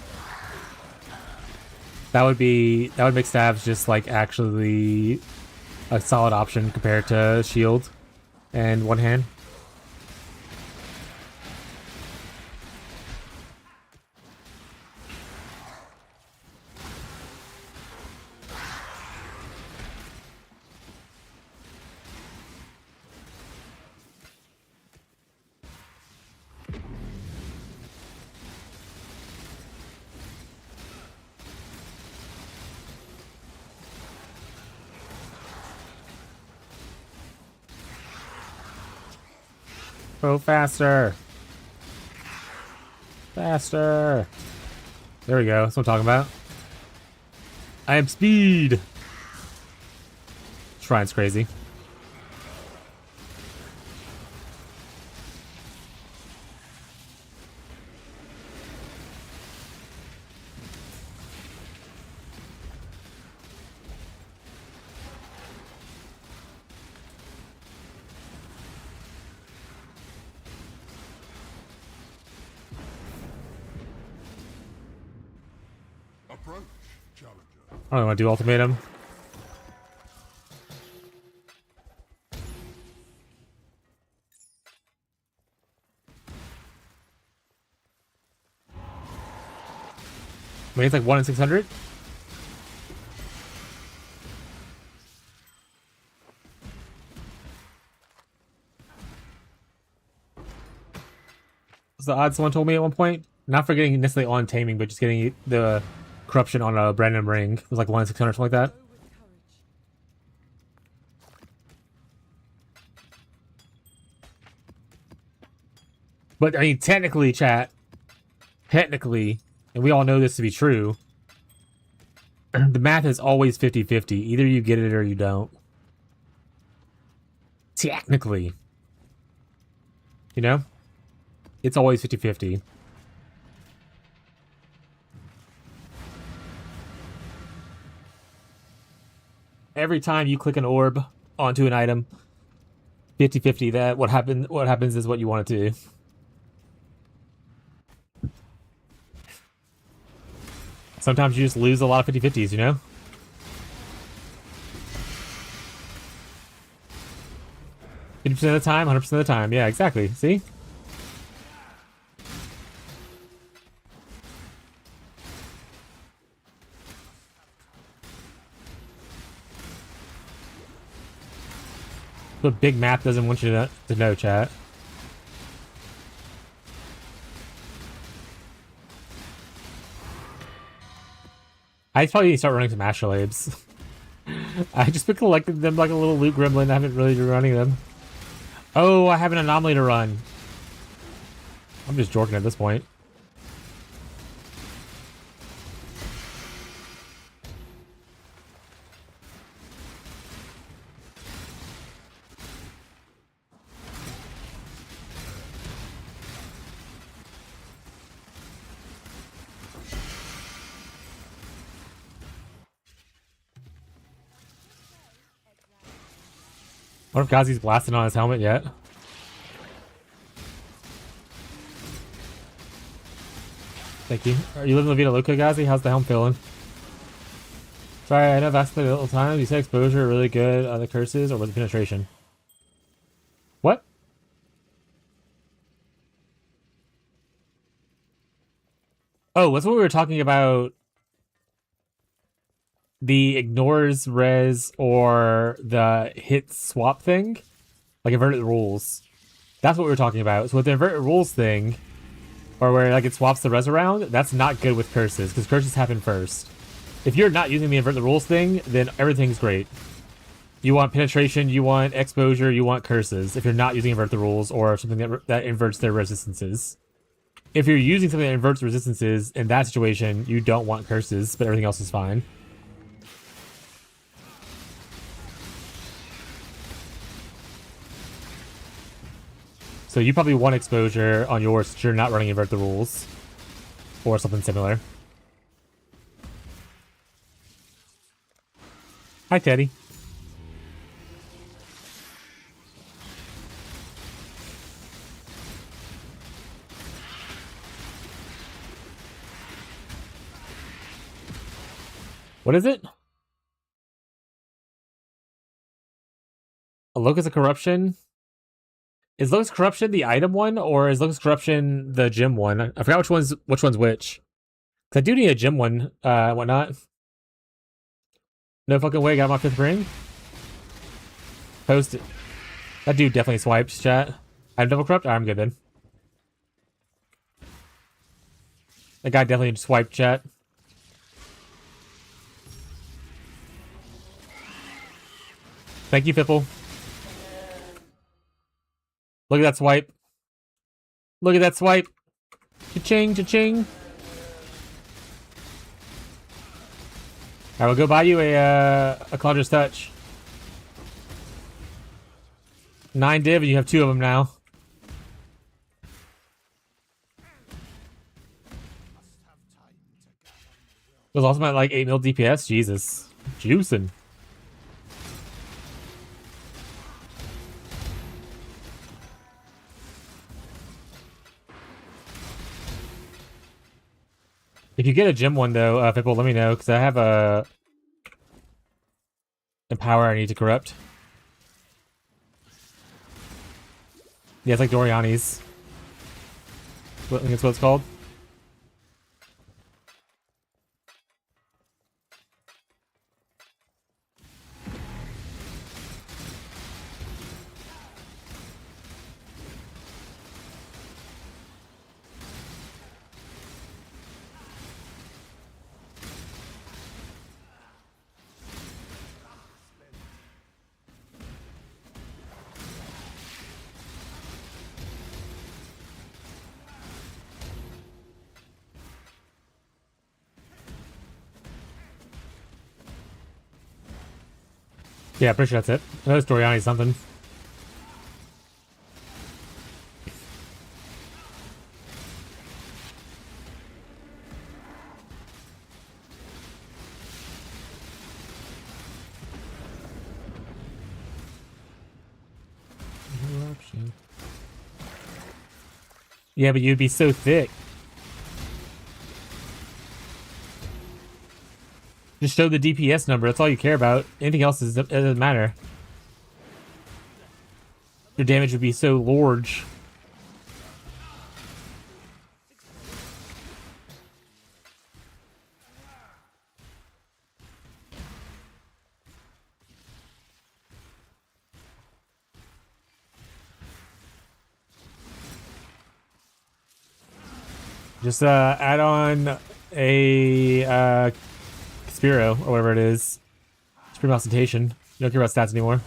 That would make stabs just like actually a solid option compared to shield and one hand. Go faster. Faster. There we go. That's what I'm talking about. I am speed. Shrine's crazy. I don't want to do ultimatum. Maybe it's like 1 in 600. What's the odds someone told me at one point? Not for getting necessarily on taming, but just getting the corruption on a random ring. It was like 1 in 600, something like that. Go with courage. But I mean, technically, chat, technically, and we all know this to be true, the math is always 50-50. Either you get it or you don't. Technically. You know? It's always 50-50. Every time you click an orb onto an item, 50-50, that what happens is what you want it to do. Sometimes you just lose a lot of 50-50s, you know? $50% of the time, 100% of the time. Yeah, exactly. See? But big map doesn't want you to know, chat. I probably need to start running some astrolabes. I just been collecting them like a little loot gremlin. I haven't really been running them. Oh, I have an anomaly to run. I'm just jorking at this point. I wonder if Gazi's blasting on his helmet yet. Thank you. Are you living La Vida Loca, Gazi? How's the helm feeling? Sorry, I know I've asked a little time. You said exposure really good on the curses, or was it penetration? What? Oh, that's what we were talking about. The ignores res or the hit swap thing, like inverted rules. That's what we were talking about. So with the inverted rules thing, or where like it swaps the res around, that's not good with curses because curses happen first. If you're not using the inverted rules thing, then everything's great. You want penetration, you want exposure, you want curses. If you're not using invert the rules or something that inverts their resistances. If you're using something that inverts resistances, in that situation, you don't want curses, but everything else is fine. So you probably want exposure on yours since you're not running invert the rules. Or something similar. Hi, Teddy. What is it? A Locus of Corruption? Is Locus Corruption the item one, or is Locus Corruption the gym one? I forgot which one's which. Cause I do need a gym one, whatnot. No fucking way, got my 5th ring. Post it. That dude definitely swiped, chat. I have double corrupt? I'm good then. That guy definitely swiped, chat. Thank you, Fipple. Look at that swipe. Look at that swipe. Cha-ching, cha-ching. Alright, we'll go buy you a Claudius Touch. 9 div, and you have 2 of them now. It was also at like 8 mil DPS. Jesus. Juicing. If you get a gym one though, Fipple, let me know, because I have a Empower, I need to corrupt. Yeah, it's like Doriani's. I think that's what it's called. Yeah, pretty sure that's it. I know it's Doriani something. Yeah, but you'd be so thick. Just show the DPS number. That's all you care about. Anything else it doesn't matter. Your damage would be so large. Just add on a Spiro or whatever it is. Supreme Ostentation. You don't care about stats anymore.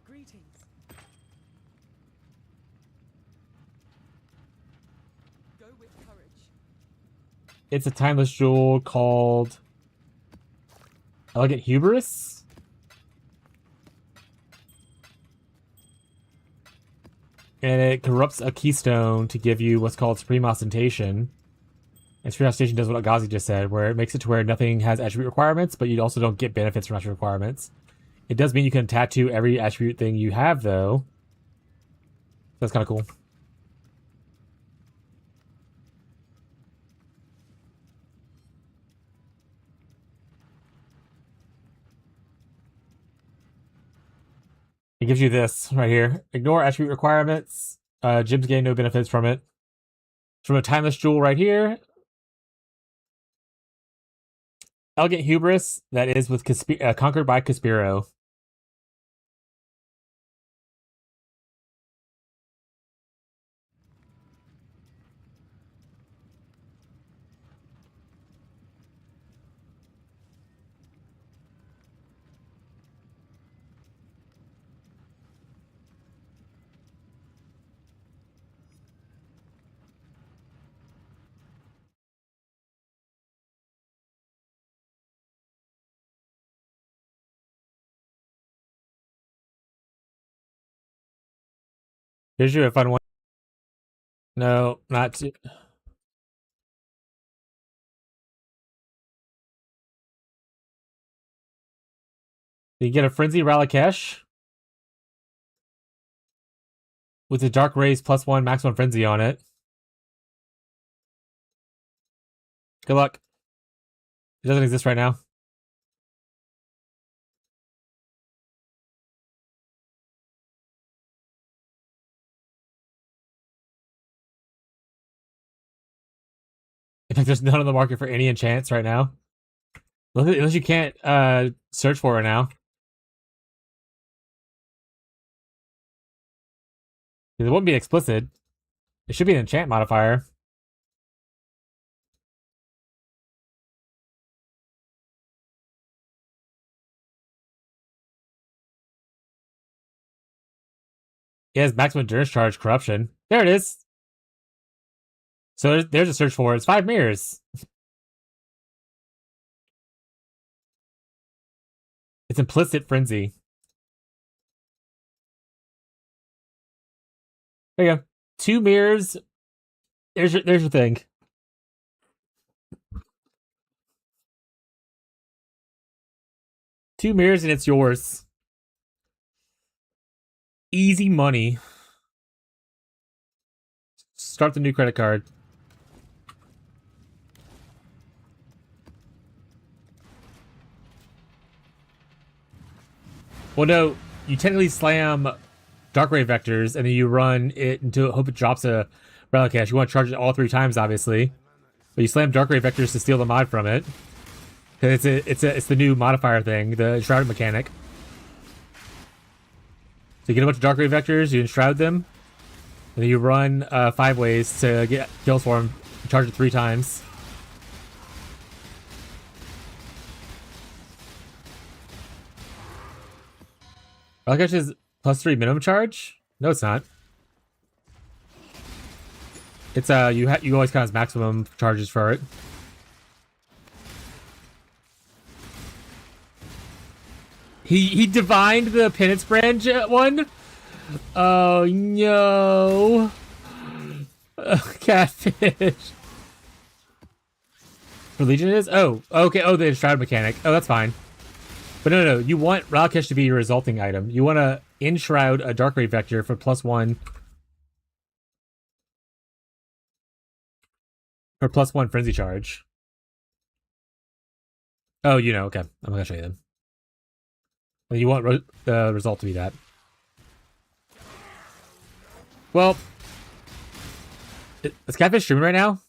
Greetings. Go with courage. It's a timeless jewel called Elegant Hubris. And it corrupts a keystone to give you what's called Supreme Ostentation. And Supreme Ostentation does what Agazi just said, where it makes it to where nothing has attribute requirements, but you also don't get benefits from attribute requirements. It does mean you can tattoo every attribute thing you have, though. That's kind of cool. It gives you this right here. Ignore attribute requirements. Gyms gain no benefits from it. From a timeless jewel right here. Elegant Hubris, that is with Conquered by Caspiro. Here's you a fun one. No, not too. You get a Frenzy Ralakesh with the Dark Rays +1 maximum Frenzy on it. Good luck. It doesn't exist right now. In fact, there's none on the market for any enchants right now. Unless you can't search for it now. It wouldn't be explicit. It should be an enchant modifier. It has maximum endurance charge corruption. There it is. So there's a search for it. It's 5 mirrors. It's implicit frenzy. There you go. 2 mirrors. There's your thing. Two mirrors and it's yours. Easy money. Start the new credit card. Well, no, you technically slam Dark Ray vectors and then you run it until hope it drops a relic cache. You want to charge it all 3 times, obviously, but you slam Dark Ray vectors to steal the mod from it. Cause it's the new modifier thing, the enshrouded mechanic. So you get a bunch of Dark Ray vectors, you enshroud them, and then you run 5 ways to get kills for them. Charge it 3 times. Relic cache is +3 minimum charge? No, it's not. It's you always count as maximum charges for it. He divined the penance branch one. Oh no, catfish. For Legion it is. Oh, okay. Oh, the enshroud mechanic. Oh, that's fine. But no, you want Relic Cache to be your resulting item. You want to enshroud a Dark Ray vector for +1 or +1 frenzy charge. Oh, you know. Okay, I'm gonna show you then. And you want the result to be that. Well, is Catfish streaming right now?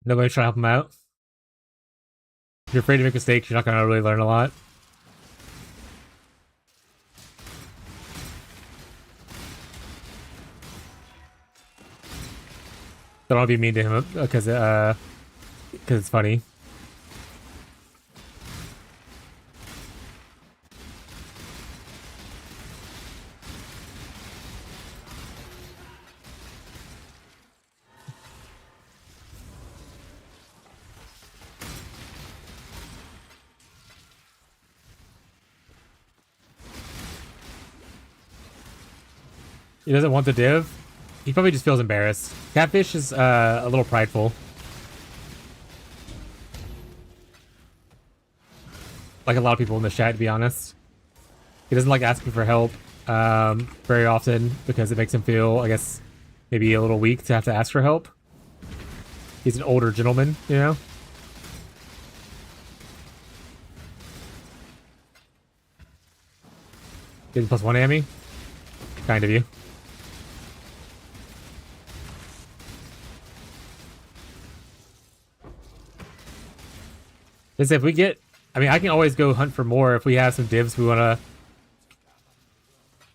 Nobody's trying to help him out. If you're afraid to make mistakes, you're not gonna really learn a lot. Don't be mean to him because it's funny. He doesn't want the div. He probably just feels embarrassed. Catfish is a little prideful. Like a lot of people in the chat, to be honest. He doesn't like asking for help very often because it makes him feel, I guess, maybe a little weak to have to ask for help. He's an older gentleman, you know? Getting +1 Amy? Kind of you. If we get, I mean, I can always go hunt for more if we have some divs we want to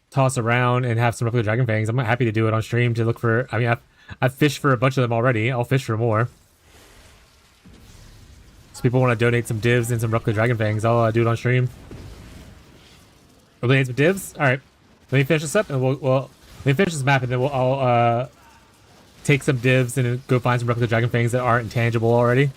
toss around and have some replica dragon fangs. I'm happy to do it on stream to look for. I mean, I've fished for a bunch of them already. I'll fish for more. So people want to donate some divs and some replica dragon fangs. I'll do it on stream. Donate some divs. All right, let me finish this up and we'll let me finish this map and then I'll take some divs and go find some replica dragon fangs that aren't intangible already.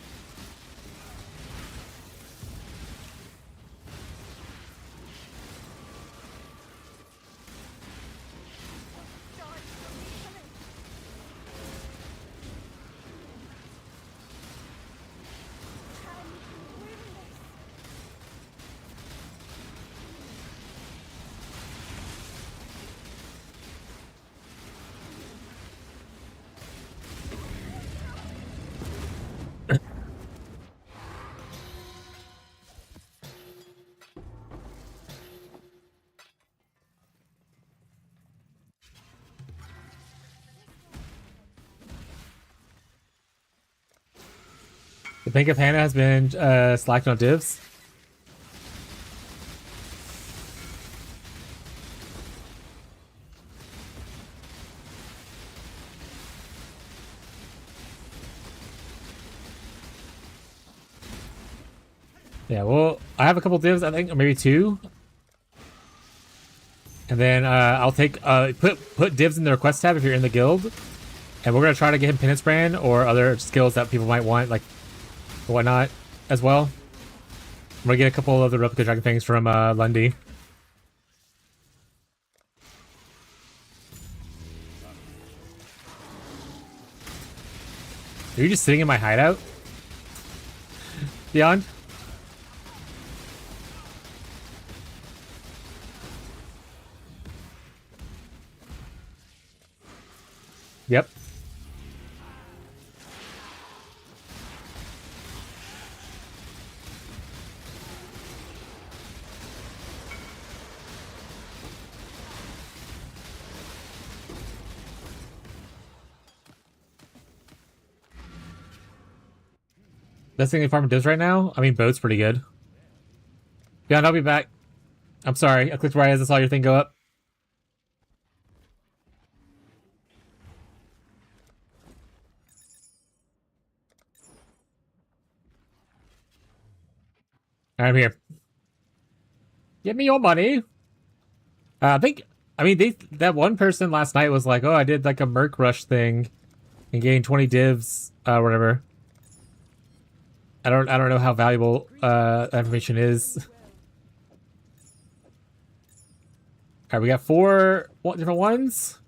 The Bank of Hannah has been slacked on divs. Yeah, well, I have a couple divs, I think, or maybe two. And then I'll take put divs in the request tab if you're in the guild. And we're gonna try to get him penance brand or other skills that people might want, like whatnot, as well. I'm gonna get a couple of the replica dragon things from Lundy. Are you just sitting in my hideout? Beyond? Yep. Best thing farm does right now? I mean, boat's pretty good. Beyond, I'll be back. I'm sorry. I clicked right as I saw your thing go up. I'm here. Give me your money. I think, I mean, that one person last night was like, oh, I did like a Merc Rush thing and gained 20 divs, whatever. I don't know how valuable that information is. All right, we got four different ones.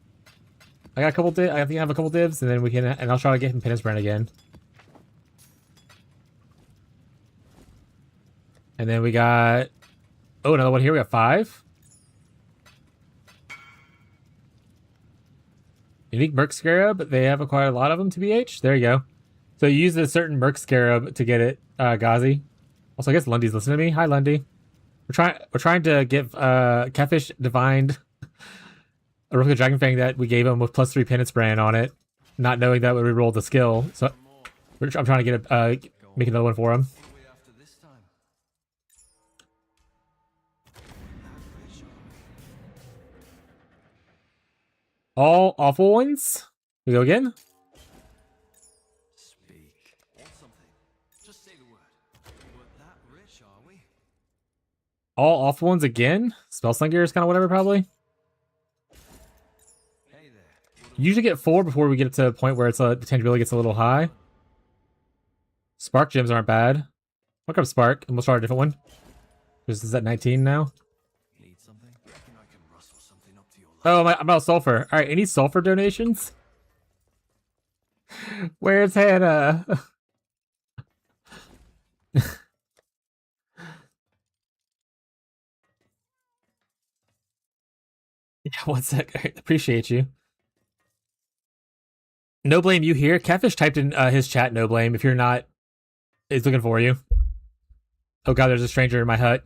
I got a couple I think I have a couple divs, and then we can, and I'll try to get him penance brand again. And then we got, oh, another one here. We got 5. Unique Merc Scarab. They have acquired a lot of them, TBH. There you go. So you use a certain Merc Scarab to get it, Ghazi. Also, I guess Lundy's listening to me. Hi, Lundy. We're trying to give Catfish divined a replica Dragon Fang that we gave him with +3 penance brand on it, not knowing that we rolled the skill. So I'm trying to get make another one for him. What are we after this time? All awful ones. We go again. Speak. Want something? Just say the word. We're that rich, are we? All awful ones again. Spellslinger is kind of whatever, probably. Hey there. Usually get 4 before we get to a point where it's the tangibility gets a little high. Spark gems aren't bad. Look up Spark, and we'll start a different one. This is at 19 now. Need something? Reckon I can rustle something up to your Oh, I'm out of sulfur. All right, any sulfur donations? Where's Hannah? Yeah, one sec. I appreciate you. No blame you here. Catfish typed in his chat no blame. If you're not, he's looking for you. Oh god, there's a stranger in my hut.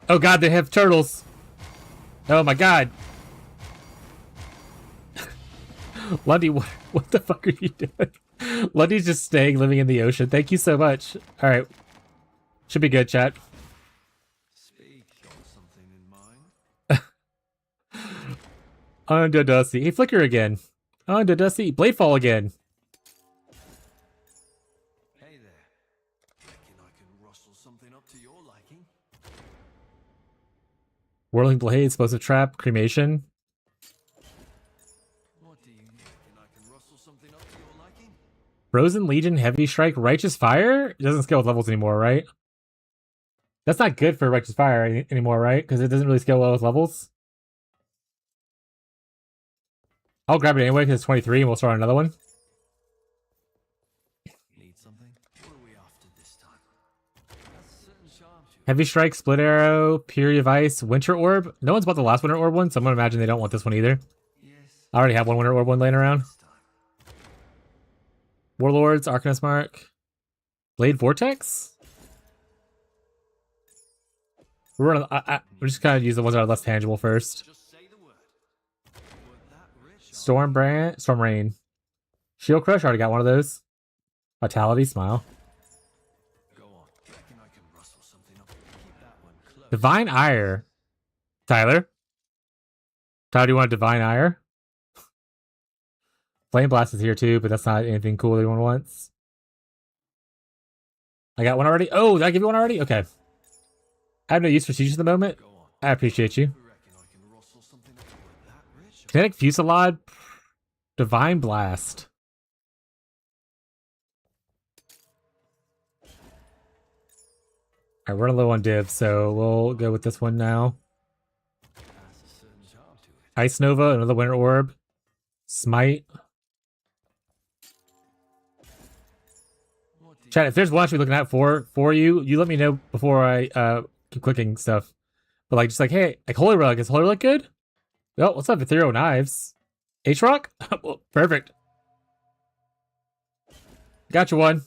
Oh god, they have turtles. Oh my god. Lundy, what the fuck are you doing? Lundy's just staying, living in the ocean. Thank you so much. All right. Should be good, chat. Speak. Got something in mind? Under Dusty. Hey, Flicker again. Under Dusty. Bladefall again. Hey there. Reckon I can rustle something up to your liking? Whirling Blade, Explosive Trap, Cremation. What do you reckon I can rustle something up to your liking? Frozen Legion, Heavy Strike, Righteous Fire? It doesn't scale with levels anymore, right? That's not good for Righteous Fire anymore, right? Because it doesn't really scale well with levels. I'll grab it anyway because it's 23 and we'll start another one. Need something? What are we after this time? That's certain sharpshooter. Heavy Strike, Split Arrow, Fury of Ice, Winter Orb. No one's bought the last Winter Orb one, so I'm going to imagine they don't want this one either. Yes. I already have one Winter Orb one laying around. This time. Warlords, Arcanist Mark, Blade Vortex? We're just kind of use the ones that are less tangible first. Just say the word. We're that rich. Storm Rain. Shield Crush, already got one of those. Vitality, Smile. Go on. Reckon I can rustle something up. Keep that one close. Divine Ire. Tyler, do you want Divine Ire? Flame Blast is here too, but that's not anything cool anyone wants. I got one already. Oh, did I give you one already? Okay. I have no use for sieges at the moment. Go on. I appreciate you. Reckon I can rustle something up with that rich? Kinetic Fusillade. Divine Blast. Alright, we're running low on div, so we'll go with this one now. Has a certain charm to it. Ice Nova, another Winter Orb. Smite. What do Chat, if there's one I should be looking out for you, you let me know before I keep clicking stuff. But like, just like, hey, like Holy Relic, is Holy Relic good? Oh, what's up, Ethereal Knives? H-Rock? Well, perfect. Got you one.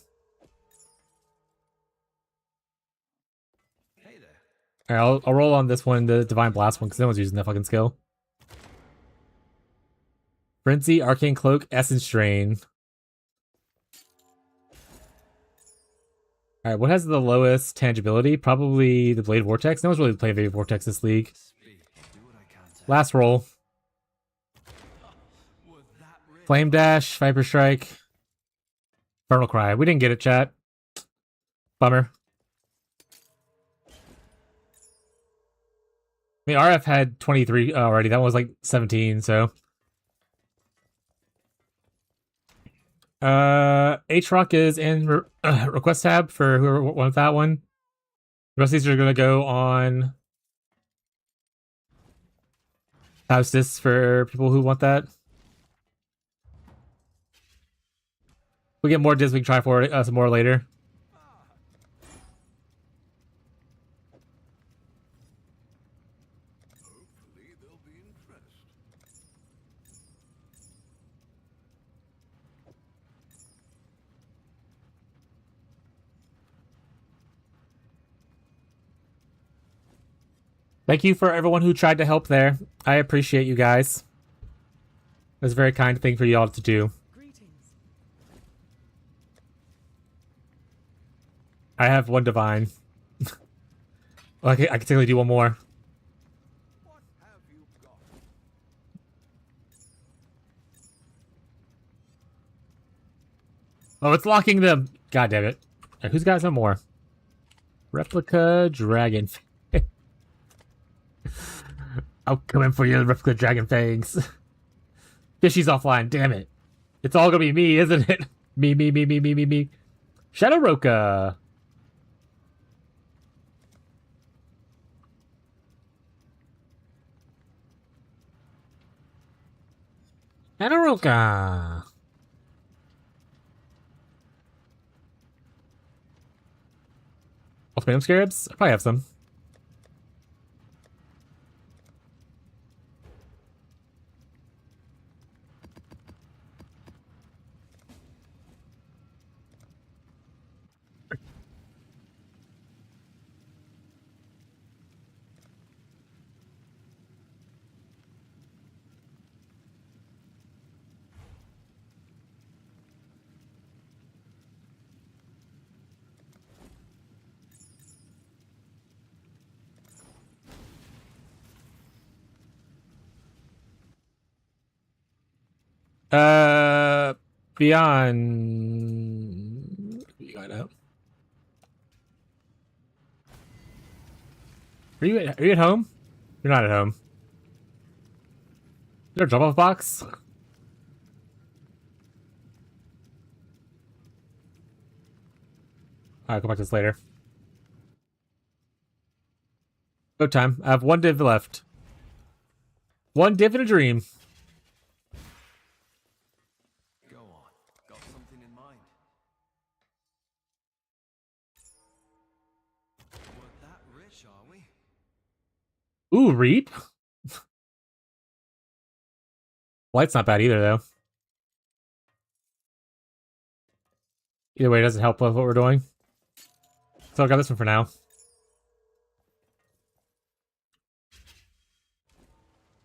Hey there. Alright, I'll roll on this one, the Divine Blast one, because no one's using that fucking skill. Frenzy, Arcane Cloak, Essence Drain. Alright, what has the lowest tangibility? Probably the Blade Vortex. No one's really playing Blade Vortex this league. Speak. Do what I can to Last roll. Was that rich? Flame Dash, Viper Strike. Infernal Cry. We didn't get it, chat. Bummer. I mean, RF had 23 already. That one was like 17, so. H-Rock is in request tab for whoever wants that one. The rest of these are going to go on Faustus for people who want that. We get more discs, we can try for it some more later. Hopefully they'll be impressed. Thank you for everyone who tried to help there. I appreciate you guys. It was a very kind thing for y'all to do. Greetings. I have one divine. Well, I can technically do one more. What have you got? Oh, it's locking them. God damn it. Right, who's got some more? Replica Dragon. I'll come in for you, Replica Dragon Fangs. Fishy's offline. Damn it. It's all gonna be me, isn't it? Me. Shadow Roka. Shadow Roka. Ultimatum Scarabs? I probably have some. Beyond. Beyond out. Are you at home? You're not at home. Is there a drop-off box? Alright, go back to this later. Go time. I have one div left. One div in a dream. Go on. Got something in mind. We're that rich, are we? Ooh, Reap. Light's not bad either, though. Either way, it doesn't help with what we're doing. So I got this one for now.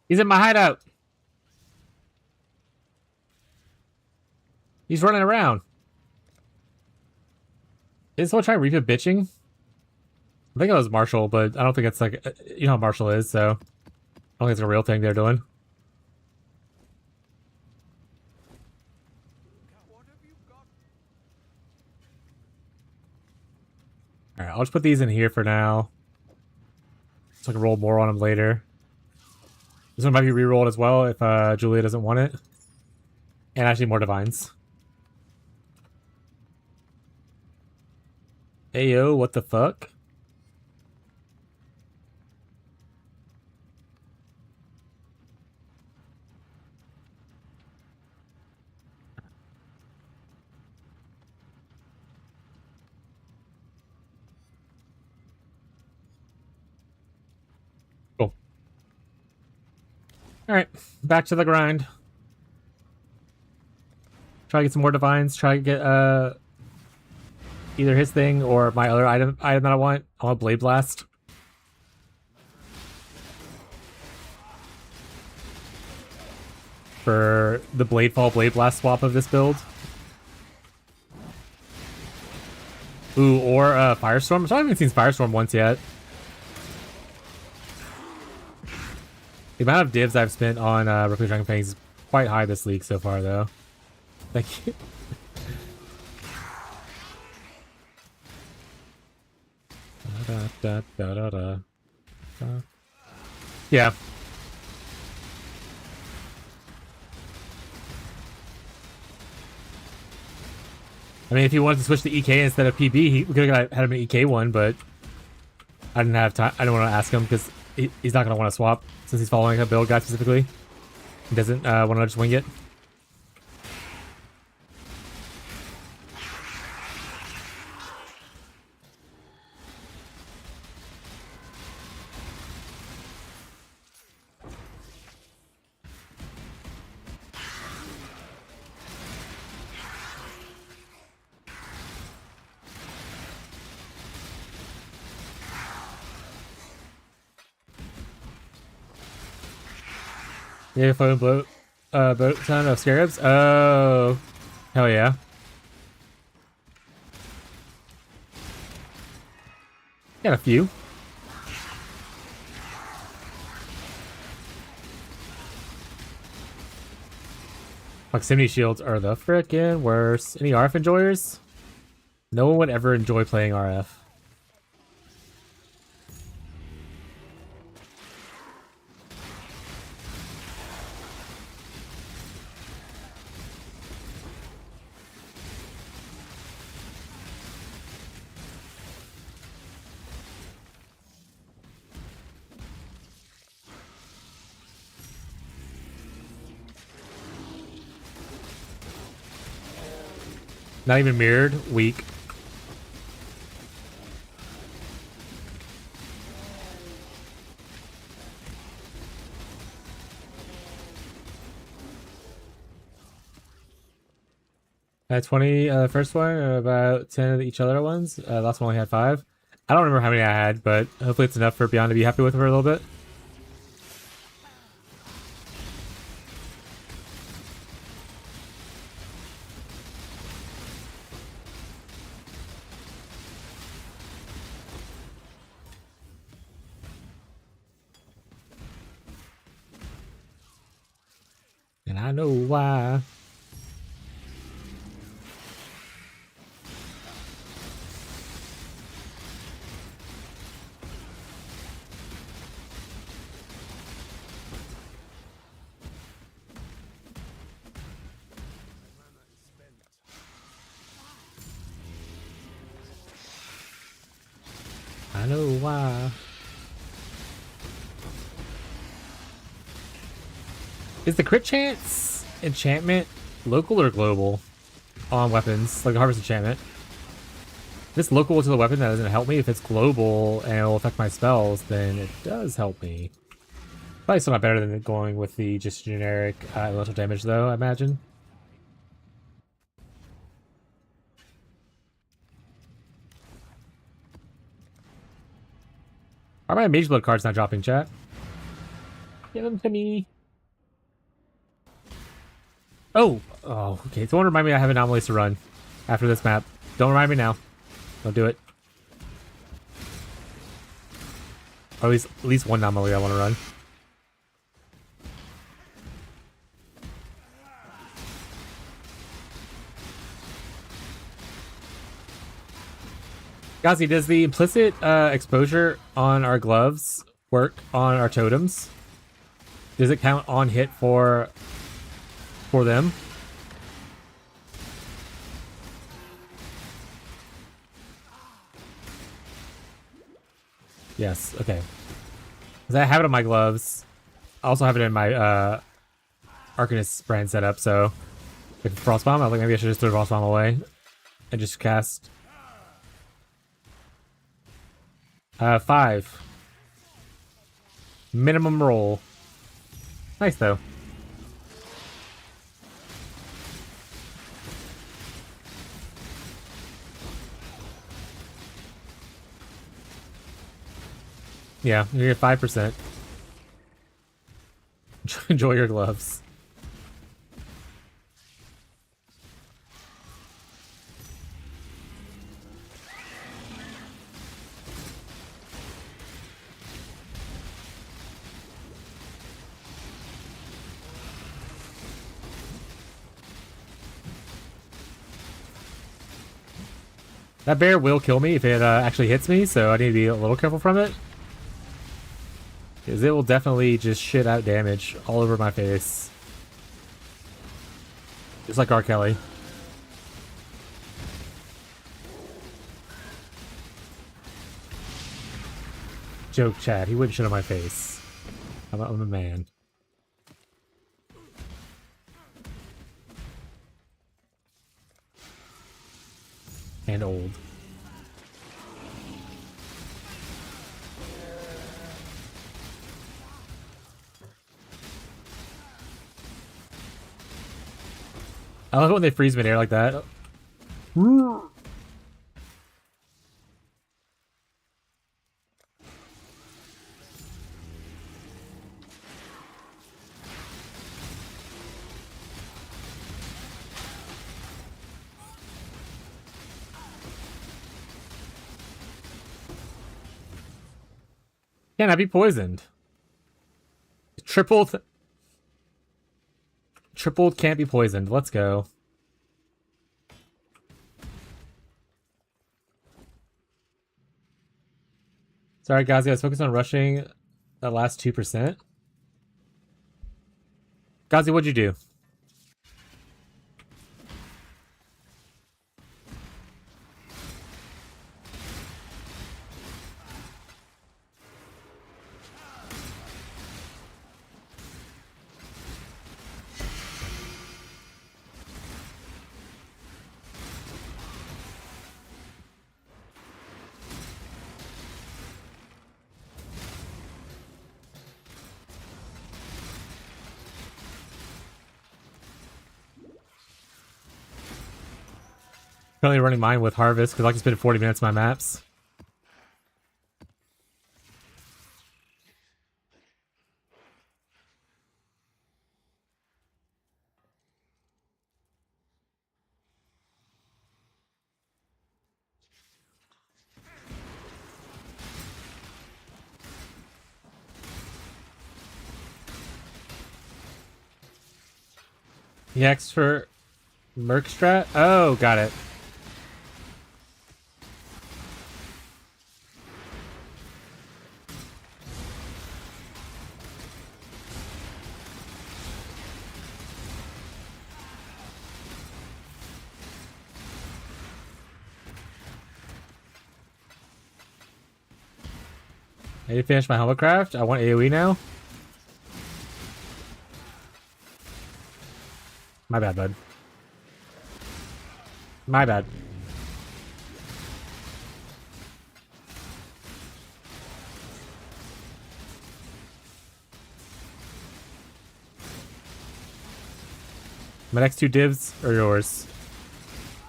He's in my hideout. He's running around. Is someone trying to reap it bitching? I think it was Marshall, but I don't think it's like, you know how Marshall is, so I don't think it's a real thing they're doing. What have you got? I'll just put these in here for now. So I can roll more on them later. This one might be re-rolled as well if Julia doesn't want it. And actually more divines. Hey yo, what the fuck? Cool. Alright, back to the grind. Try to get some more divines, try to get either his thing or my other item that I want. I want Blade Blast. For the Bladefall Blade Blast swap of this build. Ooh, or Firestorm. So I haven't seen Firestorm once yet. The amount of divs I've spent on Recluse Dragon Fangs is quite high this league so far, though. Thank you. Yeah. I mean, if he wanted to switch to EK instead of PB, we could have had him an EK one, but I didn't have time. I don't want to ask him because he's not going to want to swap since he's following a build guide specifically. He doesn't want to just wing it. Yeah, floating boat ton of scarabs. Oh, hell yeah! Got a few. Proximity shields are the frickin' worst. Any RF enjoyers? No one would ever enjoy playing RF. Not even mirrored. Weak. I had 20 first one, and about 10 of each other ones. Last one only had 5. I don't remember how many I had, but hopefully it's enough for Beyond to be happy with for a little bit. And I know why. I know why. Is the crit chance enchantment local or global on weapons, like the harvest enchantment? If it's local to the weapon, that doesn't help me. If it's global and it will affect my spells, then it does help me. Probably still not better than going with the just generic elemental damage, though, I imagine. Are my Mage Blood cards not dropping, chat? Give them to me. Oh, okay. Don't remind me I have anomalies to run after this map. Don't remind me now. Don't do it. Or at least one anomaly I want to run. Gazi, does the implicit exposure on our gloves work on our totems? Does it count on hit for them? Yes, okay. Because I have it on my gloves. I also have it in my Arcanist brand setup, so if Frost Bomb, I was like, maybe I should just throw Frost Bomb away and just cast 5. Minimum roll. Nice though. Yeah, you're at 5%. Enjoy your gloves. That bear will kill me if it actually hits me, so I need to be a little careful from it. Because it will definitely just shit out damage all over my face. Just like R. Kelly. Joke, Chad. He wouldn't shit on my face. I'm a man. And old. I love it when they freeze mid-air like that. Can I be poisoned? Tripled can't be poisoned. Let's go. Sorry, guys. I was focused on rushing that last 2%. Gazi, what'd you do? Currently running mine with Harvest because I can spend 40 minutes on my maps. Next for Merc Strat? Oh, got it. I need to finish my helmet craft. I want AoE now. My bad, bud. My bad. My next 2 divs are yours.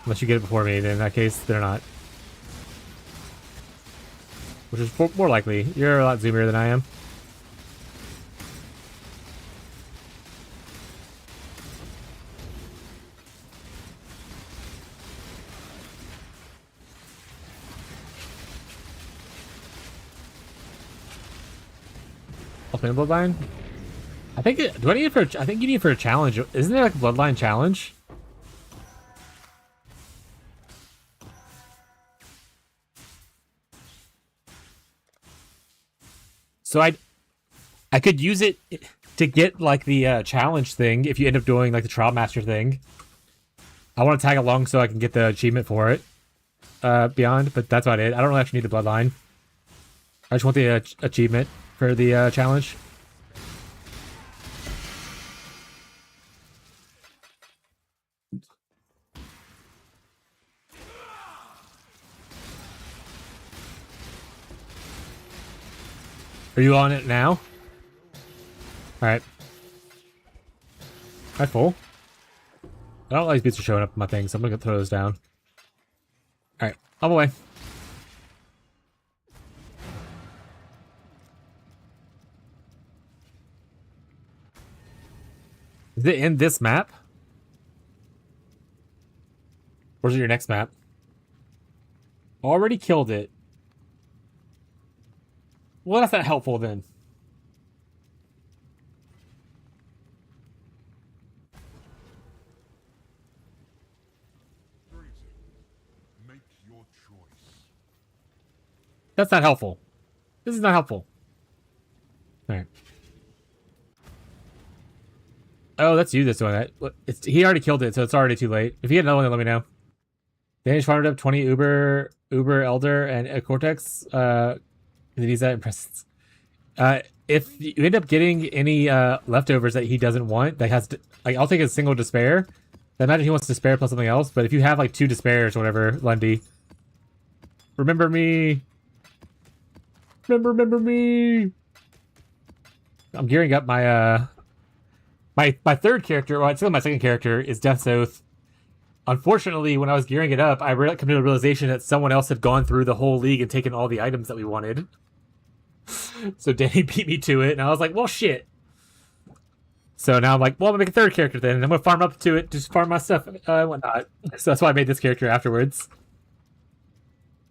Unless you get it before me, then in that case, they're not. Which is more likely. You're a lot zoomier than I am. I'll play Bloodline. I think do I need it for? I think you need it for a challenge. Isn't there like a Bloodline challenge? So I could use it to get like the challenge thing if you end up doing like the trial master thing. I want to tag along so I can get the achievement for it. Beyond, but that's about it. I don't really actually need the bloodline. I just want the achievement for the challenge. Are you on it now? Alright. Alright, full. I don't like these beats are showing up in my thing, so I'm gonna throw those down. Alright, I'm away. Is it in this map? Where's your next map? Already killed it. Well, that's not helpful then. Make your choice. That's not helpful. This is not helpful. Alright. Oh, that's you that's doing that. He already killed it, so it's already too late. If you get another one, then let me know. Danish farmed up 20 Uber Elder, and a Cortex. He's that impressed. If you end up getting any leftovers that he doesn't want, that has to, like, I'll take a single despair. I imagine he wants despair plus something else, but if you have like 2 despairs or whatever, Lundy, remember me. Remember me. I'm gearing up my my third character. Well, it's still my second character is Death's Oath. Unfortunately, when I was gearing it up, I come to the realization that someone else had gone through the whole league and taken all the items that we wanted. So Danny beat me to it, and I was like, well, shit. So now I'm like, well, I'm going to make a third character then, and I'm going to farm up to it, just farm my stuff and whatnot. So that's why I made this character afterwards.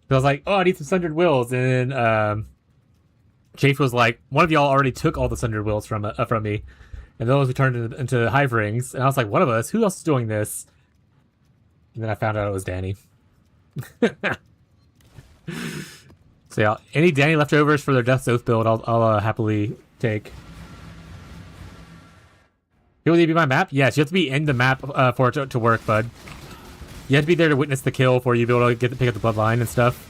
So I was like, oh, I need some Sundered Wills, and then Chafe was like, one of y'all already took all the Sundered Wills from me, and those we turned into Hive Rings, and I was like, one of us? Who else is doing this? And then I found out it was Danny. So yeah, any Danny leftovers for their Death's Oath build, I'll happily take. Will they be my map? Yes, you have to be in the map for it to work, bud. You have to be there to witness the kill for you to be able to pick up the bloodline and stuff.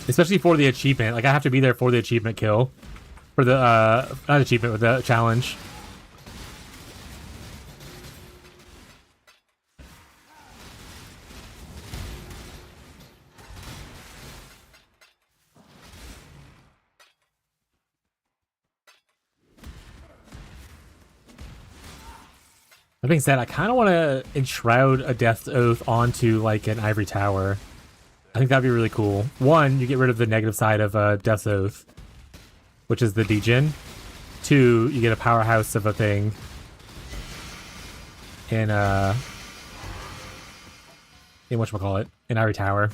Especially for the achievement. Like, I have to be there for the achievement kill. For the, not achievement, but the challenge. That being said, I kind of want to enshroud a Death's Oath onto, like, an Ivory Tower. I think that'd be really cool. One, you get rid of the negative side of Death's Oath, which is the degen. 2, you get a powerhouse of a thing in whatchamacallit, in Ivory Tower.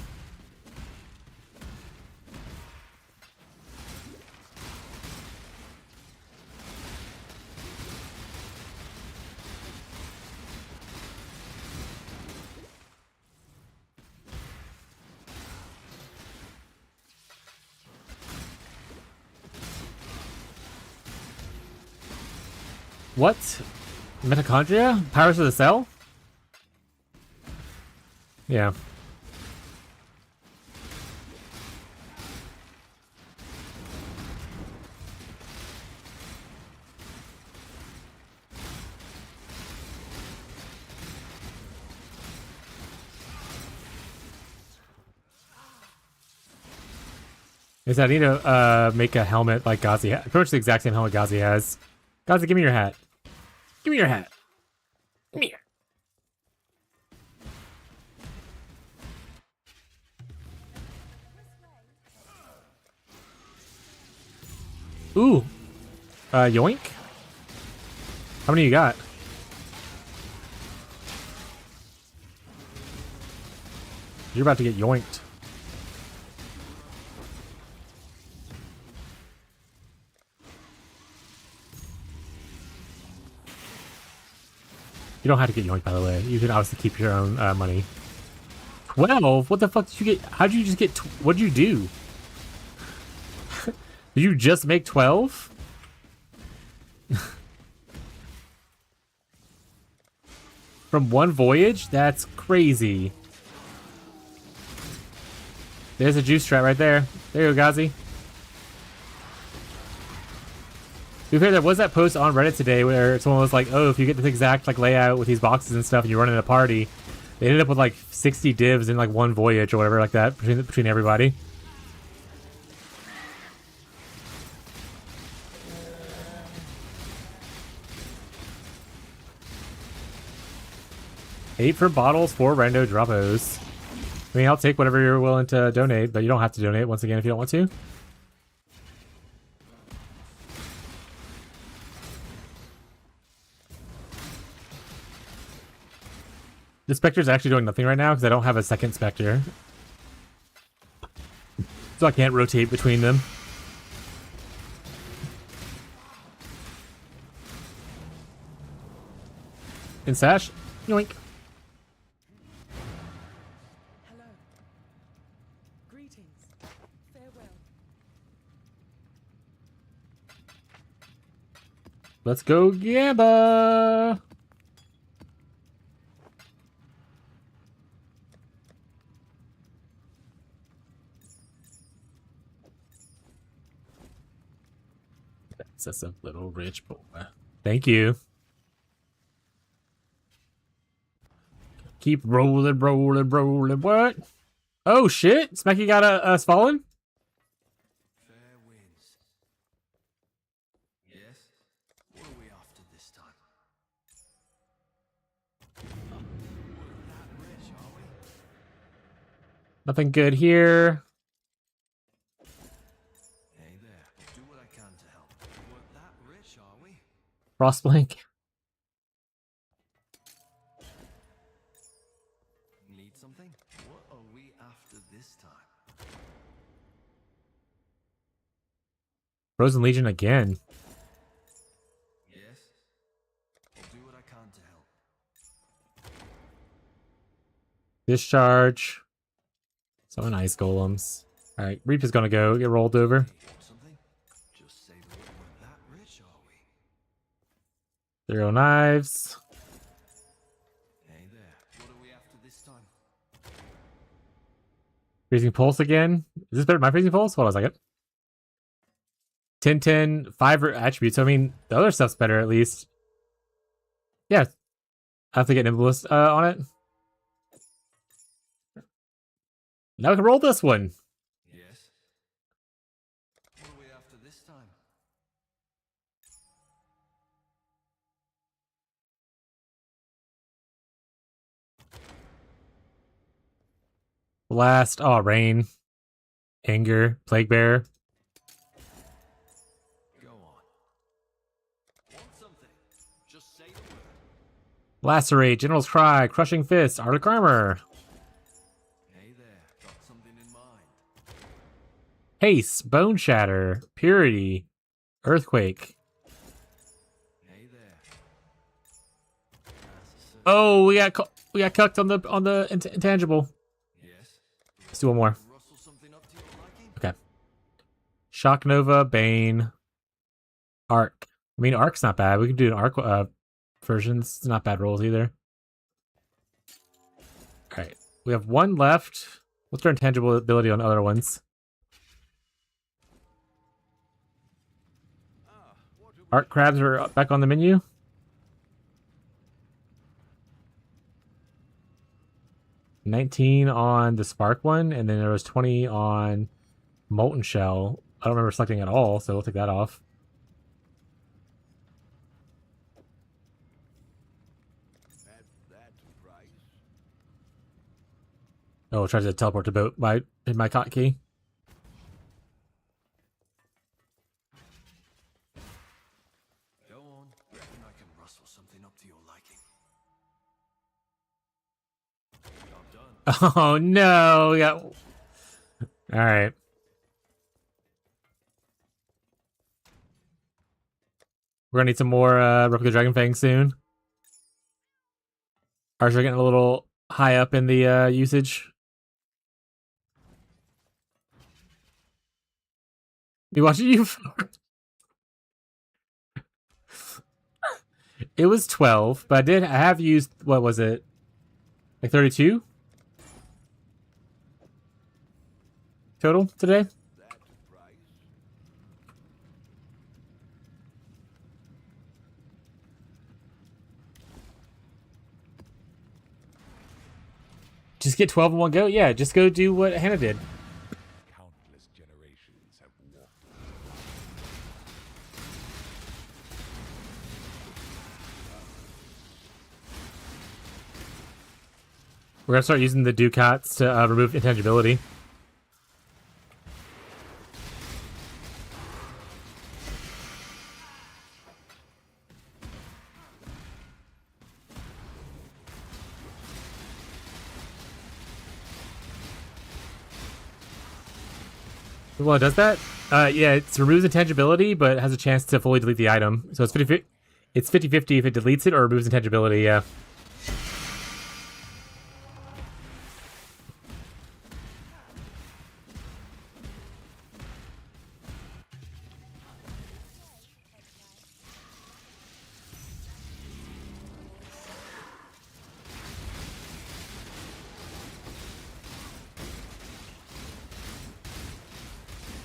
What? Mitochondria? Powers of the cell? Yeah. Is I need to make a helmet like Ghazi has. Pretty much the exact same helmet Ghazi has. Ghazi, give me your hat. Give me your hat. Come here. Ooh. Yoink? How many you got? You're about to get yoinked. You don't have to get yoinked, by the way. You can obviously keep your own money. 12? What the fuck did you get? How'd you just get? What'd you do? Did you just make 12? From one voyage? That's crazy. There's a juice trap right there. There you go, Gazi. To be fair, there was that post on Reddit today where someone was like, oh, if you get this exact like layout with these boxes and stuff and you're running a party, they ended up with like 60 divs in like one voyage or whatever like that between everybody. $8 for bottles, 4 rando droppos. I mean, I'll take whatever you're willing to donate, but you don't have to donate once again if you don't want to. The Spectre's actually doing nothing right now because I don't have a second Spectre. So I can't rotate between them. In Sash? Yoink. Hello. Greetings. Farewell. Let's go Gamba! That's a little rich boy. Thank you. Keep rolling, rolling, rolling. What? Oh shit! Smacky got a fallen? Fair winds. Yes? What are we after this time? We're that rich, are we? Nothing good here. Hey there. I'll do what I can to help. We're that rich, are we? Frostblink. Need something? What are we after this time? Frozen Legion again. Yes? I'll do what I can to help. Discharge. Summon ice golems. Alright, Reap is gonna go get rolled over. Want something? Just say the word. We're that rich, are we? 0 knives. Hey there. What are we after this time? Freezing Pulse again. Is this better than my Freezing Pulse? Hold on a second. 10, 10, 5 attributes. So, I mean, the other stuff's better at least. Yeah. I have to get Nimbulus on it. Now we can roll this one. Yes? What are we after this time? Blast. Oh, Rain. Anger. Plague Bearer. Go on. Want something? Just say the word. Lacerate. General's Cry. Crushing Fist. Arctic Armor. Hey there. Got something in mind. Haste. Bone Shatter. Purity. Earthquake. Hey there. Oh, we got cucked on the intangible. Yes? Let's do one more. Rustle something up to your liking? Okay. Shock Nova, Bane, Arc. I mean, Arc's not bad. We can do an Arc version. It's not bad rolls either. All right. We have one left. What's our intangible ability on other ones? Arc crabs are back on the menu. 19 on the Spark one, and then there was 20 on Molten Shell. I don't remember selecting at all, so we'll take that off. At that price. Oh, it tries to teleport to boat my hotkey. Go on. Reckon I can rustle something up to your liking. Job done. Oh no, we got. All right. We're gonna need some more replica Dragon Fang soon. Ours are getting a little high up in the usage. You watching you? It was 12, but I have used, what was it? Like 32? Total today? That's a price. Just get 12 in one go? Yeah, just go do what Hannah did. Countless generations have walked. We're gonna start using the Ducats to remove intangibility. Well, it does that? Yeah, it removes intangibility, but has a chance to fully delete the item. So it's 50-50 if it deletes it or removes intangibility, yeah.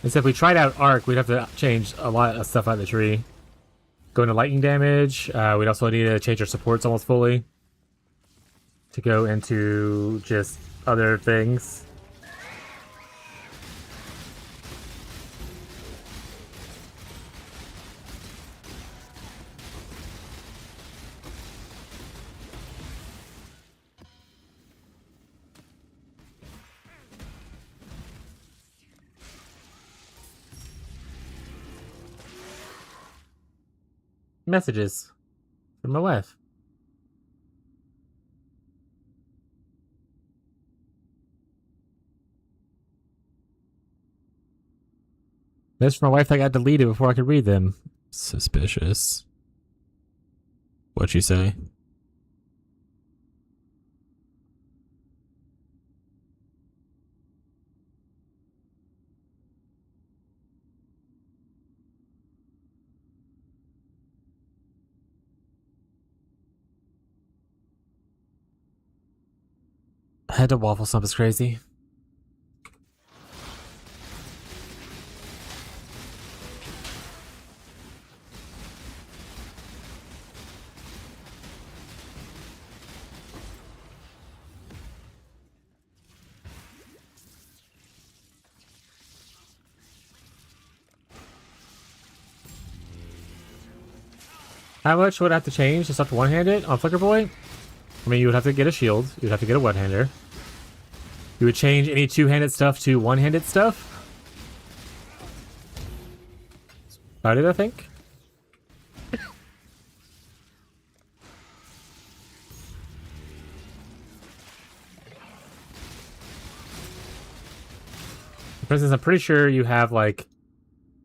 And so if we tried out Arc, we'd have to change a lot of stuff out of the tree. Go into lightning damage. We'd also need to change our supports almost fully. To go into just other things. Messages from my wife. Messages from my wife that got deleted before I could read them. Suspicious. What'd she say? I had to waffle something's crazy. How much would I have to change to start to one-hand it on Flicker Boy? I mean, you would have to get a shield. You'd have to get a one-hander. You would change any two-handed stuff to one-handed stuff. About it, I think. For instance, I'm pretty sure you have, like,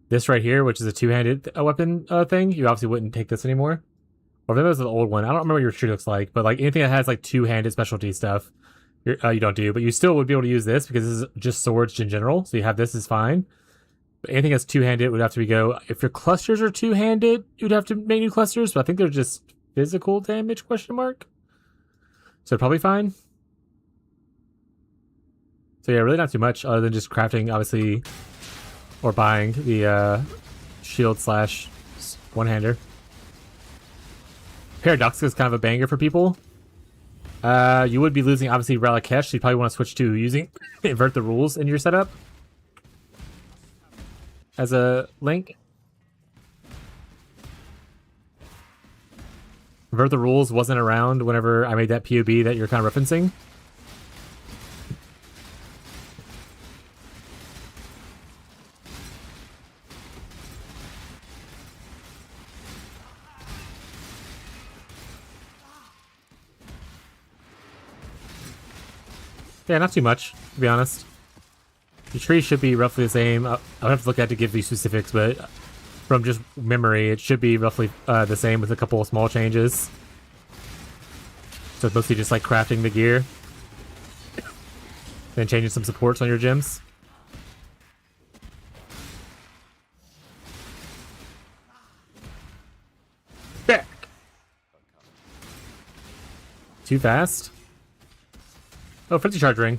this right here, which is a two-handed weapon thing. You obviously wouldn't take this anymore. Or maybe it was the old one. I don't remember what your tree looks like, but like anything that has like two-handed specialty stuff, you don't do. But you still would be able to use this because this is just swords in general. So you have this is fine. But anything that's two-handed would have to be go. If your clusters are two-handed, you'd have to make new clusters. But I think they're just physical damage ? So probably fine. So yeah, really not too much other than just crafting, obviously, or buying the shield / one-hander. Paradoxica is kind of a banger for people. You would be losing, obviously, Relicash, so you probably want to switch to using Invert the Rules in your setup as a link. Invert the Rules wasn't around whenever I made that POB that you're kind of referencing. Yeah, not too much, to be honest. The tree should be roughly the same. I'll have to look at it to give you specifics, but from just memory, it should be roughly the same with a couple of small changes. So it's mostly just like crafting the gear. Then changing some supports on your gems. too fast. Oh, frenzy charge ring.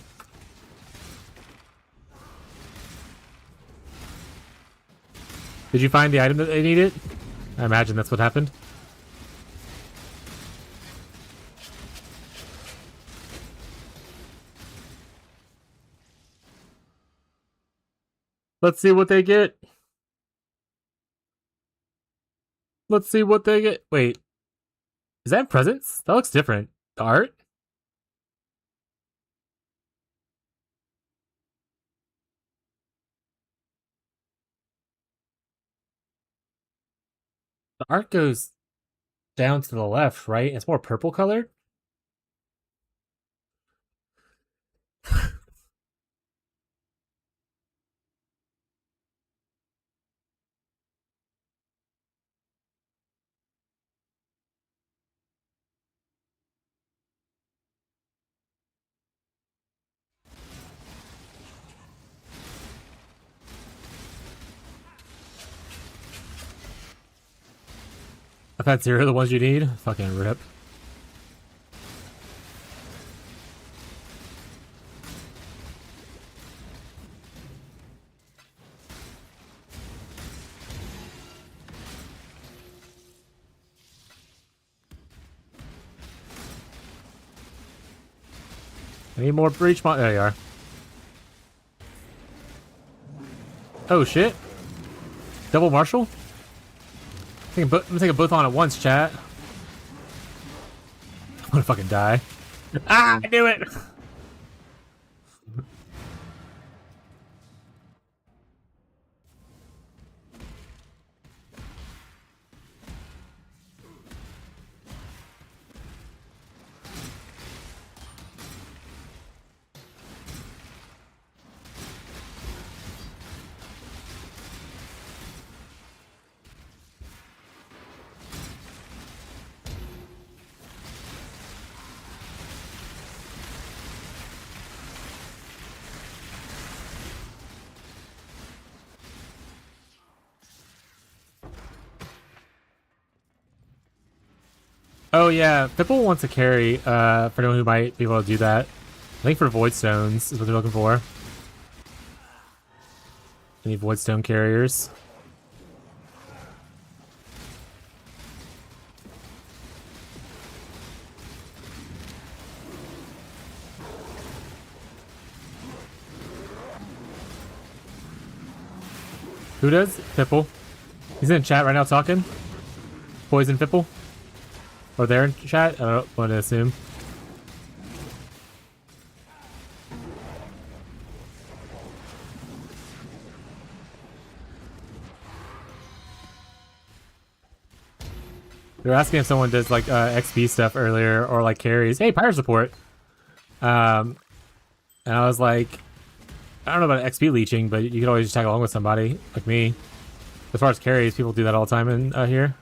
Did you find the item that they needed? I imagine that's what happened. Let's see what they get. Let's see what they get. Wait. Is that presents? That looks different. The art? The art goes down to the left, right? It's more purple colored. I've had 0 of the ones you need. Fucking rip. I need more breach mon- There you are. Oh shit. Double Marshall? I'm gonna take them both on at once, chat. I'm gonna fucking die. Ah, I knew it! Oh yeah, Pipple wants to carry, for anyone who might be able to do that. I think for Void Stones is what they're looking for. Any Void Stone carriers? Who does? Pipple. He's in chat right now talking. Poison Pipple. Or they're in chat? I don't want to assume. They were asking if someone does like XP stuff earlier or like carries. Hey, pirate support. And I was like, I don't know about XP leeching, but you could always just tag along with somebody like me. As far as carries, people do that all the time in here.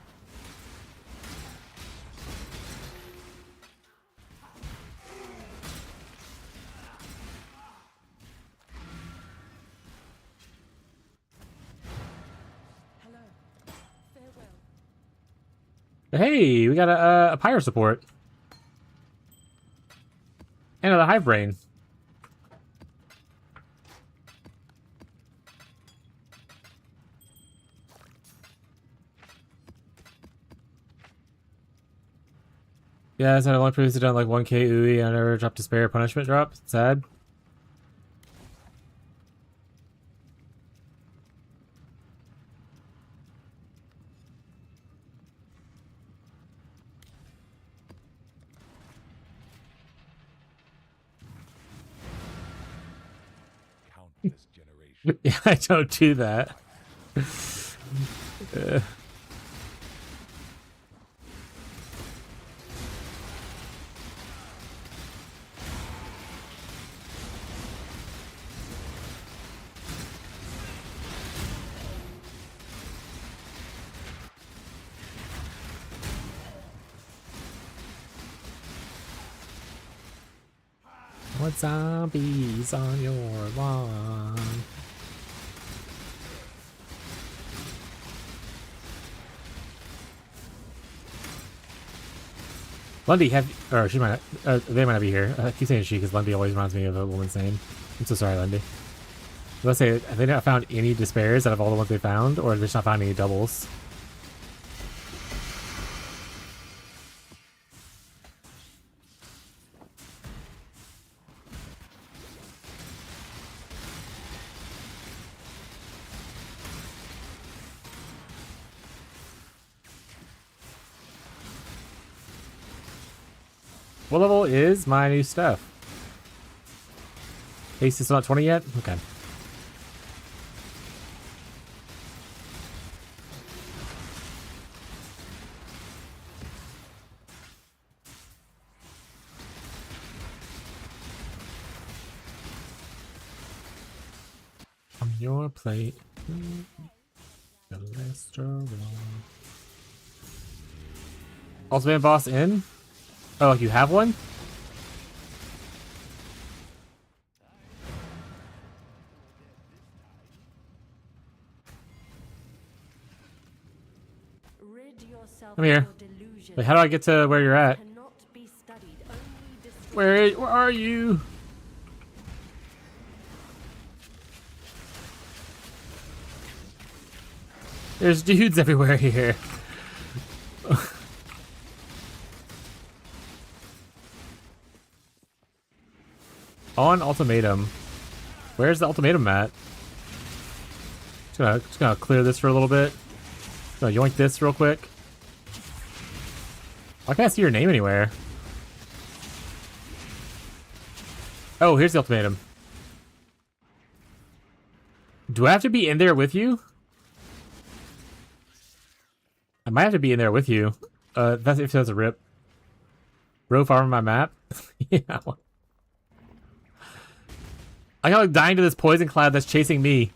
Hello. Farewell. Hey, we got a pirate support. And a hive brain. Yeah, so I only previously done like 1k UI and I never dropped a spare punishment drop. Sad. Countless generations. Yeah, I don't do that. What zombies on your lawn? Lundy, or she might, they might not be here. I keep saying she because Lundy always reminds me of a woman's name. I'm so sorry, Lundy. Let's say, have they not found any despairs out of all the ones they found, or have they just not found any doubles? What level is my new stuff? Haste is not 20 yet? Okay. On your plate, cholesterol. Ultimate boss in? Oh, you have one? Rid yourself Come here. of your delusion. Wait, how do I get to where you're at? Cannot be studied, only destroyed. Where are you? There's dudes everywhere here. On ultimatum. Where's the ultimatum at? Just gonna clear this for a little bit. Gonna yoink this real quick. Why can't I see your name anywhere? Oh, here's the ultimatum. Do I have to be in there with you? I might have to be in there with you. That's if that's a rip. Row farm on my map? Yeah. I got like dying to this poison cloud that's chasing me.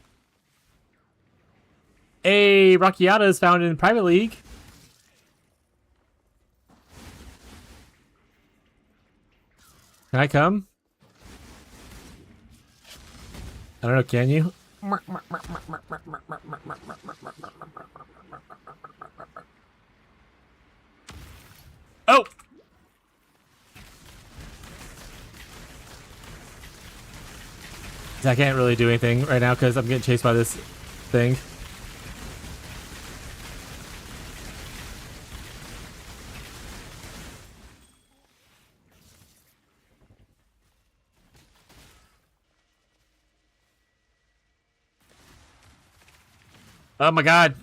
Hey, Rockiata is found in Private League. Can I come? I don't know, can you? Oh! I can't really do anything right now because I'm getting chased by this thing. Oh my god.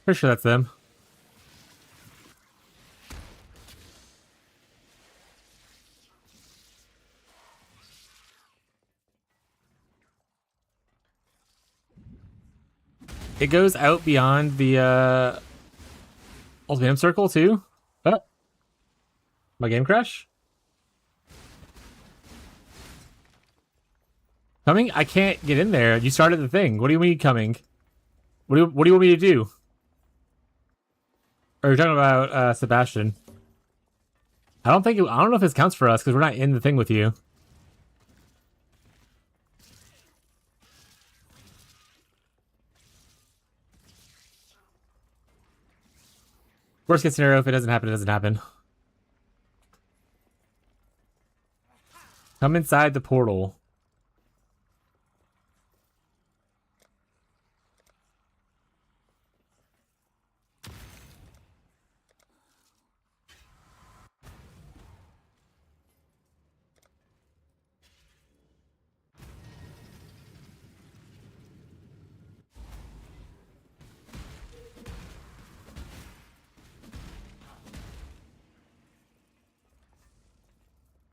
Pretty sure that's them. It goes out beyond the ultimatum circle too. Oh. My game crash? Coming? I can't get in there. You started the thing. What do you mean coming? What do you want me to do? Or you're talking about Sebastian. I don't know if this counts for us because we're not in the thing with you. Worst case scenario, if it doesn't happen, it doesn't happen. Come inside the portal.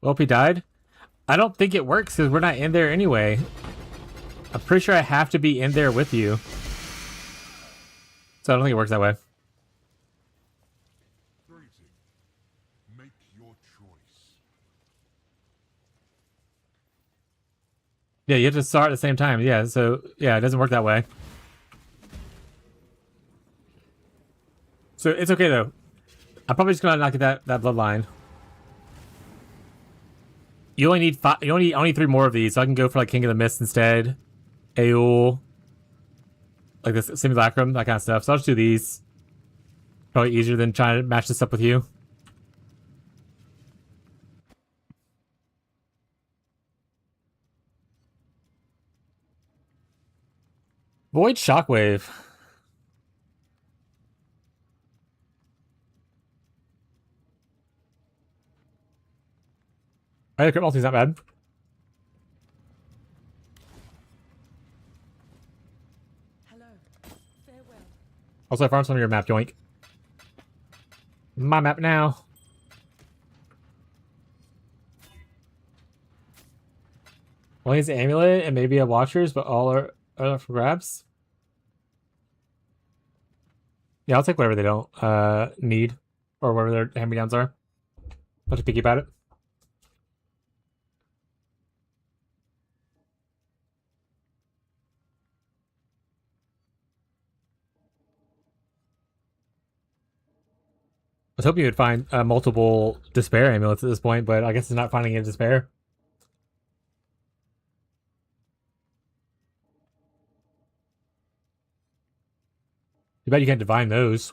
Well, he died. I don't think it works because we're not in there anyway. I'm pretty sure I have to be in there with you. So I don't think it works that way. 30. Make your choice. Yeah, you have to start at the same time. Yeah, so yeah, it doesn't work that way. So it's okay though. I'm probably just gonna knock at that bloodline. You only need 5. You only need 3 more of these, so I can go for like King of the Mist instead. Aeol, like this simulacrum, that kind of stuff. So I'll just do these. Probably easier than trying to match this up with you. Void Shockwave. Alright, the crit multi's not bad. Hello. Farewell. Also, I found some of your map, yoink. My map now. One is the amulet and maybe a watchers, but all are up for grabs. Yeah, I'll take whatever they don't need, or whatever their hand-me-downs are. Not too picky about it. I was hoping you would find multiple despair amulets at this point, but I guess it's not finding a despair. You bet you can't divine those.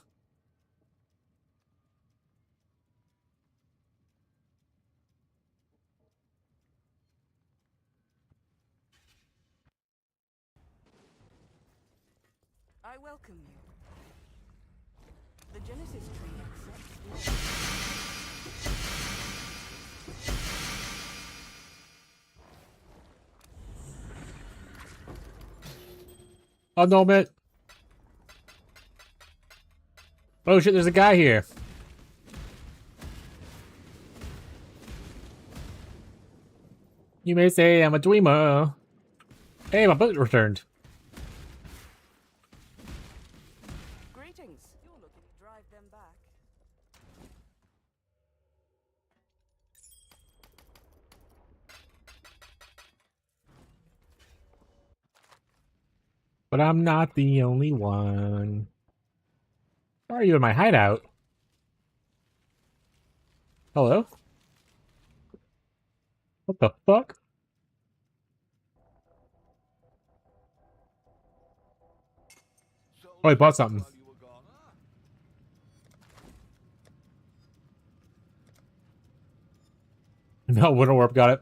I welcome you. The Genesis tree accepts. Annulment. Oh shit, there's a guy here. You may say I'm a dreamer. Hey, my boat returned. Greetings. You're looking to drive them back. But I'm not the only one. Why are you in my hideout? Hello? What the fuck? Oh, he bought something. While you were gone, huh? No, Winter Warp got it.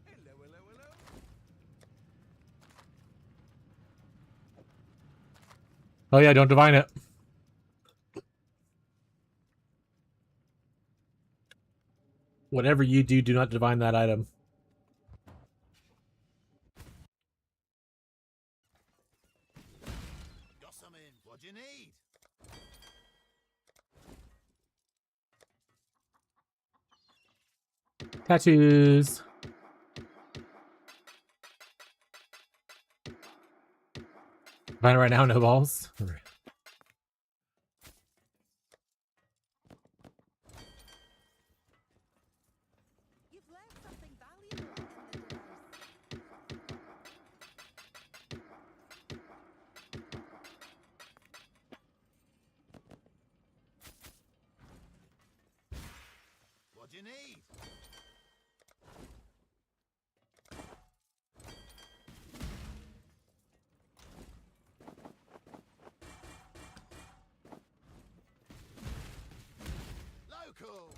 Hello, hello, hello. Oh yeah, don't divine it. Whatever you do, do not divine that item. Got some in. What do you need? Tattoos. Divine it right now, no balls. You've left something valuable in the device. What do you need? Local.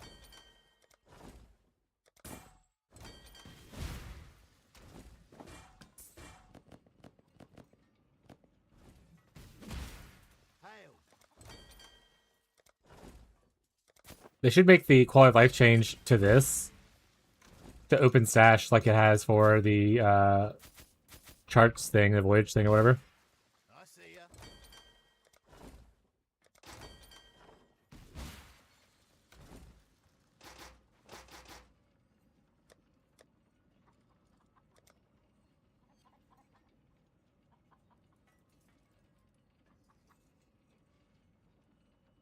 Hail. They should make the quality of life change to this. To open stash like it has for the charts thing, the voyage thing or whatever. I see ya.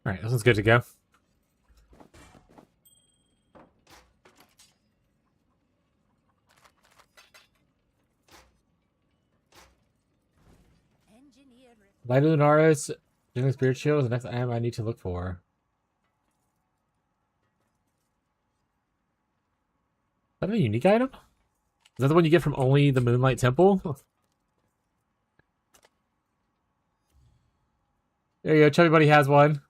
Alright, this one's good to go. Light Lunaris, Genetic Spirit Shield is the next item I need to look for. that a unique item? Is that the one you get from only the Moonlight Temple? There you go, Chubby Buddy has one.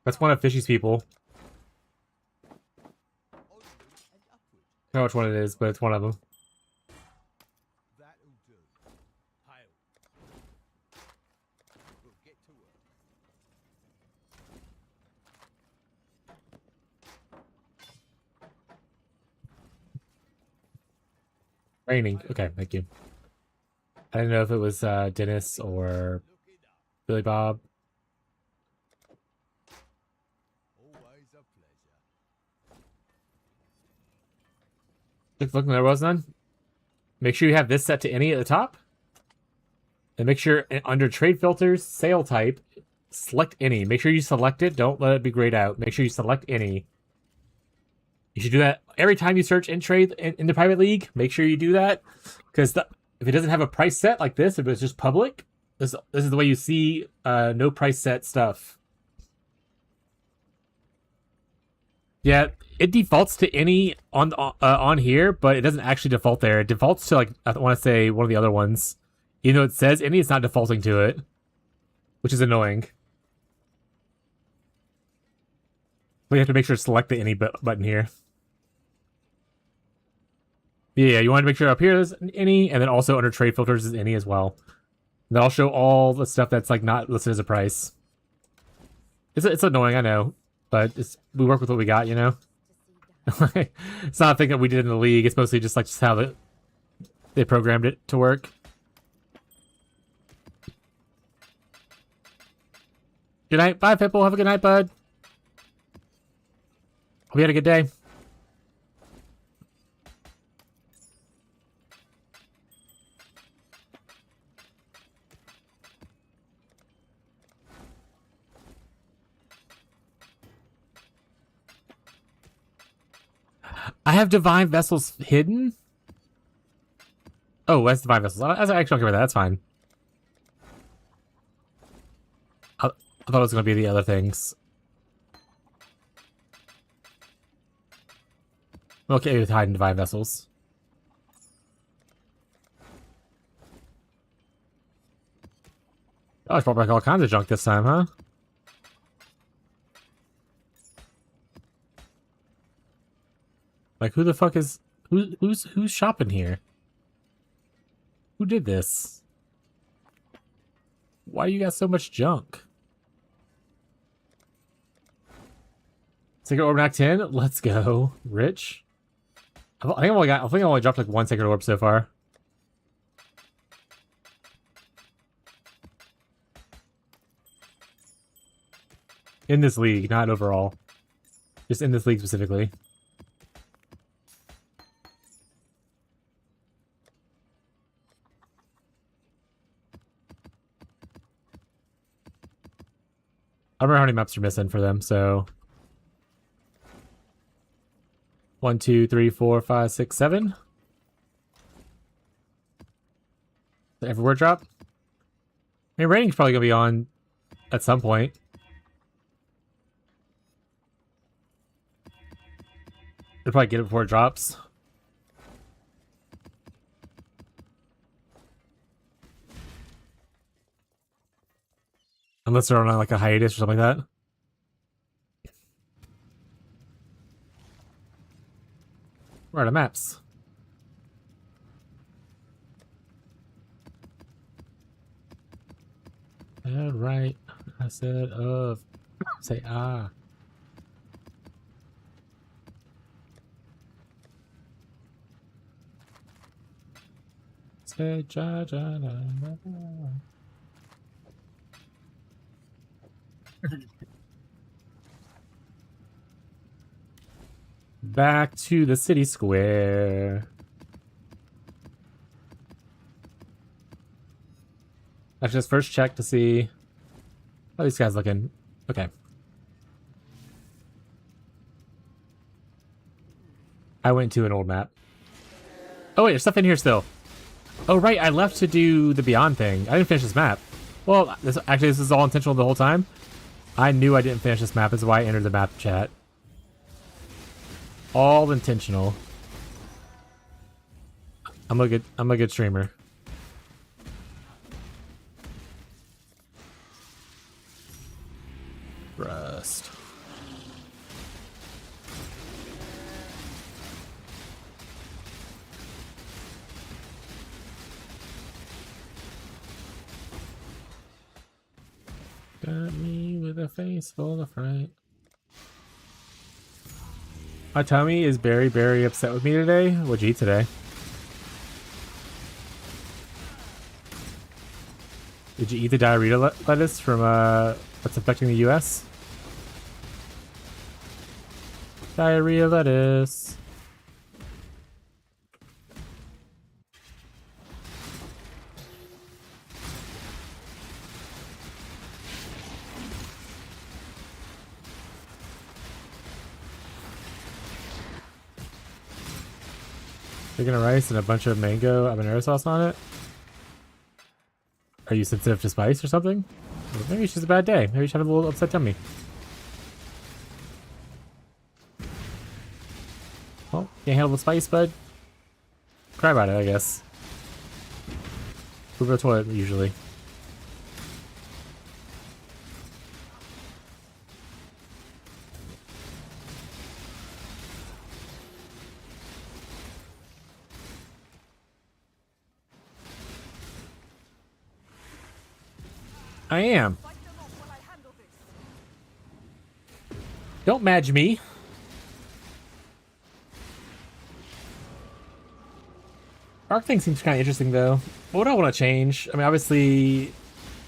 That's one of Fishy's people. I don't know which one it is, but it's one of them. That'll do. Hail. We'll get to work. Raining. Okay, thank you. I didn't know if it was Dennis or Billy Bob. Always a pleasure. Look, there was none. Make sure you have this set to any at the top. And make sure under trade filters, sale type, select any. Make sure you select it. Don't let it be grayed out. Make sure you select any. You should do that every time you search in trade in the private league. Make sure you do that. Because if it doesn't have a price set like this, if it's just public, this is the way you see no price set stuff. Yeah, it defaults to any on here, but it doesn't actually default there. It defaults to, like, I want to say one of the other ones. Even though it says any, it's not defaulting to it, which is annoying. We have to make sure to select the any button here. Yeah, you want to make sure up here there's any, and then also under trade filters is any as well. And that'll show all the stuff that's like not listed as a price. It's annoying, I know, but we work with what we got, you know. It's not a thing that we did in the league. It's mostly just like just how they programmed it to work. Good night, bye Pipple. Have a good night, bud. Hope you had a good day. I have Divine Vessels hidden? Oh, that's Divine Vessels. I actually don't care about that. That's fine. I thought it was going to be the other things. I'm okay with hiding Divine Vessels. Oh, I brought back all kinds of junk this time, huh? Like, who the fuck is... Who's shopping here? Who did this? Why you got so much junk? Sacred Orb Act 10? Let's go. Rich? I think I only dropped like one Sacred Orb so far. In this league, not overall. Just in this league specifically. I don't remember how many maps are missing for them, so... 1, 2, 3, 4, 5, 6, 7. The Everywhere drop? I mean, rating's probably going to be on at some point. They'll probably get it before it drops. Unless they're on like a hiatus or something like that. Where are the maps? Alright. I said of. Say ah. Say ja ja na na na. Back to the city square. Let's just first check to see how these guys looking. Okay. I went to an old map. Oh wait, there's stuff in here still. Oh right, I left to do the Beyond thing. I didn't finish this map. Well, this is all intentional the whole time. I knew I didn't finish this map, is why I entered the map chat. All intentional. I'm a good streamer. Rust. Got me with a face full of fright. My tummy is very upset with me today. What'd you eat today? Did you eat the diarrhea lettuce from what's affecting the US? Diarrhea lettuce. Chicken and rice and a bunch of mango habanero sauce on it. Are you sensitive to spice or something? Or maybe it's just a bad day. Maybe you should have a little upset tummy. Well, can't handle the spice, bud. Cry about it, I guess. Move to the toilet, usually. I am. Don't madge me. Arc thing seems kind of interesting, though. What would I want to change? I mean, obviously,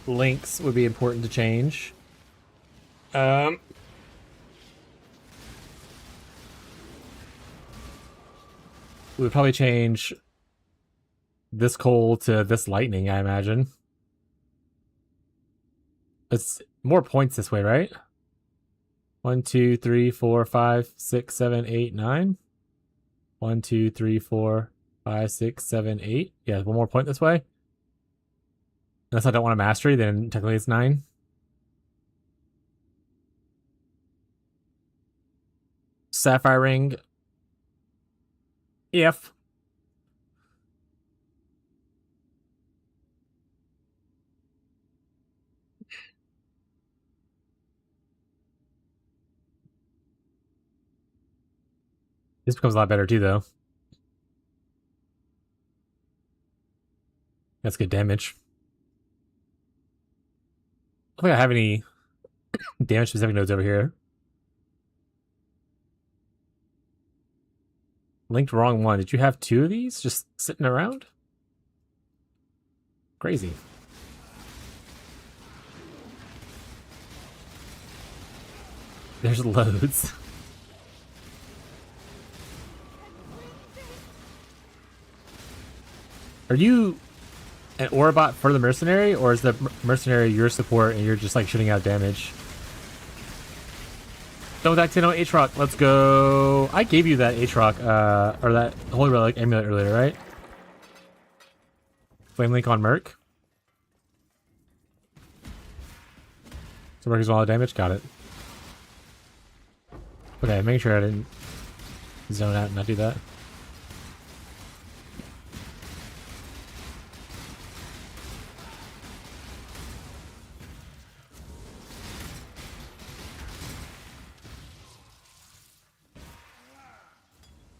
links would be important to change. We would probably change this coal to this lightning, I imagine. It's more points this way, right? 1, 2, 3, 4, 5, 6, 7, 8, 9. 1, 2, 3, 4, 5, 6, 7, 8. Yeah, one more point this way. Unless I don't want a mastery, then technically it's 9. Sapphire ring. If. This becomes a lot better too, though. That's good damage. I don't think I have any damage specific nodes over here. Linked wrong one. Did you have 2 of these just sitting around? Crazy. There's loads. Are you an Orabot for the mercenary, or is the mercenary your support and you're just like shooting out damage? Don't attack 10 on H-Rock. Let's go. I gave you that H-Rock, or that Holy Relic amulet earlier, right? Flame Link on Merc. So Merc is all damage. Got it. Okay, making sure I didn't zone out and not do that.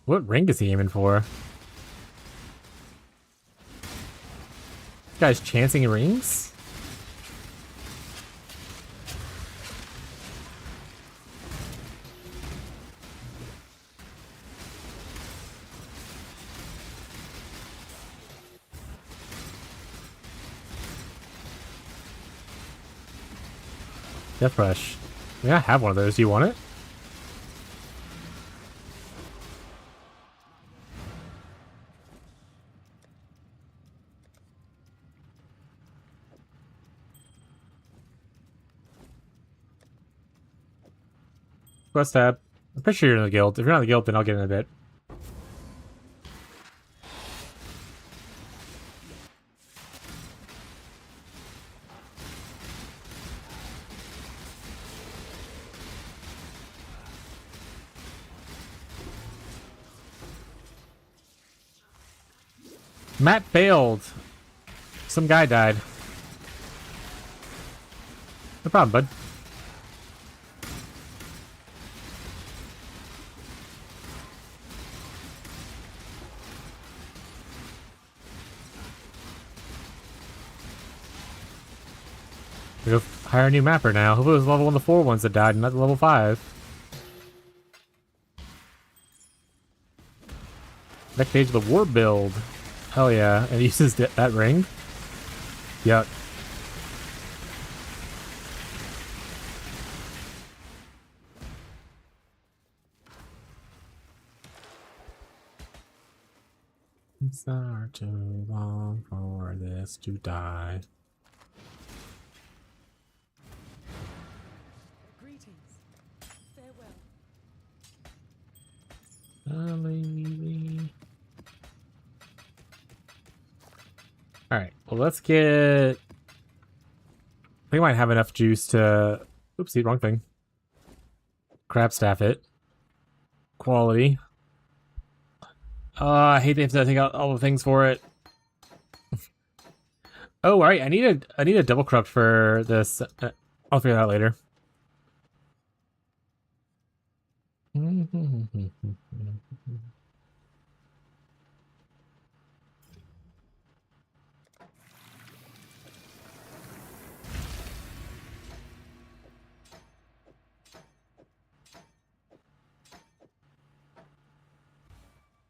What ring is he aiming for? This guy's chancing rings? Death Rush. I mean, I have one of those. Do you want it? Quest tab. I'm pretty sure you're in the guild. If you're not in the guild, then I'll get in a bit. Map failed. Some guy died. No problem, bud. We go hire a new mapper now. Hopefully it was level 1 to 4 ones that died, not the level 5. Next stage of the war build. Hell yeah. And it uses that ring. Yuck. It's not too long for this to die. Greetings. Farewell. Alright, well let's get... I think I might have enough juice to... Oopsie, wrong thing. Crab staff it. Quality. I hate they have to take out all the things for it. Oh, right, I need a double corrupt for this. I'll figure that out later.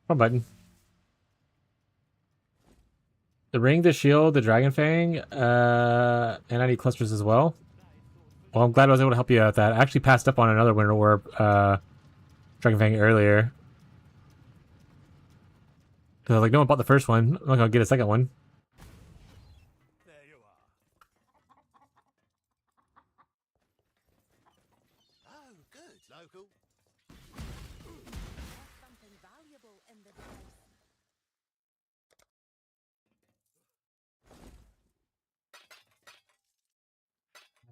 Wrong button. The ring, the shield, the dragon fang, and I need clusters as well. Well, I'm glad I was able to help you out with that. I actually passed up on another winter orb, dragon fang earlier. Cause I was like, no one bought the first one. I'm not gonna get a second one. There you are. Oh, good. Local. Something valuable in the device.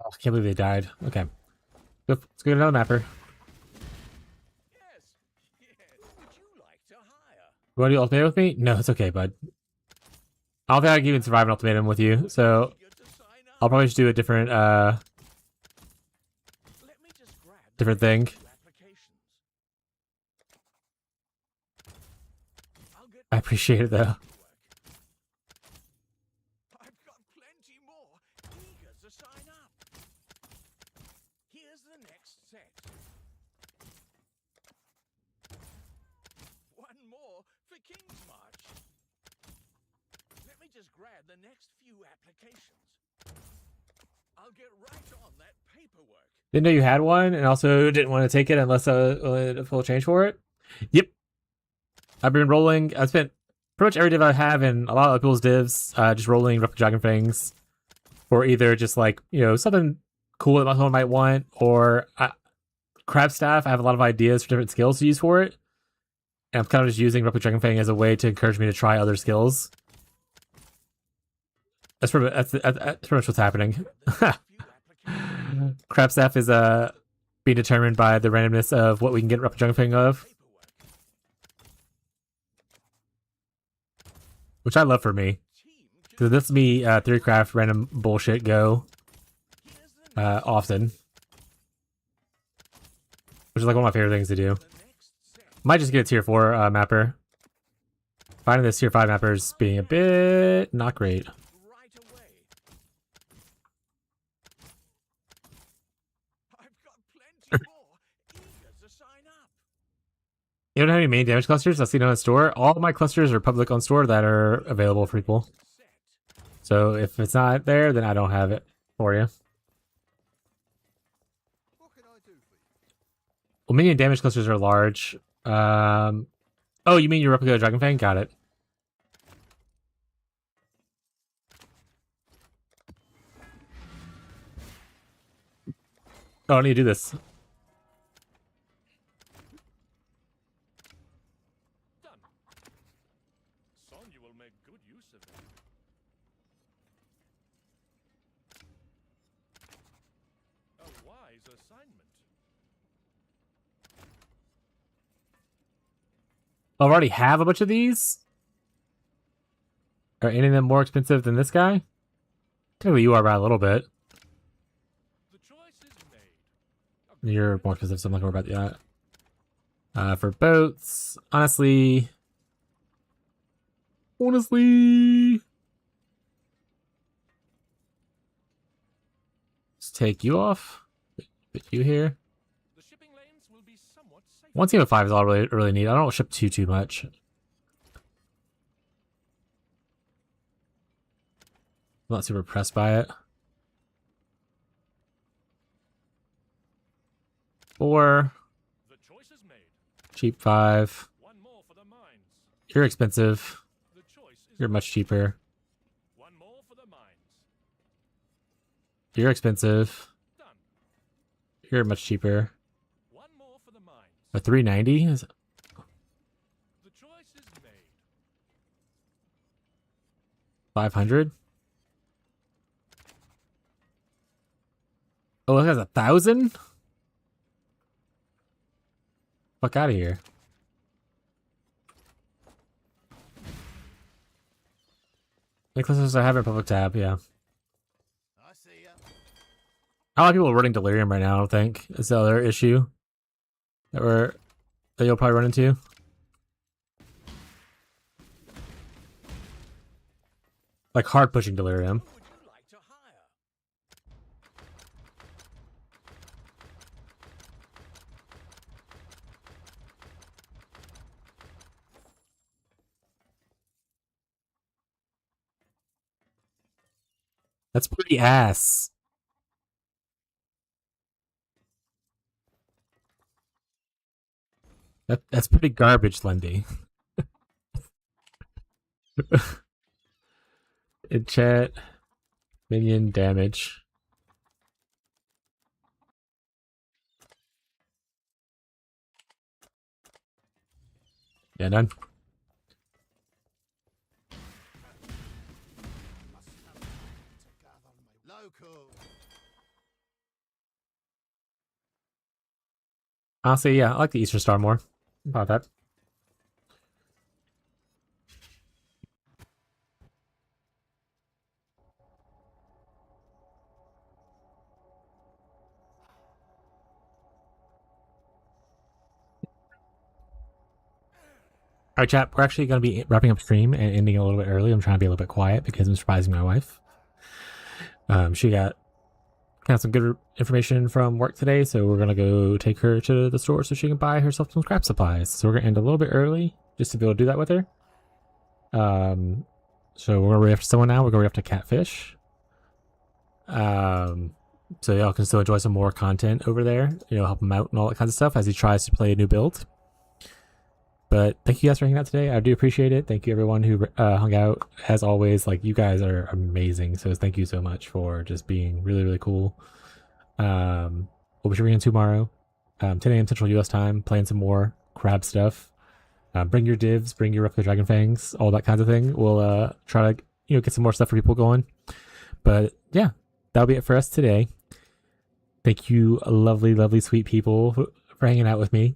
Oh, I can't believe they died. Okay. Let's go get another mapper. Yes. Would you like to hire? You want to do ultimatum with me? No, it's okay, bud. I don't think I can even survive an ultimatum with you, so Eager to sign up? I'll probably just do a different, Let me just grab the different thing. few applications. I'll get I appreciate it, though. I've got plenty more eager to sign up. Here's the next set. One more for King's March. Let me just grab the next few applications. I'll get right on that paperwork. Didn't know you had one, and also didn't want to take it unless I was a full change for it. Yep. I've been rolling. I spent pretty much every div I have in a lot of people's divs, just rolling Replica Dragon Fangs for either just like, you know, something cool that someone might want, or Crab Staff. I have a lot of ideas for different skills to use for it. And I'm kind of just using Replica Dragon Fang as a way to encourage me to try other skills. That's pretty much what's happening. Crab Staff is being determined by the randomness of what we can get Replica Dragon Fang of. Which I love for me. Because this me 3craft random bullshit go often. Which is like one of my favorite things to do. Might just get a tier 4 mapper. Finding this tier 5 mapper is being a bit not great. Right away. I've got plenty more eager to sign up. You don't have any main damage clusters? I've seen on the store. All of my clusters are public on store that are available for people. So if it's not there, then I don't have it for you. What can I do for you? Well, minion damage clusters are large. Oh, you mean your replica of Dragon Fang? Got it. Oh, I need to do this. Done. Sonya will make good use of them. A wise assignment. I already have a bunch of these. Are any of them more expensive than this guy? Technically, you are by a little bit. The choice is made. You're more expensive, so I'm not gonna worry about that. For boats, honestly, let's take you off. Put you here. The shipping lanes will be somewhat safer. One team of 5 is all really neat. I don't ship too much. I'm not super impressed by it. 4, The choice is made. cheap 5. One more for the mines. You're expensive. The choice is You're much cheaper. one more for the mines. You're expensive. Done. You're much cheaper. One more for the mines. A 390 is The choice is made. 500. Oh, this guy's 1,000. Fuck out of here. Nicholas I have a public tab, yeah. I see ya. A lot of people are running delirium right now, I don't think. It's the other issue that you'll probably run into. Like hard pushing delirium. Who would you like to hire? That's pretty ass. That's pretty garbage, Lindy. In chat, minion damage. Yeah, done. Local. Honestly, yeah, I like the Eastern Star more. About that. Alright, chat, we're actually going to be wrapping up stream and ending a little bit early. I'm trying to be a little bit quiet because I'm surprising my wife. She got kind of some good information from work today, so we're going to go take her to the store so she can buy herself some scrap supplies. So we're going to end a little bit early just to be able to do that with her. So we're going to be after someone now. We're going to be after Catfish. So y'all can still enjoy some more content over there. You know, help him out and all that kind of stuff as he tries to play a new build. But thank you guys for hanging out today. I do appreciate it. Thank you everyone who hung out. As always, like, you guys are amazing. So thank you so much for just being really, really cool. We'll be streaming tomorrow, 10 a.m. Central US time, playing some more crab stuff. Bring your divs, bring your replica dragon fangs, all that kind of thing. We'll try to get some more stuff for people going. But yeah, that'll be it for us today. Thank you, lovely, lovely, sweet people, for hanging out with me.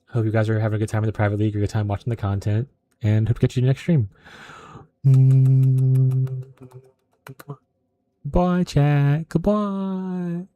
Hope you guys are having a good time in the private league, or a good time watching the content, and hope to catch you in the next stream. Bye, chat. Goodbye.